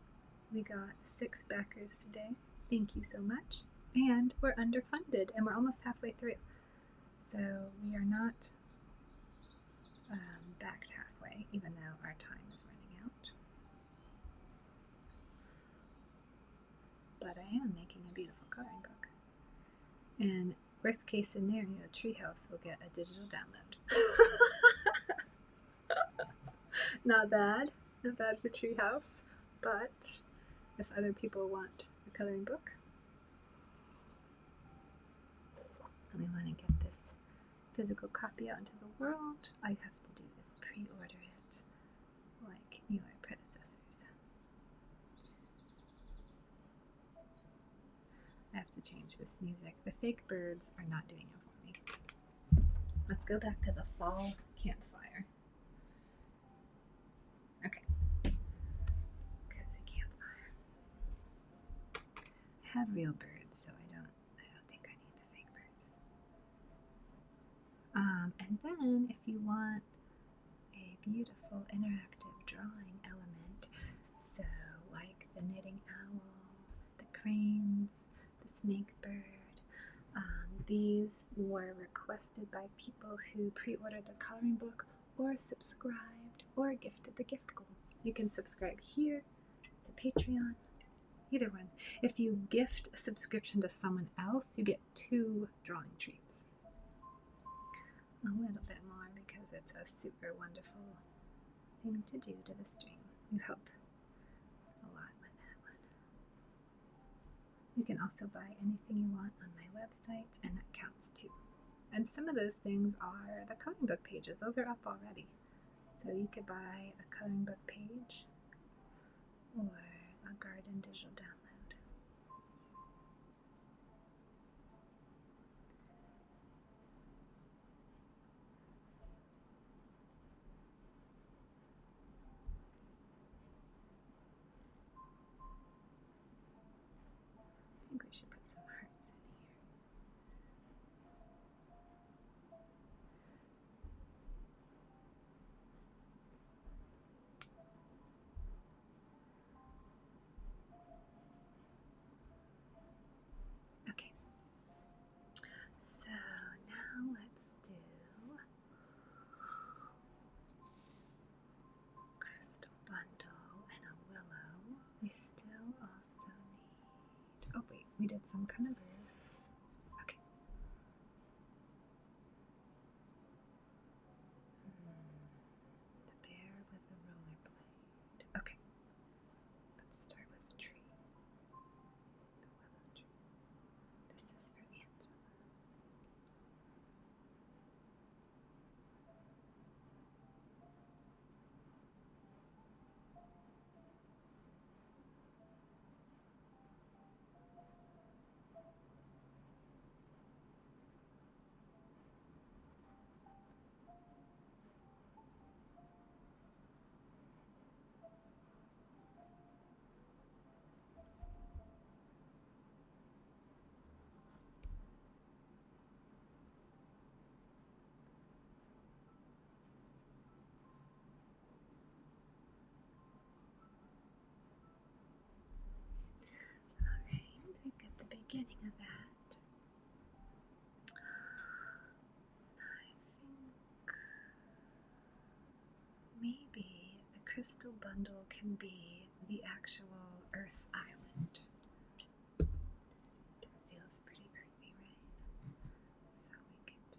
we got 6 backers today. Thank you so much. And we're underfunded, and we're almost halfway through. So we are not backed halfway, even though our time is running out. But I am making a beautiful coloring book. And worst case scenario, Treehouse will get a digital download. Not bad for Treehouse, but if other people want a coloring book, and we want to get this physical copy out into the world, all you have to do is pre-order it like your predecessors. I have to change this music. The fake birds are not doing it for me. Let's go back to the fall campfire. Okay. Cozy campfire. I have real birds, so I don't think I need the fake birds. And then if you want a beautiful interactive drawing element, so like the knitting owl, the cranes, the snake bird, these were requested by people who pre-ordered the coloring book or subscribed or gifted the gift goal. You can subscribe here to Patreon, either one. If you gift a subscription to someone else, you get 2 drawing treats. A little bit more because it's a super wonderful thing to do to the stream. You help a lot with that one. You can also buy anything you want on my website, and that counts too. And some of those things are the coloring book pages. Those are up already. So you could buy a coloring book page or a garden digital download. I think we should put some hearts in here. We did some kind of birds. Okay. The bear with the rollerblade. Okay. Let's start with the tree. The willow tree. This is for Angela. Alright, we've got the beginning of that. I think maybe the crystal bundle can be the actual Earth Island. Feels pretty earthy, right? So we can do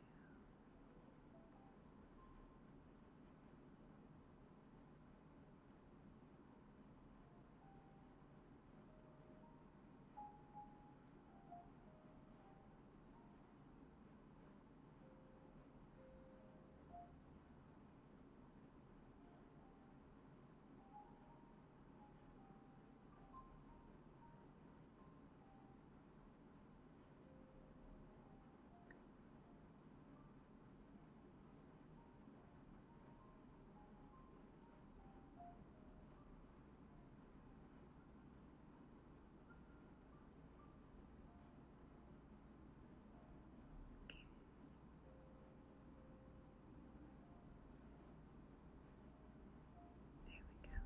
There we go.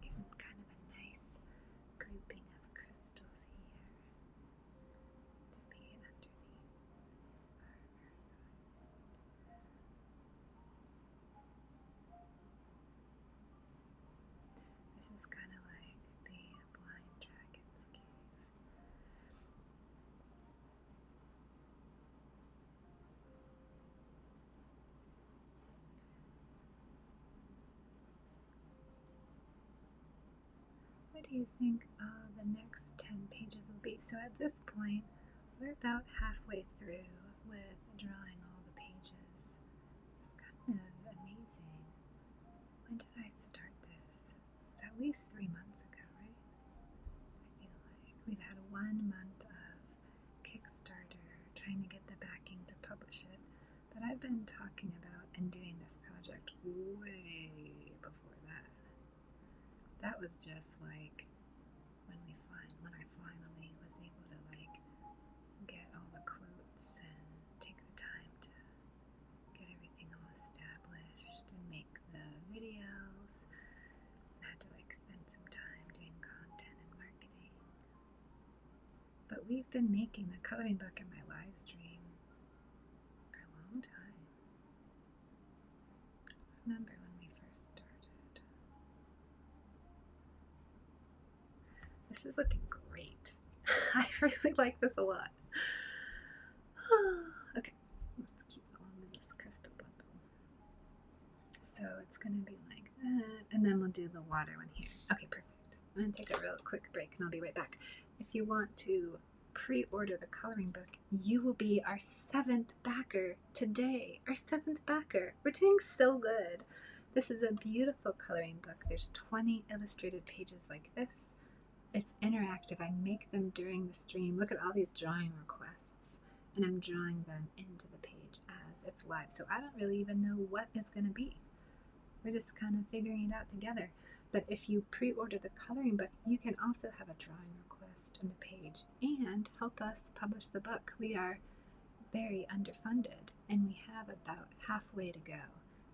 Getting kind of a nice grouping of crystals here to be underneath our This is kind of like the Blind Dragon's Cave. What do you think the next 10 pages will be? So at this point, we're about halfway through with drawing all the pages. It's kind of amazing. When did I start this? It's at least 3 months ago, right? I feel like we've had 1 month of Kickstarter trying to get the backing to publish it, but I've been talking about and doing this project way before that. That was just like when I finally was able to like get all the quotes and take the time to get everything all established and make the videos. I had to like spend some time doing content and marketing. But we've been making the coloring book in my live stream for a long time. I remember when we first started. This is looking great. I really like this a lot. Okay, let's keep going with this crystal bundle. So it's going to be like that, and then we'll do the water one here. Okay, perfect. I'm going to take a real quick break, and I'll be right back. If you want to pre-order the coloring book, you will be our 7th backer today. Our 7th backer. We're doing so good. This is a beautiful coloring book. There's 20 illustrated pages like this. It's interactive. I make them during the stream. Look at all these drawing requests, and I'm drawing them into the page as it's live. So I don't really even know what it's going to be. We're just kind of figuring it out together. But if you pre-order the coloring book, you can also have a drawing request on the page and help us publish the book. We are very underfunded, and we have about halfway to go.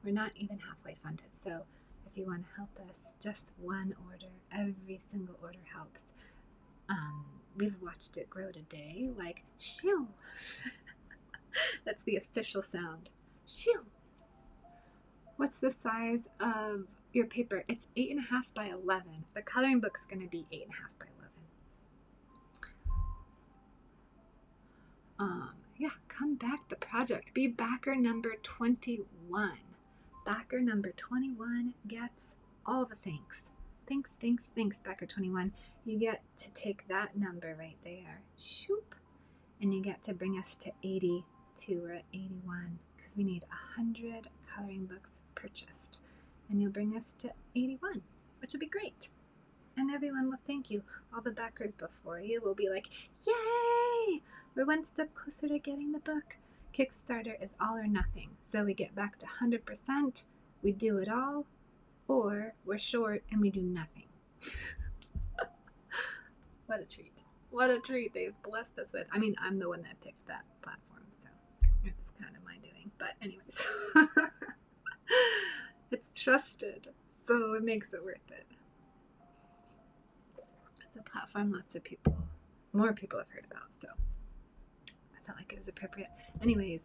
We're not even halfway funded. So if you want to help us, just one order, every single order helps. We've watched it grow today, like shoo. That's the official sound. Shoo. What's the size of your paper? It's 8.5 by 11. The coloring book's going to be 8.5 by Yeah, come back the project. Be backer number 21. Backer number 21 gets all the thanks. Thanks, thanks, thanks, backer 21. You get to take that number right there, shoop, and you get to bring us to 82. We're at 81 because we need 100 coloring books purchased. And you'll bring us to 81, which will be great. And everyone will thank you. All the backers before you will be like, yay! We're one step closer to getting the book. Kickstarter is all or nothing. So we get back to 100%, we do it all, or we're short and we do nothing. What a treat. What a treat they've blessed us with. I mean, I'm the one that picked that platform, so it's kind of my doing. But anyways, it's trusted, so it makes it worth it. It's a platform lots of people, more people have heard about, so I felt like it was appropriate. Anyways,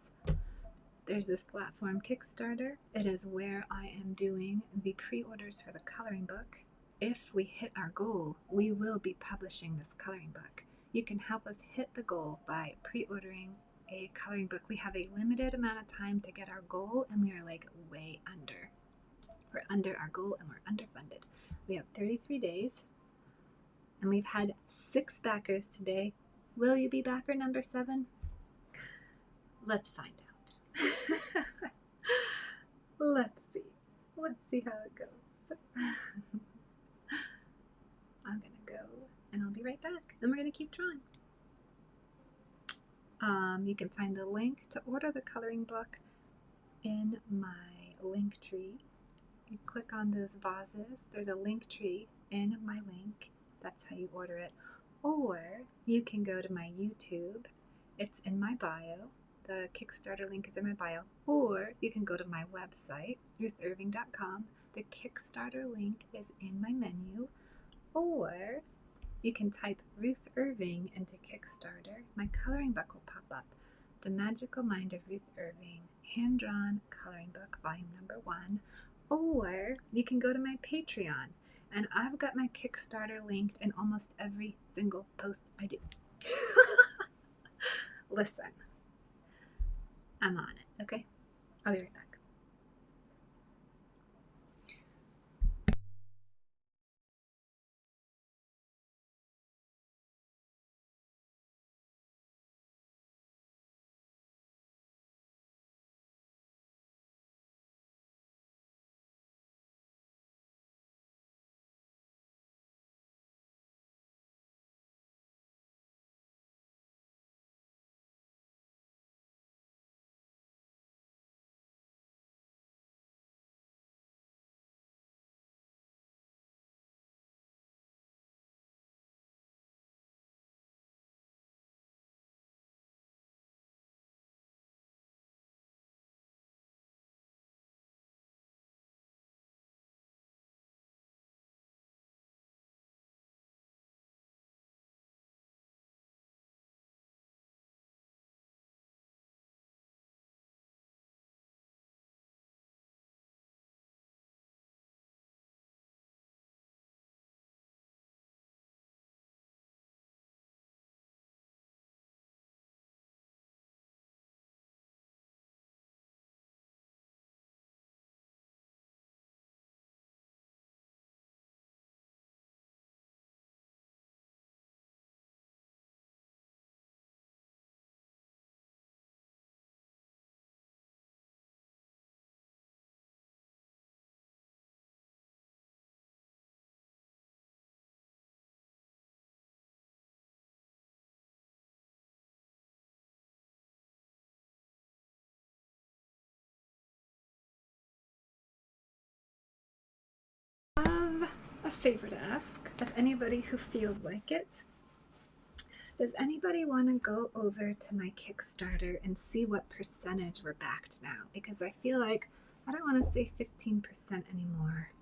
there's this platform, Kickstarter. It is where I am doing the pre-orders for the coloring book. If we hit our goal, we will be publishing this coloring book. You can help us hit the goal by pre-ordering a coloring book. We have a limited amount of time to get our goal, and we are like way under. We're under our goal and we're underfunded. We have 33 days, and we've had 6 backers today. Will you be backer number 7? Let's find out. Let's see. Let's see how it goes. I'm gonna go and I'll be right back. Then we're gonna keep drawing. You can find the link to order the coloring book in my link tree. You click on those vases. There's a link tree in my link. That's how you order it. Or you can go to my YouTube. It's in my bio. The Kickstarter link is in my bio. Or you can go to my website, ruthirving.com. The Kickstarter link is in my menu. Or you can type Ruth Irving into Kickstarter. My coloring book will pop up. The Magical Mind of Ruth Irving, hand-drawn coloring book, volume number 1. Or you can go to my Patreon, and I've got my Kickstarter linked in almost every single post I do. Listen, I'm on it, okay? I'll be right back. A favor to ask of anybody who feels like it. Does anybody want to go over to my Kickstarter and see what percentage we're backed now? Because I feel like I don't want to say 15% anymore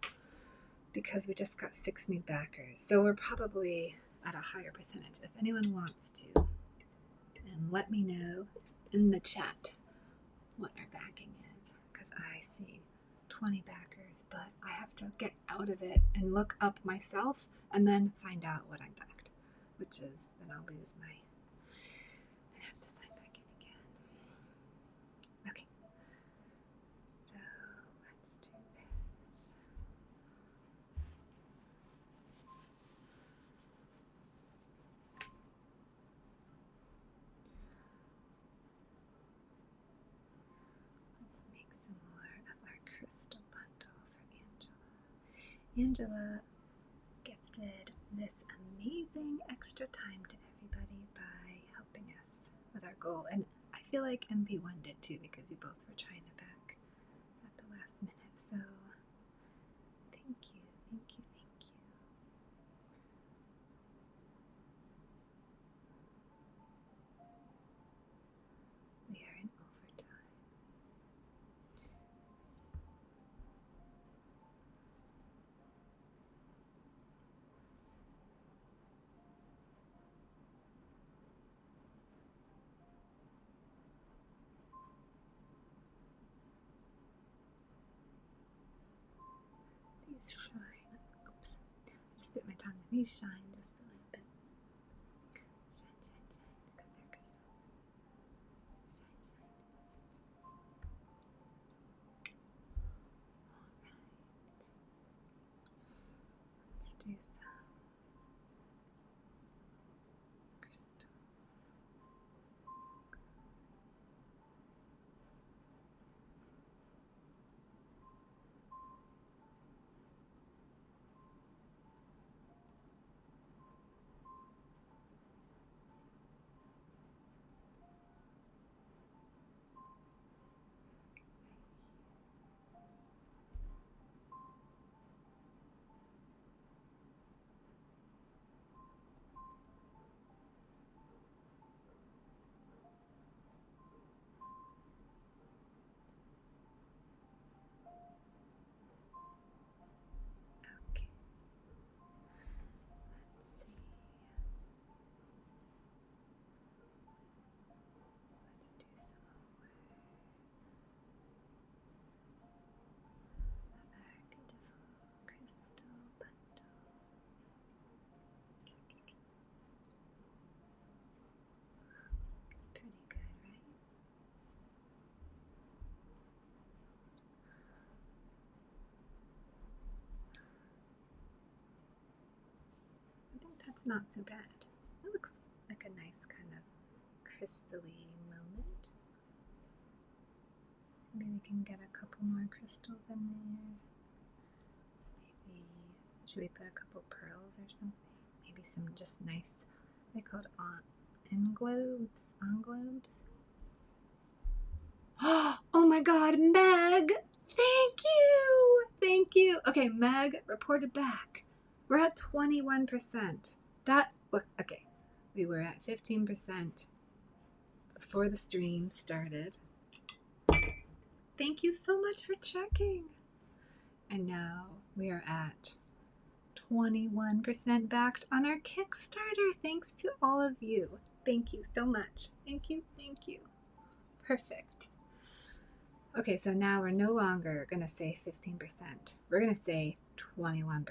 because we just got 6 new backers. So we're probably at a higher percentage. If anyone wants to, and let me know in the chat what our backing is, because I see 20 backers, but I have to get out of it and look up myself and then find out what I'm backed, which is then I'll lose my, then I have to sign back Angela gifted this amazing extra time to everybody by helping us with our goal. And I feel like MP1 did too, because you both were trying it back at the last minute. So thank you, thank you, thank you. We are in overtime. These shine. Oops. I just bit my tongue. These shine just a little bit. Shine, shine, shine. Because they're crystal. Shine, shine. Alright. Let's do some crystals. Okay. Let's do some more of our beautiful crystal bundle. It's pretty good, right? I think that's not so bad. It looks like a nice kind of crystally moment. Maybe we can get a couple more crystals in there. Maybe, should we put a couple pearls or something? Maybe some just nice, they called englobes. Oh my god, Meg! Thank you! Thank you! Okay, Meg reported back. We're at 21%. Okay, we were at 15% before the stream started. Thank you so much for checking. And now we are at 21% backed on our Kickstarter. Thanks to all of you. Thank you so much. Thank you, thank you. Perfect. Okay, so now we're no longer going to say 15%. We're going to say 21%.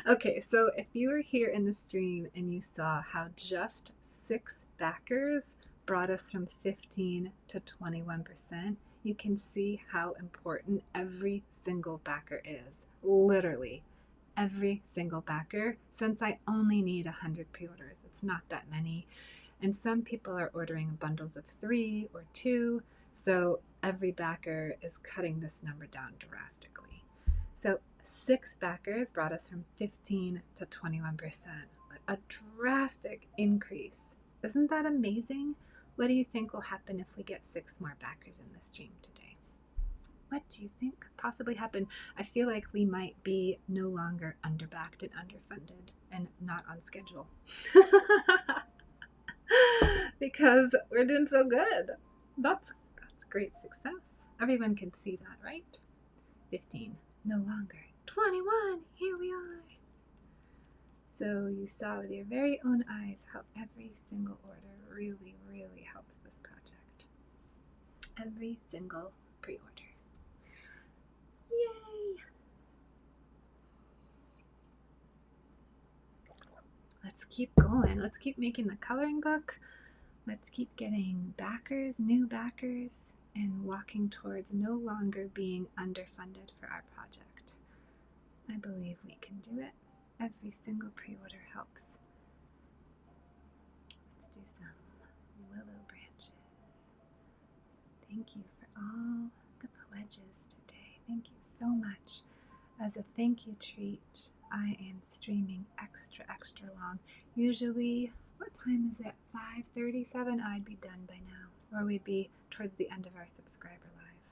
Okay, so if you were here in the stream and you saw how just 6 backers brought us from 15 to 21%, you can see how important every single backer is. Literally, every single backer, since I only need 100 pre-orders. It's not that many. And some people are ordering bundles of 3 or 2. So every backer is cutting this number down drastically. So 6 backers brought us from 15 to 21%. A drastic increase. Isn't that amazing? What do you think will happen if we get 6 more backers in the stream today? What do you think could possibly happen? I feel like we might be no longer underbacked and underfunded and not on schedule. Because we're doing so good. That's great success. Everyone can see that, right? 15, no longer. 21, here we are. So you saw with your very own eyes how every single order really, really helps this project. Every single pre-order. Yay! Let's keep going. Let's keep making the coloring book. Let's keep getting backers, new backers, and walking towards no longer being underfunded for our project. I believe we can do it. Every single pre-order helps. Let's do some willow branches. Thank you for all the pledges today. Thank you so much. As a thank you treat, I am streaming extra long. Usually, what time is it? 5:37? I'd be done by now, or we'd be towards the end of our subscriber live.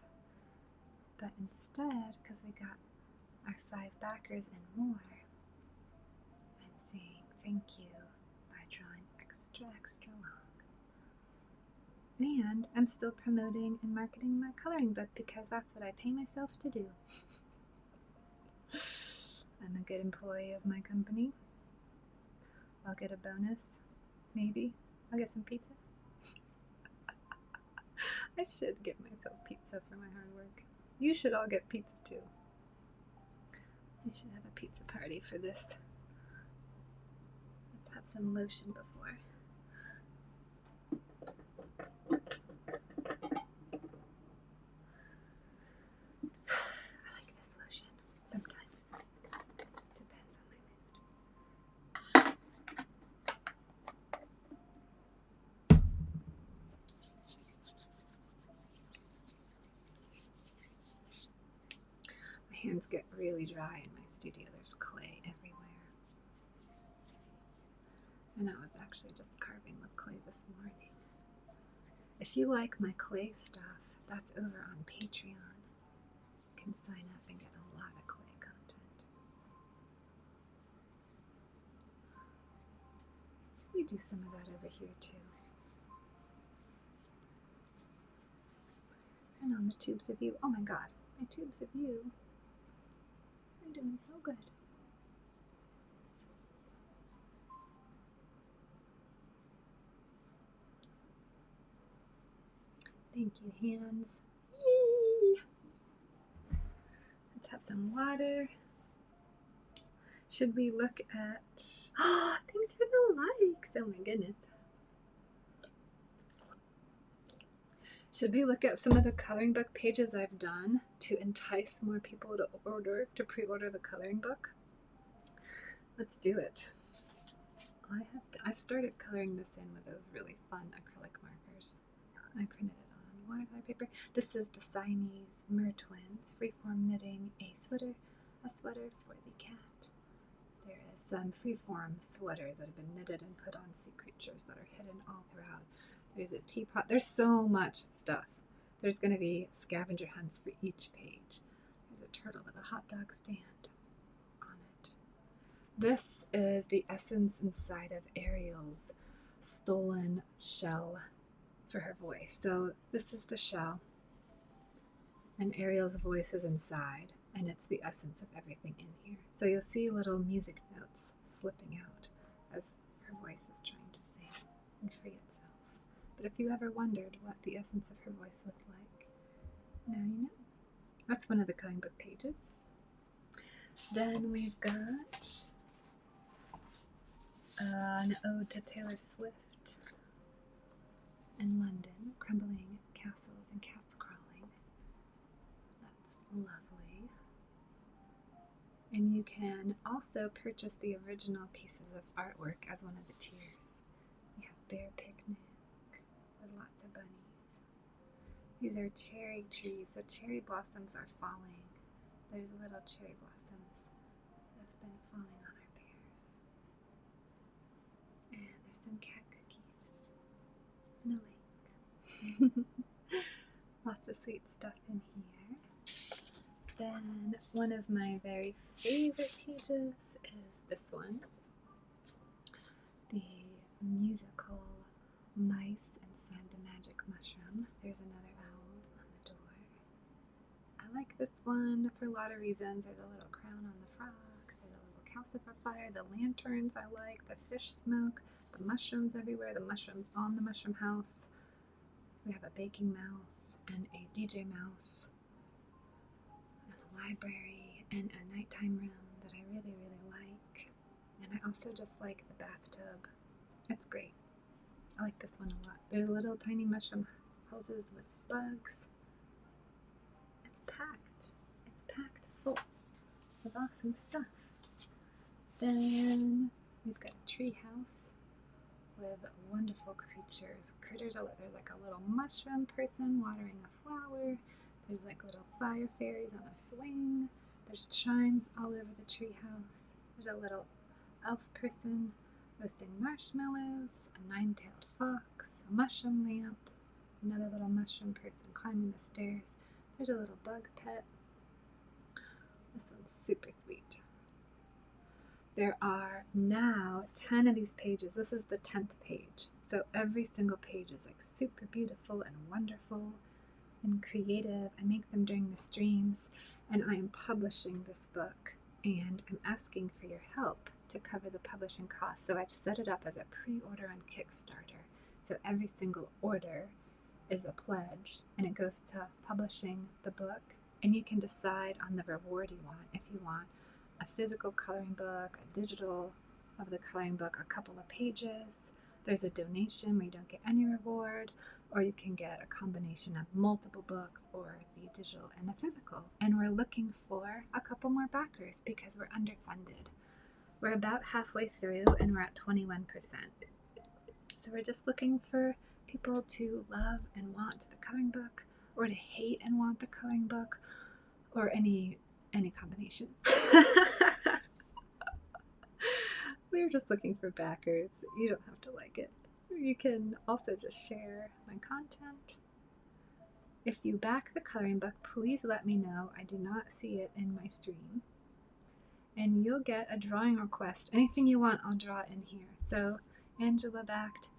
But instead, because we got our 5 backers and more, I'm saying thank you by drawing extra long. And I'm still promoting and marketing my coloring book because that's what I pay myself to do. I'm a good employee of my company. I'll get a bonus, maybe. I'll get some pizza. I should give myself pizza for my hard work. You should all get pizza too. We should have a pizza party for this. Let's have some lotion before. I like this lotion sometimes. Depends on my mood. My hands get really dry in my studio. There's clay everywhere. And I was actually just carving with clay this morning. If you like my clay stuff, that's over on Patreon. You can sign up and get a lot of clay content. We do some of that over here too. And on the tubes of you. Oh my god, my tubes of you are doing so good. Thank you, hands. Yee! Let's have some water. Should we look at... Oh, thanks for the likes. Oh my goodness. Should we look at some of the coloring book pages I've done to entice more people to pre-order the coloring book? Let's do it. I've started coloring this in with those really fun acrylic markers. I printed it on watercolor paper. This is the Siamese Mer Twins freeform knitting a sweater for the cat. There is some freeform sweaters that have been knitted and put on sea creatures that are hidden all throughout. There's a teapot. There's so much stuff. There's going to be scavenger hunts for each page. There's a turtle with a hot dog stand on it. This is the essence inside of Ariel's stolen shell for her voice. So this is the shell, and Ariel's voice is inside, and it's the essence of everything in here. So you'll see little music notes slipping out as her voice is trying to sing and free itself. But if you ever wondered what the essence of her voice looked like, now you know. That's one of the coloring book pages. Then we've got an ode to Taylor Swift in London, crumbling castles and cats crawling. That's lovely. And you can also purchase the original pieces of artwork as one of the tiers. We have Bear Picnic with lots of bunnies. These are cherry trees, so cherry blossoms are falling. There's little cherry blossoms that have been falling on our pears. And there's some cat cookies and a lake. Lots of sweet stuff in here. Then one of my very favorite pages is this one. The musical Mice Inside the Magic Mushroom. There's another owl on the door. I like this one for a lot of reasons. There's a little crown on the frog. There's a little calcifer fire. The lanterns I like. The fish smoke. The mushrooms everywhere. The mushrooms on the mushroom house. We have a baking mouse and a DJ mouse. And a library and a nighttime room that I really like. And I also just like the bathtub. It's great. I like this one a lot. There's little tiny mushroom houses with bugs. It's packed. It's packed full of awesome stuff. Then we've got a tree house with wonderful creatures. Critters are there's like a little mushroom person watering a flower. There's like little fire fairies on a swing. There's chimes all over the treehouse. There's a little elf person roasting marshmallows, a nine-tailed fox, a mushroom lamp, another little mushroom person climbing the stairs. There's a little bug pet. This one's super sweet. There are now 10 of these pages. This is the 10th page. So every single page is like super beautiful and wonderful and creative. I make them during the streams, and I am publishing this book, and I'm asking for your help to cover the publishing costs. So I've set it up as a pre-order on Kickstarter. So every single order is a pledge, and it goes to publishing the book, and you can decide on the reward you want. If you want a physical coloring book, a digital of the coloring book, a couple of pages, there's a donation where you don't get any reward, or you can get a combination of multiple books or the digital and the physical. And we're looking for a couple more backers because we're underfunded. We're about halfway through and we're at 21%. So we're just looking for people to love and want the coloring book, or to hate and want the coloring book, or any combination. We're just looking for backers. You don't have to like it. You can also just share my content. If you back the coloring book, please let me know. I do not see it in my stream. And you'll get a drawing request. Anything you want, I'll draw in here. So Angela backed,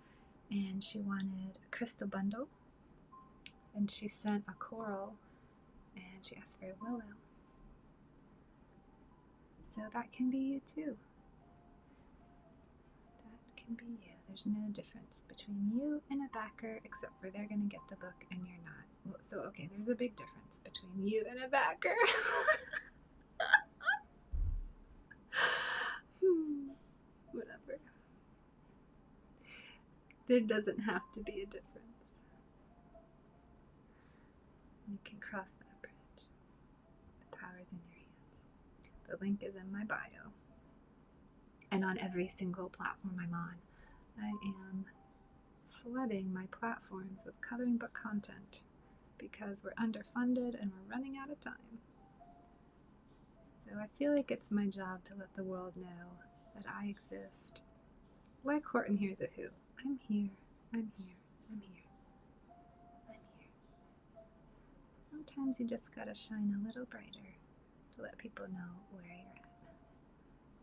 and she wanted a crystal bundle, and she sent a coral, and she asked for a willow. So that can be you too. That can be you. There's no difference between you and a backer, except for they're going to get the book and you're not. Well, so, okay, there's a big difference between you and a backer. Whatever. There doesn't have to be a difference. You can cross that bridge. The power's in your hands. The link is in my bio. And on every single platform I'm on, I am flooding my platforms with coloring book content because we're underfunded and we're running out of time. So I feel like it's my job to let the world know that I exist. Like Horton Hears a Who. I'm here. I'm here. I'm here. I'm here. Sometimes you just gotta shine a little brighter to let people know where you're at.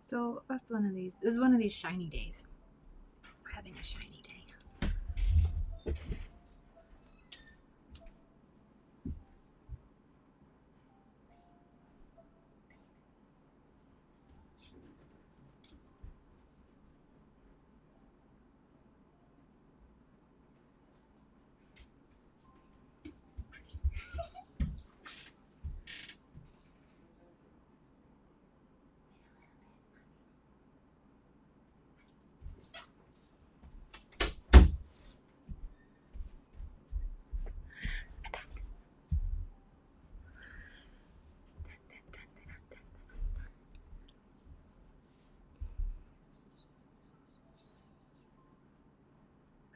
So that's one of these. This is one of these shiny days. We're having a shiny day.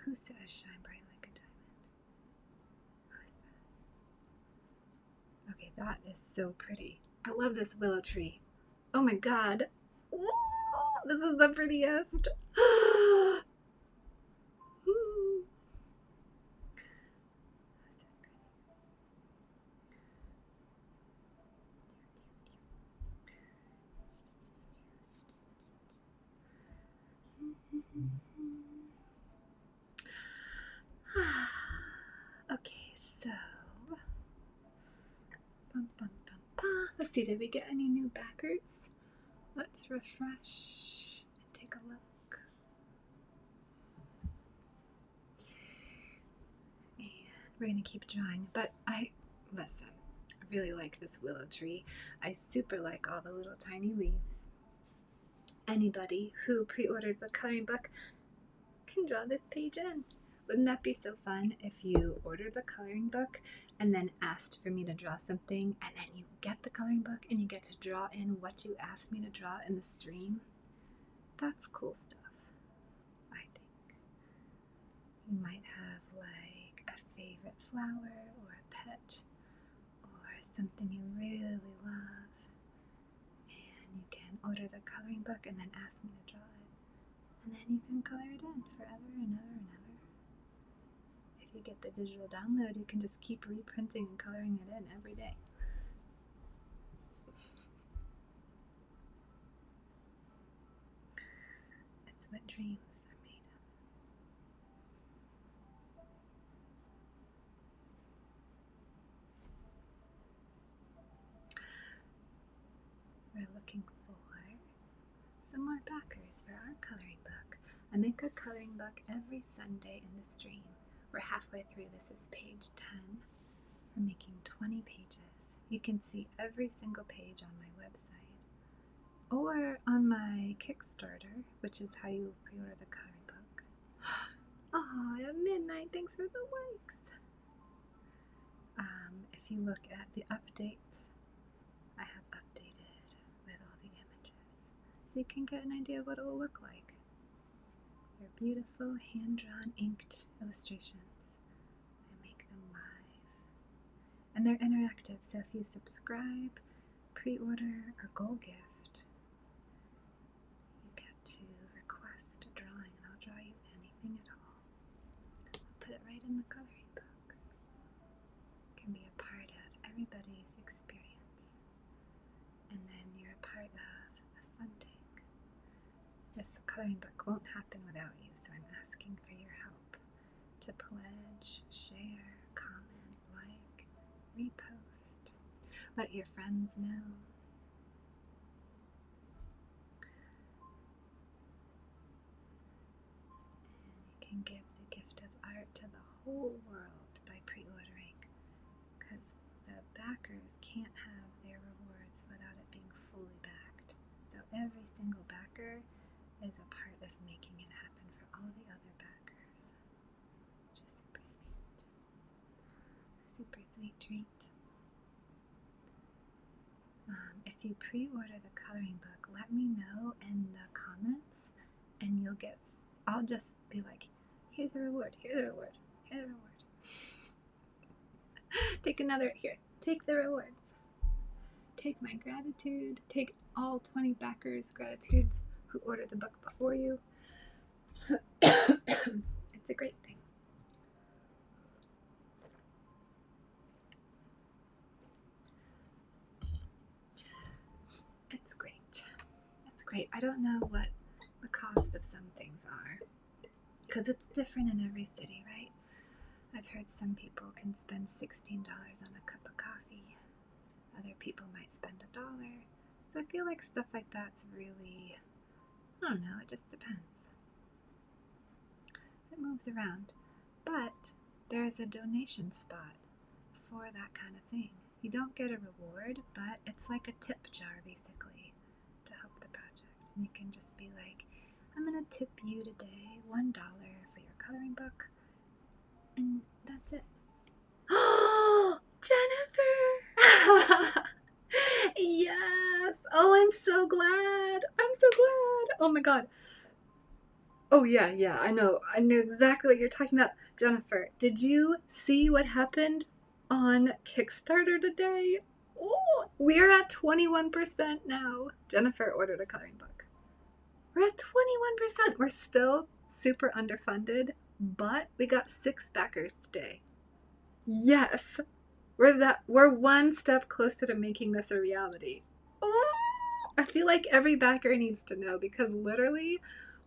Who says shine bright like a diamond? Who is that? Okay, that is so pretty. I love this willow tree. Oh my god. Ooh, this is the prettiest. Okay, so let's see, did we get any new backers? Let's refresh and take a look. And we're gonna keep drawing, but listen, I really like this willow tree. I super like all the little tiny leaves. Anybody who pre-orders the coloring book can draw this page in. Wouldn't that be so fun if you ordered the coloring book and then asked for me to draw something, and then you get the coloring book and you get to draw in what you asked me to draw in the stream? That's cool stuff, I think. You might have like a favorite flower or a pet or something you really love, order the coloring book and then ask me to draw it. And then you can color it in forever and ever and ever. If you get the digital download, you can just keep reprinting and coloring it in every day. It's what dreams are made of. We're looking for some more backers for our coloring book. I make a coloring book every Sunday in the stream. We're halfway through. This is page 10. We're making 20 pages. You can see every single page on my website or on my Kickstarter, which is how you pre-order the coloring book. Oh, at midnight, thanks for the likes. If you look at the updates, I have updated with all the images, so you can get an idea of what it will look like. They're beautiful, hand-drawn, inked illustrations. I make them live. And they're interactive, so if you subscribe, pre-order, or goal gift, you get to request a drawing, and I'll draw you anything at all. I'll put it right in the coloring book. It can be a part of everybody's experience. And then you're a part of the funding. This coloring book won't happen without you, so I'm asking for your help to pledge, share, comment, like, repost. Let your friends know. And you can give the gift of art to the whole world by pre-ordering, because the backers can't have their rewards without it being fully backed. So every single backer is a part of making it happen for all the other backers. Which is super sweet. A super sweet treat. If you pre-order the coloring book, let me know in the comments, and you'll get, I'll just be like, here's a reward, here's a reward, here's a reward. Take another, here, take the rewards. Take my gratitude, take all 20 backers' gratitudes who ordered the book before you. It's a great thing. It's great. It's great. I don't know what the cost of some things are, because it's different in every city, right? I've heard some people can spend $16 on a cup of coffee. Other people might spend $1. So I feel like stuff like that's really, I don't know, it just depends. It moves around. But there is a donation spot for that kind of thing. You don't get a reward, but it's like a tip jar, basically, to help the project. And you can just be like, I'm going to tip you today $1 for your coloring book. And that's it. Oh, Jennifer! Yes! Oh, I'm so glad! I'm so glad! Oh my god. Oh yeah, I know exactly what you're talking about. Jennifer, did you see what happened on Kickstarter today? Oh, we're at 21% now. Jennifer ordered a coloring book. We're at 21%. We're still super underfunded, but we got 6 backers today. Yes, we're one step closer to making this a reality. Oh, I feel like every backer needs to know, because literally,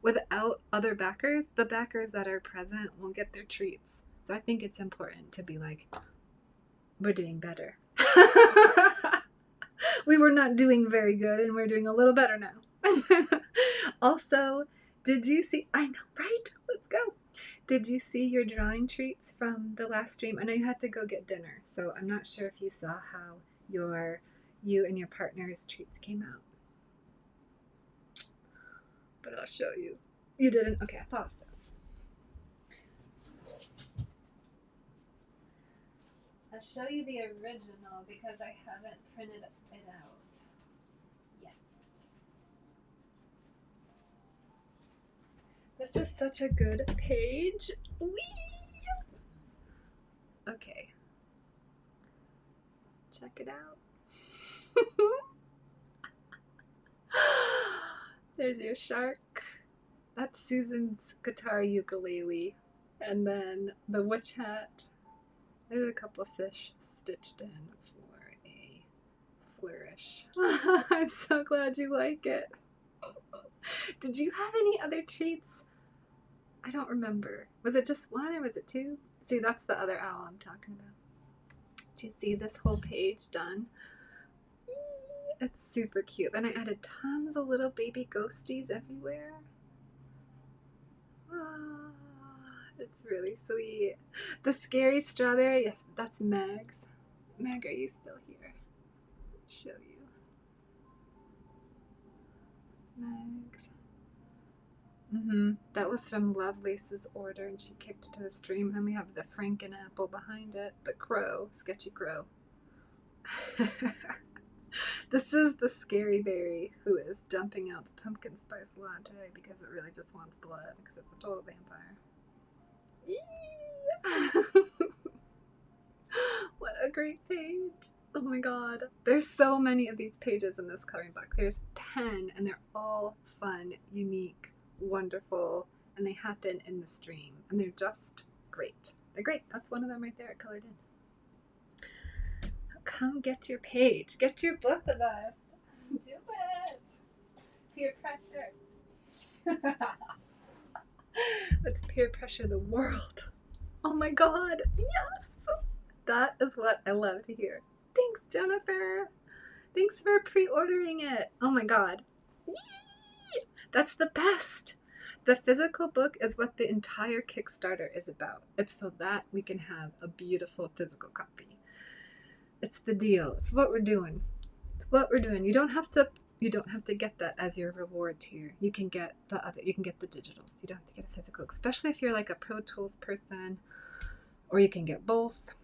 without other backers, the backers that are present won't get their treats. So I think it's important to be like, we're doing better. We were not doing very good, and we're doing a little better now. Also, did you see, I know, right? Let's go. Did you see your drawing treats from the last stream? I know you had to go get dinner, so I'm not sure if you saw how you and your partner's treats came out. But I'll show you. You didn't? Okay, I thought so. I'll show you the original because I haven't printed it out yet. This is such a good page. Whee! Okay. Check it out. There's your shark. That's Susan's guitar ukulele. And then the witch hat. There's a couple of fish stitched in for a flourish. I'm so glad you like it. Did you have any other treats? I don't remember. Was it just one or was it two? See, that's the other owl I'm talking about. Do you see this whole page done? It's super cute. Then I added tons of little baby ghosties everywhere. Oh, it's really sweet. The scary strawberry, yes, that's Meg's. Meg, are you still here? Show you. Meg's. That was from Lovelace's order, and she kicked it to the stream. Then we have the Franken apple behind it, the crow, sketchy crow. This is the scary berry who is dumping out the pumpkin spice latte because it really just wants blood because it's a total vampire. What a great page. Oh my god. There's so many of these pages in this coloring book. There's 10 and they're all fun, unique, wonderful, and they happen in the stream. And they're just great. They're great. That's one of them right there, colored in. Come get your page. Get your book with us. Do it. Peer pressure. Let's peer pressure the world. Oh my god. Yes. That is what I love to hear. Thanks, Jennifer. Thanks for pre-ordering it. Oh my god. Yay! That's the best. The physical book is what the entire Kickstarter is about. It's so that we can have a beautiful physical copy. It's the deal. It's what we're doing. It's what we're doing. You don't have to get that as your reward tier. You can get the other. You can get the digitals. You don't have to get a physical, especially if you're like a Pro Tools person, or you can get both.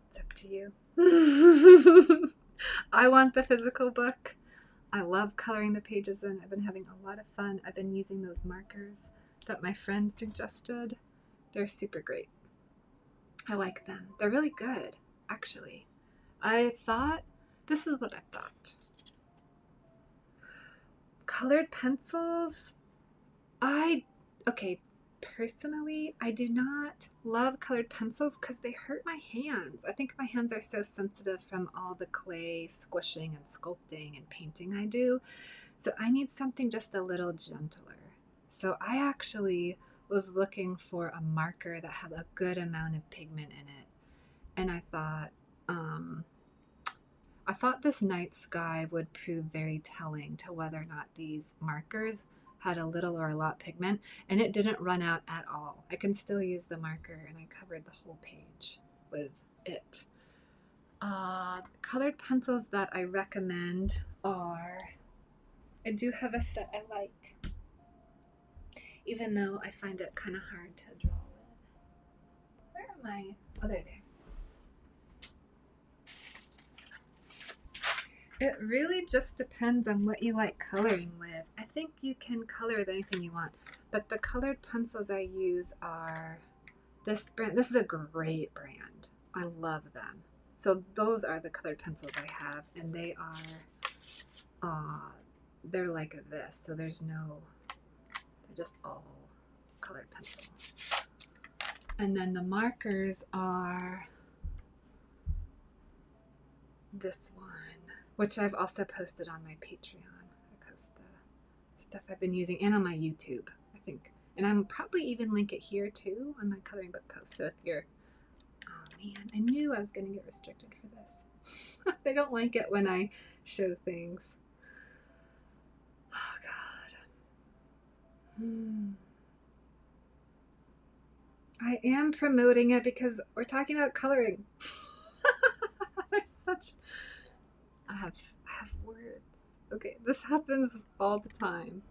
It's up to you. I want the physical book. I love coloring the pages in. I've been having a lot of fun. I've been using those markers that my friend suggested. They're super great. I like them. They're really good, actually. This is what I thought. Colored pencils, personally, I do not love colored pencils because they hurt my hands. I think my hands are so sensitive from all the clay squishing and sculpting and painting I do. So I need something just a little gentler. So I actually was looking for a marker that had a good amount of pigment in it. And I thought this night sky would prove very telling to whether or not these markers had a little or a lot pigment, and it didn't run out at all. I can still use the marker, and I covered the whole page with it. Colored pencils that I recommend are, I do have a set I like, even though I find it kind of hard to draw with. Where am I? Oh, they're there. It really just depends on what you like coloring with. I think you can color with anything you want, but the colored pencils I use are this brand. This is a great brand. I love them. So those are the colored pencils I have, and they are, they're like this. So they're just all colored pencil. And then the markers are this one, which I've also posted on my Patreon. I post the stuff I've been using and on my YouTube, I think. And I'm probably even link it here too on my coloring book post. So if you're, oh man, I knew I was going to get restricted for this. They don't like it when I show things. Oh God. I am promoting it because we're talking about coloring. I have words. Okay, this happens all the time.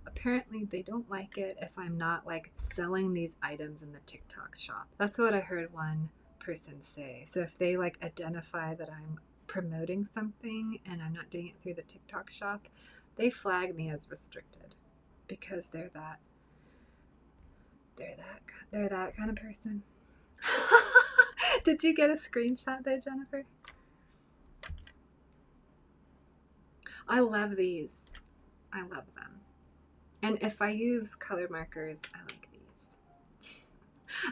Apparently they don't like it if I'm not like selling these items in the TikTok shop. That's what I heard one person say. So if they like identify that I'm promoting something and I'm not doing it through the TikTok shop, they flag me as restricted because they're that kind of person. Did you get a screenshot there, Jennifer? I love these. I love them. And if I use color markers, I like these.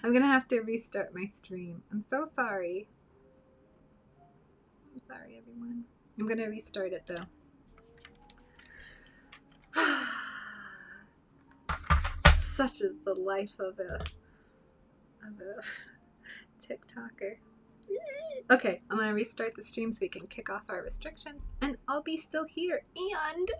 I'm gonna have to restart my stream. I'm so sorry. I'm sorry, everyone. I'm gonna restart it though. Such is the life of a TikToker. Okay, I'm gonna restart the stream so we can kick off our restrictions, and I'll be still here. And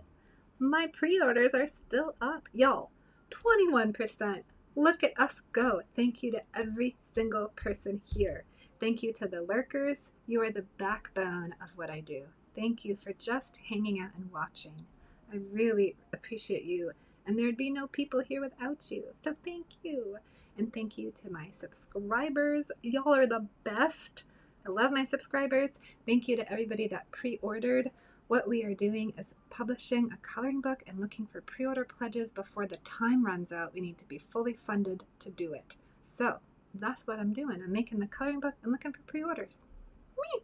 my pre-orders are still up, y'all. 21%. Look at us go. Thank you to every single person here. Thank you to the lurkers. You are the backbone of what I do. Thank you for just hanging out and watching. I really appreciate you. And there'd be no people here without you. So thank you. And thank you to my subscribers. Y'all are the best. I love my subscribers. Thank you to everybody that pre-ordered. What we are doing is publishing a coloring book and looking for pre-order pledges before the time runs out. We need to be fully funded to do it. So that's what I'm doing. I'm making the coloring book and looking for pre-orders. Me.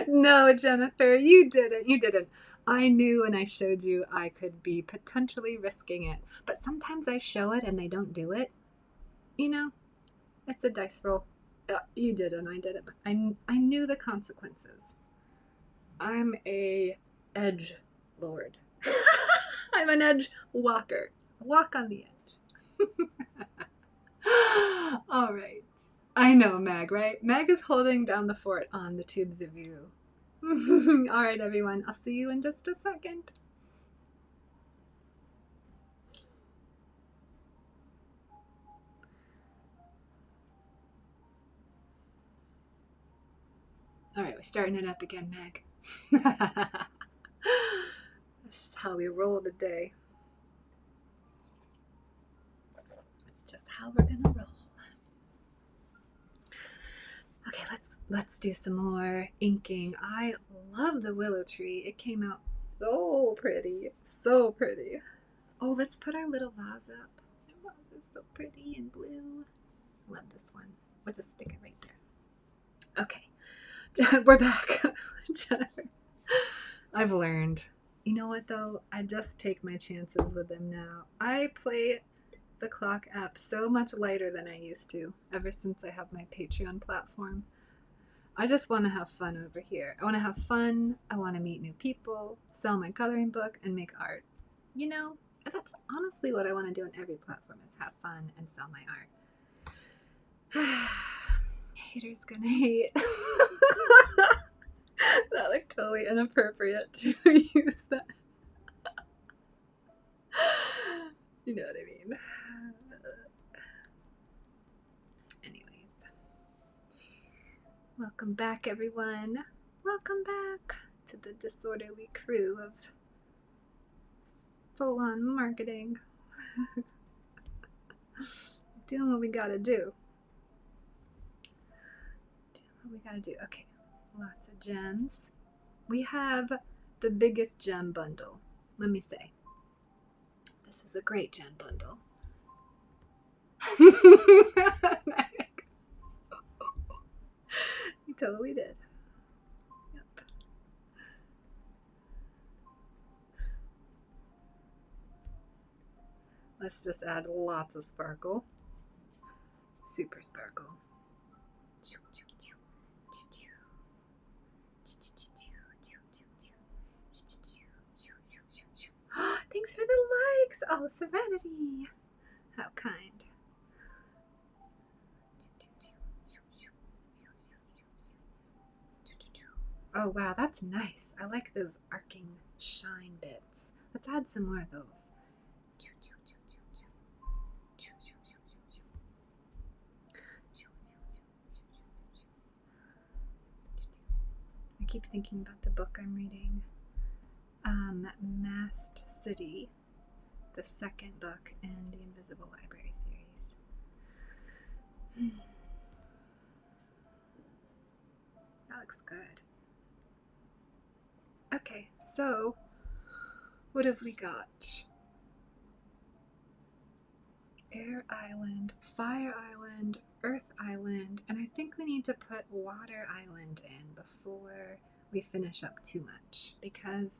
No, Jennifer, you didn't. You didn't. I knew when I showed you I could be potentially risking it. But sometimes I show it and they don't do it. You know, it's a dice roll. You didn't. I did it. But I knew the consequences. I'm a edge lord. I'm an edge walker. Walk on the edge. All right. I know, Meg, right? Meg is holding down the fort on the tubes of you. All right, everyone. I'll see you in just a second. All right, we're starting it up again, Meg. This is how we roll today. That's just how we're gonna roll. Okay, let's do some more inking. I love the willow tree. It came out so pretty, so pretty. Oh, let's put our little vase up. The vase is so pretty and blue. Love this one. We'll just stick it right there. Okay, we're back. Jennifer, I've learned. You know what though? I just take my chances with them now. I play the clock app so much lighter than I used to ever since I have my Patreon platform. I just want to have fun over here. I want to have fun. I want to meet new people, sell my coloring book, and make art. You know, that's honestly what I want to do on every platform is have fun and sell my art. Haters gonna hate. That looked totally inappropriate to use that. You know what I mean. Anyways. Welcome back, everyone. Welcome back to the disorderly crew of full-on marketing. Doing what we gotta do. Okay, lots of gems. We have the biggest gem bundle. Let me say, this is a great gem bundle. You totally did. Yep. Let's just add lots of sparkle. Super sparkle. Thanks for the likes! Oh, Serenity! How kind. Oh, wow, that's nice. I like those arcing shine bits. Let's add some more of those. I keep thinking about the book I'm reading. Masked City, the second book in the Invisible Library series. That looks good. Okay, so what have we got? Air Island, Fire Island, Earth Island, and I think we need to put Water Island in before we finish up too much because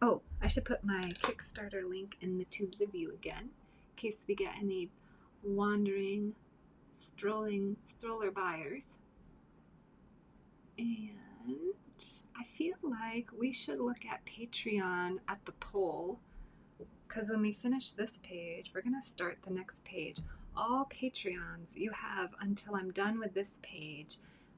Oh, I should put my Kickstarter link in the tubes of view again, in case we get any wandering, stroller buyers. And I feel like we should look at Patreon at the poll, because when we finish this page, we're going to start the next page. All Patreons, you have until I'm done with this page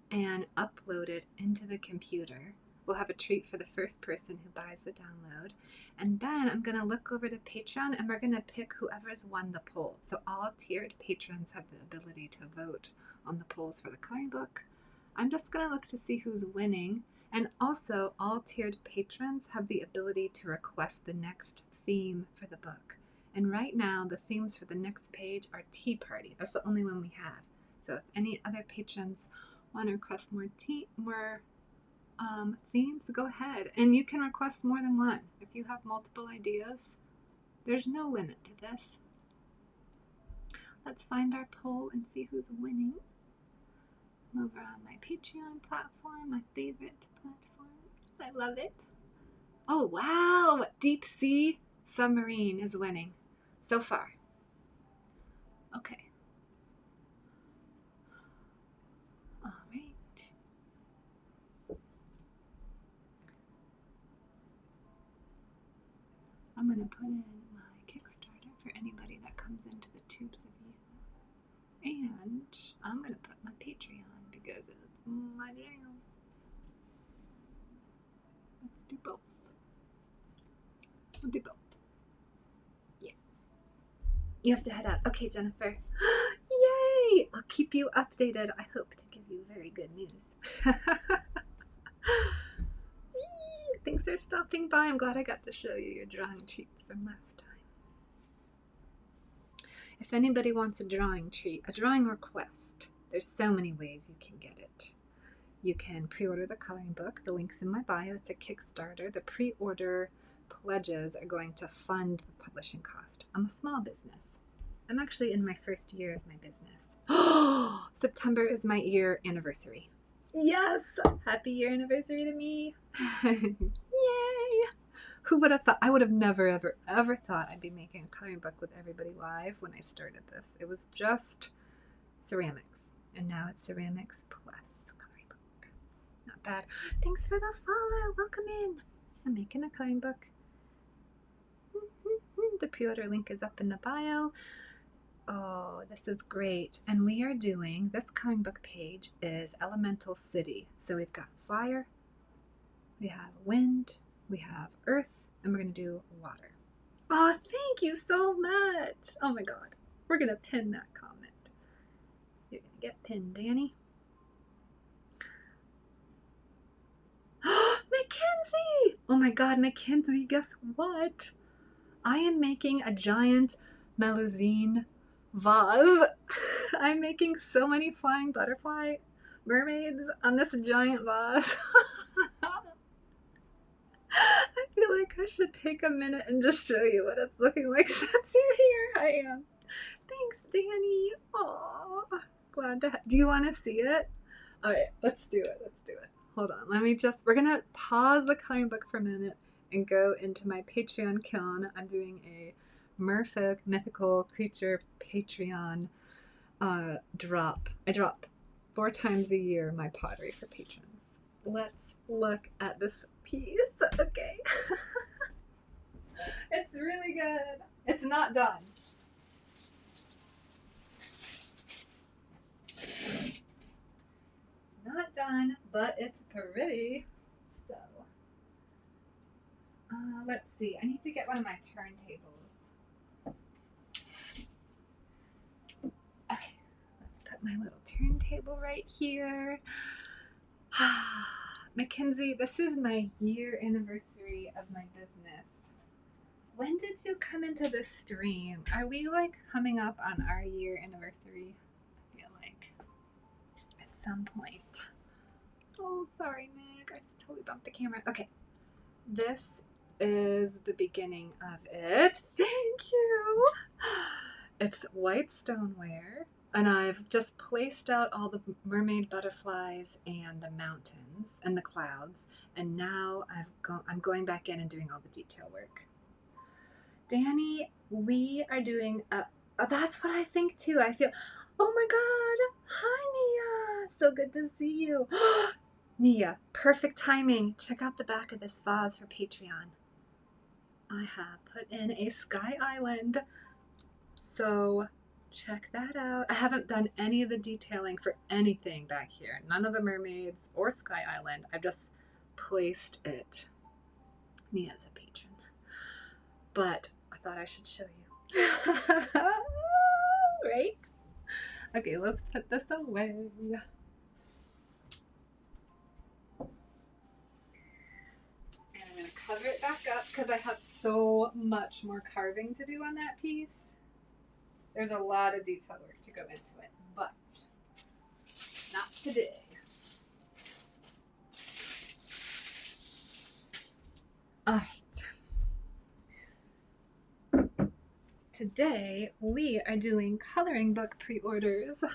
and upload it into the computer. We'll have a treat for the first person who buys the download. And then I'm going to look over to Patreon and we're going to pick whoever's won the poll. So all tiered patrons have the ability to vote on the polls for the coloring book. I'm just going to look to see who's winning. And also, all tiered patrons have the ability to request the next theme for the book. And right now, the themes for the next page are Tea Party. That's the only one we have. So if any other patrons want to request more themes, go ahead. And you can request more than one. If you have multiple ideas, there's no limit to this. Let's find our poll and see who's winning. I'm over on my Patreon platform, my favorite platform. I love it. Oh, wow! Deep Sea Submarine is winning so far. Okay. All right. I'm going to put in my Kickstarter for anybody that comes into the tubes of view. And I'm going to put my Patreon because it's my channel. Let's do both. We'll do both. Yeah. You have to head out. Okay, Jennifer. Yay! I'll keep you updated. I hope to give you very good news. Thanks for stopping by. I'm glad I got to show you your drawing treats from last time. If anybody wants a drawing treat, a drawing request, there's so many ways you can get it. You can pre-order the coloring book. The link's in my bio. It's a Kickstarter. The pre-order pledges are going to fund the publishing cost. I'm a small business. I'm actually in my first year of my business. Oh, September is my year anniversary. Yes! Happy year anniversary to me. Yay! Who would have thought? I would have never, ever thought I'd be making a coloring book with everybody live when I started this. It was just ceramics. And now it's ceramics plus coloring book. Not bad. Thanks for the follow. Welcome in. I'm making a coloring book. The pre-order link is up in the bio. Oh, this is great. And we are doing, this coloring book page is Elemental City. So we've got fire, we have wind, we have earth, and we're going to do water. Oh, thank you so much. Oh my God. We're going to pin that comment. You're going to get pinned, Danny. Mackenzie! Oh my God, Mackenzie, guess what? I am making a giant Melusine vase. I'm making so many flying butterfly mermaids on this giant vase. I feel like I should take a minute and just show you what it's looking like since you're here. I am. Thanks, Danny. Aww. Glad to do you want to see it? Alright, let's do it. Let's do it. Hold on. We're going to pause the coloring book for a minute and go into my Patreon kiln. I'm doing a Merfolk Mythical Creature Patreon drop. I drop 4 times a year my pottery for patrons. Let's look at this piece. Okay. It's really good. It's not done. Not done, but it's pretty. So, let's see. I need to get one of my turntables. Okay, let's put my little turntable right here. Mackenzie, this is my year anniversary of my business. When did you come into this stream? Are we like coming up on our year anniversary? I feel like at some point. Oh, sorry, Meg. I just totally bumped the camera. Okay. This is the beginning of it. Thank you. It's white stoneware, And I've just placed out all the mermaid butterflies and the mountains and the clouds. And now I'm going back in and doing all the detail work. Danny, we are doing oh, that's what I think too. I feel, oh my God. Hi, Nia. So good to see you. Nia, perfect timing. Check out the back of this vase for Patreon. I have put in a sky island. So check that out. I haven't done any of the detailing for anything back here. None of the mermaids or Sky Island. I've just placed it. Nia's a patron. But I thought I should show you. Right? Okay, let's put this away. And I'm going to cover it back up because I have so much more carving to do on that piece. There's a lot of detail work to go into it, but not today. All right. Today we are doing coloring book pre-orders. Thank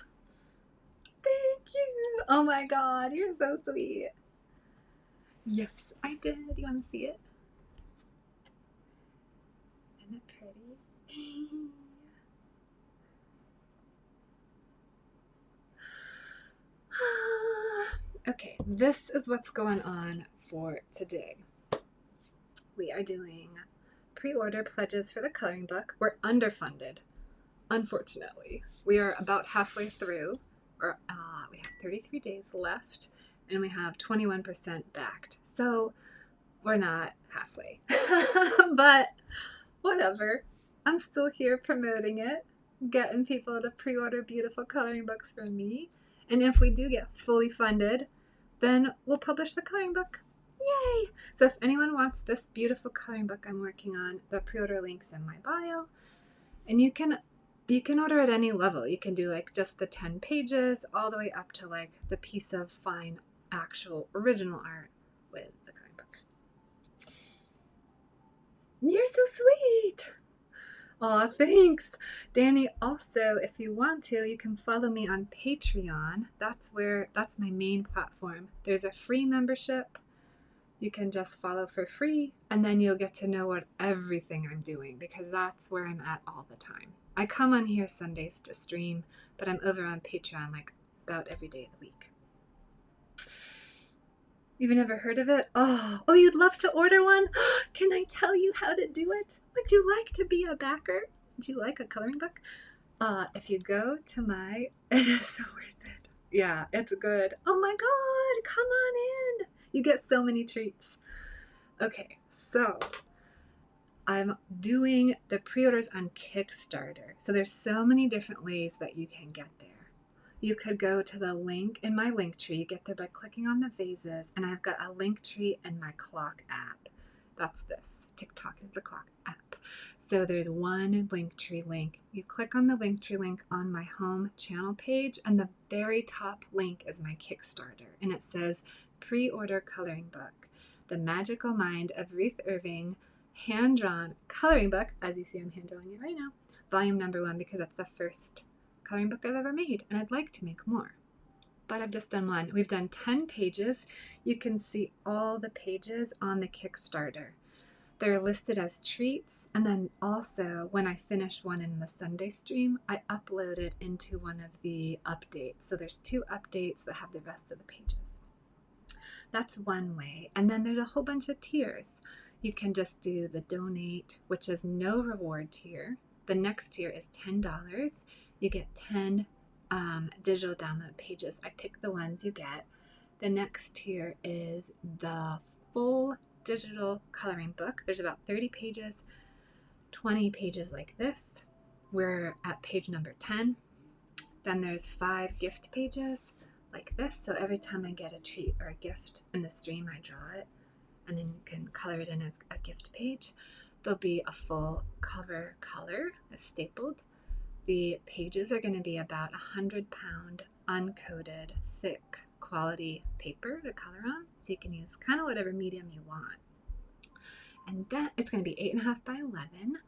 you. Oh my God, you're so sweet. Yes, I did. You want to see it? Isn't it pretty? Okay, this is what's going on for today. We are doing pre-order pledges for the coloring book. We're underfunded, unfortunately. We are about halfway through, or we have 33 days left, and we have 21% backed. So we're not halfway, but whatever. I'm still here promoting it, getting people to pre-order beautiful coloring books from me. And if we do get fully funded, then we'll publish the coloring book. Yay! So if anyone wants this beautiful coloring book I'm working on, the pre-order link's in my bio. And you can order at any level. You can do like just the 10 pages all the way up to like the piece of fine actual original art with the coloring book. You're so sweet! Aw, thanks. Danny, also, if you want to, you can follow me on Patreon. That's my main platform. There's a free membership. You can just follow for free, and then you'll get to know what everything I'm doing, because that's where I'm at all the time. I come on here Sundays to stream, but I'm over on Patreon like about every day of the week. You've never heard of it? Oh, you'd love to order one? Can I tell you how to do it? Would you like to be a backer? Would you like a coloring book? If you go to my, it is so worth it. Yeah, it's good. Oh my God, come on in. You get so many treats. Okay, so I'm doing the pre-orders on Kickstarter. So there's so many different ways that you can get there. You could go to the link in my link tree. You get there by clicking on the vases, and I've got a link tree in my clock app. That's this. TikTok is the clock app. So there's one Linktree link. You click on the Linktree link on my home channel page, and the very top link is my Kickstarter, and it says Pre-Order Coloring Book, The Magical Mind of Ruth Irving, hand-drawn coloring book, as you see I'm hand-drawing it right now, volume number 1, because that's the first coloring book I've ever made, and I'd like to make more. But I've just done one. We've done 10 pages. You can see all the pages on the Kickstarter. They're listed as treats, and then also when I finish one in the Sunday stream, I upload it into one of the updates. So there's 2 updates that have the rest of the pages. That's one way. And then there's a whole bunch of tiers. You can just do the donate, which is no reward tier. The next tier is $10. You get 10 digital download pages. I pick the ones you get. The next tier is the full digital coloring book. There's about 30 pages, 20 pages like this. We're at page number 10. Then there's 5 gift pages like this. So every time I get a treat or a gift in the stream, I draw it, and then you can color it in as a gift page. There'll be a full cover color that's stapled. The pages are going to be about 100-pound uncoated thick quality paper to color on, so you can use kind of whatever medium you want. And then it's going to be 8.5 by 11.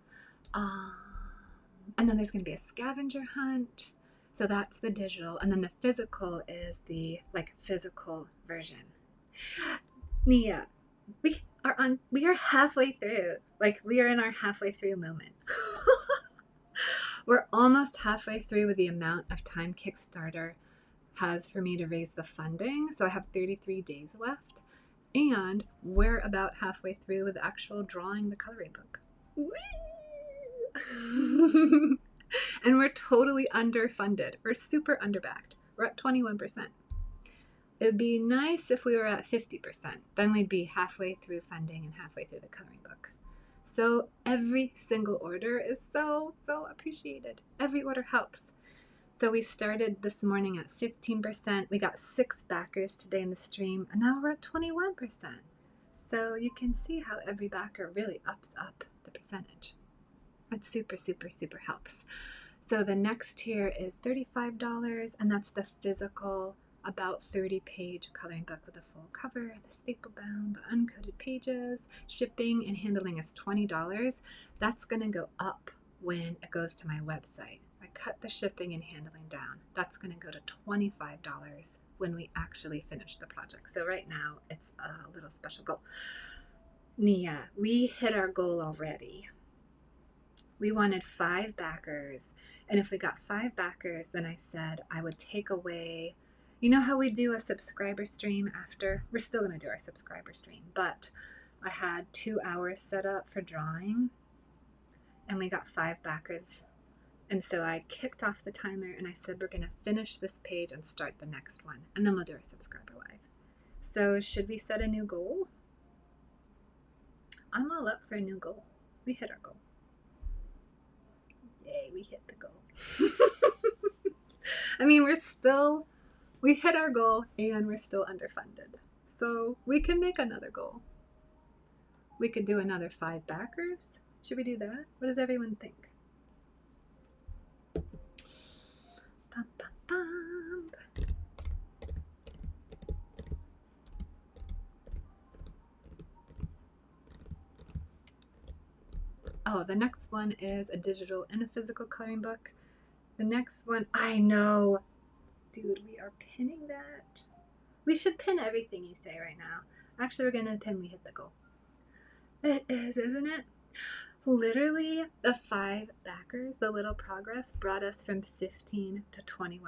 And then there's going to be a scavenger hunt. So that's the digital, and then the physical is the like physical version. Nia, we are halfway through. Like we are in our halfway through moment. We're almost halfway through with the amount of time Kickstarter has for me to raise the funding. So I have 33 days left. And we're about halfway through with actual drawing the coloring book. And we're totally underfunded. We're super underbacked. We're at 21%. It'd be nice if we were at 50%. Then we'd be halfway through funding and halfway through the coloring book. So every single order is so appreciated. Every order helps. So we started this morning at 15%. We got 6 backers today in the stream, and now we're at 21%. So you can see how every backer really ups up the percentage. It super helps. So the next tier is $35, and that's the physical, about 30-page coloring book with a full cover, the staple bound, the uncoated pages. Shipping and handling is $20. That's going to go up when it goes to my website. I cut the shipping and handling down. That's going to go to $25 when we actually finish the project. So right now it's a little special goal. Nia, we hit our goal already. We wanted 5 backers, and if we got 5 backers, then I said I would take away, you know how we do a subscriber stream after? We're still going to do our subscriber stream, but I had 2 hours set up for drawing, and we got 5 backers, and so I kicked off the timer, and I said we're going to finish this page and start the next one, and then we'll do our subscriber live. So should we set a new goal? I'm all up for a new goal. We hit our goal. Yay, we hit the goal. I mean, we hit our goal and we're still underfunded. So we can make another goal. We could do another 5 backers. Should we do that? What does everyone think? Bum, bum, bum. Oh, the next one is a digital and a physical coloring book. The next one, I know. Dude, we are pinning that. We should pin everything you say right now. Actually, we're going to pin we hit the goal. It is, isn't it? Literally, the 5 backers, the little progress, brought us from 15 to 21%,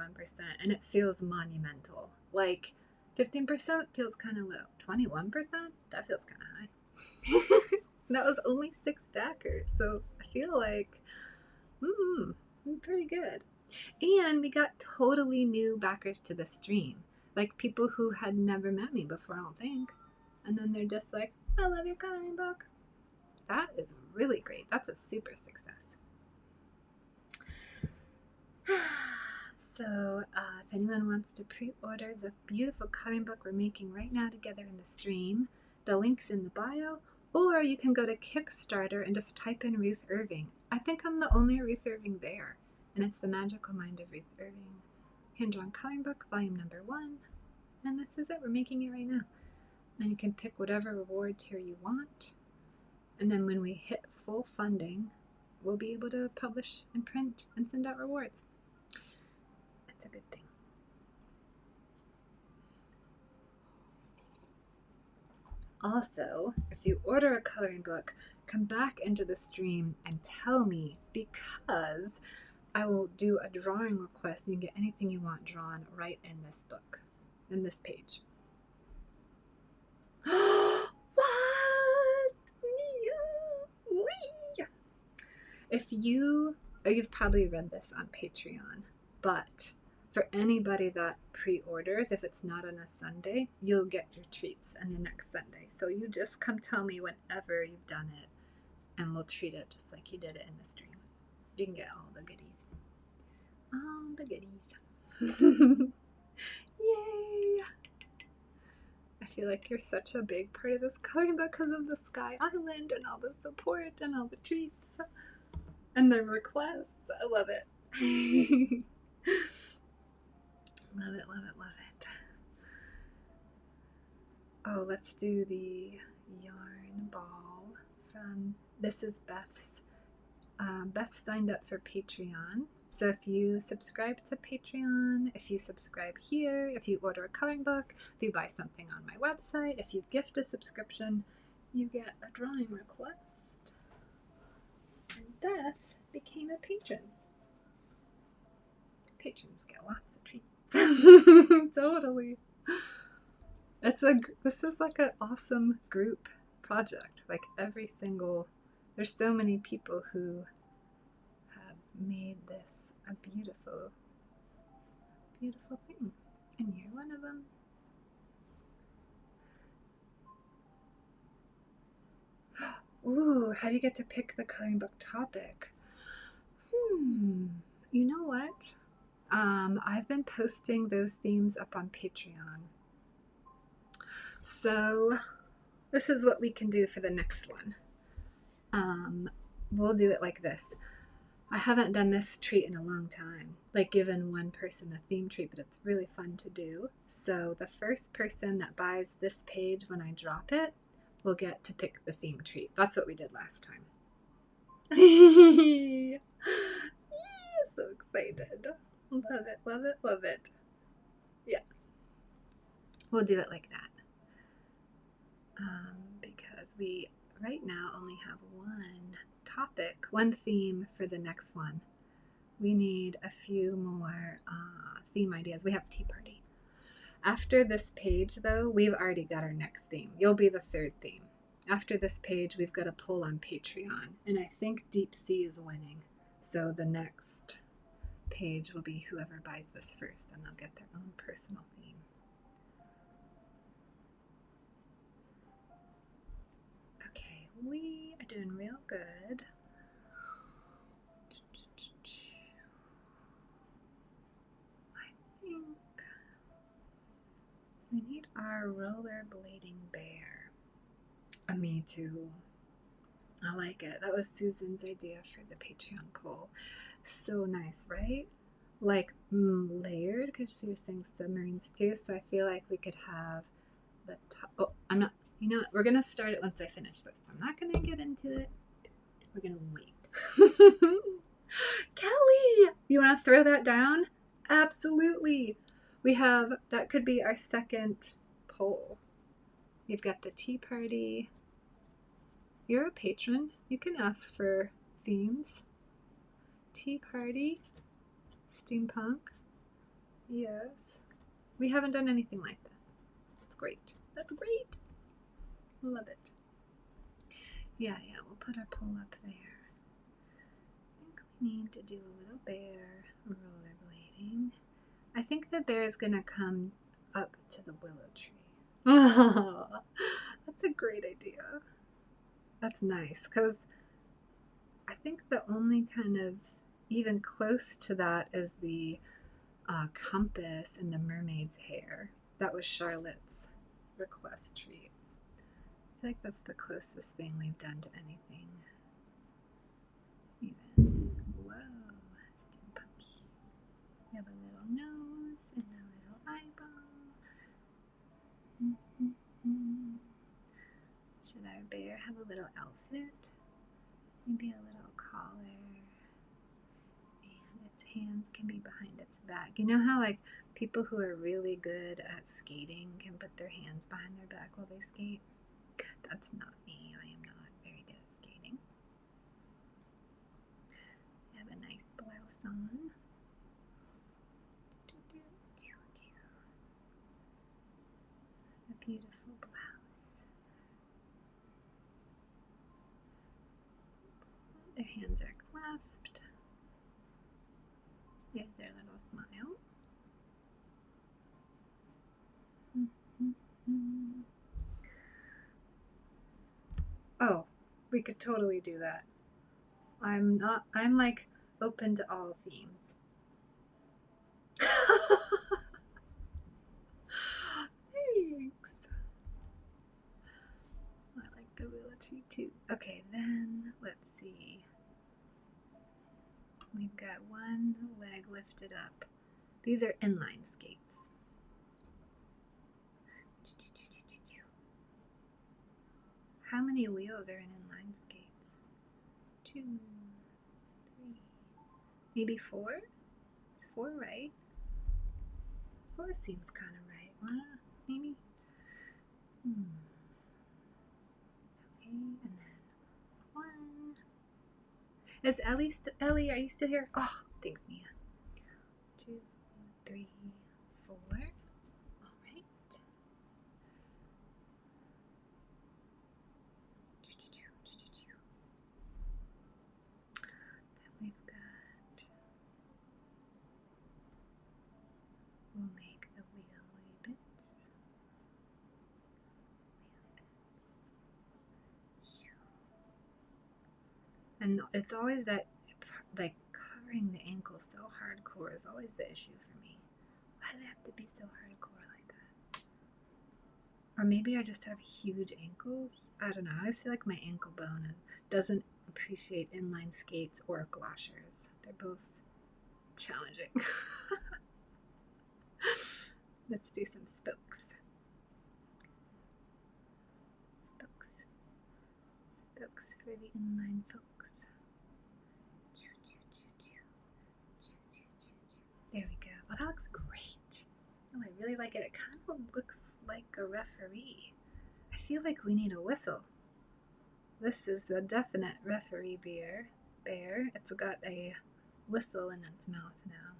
and it feels monumental. Like, 15% feels kind of low. 21%? That feels kind of high. That was only 6 backers, so I feel like, pretty good. And we got totally new backers to the stream, like people who had never met me before, I don't think. And then they're just like, I love your coloring book. That is really great. That's a super success. So if anyone wants to pre-order the beautiful coloring book we're making right now together in the stream, the link's in the bio, or you can go to Kickstarter and just type in Ruth Irving. I think I'm the only Ruth Irving there, and it's The Magical Mind of Ruth Irving. Hand-drawn coloring book, volume number 1, and this is it. We're making it right now. And you can pick whatever reward tier you want, and then when we hit full funding, we'll be able to publish and print and send out rewards. That's a good thing. Also, if you order a coloring book, come back into the stream and tell me, because I will do a drawing request and you can get anything you want drawn right in this book, in this page. What? If you've probably read this on Patreon, but for anybody that pre-orders, if it's not on a Sunday, you'll get your treats on the next Sunday. So you just come tell me whenever you've done it, and we'll treat it just like you did it in the stream. You can get all the goodies. All the goodies. Yay! I feel like you're such a big part of this coloring book because of the Sky Island and all the support and all the treats and the requests. I love it. Love it, love it, love it. Oh, let's do the yarn ball from, this is Beth's. Beth signed up for Patreon, So if you subscribe to Patreon, if you subscribe here, if you order a coloring book, if you buy something on my website, if you gift a subscription, you get a drawing request. And Beth became a patron. Patrons get lots of treats. Totally. This is like an awesome group project. Like there's so many people who have made this a beautiful, beautiful thing. And you're one of them. Ooh, how do you get to pick the coloring book topic? You know what? I've been posting those themes up on Patreon. So this is what we can do for the next one. We'll do it like this. I haven't done this treat in a long time, like given one person a theme treat, but it's really fun to do. So the first person that buys this page when I drop it will get to pick the theme treat. That's what we did last time. Yeah, so excited. Love it, love it, love it. Yeah. We'll do it like that. Because we right now only have one topic, one theme for the next one. We need a few more theme ideas. We have tea party. After this page, though, we've already got our next theme. You'll be the third theme. After this page, we've got a poll on Patreon, and I think Deep Sea is winning. So the next page will be whoever buys this first, and they'll get their own personal theme. Okay, we are doing real good. I think we need our rollerblading bear. Me too. I like it. That was Susan's idea for the Patreon poll. So nice, right? Like layered, because she was saying submarines too. So I feel like we could have the top. Oh, I'm not. You know what? We're gonna start it once I finish this. I'm not gonna get into it. We're gonna wait. Kelly, you want to throw that down? Absolutely. That could be our second poll. You've got the tea party. You're a patron. You can ask for themes. Tea party. Steampunk. Yes. We haven't done anything like that. That's great. That's great. Love it. Yeah, we'll put our poll up there. I think we need to do a little bear rollerblading. I think the bear is going to come up to the willow tree. That's a great idea. That's nice, because I think the only kind of even close to that is the compass in the mermaid's hair. That was Charlotte's request treat. I feel like that's the closest thing we've done to anything. Even, whoa, steampunky. We have a little nose and a little eyeball. Should our bear have a little outfit? Maybe a little collar. And its hands can be behind its back. You know how like people who are really good at skating can put their hands behind their back while they skate? That's not me. I am not very good at skating. I have a nice blouse on. A beautiful blouse. Their hands are clasped. There's their little smile. Oh, we could totally do that. I'm like open to all themes. Thanks. I like the willow tree too. Okay, then let's see. We've got one leg lifted up. These are inline skates. How many wheels are in inline skates? 2, 3, Maybe 4? It's 4, right? 4 seems kind of right. Maybe? Okay, and then 1. Is Ellie, are you still here? Oh, thanks, Nia. 2, 3, 4. All right. Then we've got, we'll make the wheelie bits. And it's always that, like, covering the ankle so hardcore is always the issue for me. Why do they have to be so hardcore like that? Or maybe I just have huge ankles. I don't know. I always feel like my ankle bone doesn't appreciate inline skates or gloshers. They're both challenging. Let's do some spokes. Spokes for the inline folks. There we go. Oh, that looks great. Oh, I really like it. It kind of looks like a referee. I feel like we need a whistle. This is the definite referee bear. It's got a whistle in its mouth now.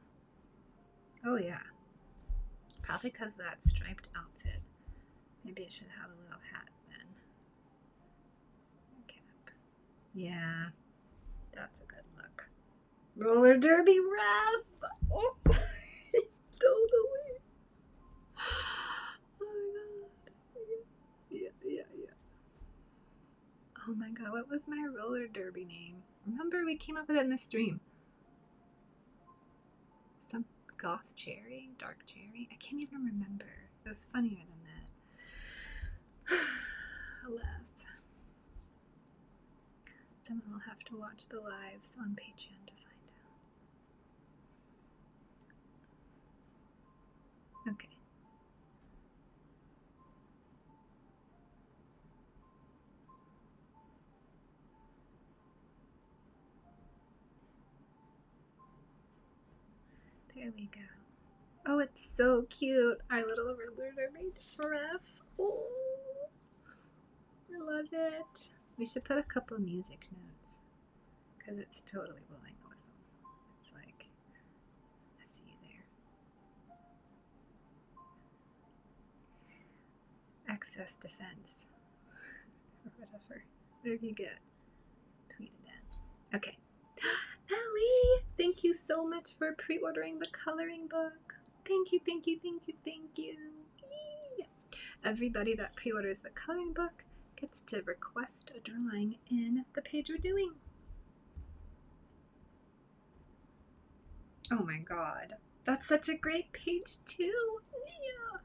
Oh yeah. Probably because of that striped outfit. Maybe it should have a little hat then. Cap. Yeah, that's a good look. Roller derby ref! Oh, totally. Oh my god. Yeah. Oh my god, what was my roller derby name? Remember we came up with it in the stream. Some goth cherry? Dark cherry? I can't even remember. It was funnier than that. Alas. Someone will have to watch the lives on Patreon to find out. Okay. There we go. Oh, it's so cute. Our little roller derby ref. Oh, I love it. We should put a couple music notes because it's totally blowing the whistle. It's like, I see you there. Excess defense. Or whatever. Whatever you get. Tweet it at. Okay. Ellie! Thank you so much for pre-ordering the coloring book. Thank you. Yee! Everybody that pre-orders the coloring book gets to request a drawing in the page we're doing. Oh my god. That's such a great page too. Yeah.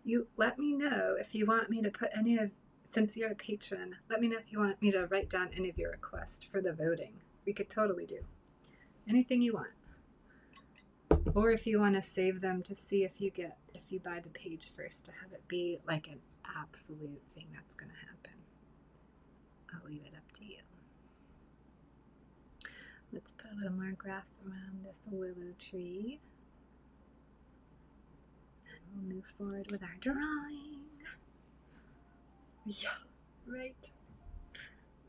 You let me know if you want me to put any of, since you're a patron, let me know if you want me to write down any of your requests for the voting. We could totally do anything you want. Or if you want to save them to see if you buy the page first, to have it be like an absolute thing that's going to happen. I'll leave it up to you. Let's put a little more grass around this willow tree. And we'll move forward with our drawing. Yeah, right.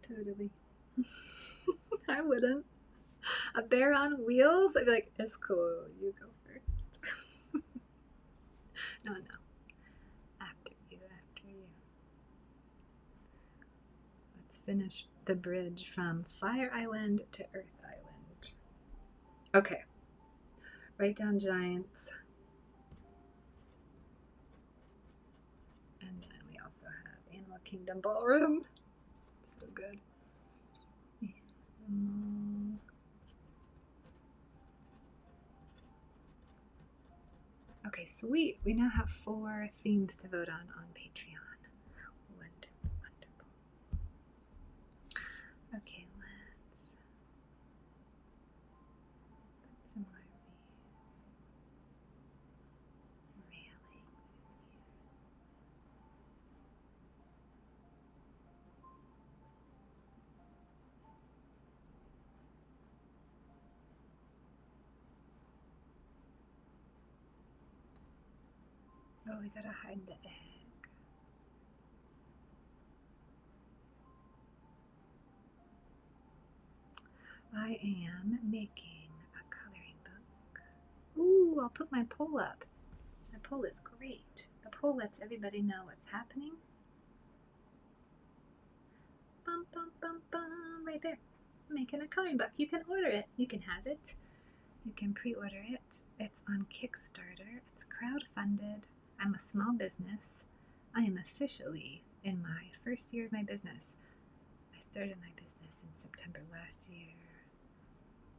Totally. I wouldn't. A bear on wheels? I'd be like, it's cool, you go first. No. After you. Let's finish the bridge from Fire Island to Earth Island. Okay. Write down giants. And then we also have Animal Kingdom Ballroom. So good. Okay, sweet. We now have 4 themes to vote on Patreon. Wonderful. Okay, let's put some more railings Oh, we gotta hide the egg. I am making a coloring book. Ooh, I'll put my poll up. My poll is great. The poll lets everybody know what's happening. Bum, bum, bum, bum, right there. I'm making a coloring book. You can order it. You can have it. You can pre-order it. It's on Kickstarter. It's crowdfunded. I'm a small business. I am officially in my first year of my business. I started my business in September last year.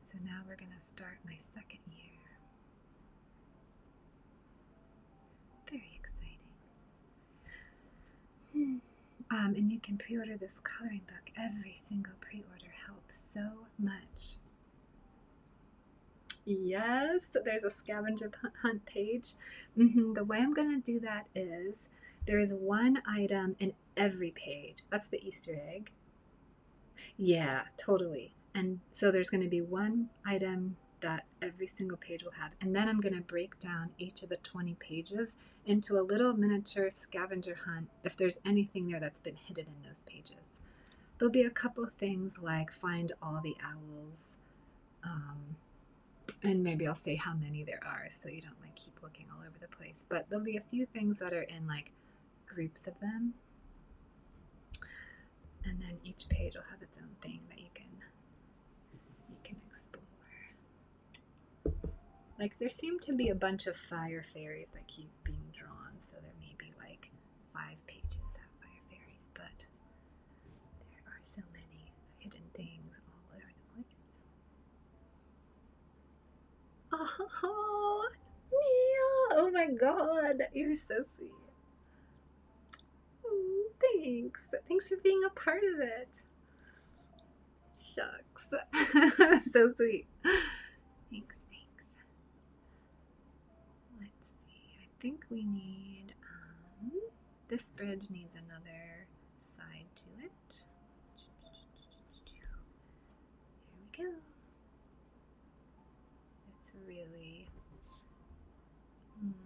So now we're going to start my second year. Very exciting. And you can pre-order this coloring book. Every single pre-order helps so much. Yes, there's a scavenger hunt page. The way I'm going to do that is there is one item in every page. That's the Easter egg. Yeah, totally. And so there's going to be one item that every single page will have. And then I'm going to break down each of the 20 pages into a little miniature scavenger hunt if there's anything there that's been hidden in those pages. There'll be a couple of things like find all the owls, and maybe I'll say how many there are so you don't like keep looking all over the place. But there'll be a few things that are in like groups of them. And then each page will have its own thing that you can explore. Like there seem to be a bunch of fire fairies that keep being drawn, so there may be like 5 pages have fire fairies, but there are so many hidden things all over the place. Oh, Nia! Oh my god, you're so sweet. Oh, thanks. Thanks for being a part of it. Shucks. So sweet. Thanks. Let's see. I think we need, this bridge needs another side to it. Here we go. It's really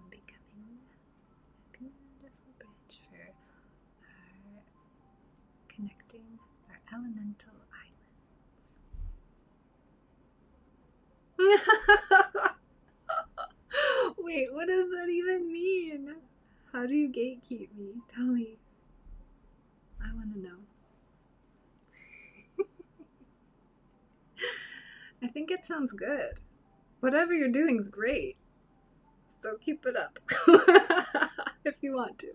becoming a beautiful bridge for our connecting our elemental islands. Wait, what does that even mean? How do you gatekeep me? Tell me. I want to know. I think it sounds good. Whatever you're doing is great. So keep it up. If you want to.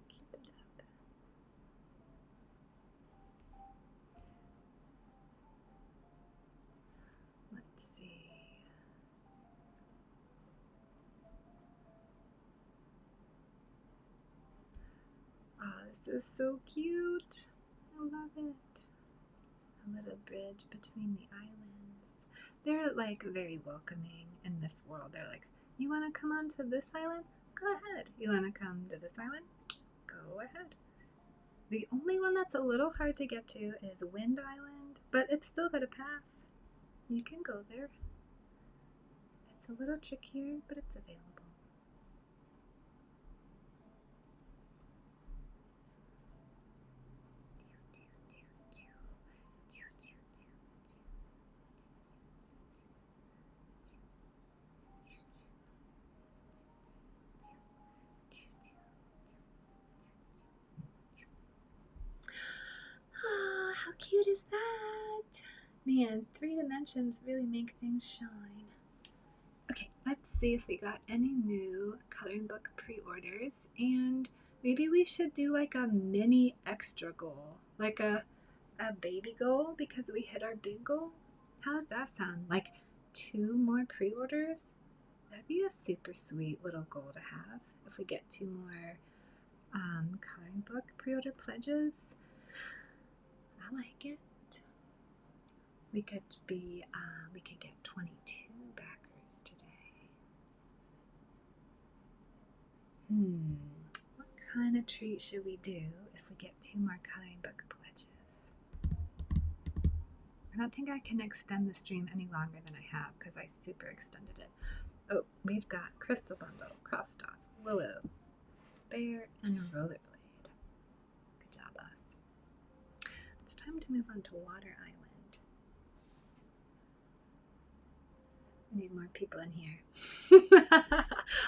Keep it up. Let's see. Oh, this is so cute. I love it. A little bridge between the islands. They're like very welcoming in this world. They're like, you want to come onto this island? Go ahead. You want to come to this island? Go ahead. The only one that's a little hard to get to is Wind Island, but it's still got a path. You can go there. It's a little trickier, but it's available. Oh, how cute is that? Man, 3 dimensions really make things shine. Okay, let's see if we got any new coloring book pre-orders, and maybe we should do like a mini extra goal, like a baby goal because we hit our big goal. How does that sound? Like 2 more pre-orders? That'd be a super sweet little goal to have if we get 2 more coloring book pre-order pledges. I like it. We could get 22 backers today. What kind of treat should we do if we get 2 more coloring book pledges? I don't think I can extend the stream any longer than I have because I super extended it. Oh, we've got Crystal Bundle, Crossed Off, Willow, Bear, and Rollerblade. Good job, us. It's time to move on to Water Island. I need more people in here.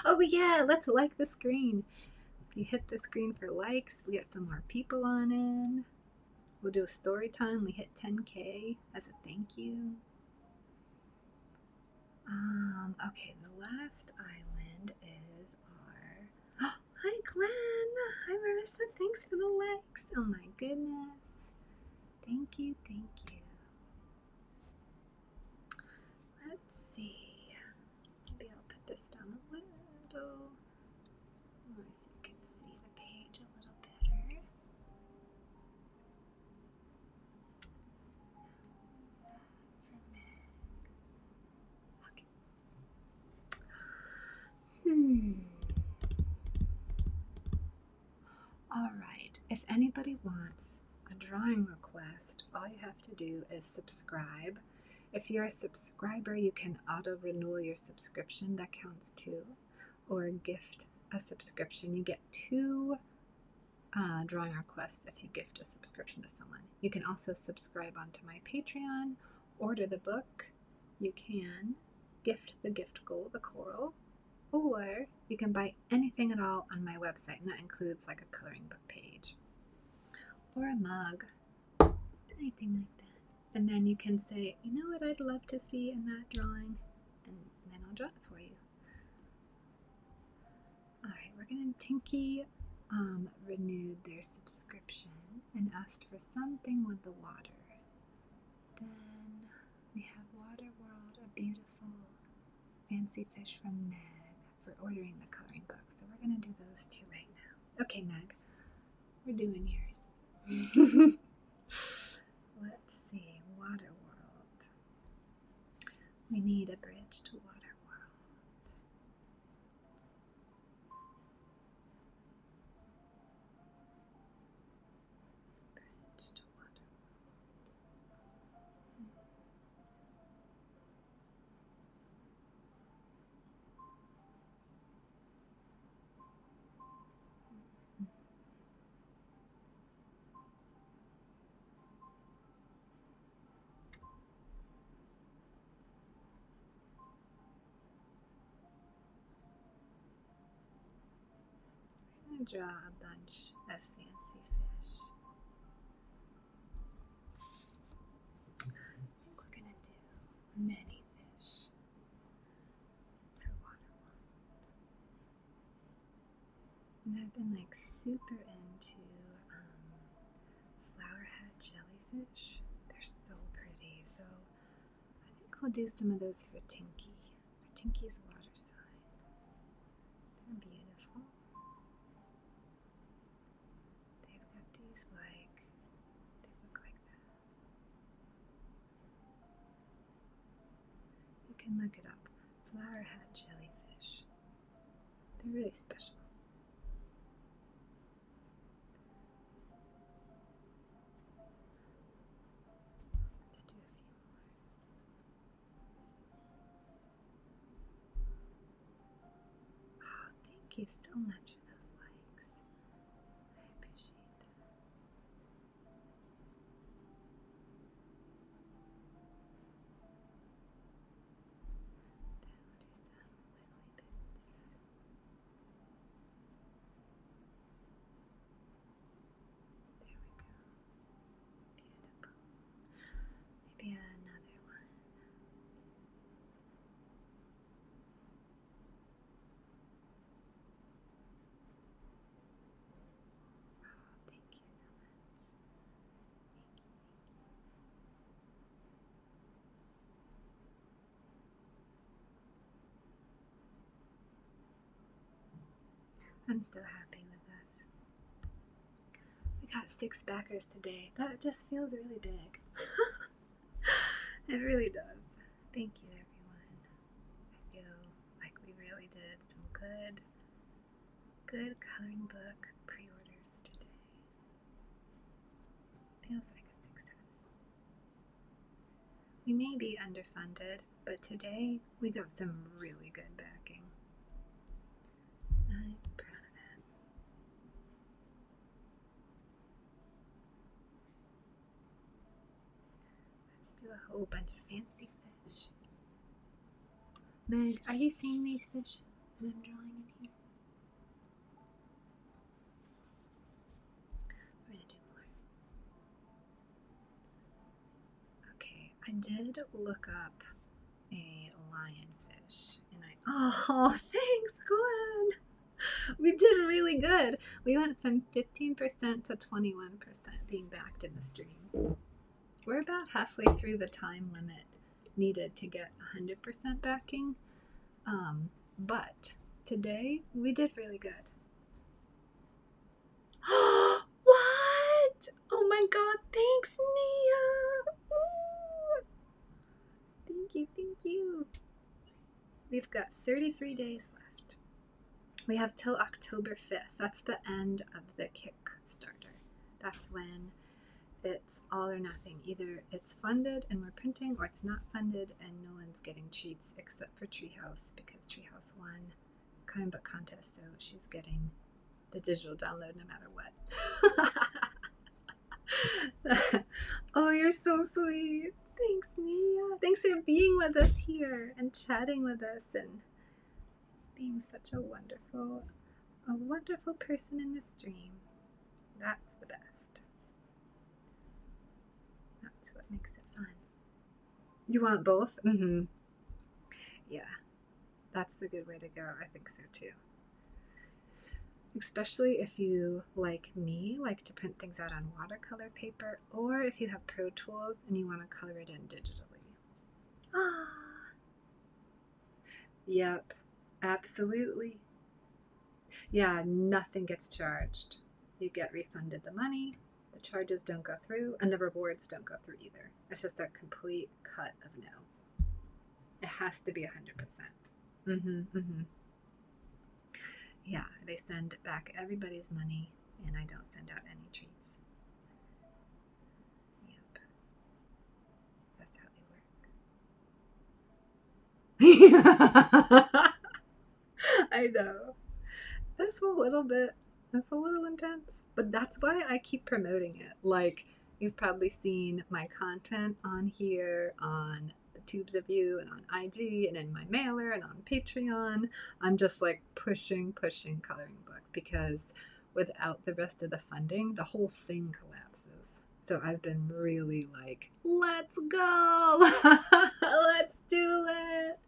Oh yeah, let's like the screen. If you hit the screen for likes, we get some more people on in. We'll do a story time. We hit 10K as a thank you. Okay, the last island is our... Oh, hi, Glenn! Hi, Marissa. Thanks for the likes. Oh my goodness. Thank you, thank you. Let's see. Maybe I'll put this down a little. So you can see the page a little better. Alright, if anybody wants a drawing request, all you have to do is subscribe. If you're a subscriber, you can auto-renew your subscription, that counts too. Or gift a subscription. You get 2 drawing requests if you gift a subscription to someone. You can also subscribe onto my Patreon, order the book. You can gift the gift goal, the coral, or you can buy anything at all on my website, and that includes like a coloring book page or a mug, anything like that. And then you can say, you know what I'd love to see in that drawing, and then I'll draw it for you. Alright, we're gonna Tinky renewed their subscription and asked for something with the water. Then we have Water World, a beautiful fancy fish from Meg for ordering the coloring book. So we're gonna do those 2 right now. Okay, Meg, we're doing yours. Let's see, Water World. We need a bridge to Water World. Bridge to Water I'm gonna draw a bunch of fancy fish. I think we're gonna do many fish for Water World. And I've been like super into flowerhead jellyfish. They're so pretty. So I think we'll do some of those for Tinky, for Tinky's water sign. They're beautiful. They've got these like, they look like that. You can look it up. Flowerhead jellyfish. They're really special. Let's do a few more. Oh, thank you so much for those likes. I appreciate that. Maybe another one. Oh, thank you so much. I'm so happy with us. We got 6 backers today. That just feels really big. It really does. Thank you, everyone. I feel like we really did some good coloring book pre-orders today. Feels like a success. We may be underfunded, but today we got some really good backing. I'm proud of that. Let's do a whole bunch of fancy fish. Meg, are you seeing these fish that I'm drawing in here? We're gonna do more. Okay, I did look up a lionfish, and oh, thanks, Gwen. We did really good. We went from 15% to 21% being backed in the stream. We're about halfway through the time limit needed to get 100% backing. But today we did really good. What? Oh my god, thanks, Nia. Ooh. Thank you. We've got 33 days left. We have till October 5th. That's the end of the Kickstarter. That's when it's all or nothing. Either it's funded and we're printing, or it's not funded and no one's getting treats except for Treehouse, because Treehouse won coloring book contest, so she's getting the digital download no matter what. Oh, you're so sweet. Thanks, Mia. Thanks for being with us here and chatting with us and being such a wonderful person in the stream. That's the best. That's what makes it fun. You want both? Mm-hmm. Yeah, that's the good way to go. I think so too. Especially if you, like me, like to print things out on watercolor paper, or if you have Pro Tools and you want to color it in digitally. Ah. Yep, absolutely. Yeah, nothing gets charged. You get refunded the money, the charges don't go through, and the rewards don't go through either. It's just a complete cut of no. It has to be 100%. Yeah, they send back everybody's money, and I don't send out any treats. Yep. That's how they work. I know. That's a little intense, but that's why I keep promoting it. Like, you've probably seen my content on here, on the Tubes of You, and on IG, and in my mailer, and on Patreon. I'm just like pushing Coloring Book, because without the rest of the funding, the whole thing collapses. So I've been really like, let's go! Let's do it!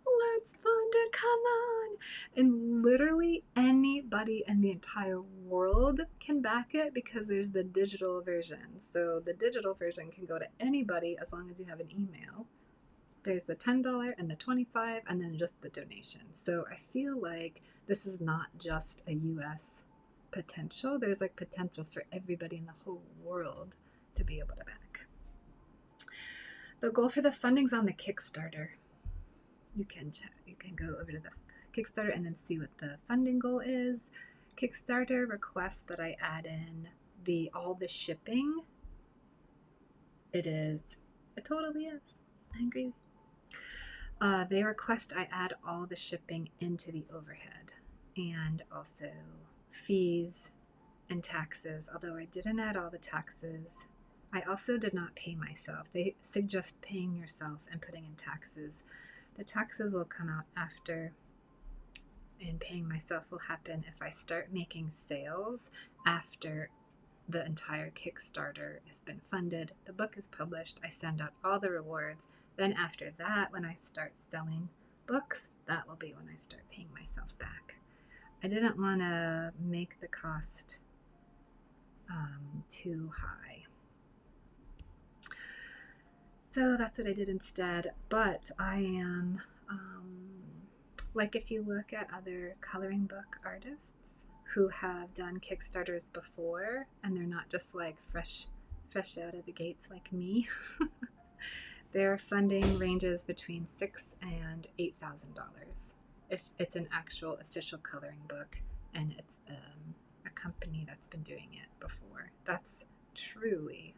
Let's fund it, come on! And literally anybody in the entire world can back it, because there's the digital version. So the digital version can go to anybody as long as you have an email. There's the $10 and the $25, and then just the donation. So I feel like this is not just a US potential. There's like potential for everybody in the whole world to be able to back. The goal for the funding's on the Kickstarter. You can go over to the Kickstarter and then see what the funding goal is. Kickstarter requests that I add in all the shipping. It totally is. I agree. They request I add all the shipping into the overhead, and also fees and taxes, although I didn't add all the taxes. I also did not pay myself. They suggest paying yourself and putting in taxes. The taxes will come out after, and paying myself will happen if I start making sales after the entire Kickstarter has been funded. The book is published. I send out all the rewards. Then after that, when I start selling books, that will be when I start paying myself back. I didn't want to make the cost too high. So that's what I did instead. But I am, like, if you look at other coloring book artists who have done Kickstarters before, and they're not just like fresh out of the gates like me, their funding ranges between $6,000 and $8,000 if it's an actual official coloring book and it's a company that's been doing it before. That's truly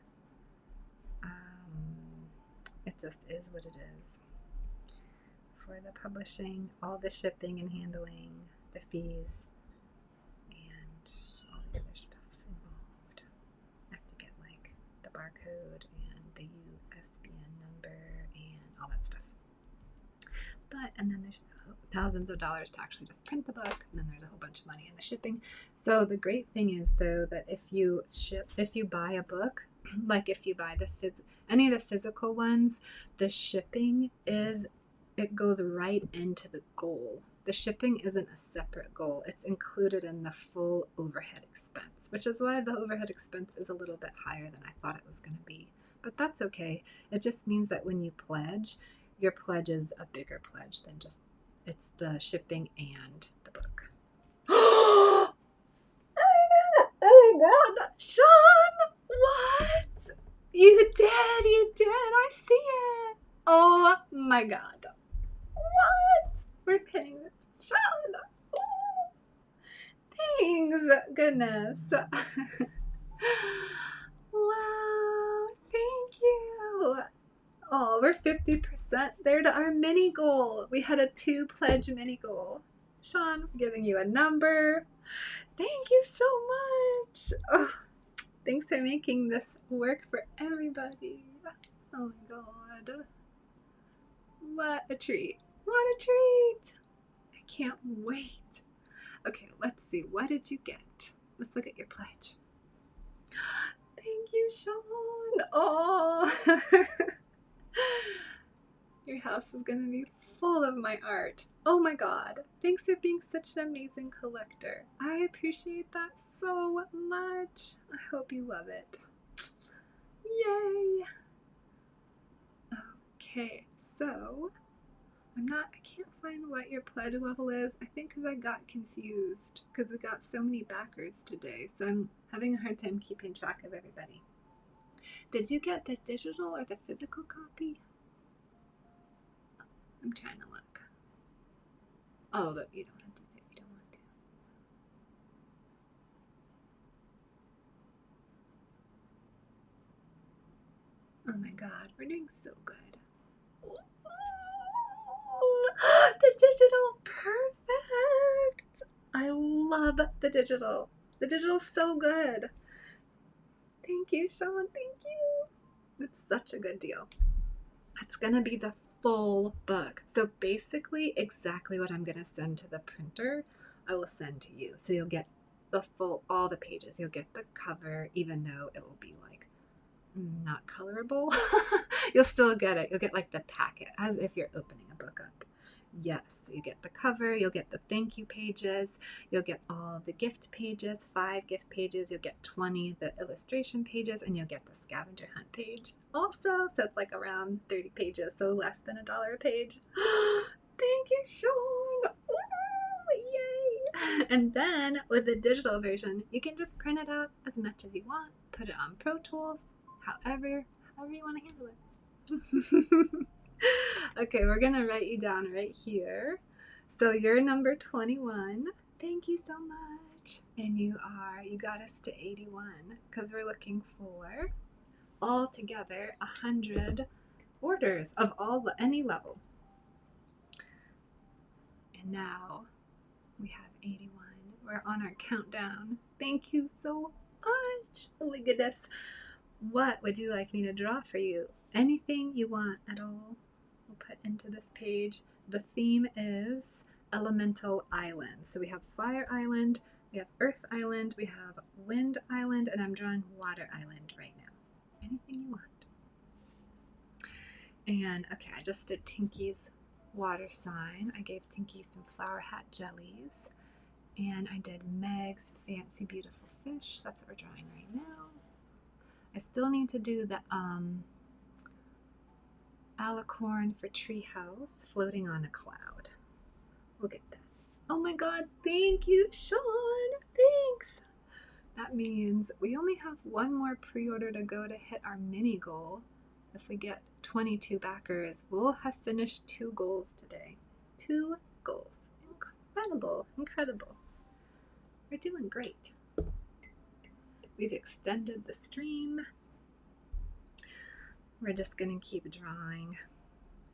It just is what it is. For the publishing, all the shipping and handling, the fees, and all the other stuff involved. I have to get like the barcode and the USBN number and all that stuff. And then there's thousands of dollars to actually just print the book, and then there's a whole bunch of money in the shipping. So the great thing is, though, that if you buy a book, like if you buy any of the physical ones, the shipping it goes right into the goal. The shipping isn't a separate goal. It's included in the full overhead expense, which is why the overhead expense is a little bit higher than I thought it was going to be. But that's okay. It just means that when you pledge, your pledge is a bigger pledge than just it's the shipping and the book. Oh my god, Sean! What? You did! I see it! Oh my god. What? We're pinning this. Sean! Oh. Thanks, goodness. Wow, thank you. Oh, we're 50% there to our mini goal. We had a 2 pledge mini goal. Sean, I'm giving you a number. Thank you so much. Oh, thanks for making this work for everybody. Oh my god. What a treat. What a treat. I can't wait. Okay, let's see. What did you get? Let's look at your pledge. Thank you, Sean. Oh. Your house is going to be full of my art. Oh my god. Thanks for being such an amazing collector. I appreciate that so much. I hope you love it. Yay. Okay, so I can't find what your pledge level is. I think because I got confused because we got so many backers today. So I'm having a hard time keeping track of everybody. Did you get the digital or the physical copy? I'm trying to look. Oh, look, you don't have to say you don't want to. Oh my god, we're doing so good. The digital, perfect! I love the digital. The digital's so good. Thank you, Sean, thank you. It's such a good deal. It's gonna be the full book. So basically exactly what I'm gonna send to the printer, I will send to you. So you'll get the full, all the pages. You'll get the cover, even though it will be like not colorable. You'll still get it. You'll get like the packet as if you're opening a book up. Yes, you get the cover, you'll get the thank you pages, you'll get all the gift pages, 5 gift pages, you'll get 20 the illustration pages, and you'll get the scavenger hunt page also. So it's like around 30 pages, so less than $1 a page. Thank you, Sean. Ooh, yay. And then with the digital version, you can just print it out as much as you want, put it on Pro Tools, however you want to handle it. Okay, we're gonna write you down right here. So you're number 21. Thank you so much. And you got us to 81 because we're looking for all together 100 orders of any level. And now we have 81. We're on our countdown. Thank you so much. Oh my goodness. What would you like me to draw for you? Anything you want at all. We'll put into this page. The theme is Elemental Island. So we have Fire Island, we have Earth Island, we have Wind Island, and I'm drawing Water Island right now. Anything you want. And okay, I just did Tinky's water sign. I gave Tinky some flower hat jellies. And I did Meg's fancy beautiful fish. That's what we're drawing right now. I still need to do the alicorn for treehouse floating on a cloud. We'll get that. Oh my god, thank you, Sean. Thanks. That means we only have one more pre-order to go to hit our mini goal. If we get 22 backers, we'll have finished 2 goals today. 2 goals. Incredible, incredible. We're doing great. We've extended the stream. we're just gonna keep drawing.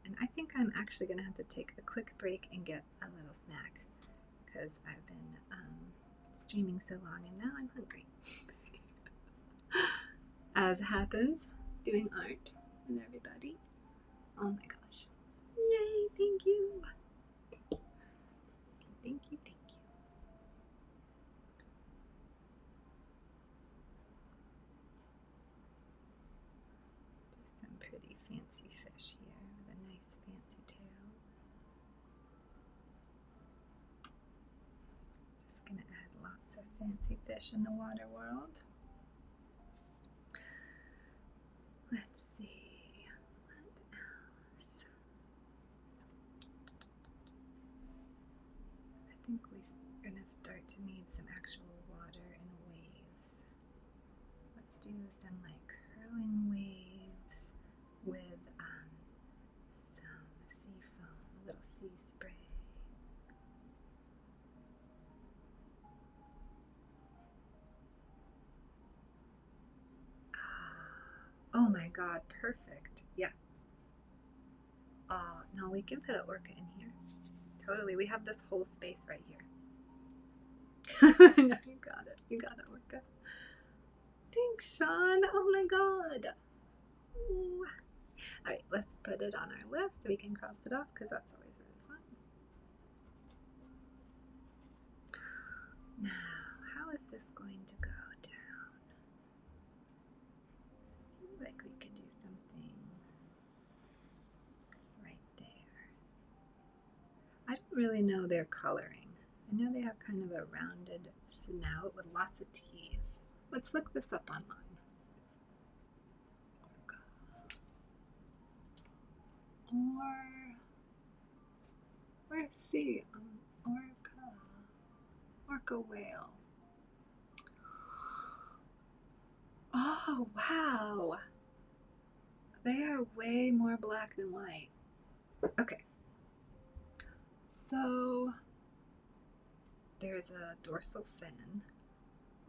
And I think I'm actually gonna have to take a quick break and get a little snack because I've been streaming so long and now I'm hungry. As happens, doing art with everybody. Oh my gosh. Yay, thank you. Thank you, thank you. Just some pretty fancy fish here with a nice fancy tail. Just gonna add lots of fancy fish in the water world. Let's see, what else? I think we're gonna start to need some actual water and waves. Let's do some like curling waves with some sea foam, a little sea spray. Oh my god, perfect. Yeah. Oh, no, we can put an orca in here. Totally, we have this whole space right here. No, you got it. You got it, orca. Thanks, Sean. Oh my god. Ooh. Alright, let's put it on our list so we can cross it off because that's always really fun. Now, how is this going to go down? I feel like we could do something right there. I don't really know their coloring. I know they have kind of a rounded snout with lots of teeth. Let's look this up online. Or see, orca whale. Oh, wow. They are way more black than white. Okay. So there's a dorsal fin.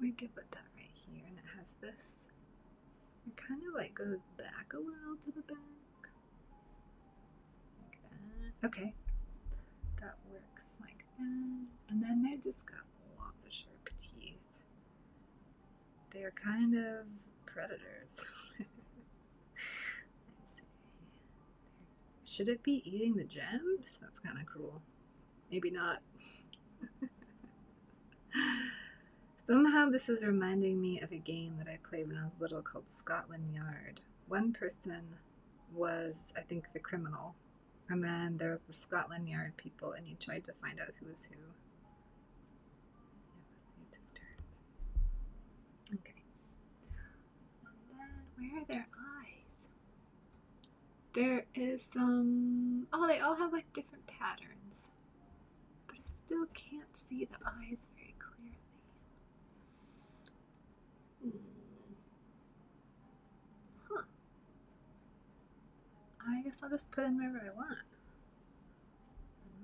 We could put that right here, and it has this. It kind of like goes back a little to the back. Like that. Okay. That works like that. And then they just got lots of sharp teeth. They're kind of predators. Should it be eating the gems? That's kind of cruel. Maybe not. Somehow this is reminding me of a game that I played when I was little called Scotland Yard. One person was, I think, the criminal, and then there was the Scotland Yard people, and you tried to find out who was who. Yeah, you took turns. Okay. And then, where are their eyes? There is some... Oh, they all have like different patterns, but I still can't see the eyes very clearly. Huh. I guess I'll just put them wherever I want.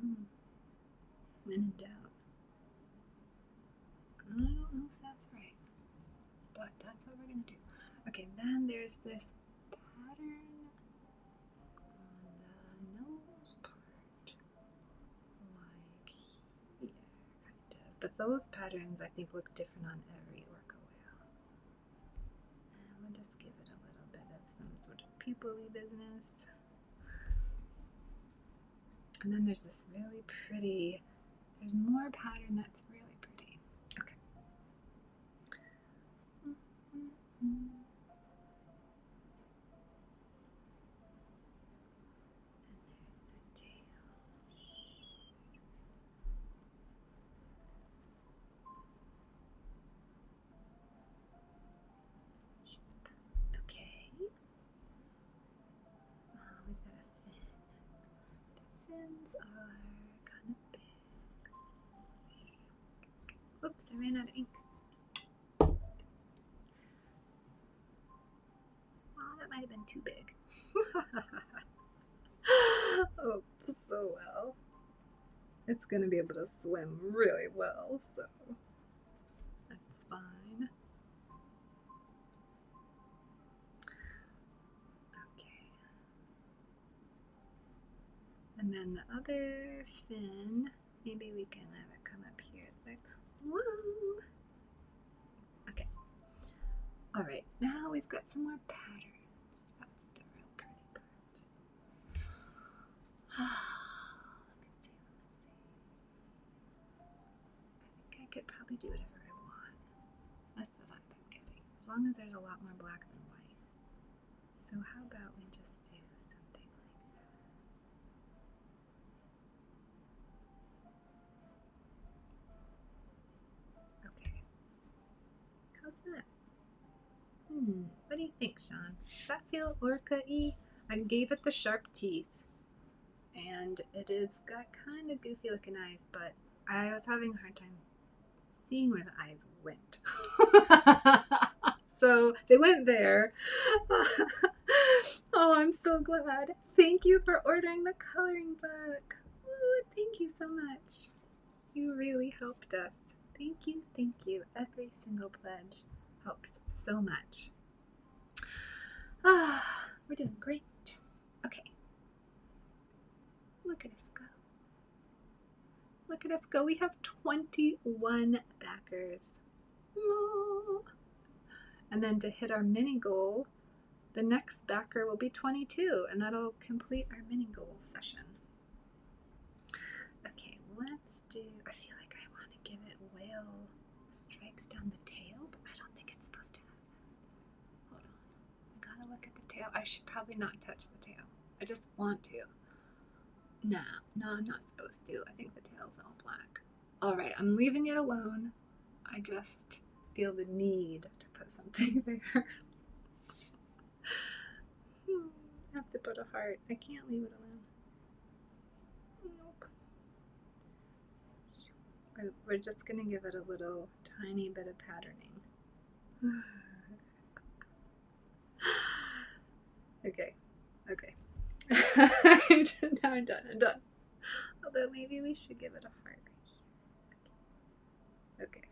I'm in doubt. I don't know if that's right, but that's what we're gonna do. Okay, then there's this pattern on the nose part, like here, kind of. But those patterns, I think, look different on every orca whale. And we'll just give it a little bit of some sort of pupil-y business. And then there's this really pretty, there's more pattern that's really pretty. Okay. Then there's the tail. Okay. We've got a fin. The fins are kind of big. Oops, I ran out of ink. Oh, that might have been too big. Oh, so well. It's going to be able to swim really well, so that's fine. Okay. And then the other fin, maybe we can have it come up here. It's like, woo! Okay. All right, now we've got some more patterns. That's the real pretty part. Let me see. I think I could probably do whatever I want. That's the vibe I'm getting. As long as there's a lot more black than white. So how about we just do something like that. Okay. How's that? What do you think, Sean? Does that feel orca-y? I gave it the sharp teeth. And it is got kind of goofy looking eyes, but I was having a hard time seeing where the eyes went. So they went there. Oh, I'm so glad. Thank you for ordering the coloring book. Ooh, thank you so much. You really helped us. Thank you, thank you. Every single pledge helps so much. We're doing great. Okay. Look at us go. Look at us go. We have 21 backers. Oh. And then to hit our mini goal, the next backer will be 22, and that'll complete our mini goal session. Okay, let's do, I feel like I want to give it whale stripes down the tail, but I don't think it's supposed to have those. Hold on. I gotta look at the tail. I should probably not touch the tail. I just want to. No, I'm not supposed to. I think the tail's all black. All right, I'm leaving it alone. I just feel the need to put something there. I have to put a heart. I can't leave it alone. Nope. We're just going to give it a little tiny bit of patterning. Okay. Now I'm done. Although maybe we should give it a heart right here. Okay.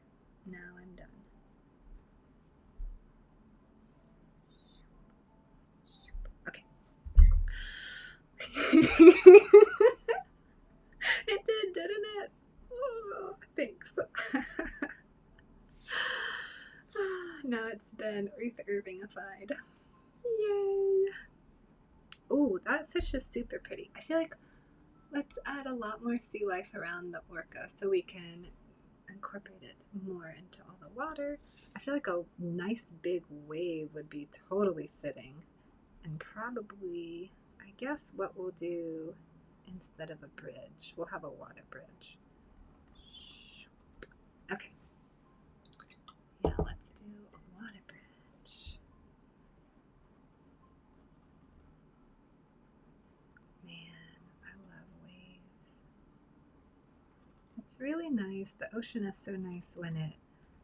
Now I'm done. Okay. It did, didn't it? Oh, thanks. Now it's been Ruth Irvingified. Yay! Ooh, that fish is super pretty. I feel like let's add a lot more sea life around the orca so we can incorporate it more into all the water. I feel like a nice big wave would be totally fitting. And probably, I guess what we'll do instead of a bridge, we'll have a water bridge. Okay. Yeah, let's do a water bridge. Man, I love waves. It's really nice. The ocean is so nice when it,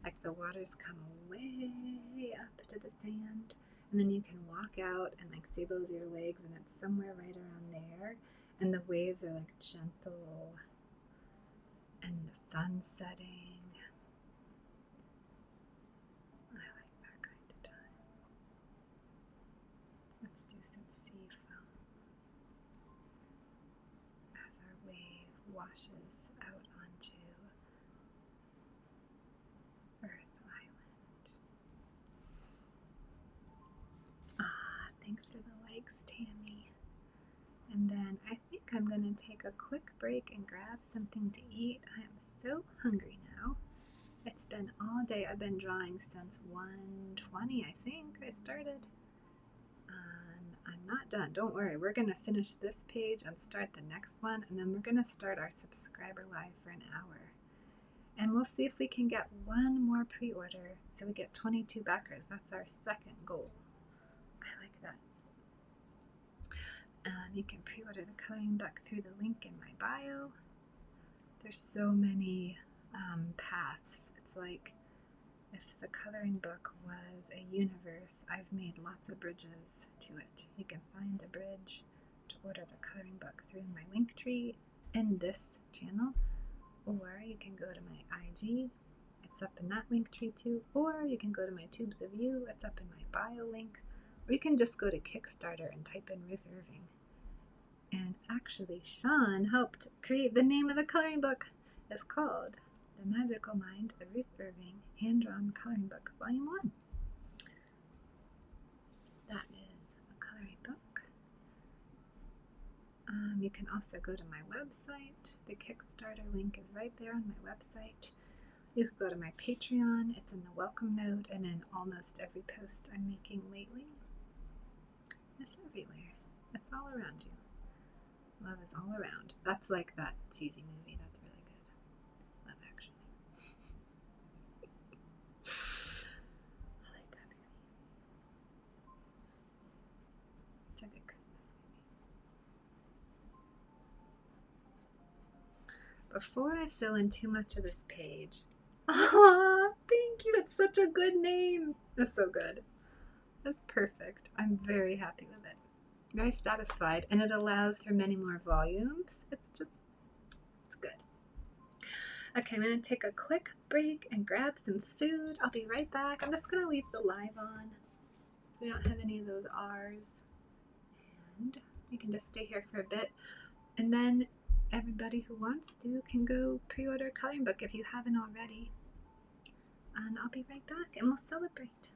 like the waters come way up to the sand, and then you can walk out and like see those are your legs, and it's somewhere right around there, and the waves are like gentle, and the sun setting. I like that kind of time. Let's do some sea foam as our wave washes out onto Earth Island. Thanks for the likes, Tammy. And then I think I'm going to take a quick break and grab something to eat. I am so hungry now. It's been all day. I've been drawing since 1:20, I think I started. I'm not done. Don't worry. We're going to finish this page and start the next one, and then we're going to start our subscriber live for an hour. And we'll see if we can get one more pre-order so we get 22 backers. That's our second goal. I like that. You can pre-order the coloring book through the link in my bio. There's so many paths. It's like if the coloring book was a universe, I've made lots of bridges to it. You can find a bridge to order the coloring book through my link tree in this channel, or you can go to my IG. It's up in that link tree too, or you can go to my Tubes of You. It's up in my bio link, or you can just go to Kickstarter and type in Ruth Irving. And actually, Sean helped create the name of the coloring book. It's called The Magical Mind of Ruth Irving, Hand-Drawn Coloring Book, Volume 1. That is a coloring book. You can also go to my website. The Kickstarter link is right there on my website. You could go to my Patreon. It's in the welcome note and in almost every post I'm making lately. It's everywhere. It's all around you. Love is all around. That's like that cheesy movie. That's really good. Love Actually. I like that movie. It's a good Christmas movie. Before I fill in too much of this page, thank you. It's such a good name. It's so good. That's perfect. I'm very happy with it. Very satisfied, and it allows for many more volumes. It's good. Okay, I'm gonna take a quick break and grab some food. I'll be right back. I'm just gonna leave the live on so we don't have any of those R's. And you can just stay here for a bit. And then everybody who wants to can go pre-order a coloring book if you haven't already. And I'll be right back and we'll celebrate.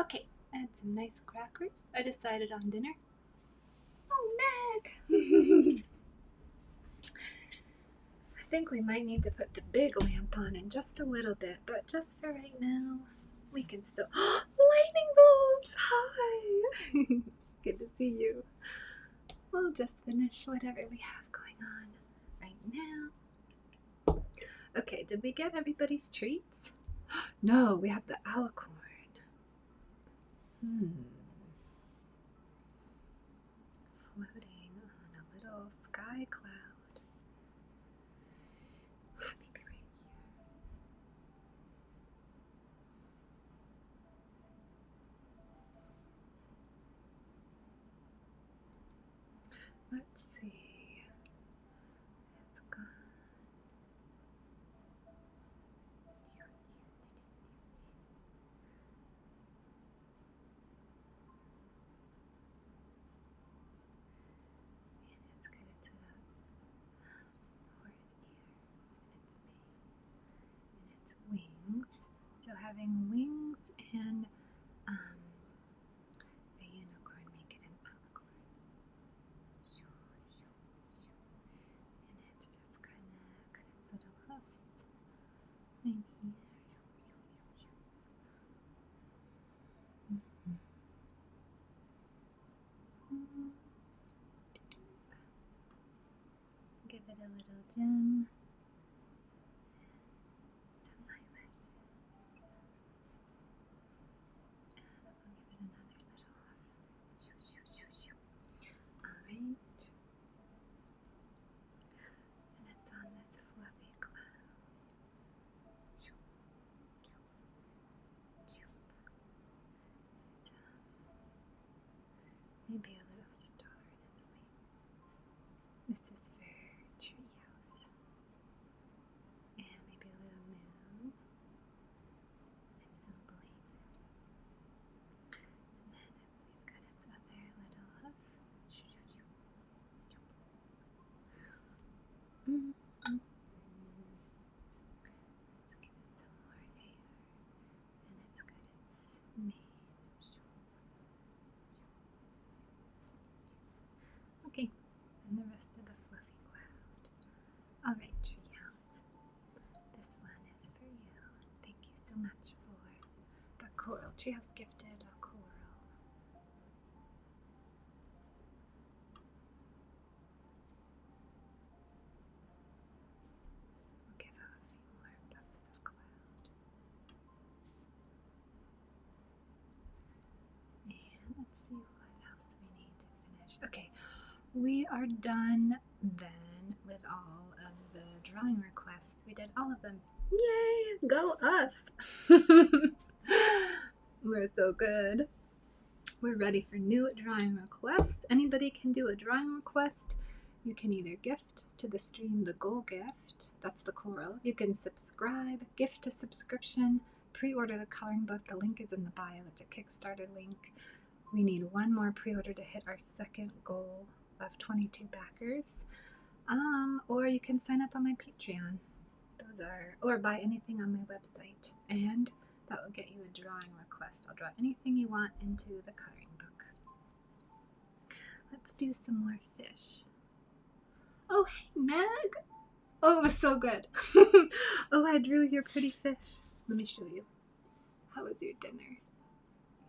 Okay, and some nice crackers. I decided on dinner. Oh, Meg! I think we might need to put the big lamp on in just a little bit, but just for right now, we can still. Lightning bolts! Hi! Good to see you. We'll just finish whatever we have going on right now. Okay, did we get everybody's treats? No, we have the alicorn. Floating on a little sky cloud. Maybe right here. Let's see. It's gone. And it's got its horse ears and its mane and its wings. So having wings and a unicorn make it an alicorn. And it's just kind of got its little hoofs right here. Give it a little gem. Some eyelashes. And we'll give it another little hoof. Alright. And it's on this fluffy cloud. Maybe a little star in its wing. This is for treehouse. And maybe a little moon. And some bling. And then we've got its other little hoof. Let's give it some more hair. And it's got its mane. Okay, and the rest of the fluffy cloud. Alright, treehouse. This one is for you. Thank you so much for the coral. Treehouse gifted a coral. We'll give her a few more puffs of cloud. And let's see what else we need to finish. Okay, we are done then with all of the drawing requests. We did all of them. Yay! Go us! We're so good. We're ready for new drawing requests. Anybody can do a drawing request. You can either gift to the stream the goal gift, that's the coral. You can subscribe, gift to subscription, pre-order the coloring book. The link is in the bio. It's a Kickstarter link. We need one more pre-order to hit our second goal of 22 backers. Or you can sign up on my Patreon. Or buy anything on my website, and that will get you a drawing request. I'll draw anything you want into the coloring book. Let's do some more fish. Oh, hey, Meg! Oh, it was so good. Oh, I drew your pretty fish. Let me show you. How was your dinner?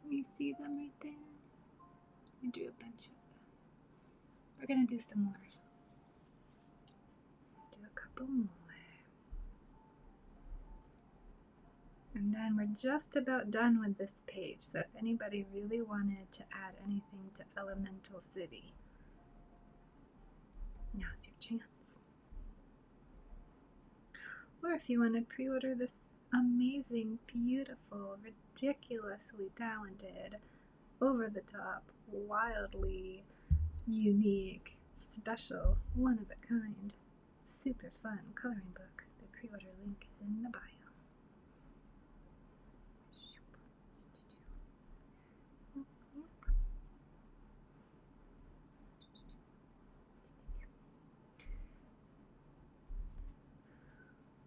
Can you see them right there? I drew a bunch of them. We're gonna do some more. Do a couple more. And then we're just about done with this page, so if anybody really wanted to add anything to Elemental City, now's your chance. Or if you want to pre-order this amazing, beautiful, ridiculously talented, over-the-top, wildly unique, special, one-of-a-kind, super fun coloring book, the pre-order link is in the bio.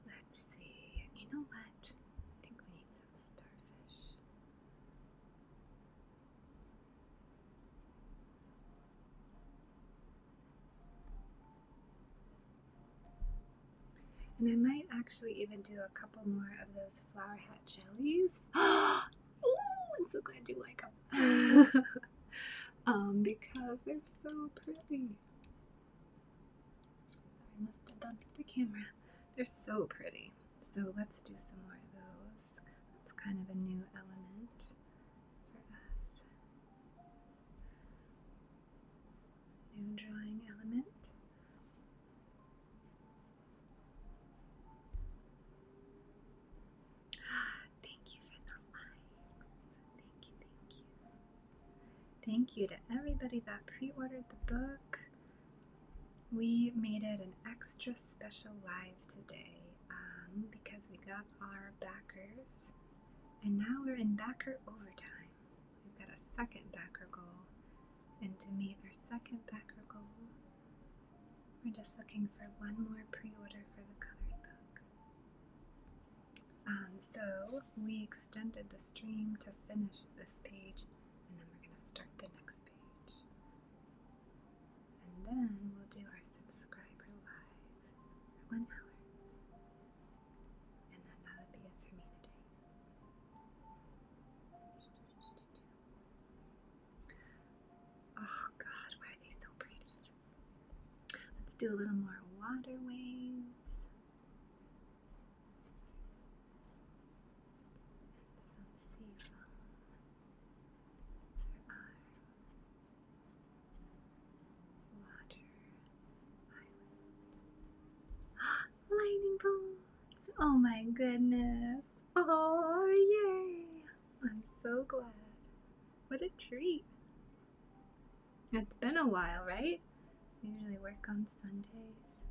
Let's see. You know what? I think we need some starfish. And I might actually even do a couple more of those flower hat jellies. I'm so glad you like them. Because they're so pretty. I must have bumped the camera. They're so pretty. So let's do some more of those. It's kind of a new element for us. New drawing element. Thank you for the likes. Thank you, thank you. Thank you to everybody that pre-ordered the book. We made it an extra special live today because we got our backers, and now we're in backer overtime. We've got a second backer goal, and to meet our second backer goal, we're just looking for one more pre-order for the coloring book. So we extended the stream to finish this page, and then we're going to start the next page. And then we'll do our subscriber live for 1 hour. And then that'll be it for me today. Oh God, why are they so pretty? Let's do a little more water waves. And some sea foam for our water island. Lightning bolts! Oh my goodness! Oh, yay! I'm so glad. What a treat. It's been a while, right? I usually work on Sundays.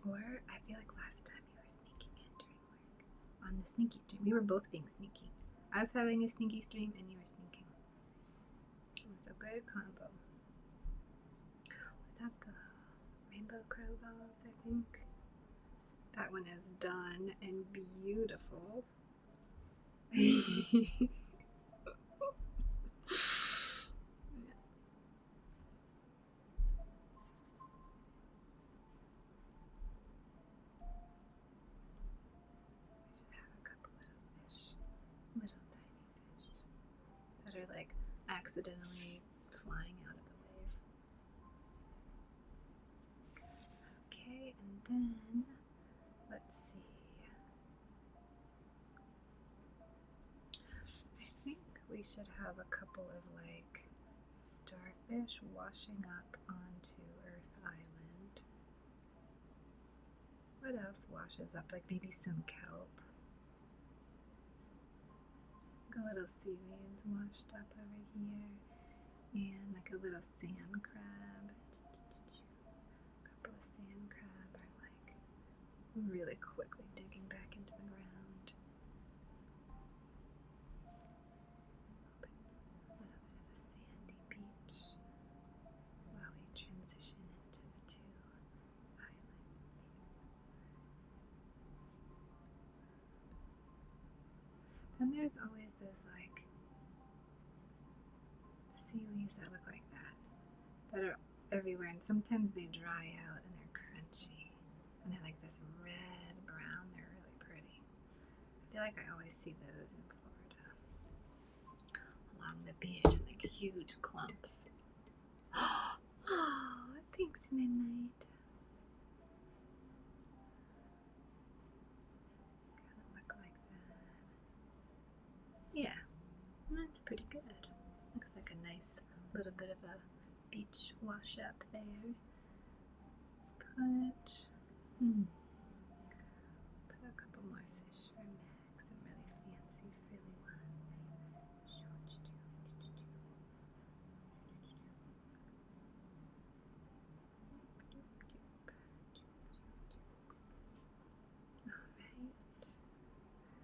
Or I feel like last time you were sneaking in during work. On the sneaky stream. We were both being sneaky. I was having a sneaky stream and you were sneaking. It was a good combo. Was that the rainbow crow balls, I think? That one is done and beautiful. Little tiny fish that are like accidentally flying out of the wave. Okay, and then let's see. I think we should have a couple of like starfish washing up onto Earth Island. What else washes up? Like maybe some kelp. A little seaweeds washed up over here, and like a little sand crab. A couple of sand crab are like really quickly digging back into the ground. But a little bit of a sandy beach while we transition into the two islands. Then there's always those like seaweeds that look like that are everywhere, and sometimes they dry out and they're crunchy, and they're like this red brown. They're really pretty. I feel like I always see those in Florida along the beach, like huge clumps. Oh, thanks, Midnight. Kind of look like that. Yeah, that's pretty good. Looks like a nice little bit of a beach wash up there. Put a couple more fish for Meg, some really fancy frilly ones. Alright.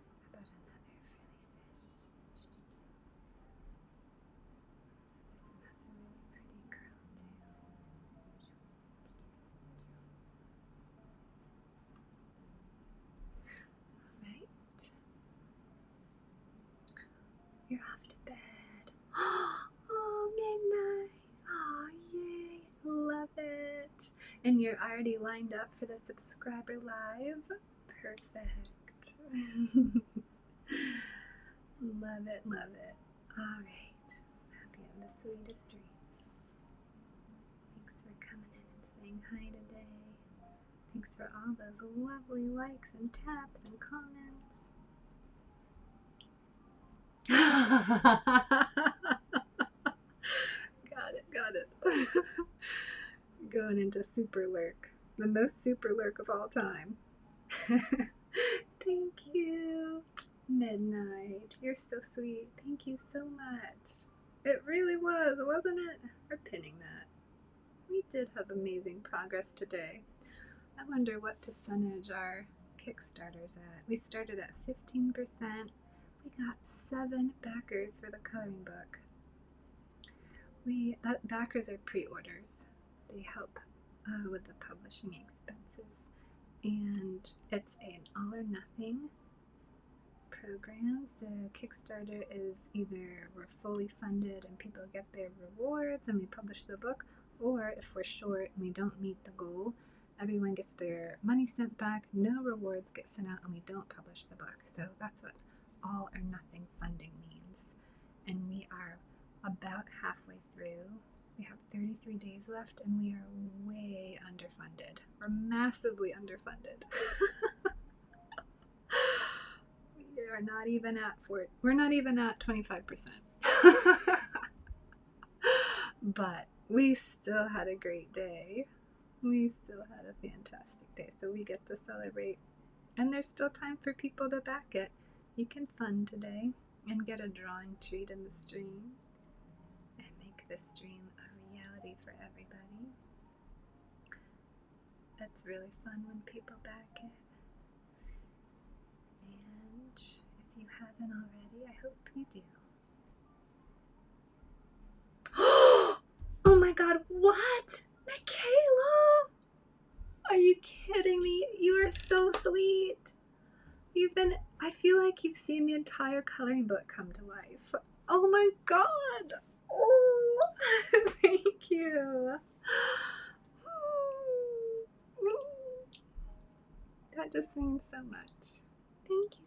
How about another frilly fish? This one has a really pretty curl too. already lined up for the subscriber live. Perfect. Love it, love it. All right. Hope you have the sweetest dreams. Thanks for coming in and saying hi today. Thanks for all those lovely likes and taps and comments. Got it. Going into super lurk. The most super lurk of all time. Thank you. Midnight. You're so sweet. Thank you so much. It really was, wasn't it? We're pinning that. We did have amazing progress today. I wonder what percentage our Kickstarter's at. We started at 15%. We got 7 backers for the coloring book. Backers are pre-orders. They help with the publishing expenses. And it's an all or nothing program. So Kickstarter is either we're fully funded and people get their rewards and we publish the book, or if we're short and we don't meet the goal, everyone gets their money sent back, no rewards get sent out, and we don't publish the book. So that's what all or nothing funding means. And we are about halfway through. We have 33 days left and we are way underfunded. We're massively underfunded. We're not even at 25%. But we still had a great day. We still had a fantastic day. So we get to celebrate. And there's still time for people to back it. You can fund today and get a drawing treat in the stream and make this dream a reality for everybody. It's really fun when people back it. And if you haven't already, I hope you do. Oh my god, what? Michaela! Are you kidding me? You are so sweet. I feel like you've seen the entire coloring book come to life. Oh my god! Oh, thank you. That just means so much. Thank you.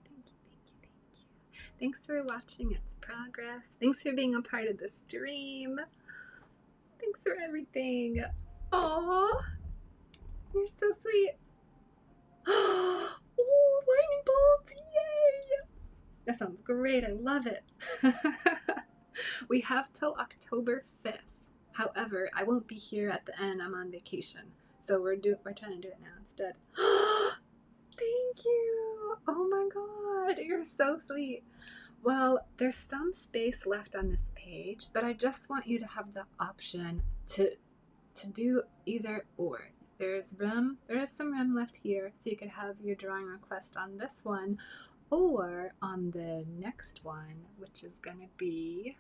Thanks for watching its progress. Thanks for being a part of the stream. Thanks for everything. Aww, you're so sweet. Oh, lightning bolts, yay! That sounds great, I love it. We have till October 5th. However, I won't be here at the end, I'm on vacation. So we're trying to do it now instead. Thank you. Oh my god, you're so sweet. Well, there's some space left on this page, but I just want you to have the option to do either or. There is some room left here, so you could have your drawing request on this one or on the next one, which is going to be,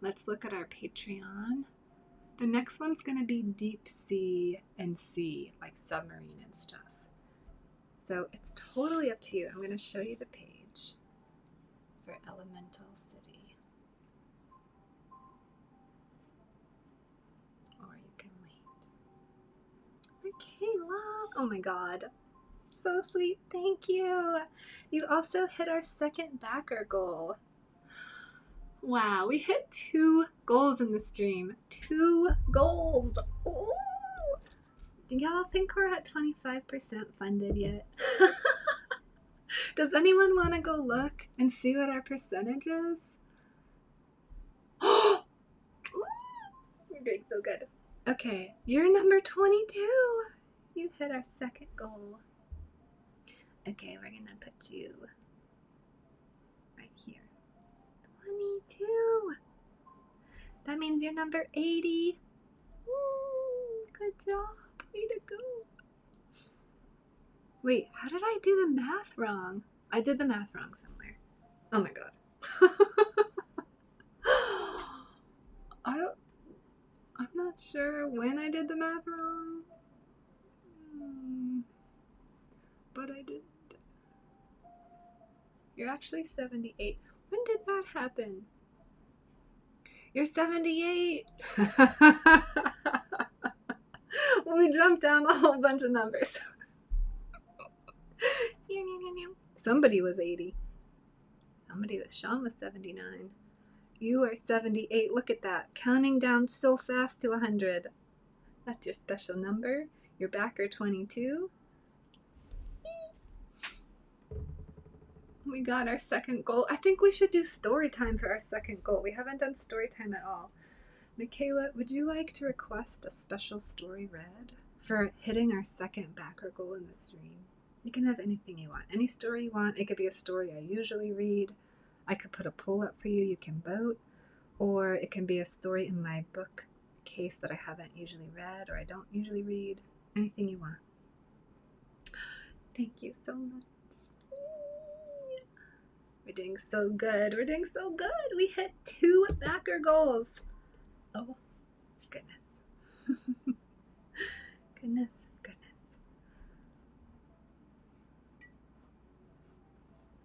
let's look at our Patreon. The next one's going to be deep sea and sea, like submarine and stuff. So it's totally up to you. I'm going to show you the page for Elemental City. Or you can wait. Michaela! Oh my god. So sweet. Thank you. You also hit our second backer goal. Wow, we hit 2 goals in the stream. 2 goals. Ooh. Do y'all think we're at 25% funded yet? Does anyone want to go look and see what our percentage is? We're doing so good. Okay, you're number 22. You hit our second goal. Okay, we're gonna put you right here. 22. That means you're number 80. Woo, good job. Way to go. Wait, how did I do the math wrong? I did the math wrong somewhere. Oh my god. I'm not sure when I did the math wrong. But I did. You're actually 78. When did that happen? You're 78. We jumped down a whole bunch of numbers. Somebody was 80. Sean was 79. You are 78. Look at that. Counting down so fast to 100. That's your special number. Your backer 22. We got our second goal. I think we should do story time for our second goal. We haven't done story time at all. Michaela, would you like to request a special story read for hitting our second backer goal in the stream? You can have anything you want. Any story you want. It could be a story I usually read. I could put a poll up for you. You can vote. Or it can be a story in my book case that I haven't usually read or I don't usually read. Anything you want. Thank you so much. We're doing so good. We're doing so good. We hit 2 backer goals. Oh, goodness. Goodness.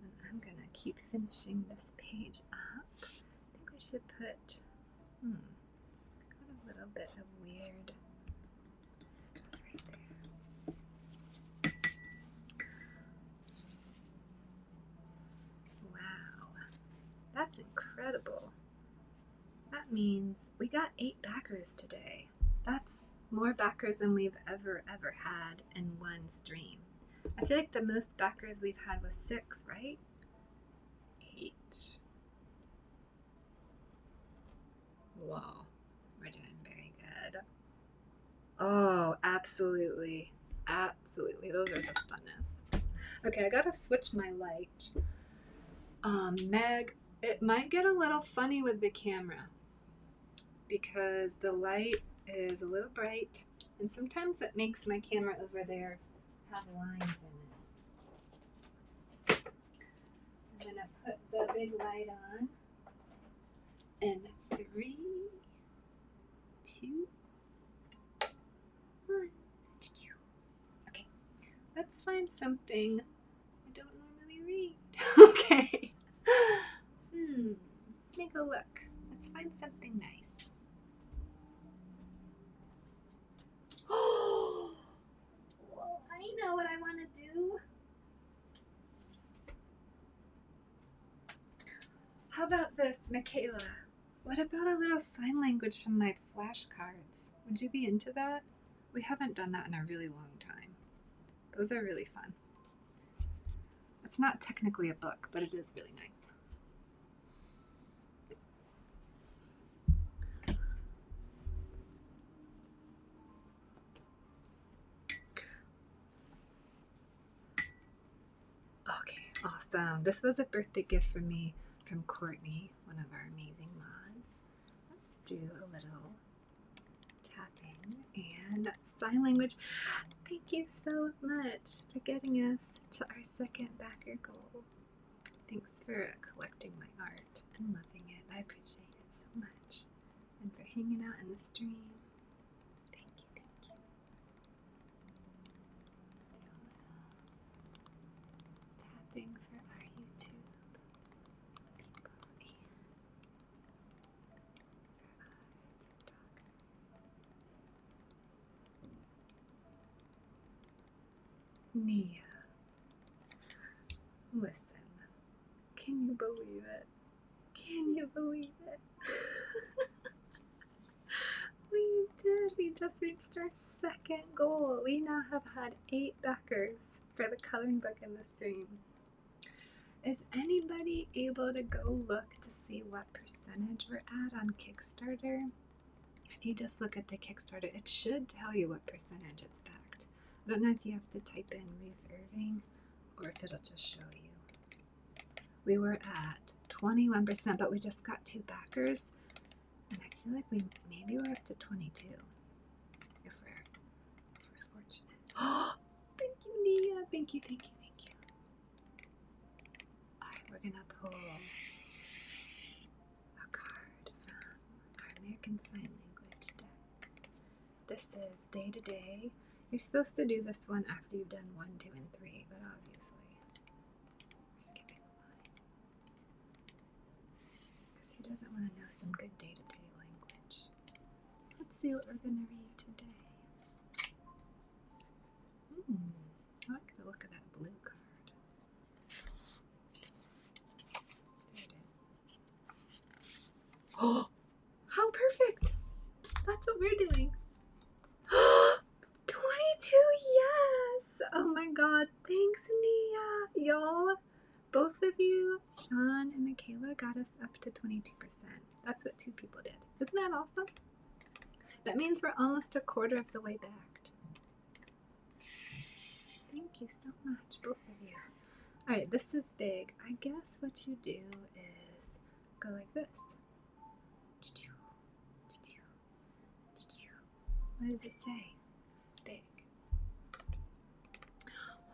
And I'm going to keep finishing this page up. I think we should put, got a little bit of weird stuff right there. Wow, that's incredible. That means we got 8 backers today. That's more backers than we've ever had in one stream. I feel like the most backers we've had was 6, right? 8. Whoa, we're doing very good. Oh, absolutely. Absolutely. Those are the funnest. Okay, I gotta switch my light. Meg, it might get a little funny with the camera because the light is a little bright and sometimes it makes my camera over there have lines in it. I'm gonna put the big light on and 3, 2, 1. Okay, let's find something I don't normally read. Okay. Take a look. Let's find something nice. Oh, well, I know what I want to do. How about this, Michaela? What about a little sign language from my flashcards? Would you be into that? We haven't done that in a really long time. Those are really fun. It's not technically a book, but it is really nice. Okay, awesome. This was a birthday gift for me from Courtney, one of our amazing mods. Let's do a little tapping and sign language. Thank you so much for getting us to our second backer goal. Thanks for collecting my art and loving it. I appreciate it so much. And for hanging out in the stream. Thank you, thank you. Tapping for our YouTube people and for our TikTok. Nia, listen, can you believe it? Can you believe it? We just reached our second goal. We now have had 8 backers for the coloring book in the stream. Is anybody able to go look to see what percentage we're at on Kickstarter? If you just look at the Kickstarter, it should tell you what percentage it's backed. I don't know if you have to type in Ruth Irving or if it'll just show you. We were at 21%, but we just got 2 backers, and I feel like maybe we're up to 22 if we're fortunate. Oh, thank you, Nia. Thank you. All right, we're gonna pull a card from our American Sign Language deck. This is day to day. You're supposed to do this one after you've done 1, 2, and 3, but obviously we're skipping a line because he doesn't want to know some good day-to-day language. Let's see what we're going to read today. I like the look of that blue card. There it is. Oh, how perfect! That's what we're doing. 22, yes! Oh my god, thanks, Nia. Y'all, both of you, Sean and Michaela, got us up to 22%. That's what 2 people did. Isn't that awesome? That means we're almost a quarter of the way backed. Thank you so much, both of you. Alright, this is big. I guess what you do is go like this. What does it say? Big.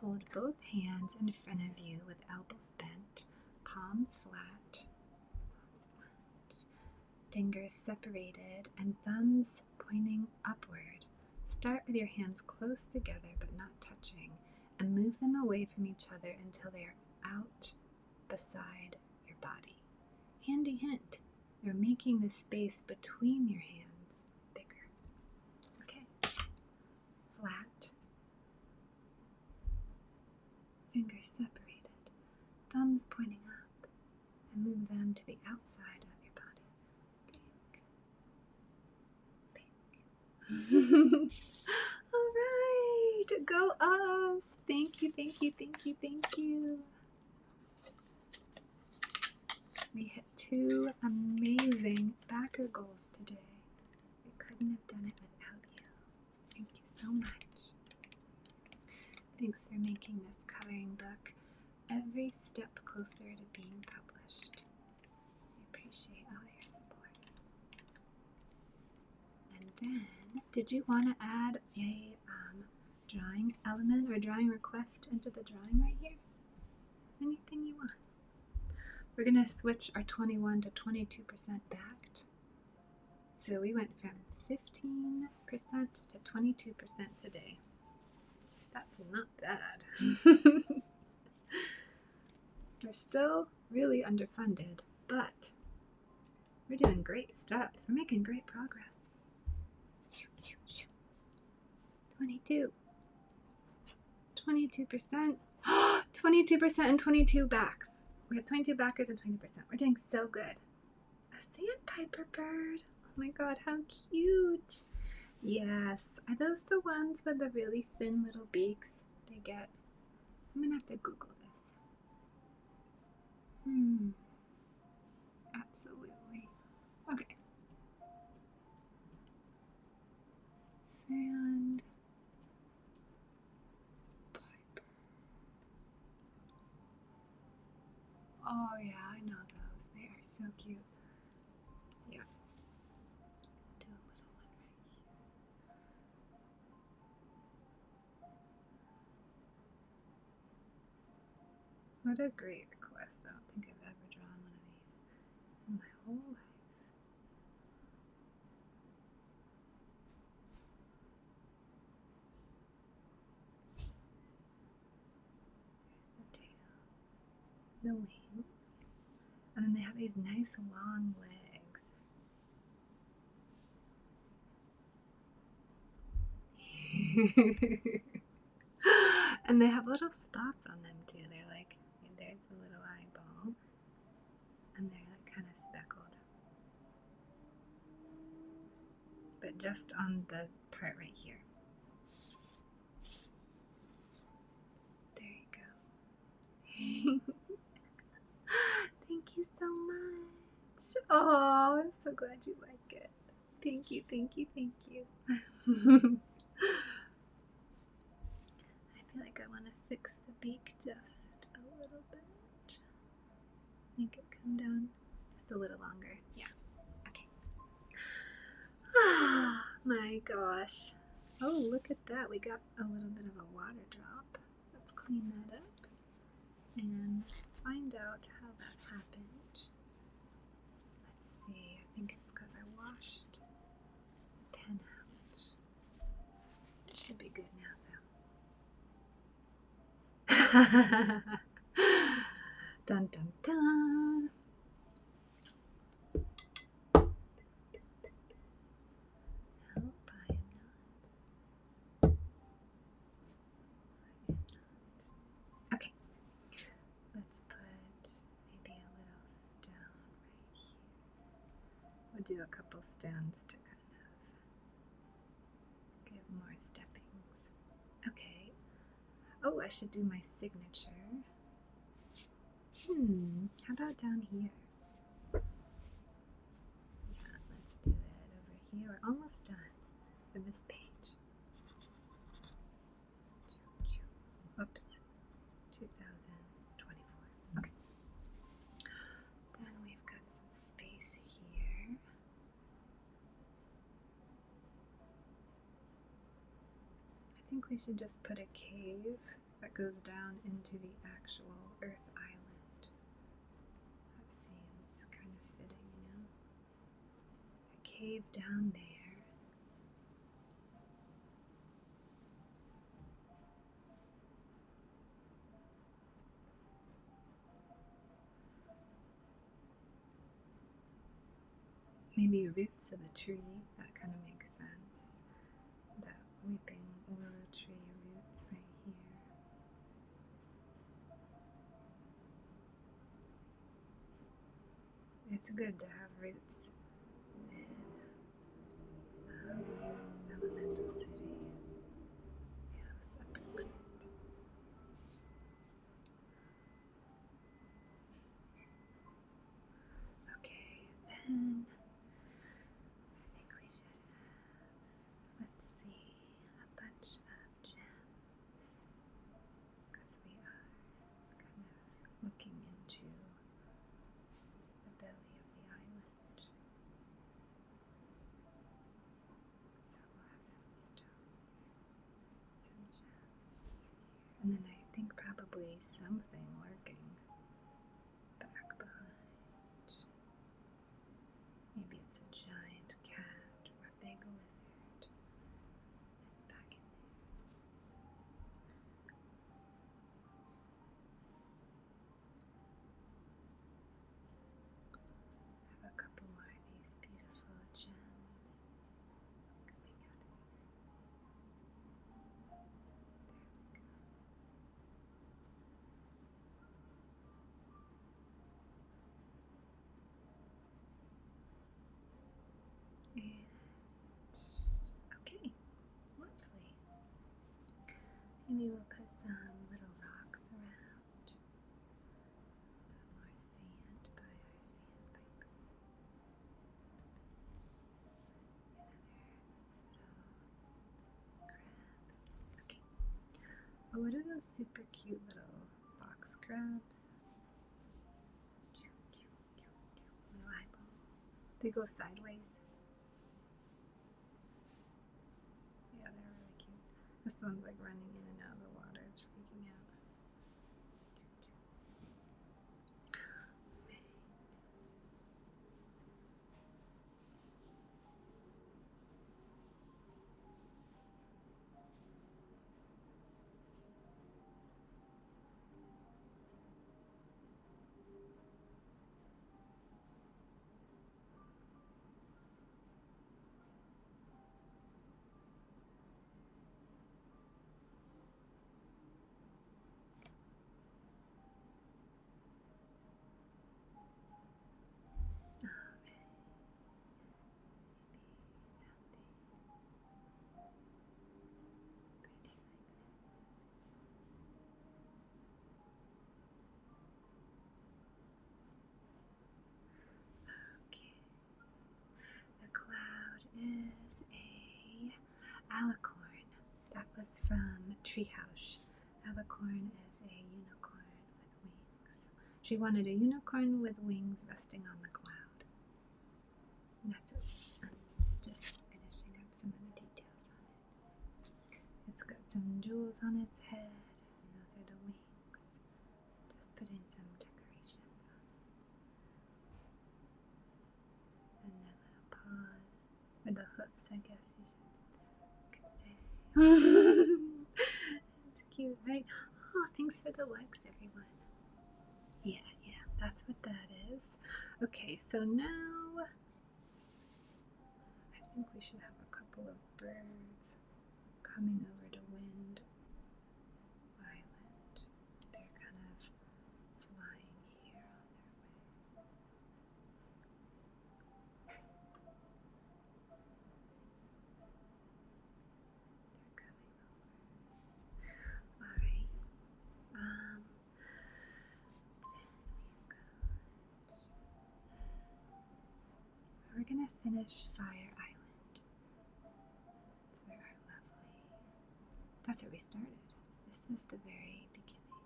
Hold both hands in front of you with elbows bent, palms flat, fingers separated, and thumbs pointing upward. Start with your hands close together but not touching, and move them away from each other until they are out beside your body. Handy hint, you're making the space between your hands bigger. Okay. Flat. Fingers separated. Thumbs pointing up. And move them to the outside of your body. Big. Big. Alright. Go us. Thank you, thank you, thank you, thank you. We hit 2 amazing backer goals today. We couldn't have done it without you. Thank you so much. Thanks for making this coloring book every step closer to being published. I appreciate all your support. And then, did you want to add a drawing element or drawing request into the drawing right here? Anything you want. We're going to switch our 21 to 22% backed. So we went from 15% to 22% today. That's not bad. We're still really underfunded, but we're doing great steps. We're making great progress. 22. 22%. 22% and 22 backs. We have 22 backers and 20%. We're doing so good. A sandpiper bird. Oh my god, how cute. Yes. Are those the ones with the really thin little beaks they get? I'm gonna have to Google this. Absolutely. Okay. Sandpiper. Oh yeah, I know those. They are so cute. Yeah. Do a little one right here. What a great request. I don't think I've ever drawn one of these in my whole life. There's the tail, the wings, and then they have these nice long legs. And they have little spots on them too. They're like, there's the little eyeball, and they're like kind of speckled, but just on the part right here. There you go. Thank you so much. Oh, I'm so glad you like it. Thank you, thank you, thank you. I feel like I want to fix the beak just a little bit. Make it come down just a little longer. Yeah. Okay. Oh my gosh. Oh, look at that. We got a little bit of a water drop. Let's clean that up and find out how that happened. Let's see. I think it's because I washed the pen out. It should be good now, though. Dun dun dun. Nope, I am not. We'll do a couple stones to kind of give more steppings. Okay. Oh, I should do my signature. How about down here? Yeah, let's do it over here. We're almost done with this page. Oops. 2024. Okay. Then we've got some space here. I think we should just put a cave that goes down into the actual Earth Island. That seems kind of fitting, you know? A cave down there. Maybe roots of a tree, that kind of makes sense. That weeping willow tree roots right here. It's good to have roots in Elemental City. Yes, perfect. Okay, then I think we should have, let's see, a bunch of gems, because we are kind of looking into the belly of the island. So we'll have some stones, some gems, and then I think probably something lurking back behind. Maybe it's a giant cat or a big lizard. It's back in there. I have a couple more of these beautiful gems coming out of here. There we go. And okay, lovely. Maybe we'll put some little rocks around. A little more sand by our sandpiper. Another little crab. Okay. Oh, what are those super cute little box crabs? Little eyeballs. They go sideways. Yeah, they're really cute. This one's like running in and out of the water. It's freaking out. Okay. The cloud is a alicorn. That was from Treehouse. Alicorn is a unicorn with wings. She wanted a unicorn with wings resting on the cloud. And that's it. I'm just finishing up some of the details on it. It's got some jewels on its head, and those are the wings. Just putting some decorations on it. And the little paws, or the hoofs, I guess you could say. It's cute, right? Oh, thanks for the likes, everyone. Yeah, that's what that is. Okay, so now I think we should have a couple of birds coming over to Wind Island. They're kind of flying here on their way. we're gonna finish Fire Island. That's where our lovely. That's where we started. This is the very beginning.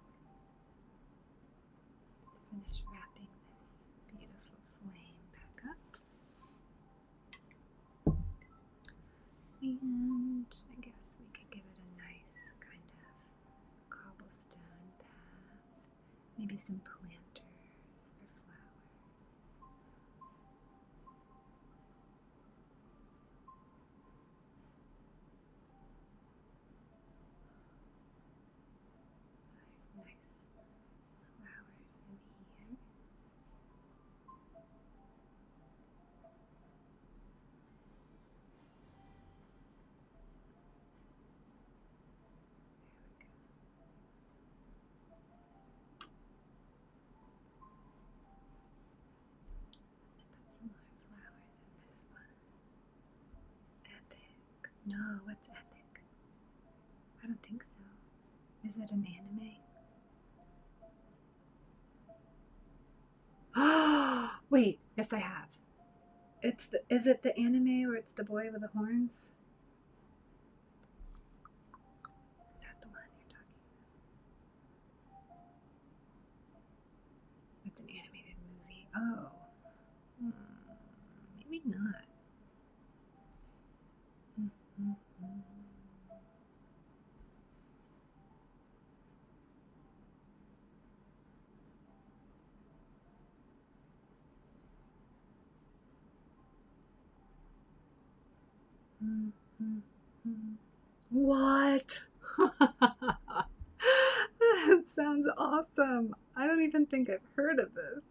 Let's finish wrapping this beautiful flame back up. And I guess we could give it a nice kind of cobblestone path. Maybe some planters for flowers. Nice flowers in here. Let's put some more flowers in this one. Epic. No, what's epic? I don't think so. Is it an anime? Oh, wait. Yes, I have. Is it the anime where it's the boy with the horns? Is that the one you're talking about? It's an animated movie. Oh. Maybe not. What? That sounds awesome. I don't even think I've heard of this.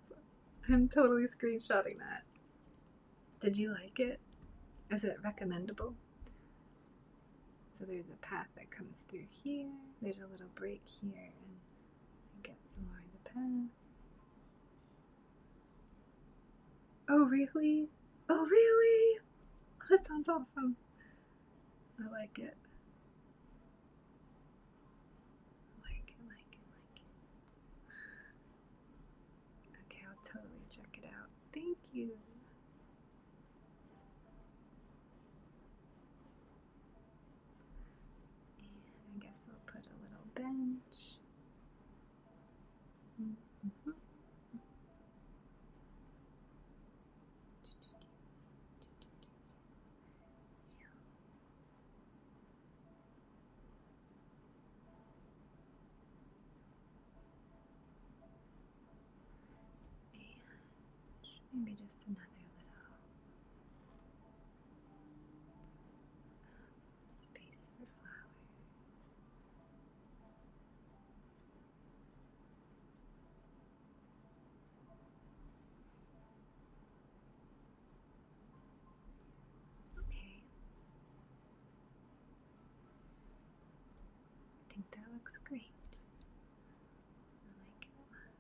I'm totally screenshotting that. Did you like it? Is it recommendable? So there's a path that comes through here. There's a little break here, and I get some more of the path. Oh, really? Oh, really? Oh, that sounds awesome. I like it. Like it. Okay, I'll totally check it out. Thank you. And I guess we'll put a little bench. And maybe just another little space for flowers. Okay. I think that looks great. I like it a lot.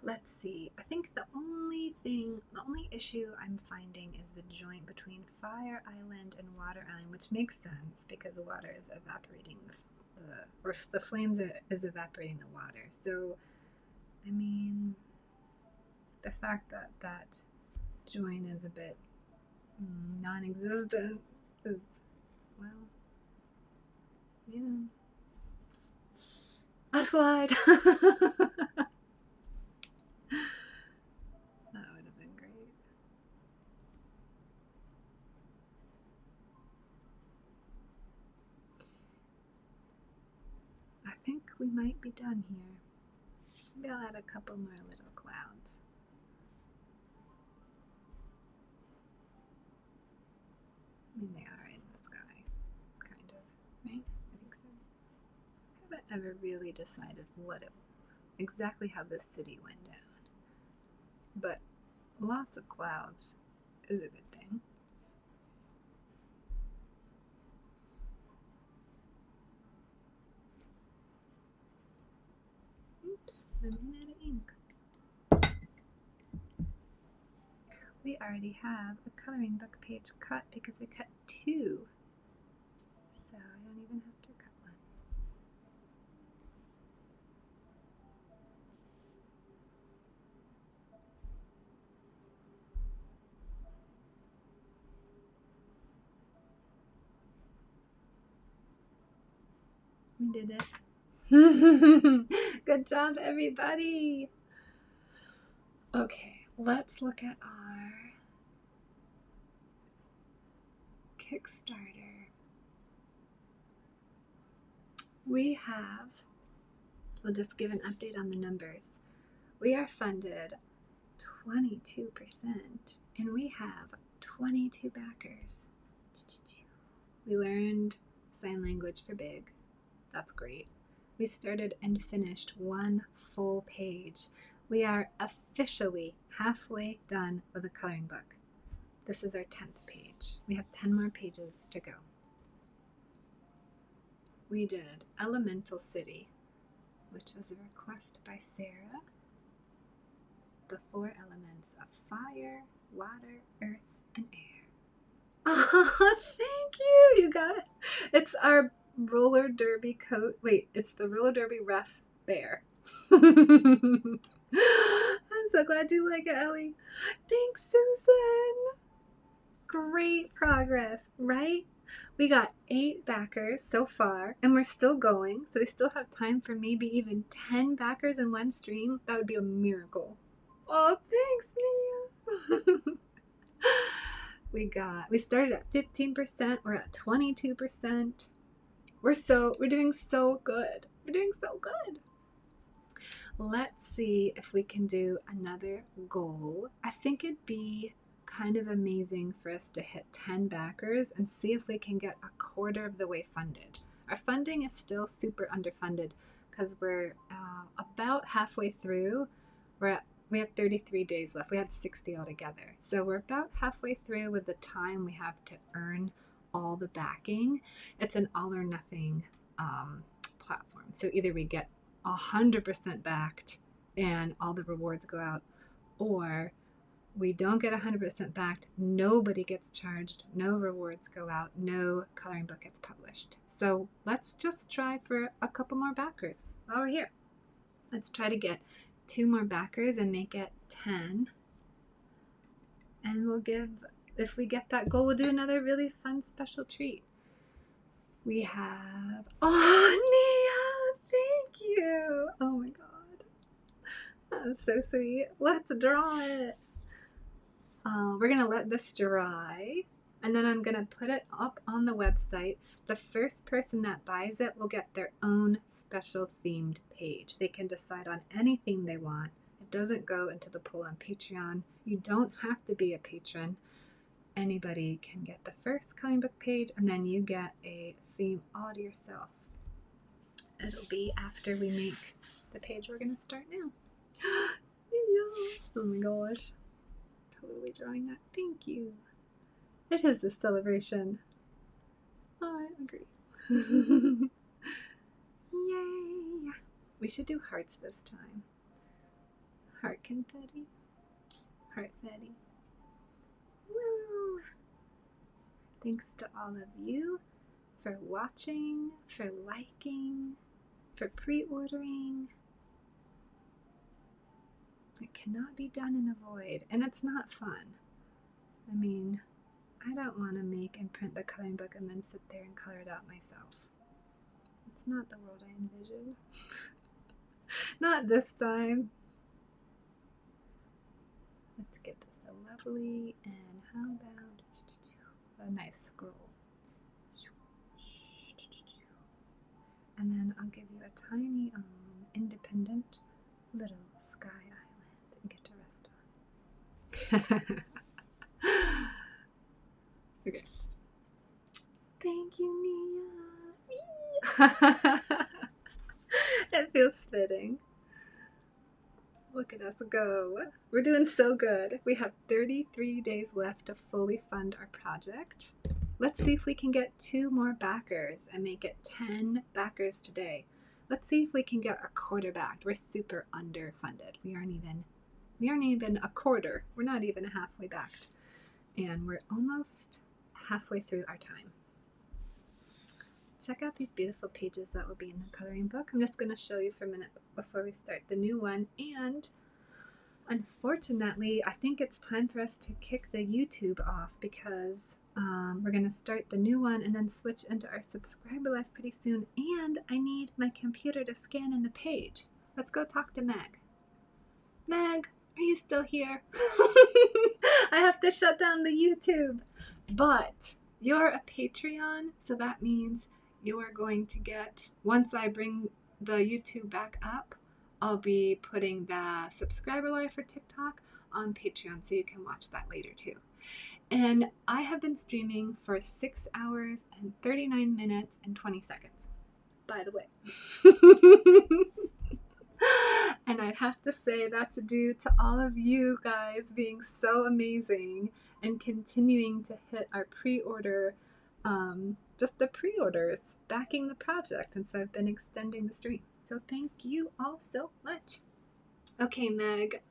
Let's see. I think the only issue I'm finding is the joint between Fire Island and Water Island, which makes sense because the water is evaporating the flames is evaporating the water. So, I mean, the fact that that joint is a bit non-existent is, well, yeah, a slide. That would have been great. I think we might be done here. Maybe I'll add a couple more little clouds. I mean, they are in the sky, kind of, right? I think so. I haven't ever really decided exactly how this city went down. But lots of clouds is a good thing. Oops, I'm out of ink. we already have a coloring book page cut because we cut 2. So I don't even have to cut one. We did it. Good job, everybody. Okay, let's look at our Kickstarter. We have, we'll just give an update on the numbers. We are funded 22% and we have 22 backers. We learned sign language for big. That's great. We started and finished 1 full page. We are officially halfway done with the coloring book. This is our 10th page. We have 10 more pages to go. We did Elemental City, which was a request by Sarah. The 4 elements of fire, water, earth, and air. Oh, thank you! You got it. It's our roller derby coat. Wait, it's the roller derby ref bear. I'm so glad you like it, Ellie. Thanks, Susan. Great progress, right? We got 8 backers so far, and we're still going, so we still have time for maybe even 10 backers in one stream. That would be a miracle. Oh, thanks, Nia. We started at 15%, we're at 22%. We're doing so good. We're doing so good. Let's see if we can do another goal. I think it'd be kind of amazing for us to hit 10 backers and see if we can get a quarter of the way funded. Our funding is still super underfunded because we're about halfway through. We have 33 days left. We had 60 altogether. So we're about halfway through with the time we have to earn all the backing. It's an all or nothing platform. So either we get 100% backed and all the rewards go out, or we don't get 100% backed, nobody gets charged, no rewards go out, no coloring book gets published. So let's just try for a couple more backers while we're here. Let's try to get 2 more backers and make it 10. And we'll give, if we get that goal, we'll do another really fun special treat. We have, oh, Nia, thank you. Oh my God. That was so sweet. Let's draw it. We're going to let this dry, and then I'm going to put it up on the website. The first person that buys it will get their own special themed page. They can decide on any theme they want. It doesn't go into the pool on Patreon. You don't have to be a patron. Anybody can get the first coloring book page, and then you get a theme all to yourself. It'll be after we make the page we're going to start now. Oh my gosh. Totally drawing that. Thank you. It is a celebration. I agree. Yay! We should do hearts this time. Heart confetti. Heart fetti. Woo! Thanks to all of you for watching, for liking, for pre-ordering. It cannot be done in a void, and it's not fun. I mean, I don't want to make and print the coloring book and then sit there and color it out myself. It's not the world I envisioned. Not this time. Let's get this a lovely, and how about a nice scroll. And then I'll give you a tiny, independent little sky island and get to rest on. Okay. Thank you, Nia. It feels fitting. Look at us go. We're doing so good. We have 33 days left to fully fund our project. Let's see if we can get 2 more backers and make it 10 backers today. Let's see if we can get a quarter backed. We're super underfunded. We aren't even We aren't even a quarter. We're not even halfway back. And we're almost halfway through our time. Check out these beautiful pages that will be in the coloring book. I'm just going to show you for a minute before we start the new one. And unfortunately, I think it's time for us to kick the YouTube off because we're going to start the new one and then switch into our subscriber life pretty soon. And I need my computer to scan in the page. Let's go talk to Meg. Meg, are you still here? I have to shut down the YouTube. But you're a Patreon, so that means you are going to get, once I bring the YouTube back up, I'll be putting the subscriber live for TikTok on Patreon, so you can watch that later too. And I have been streaming for 6 hours and 39 minutes and 20 seconds, by the way. And I have to say that's due to all of you guys being so amazing and continuing to hit our pre-order, just the pre-orders, backing the project. And so I've been extending the stream. So thank you all so much. Okay, Meg,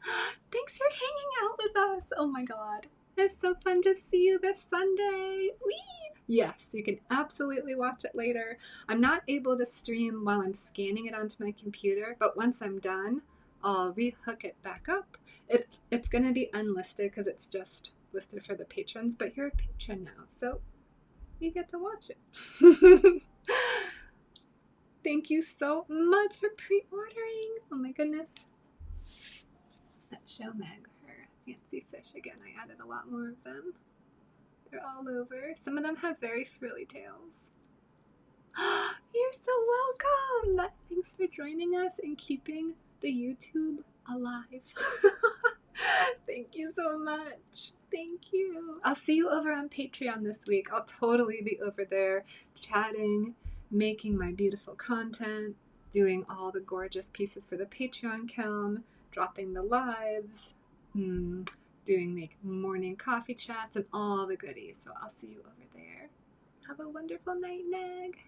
thanks for hanging out with us. Oh my God, it's so fun to see you this Sunday. Whee! Yes, you can absolutely watch it later. I'm not able to stream while I'm scanning it onto my computer, but once I'm done, I'll rehook it back up. It's going to be unlisted because it's just listed for the patrons, but you're a patron now, so you get to watch it. Thank you so much for pre-ordering. Oh my goodness. Let's show Meg her fancy fish again. I added a lot more of them. They're all over. Some of them have very frilly tails. You're so welcome! Thanks for joining us and keeping the YouTube alive. Thank you so much. Thank you. I'll see you over on Patreon this week. I'll totally be over there chatting, making my beautiful content, doing all the gorgeous pieces for the Patreon account, dropping the lives, doing morning coffee chats and all the goodies. So I'll see you over there. Have a wonderful night, Meg.